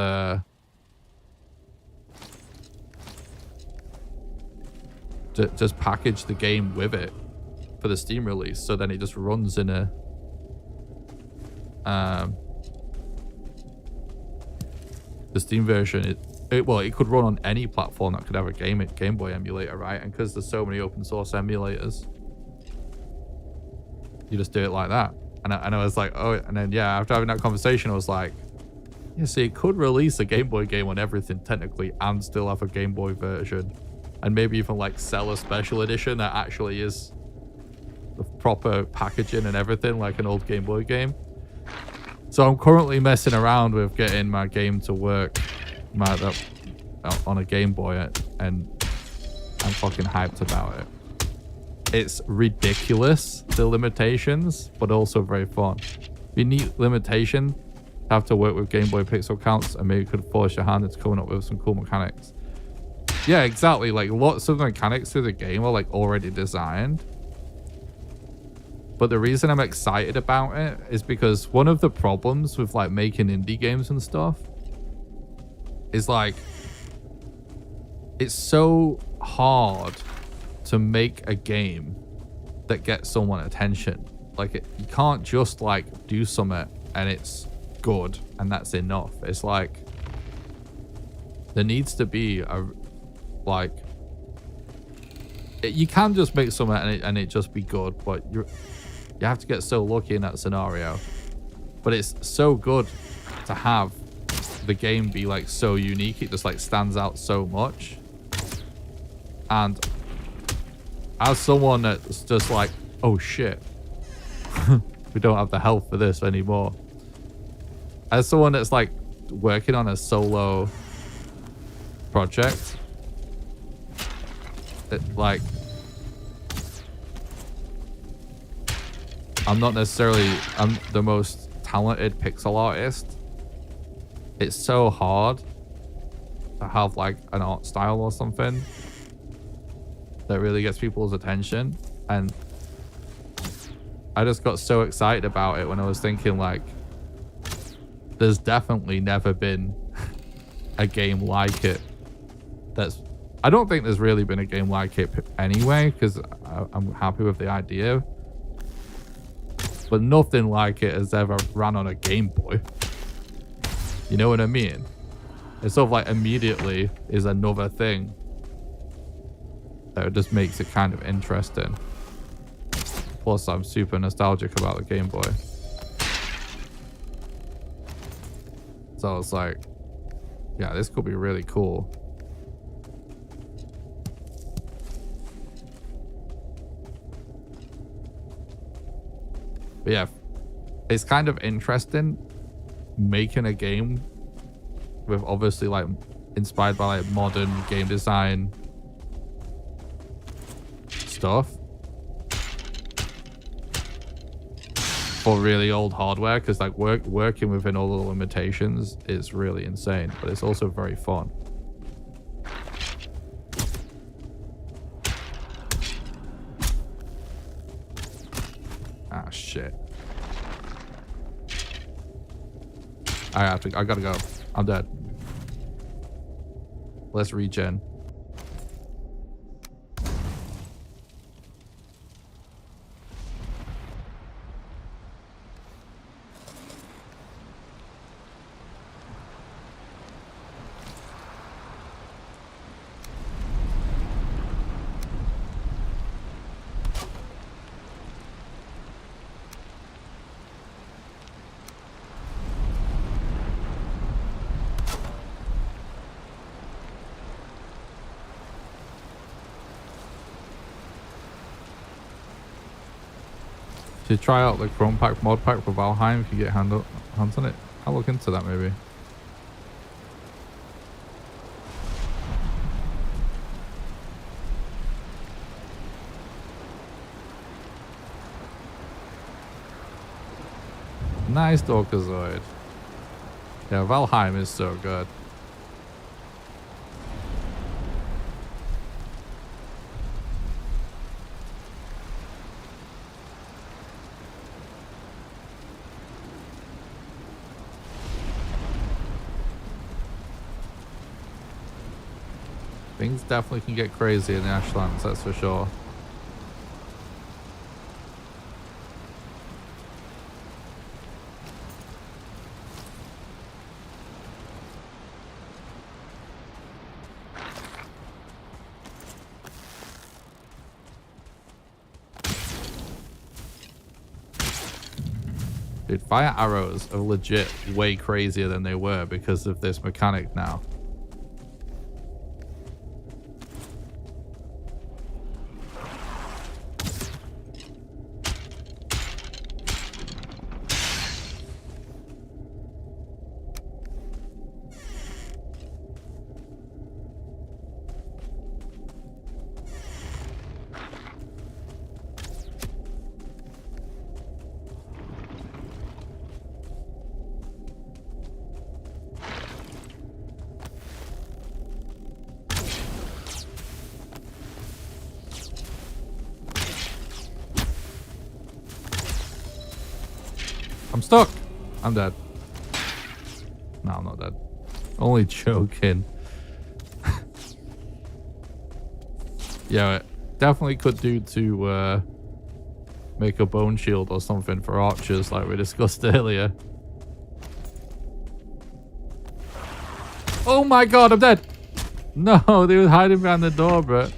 just package the game with it for the Steam release, so then it just runs in a the Steam version. It could run on any platform that could have a Game Boy emulator, right? And because there's so many open source emulators, you just do it like that. And I was like, oh, and then yeah, after having that conversation, I was like, yeah, see, it could release a Game Boy game on everything technically and still have a Game Boy version, and maybe even like sell a special edition that actually is the proper packaging and everything like an old Game Boy game. So I'm currently messing around with getting my game to work on a Game Boy, and I'm fucking hyped about it. It's ridiculous, the limitations, but also very fun. You need limitation, have to work with Game Boy pixel counts, and maybe could force your hand into coming up with some cool mechanics. Yeah, exactly. Like lots of the mechanics through the game are like already designed. But the reason I'm excited about it is because one of the problems with like making indie games and stuff is like, it's so hard to make a game that gets someone attention. Like you can't just like do something and it's good and that's enough. It's like there needs to be a like you can just make something and it just be good, but you have to get so lucky in that scenario. But it's so good to have the game be like so unique. It just like stands out so much. And as someone that's just like, oh shit, we don't have the health for this anymore. As someone that's like working on a solo project, like I'm the most talented pixel artist. It's so hard to have like an art style or something that really gets people's attention. And I just got so excited about it when I was thinking like, there's definitely never been a game like it. I don't think there's really been a game like it anyway, because I'm happy with the idea. But nothing like it has ever ran on a Game Boy. You know what I mean? It sort of like immediately is another thing. So it just makes it kind of interesting. Plus, I'm super nostalgic about the Game Boy. So it's like, yeah, this could be really cool. But yeah, it's kind of interesting making a game with obviously like inspired by like modern game design stuff for really old hardware, because like working within all the limitations is really insane, but it's also very fun. Ah, shit. I gotta go. I'm dead. Let's regen. Should try out the Chrome Pack mod pack for Valheim if you get hands on it. I'll look into that maybe. Nice Dorkazoid. Yeah, Valheim is so good. Things definitely can get crazy in the Ashlands, that's for sure. Dude, fire arrows are legit way crazier than they were because of this mechanic now. I'm stuck. I'm dead. No, I'm not dead. Only joking. Yeah, it definitely could do to make a bone shield or something for archers like we discussed earlier. Oh my god, I'm dead. No, they were hiding behind the door, bro.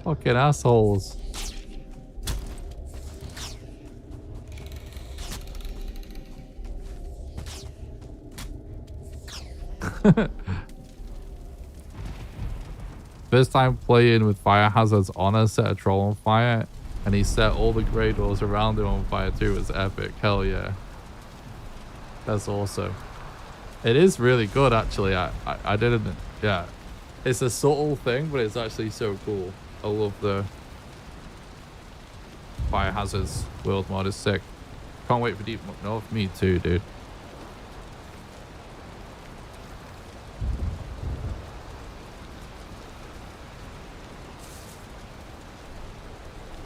Fucking assholes. First time playing with fire hazards on a set a troll on fire, and he set all the grey doors around him on fire too. It was epic. Hell yeah. That's awesome. It is really good actually. I didn't, yeah. It's a subtle thing, but it's actually so cool. I love the fire hazards world mod, is sick. Can't wait for Deep North. Me too, dude.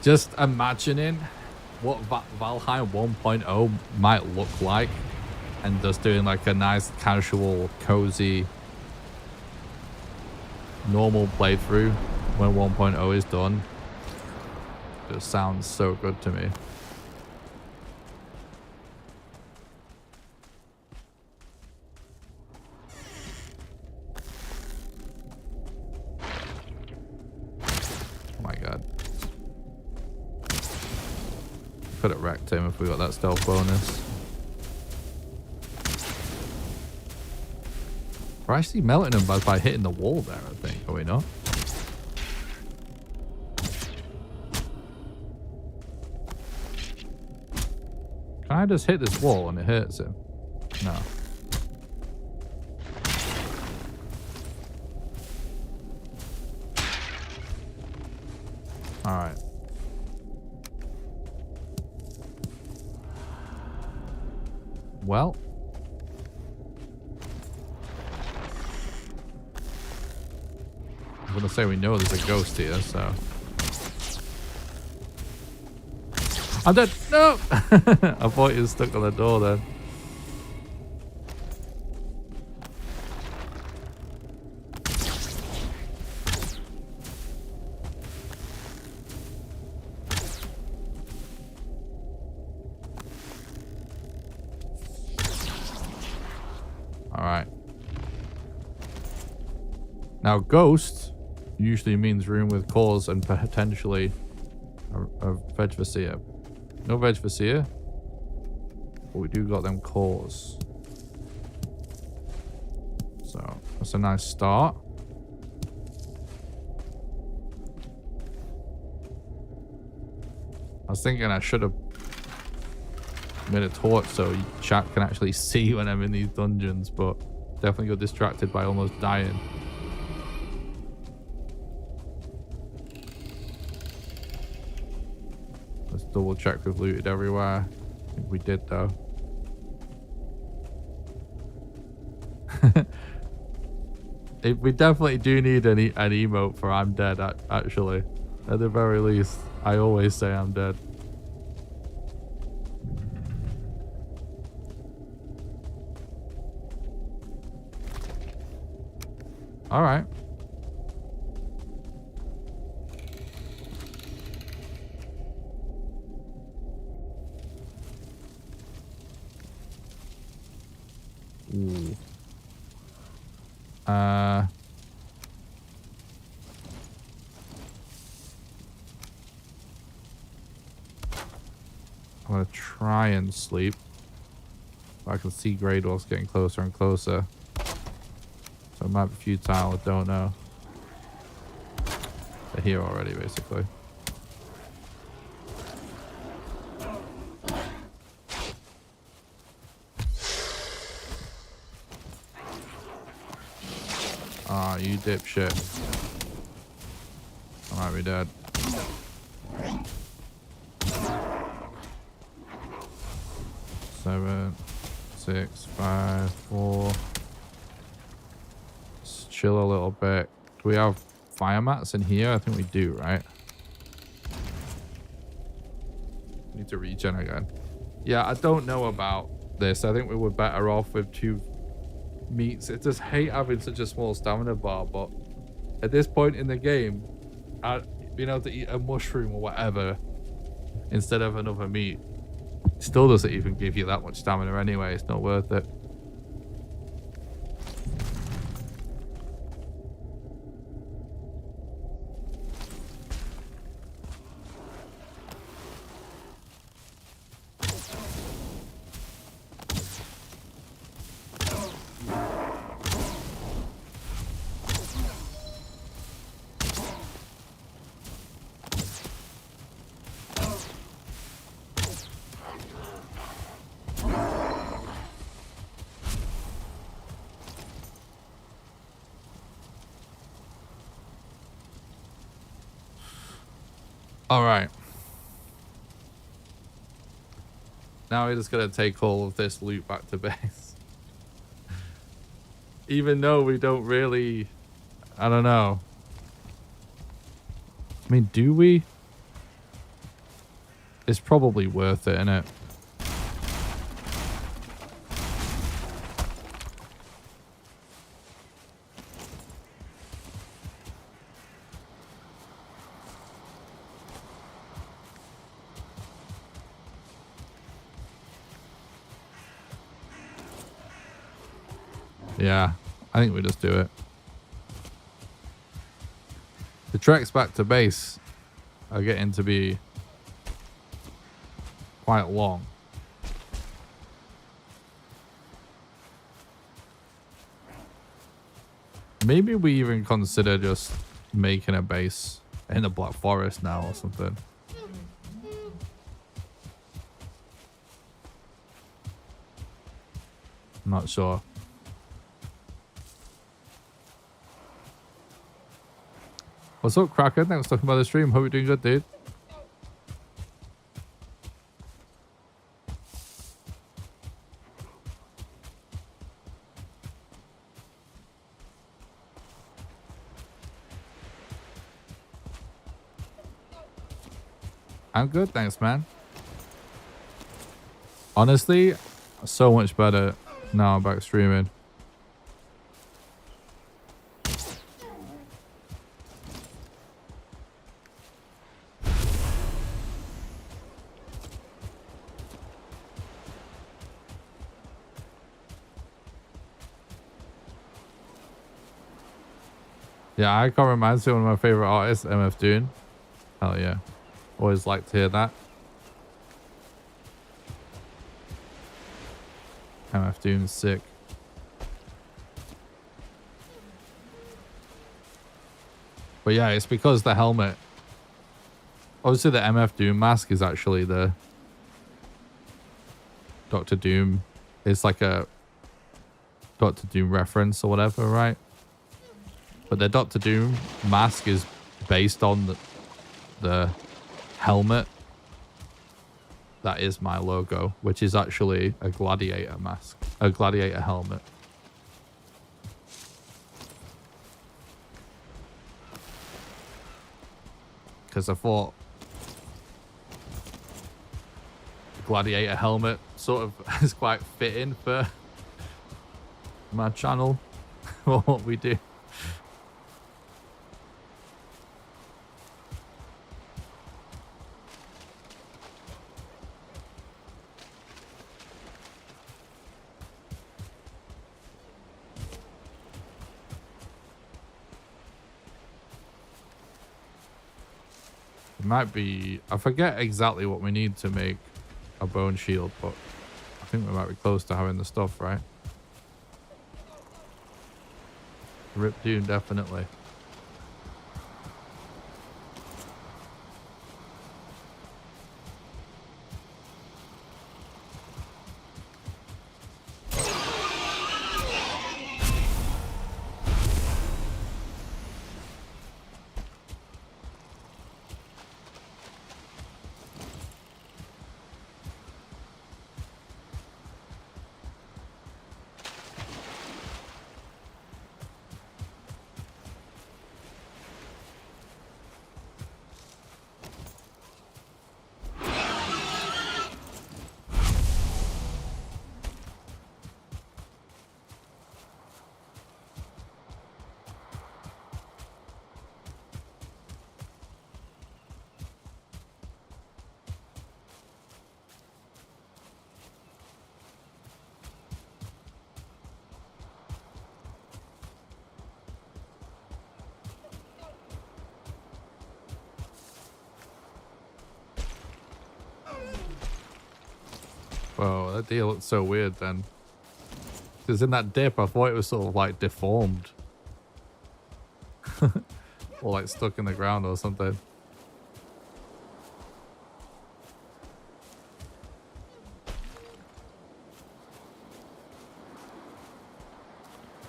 Just imagining what Valheim 1.0 might look like, and just doing like a nice casual cozy normal playthrough when 1.0 is done. It sounds so good to me. Could have wrecked him if we got that stealth bonus. We're actually melting him by hitting the wall there, I think. Are we not? Can I just hit this wall and it hurts him? No. Alright. Well. I'm gonna say we know there's a ghost here, so. I'm dead! No! I thought he was stuck on the door then. Alright. Now, ghost usually means room with cores and potentially a veg Vasir. No veg Vasir, but we do got them cores. So, that's a nice start. I was thinking I should have made a torch so chat can actually see when I'm in these dungeons, but definitely got distracted by almost dying. Let's double check we've looted everywhere. I think we did though. We definitely do need an emote for I'm dead, actually. At the very least, I always say I'm dead. All right. Ooh. I'm gonna try and sleep. I can see Grey Dwarf's getting closer and closer. So it might be futile, I don't know. They're here already, basically. Ah, oh, you dipshit. I might be dead. Seven, 6, 5, 4. Let's chill a little bit. Do we have fire mats in here? I think we do, right? Need to regen again. Yeah, I don't know about this. I think we were better off with 2 meats. I just hate having such a small stamina bar, but at this point in the game, being able to eat a mushroom or whatever instead of another meat still doesn't even give you that much stamina anyway. It's not worth it. All right. Now we're just going to take all of this loot back to base. Even though we don't really... I don't know. I mean, do we? It's probably worth it, isn't it? Yeah, I think we just do it. The treks back to base are getting to be quite long. Maybe we even consider just making a base in the Black Forest now or something. Not sure. What's up, Kraken? Thanks for talking about the stream. Hope you're doing good, dude. I'm good, thanks, man. Honestly, so much better now I'm back streaming. Yeah, Icon reminds me of one of my favorite artists, MF Doom. Hell yeah. Always like to hear that. MF Doom's sick. But yeah, it's because the helmet. Obviously, the MF Doom mask is actually the Doctor Doom. It's like a Doctor Doom reference or whatever, right? But the Doctor Doom mask is based on the helmet that is my logo, which is actually a gladiator mask, a gladiator helmet. Because I thought the gladiator helmet sort of is quite fitting for my channel or what we do. Might be, I forget exactly what we need to make a bone shield, but I think we might be close to having the stuff, right? Rip Dune, definitely. Whoa, that deal looks so weird then. Because in that dip, I thought it was sort of like deformed. Or like stuck in the ground or something.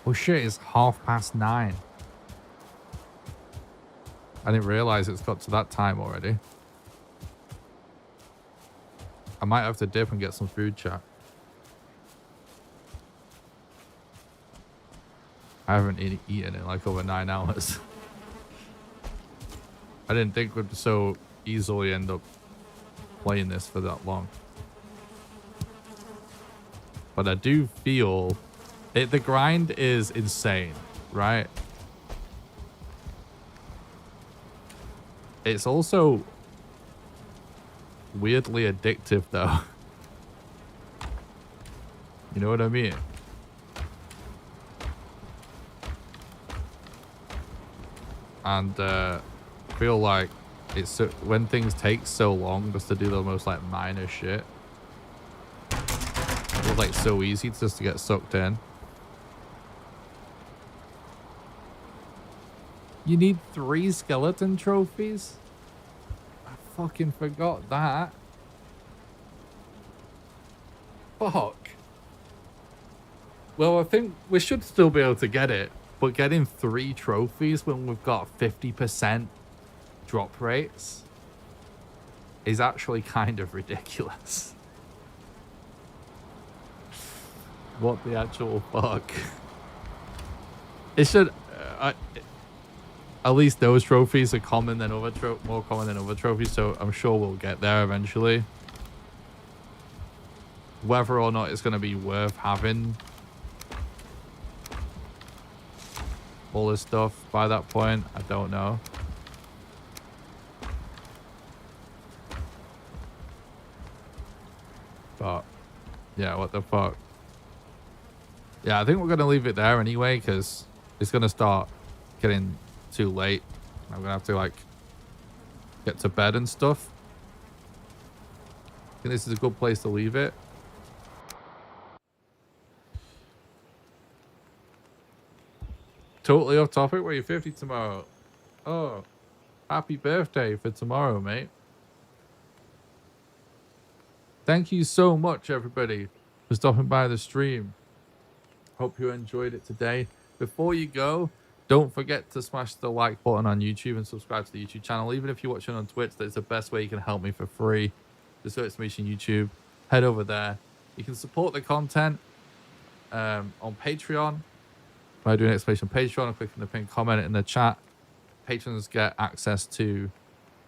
Oh shit, it's 9:30. I didn't realize it's got to that time already. I might have to dip and get some food, chat. I haven't eaten in like over 9 hours. I didn't think we'd so easily end up playing this for that long. But I do feel it. The grind is insane, right? It's also weirdly addictive though. You know what I mean? And feel like it's so, when things take so long just to do the most like minor shit, it's like so easy just to get sucked in. You need 3 skeleton trophies? I fucking forgot that. Fuck. Well, I think we should still be able to get it, but getting 3 trophies when we've got 50% drop rates is actually kind of ridiculous. What the actual fuck? It should... at least those trophies are common than other more common than other trophies, so I'm sure we'll get there eventually. Whether or not it's going to be worth having all this stuff by that point, I don't know. But yeah, what the fuck. Yeah, I think we're going to leave it there anyway, because it's going to start getting too late. I'm going to have to like get to bed and stuff. I think this is a good place to leave it. Totally off topic. Where you're 50 tomorrow. Oh, happy birthday for tomorrow, mate. Thank you so much, everybody, for stopping by the stream. Hope you enjoyed it today. Before you go, don't forget to smash the like button on YouTube and subscribe to the YouTube channel. Even if you're watching on Twitch, that's the best way you can help me for free. Just go to YouTube. Head over there. You can support the content on Patreon by doing an exclamation Patreon and clicking the pinned comment in the chat. Patrons get access to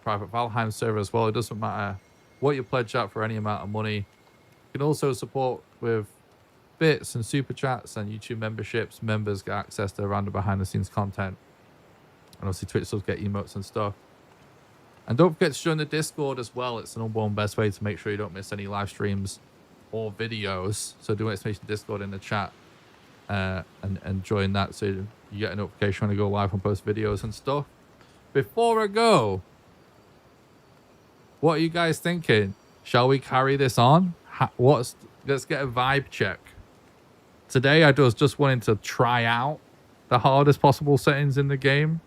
private Valheim server as well. It doesn't matter what you pledge out for any amount of money. You can also support with bits and super chats and YouTube memberships. Members get access to random behind the scenes content. And obviously Twitch subs get emotes and stuff. And don't forget to join the Discord as well. It's the number one best way to make sure you don't miss any live streams or videos. So do exclamation Discord in the chat and join that so you get a notification when I go live and post videos and stuff. Before I go, what are you guys thinking? Shall we carry this on? Let's get a vibe check. Today I was just wanting to try out the hardest possible settings in the game.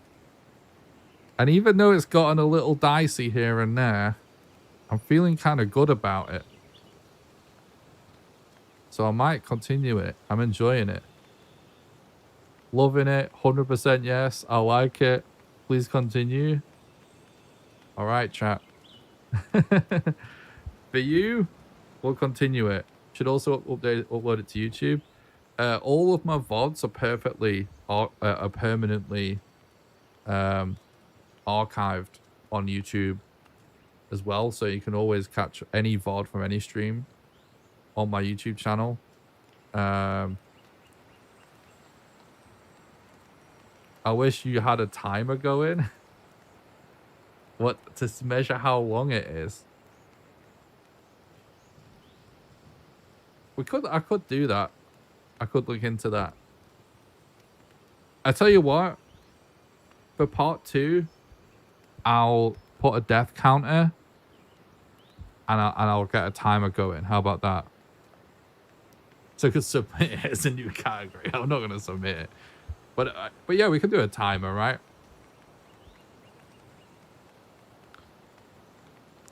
And even though it's gotten a little dicey here and there, I'm feeling kind of good about it. So I might continue it. I'm enjoying it. Loving it. 100% yes. I like it. Please continue. All right, chat. For you, we'll continue it. Should also upload it to YouTube. All of my VODs are permanently archived on YouTube as well, so you can always catch any VOD from any stream on my YouTube channel. I wish you had a timer going. To measure how long it is. I could do that. I could look into that. I tell you what, for part 2, I'll put a death counter and I'll get a timer going. How about that? So I could submit it as a new category. I'm not gonna submit it, but yeah, we could do a timer, right?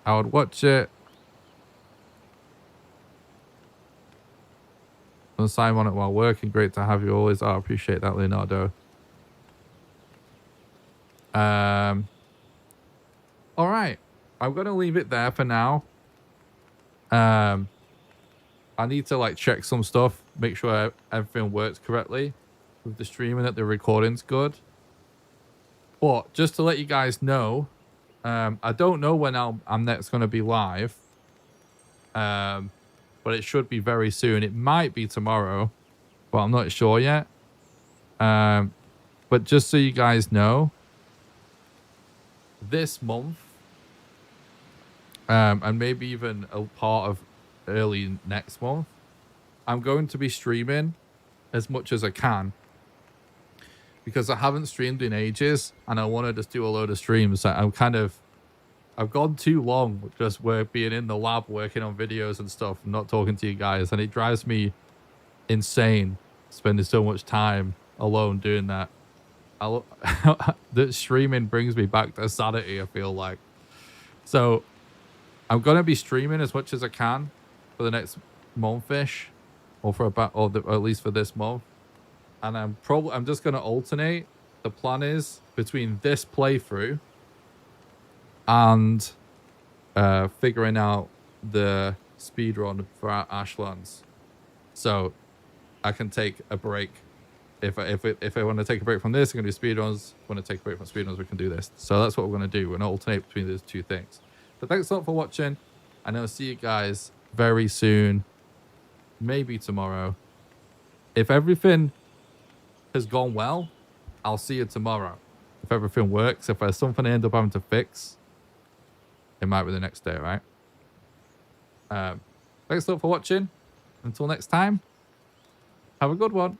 I would watch it. And sign on it while working. Great to have you always. I appreciate that, Leonardo. All right. I'm going to leave it there for now. I need to like check some stuff. Make sure everything works correctly with the stream and that the recording's good. But just to let you guys know, I don't know when I'm next going to be live. But it should be very soon. It might be tomorrow, but I'm not sure yet. But just so you guys know, this month, and maybe even a part of early next month, I'm going to be streaming as much as I can. Because I haven't streamed in ages, and I want to just do a load of streams. I'm kind of I've gone too long just being in the lab working on videos and stuff and not talking to you guys, and it drives me insane spending so much time alone doing that. The streaming brings me back to sanity, I feel like. So I'm gonna be streaming as much as I can for the next month-ish, or at least for this month. And I'm just gonna alternate. The plan is between this playthrough and figuring out the speedrun for our Ashlands. So I can take a break. If I want to take a break from this, I'm going to do speedruns. If I want to take a break from speedruns, we can do this. So that's what we're going to do. We're going to alternate between those two things. But thanks a lot for watching. And I'll see you guys very soon. Maybe tomorrow. If everything has gone well, I'll see you tomorrow. If everything works, if there's something I end up having to fix, it might be the next day, right? Thanks a lot for watching. Until next time, have a good one.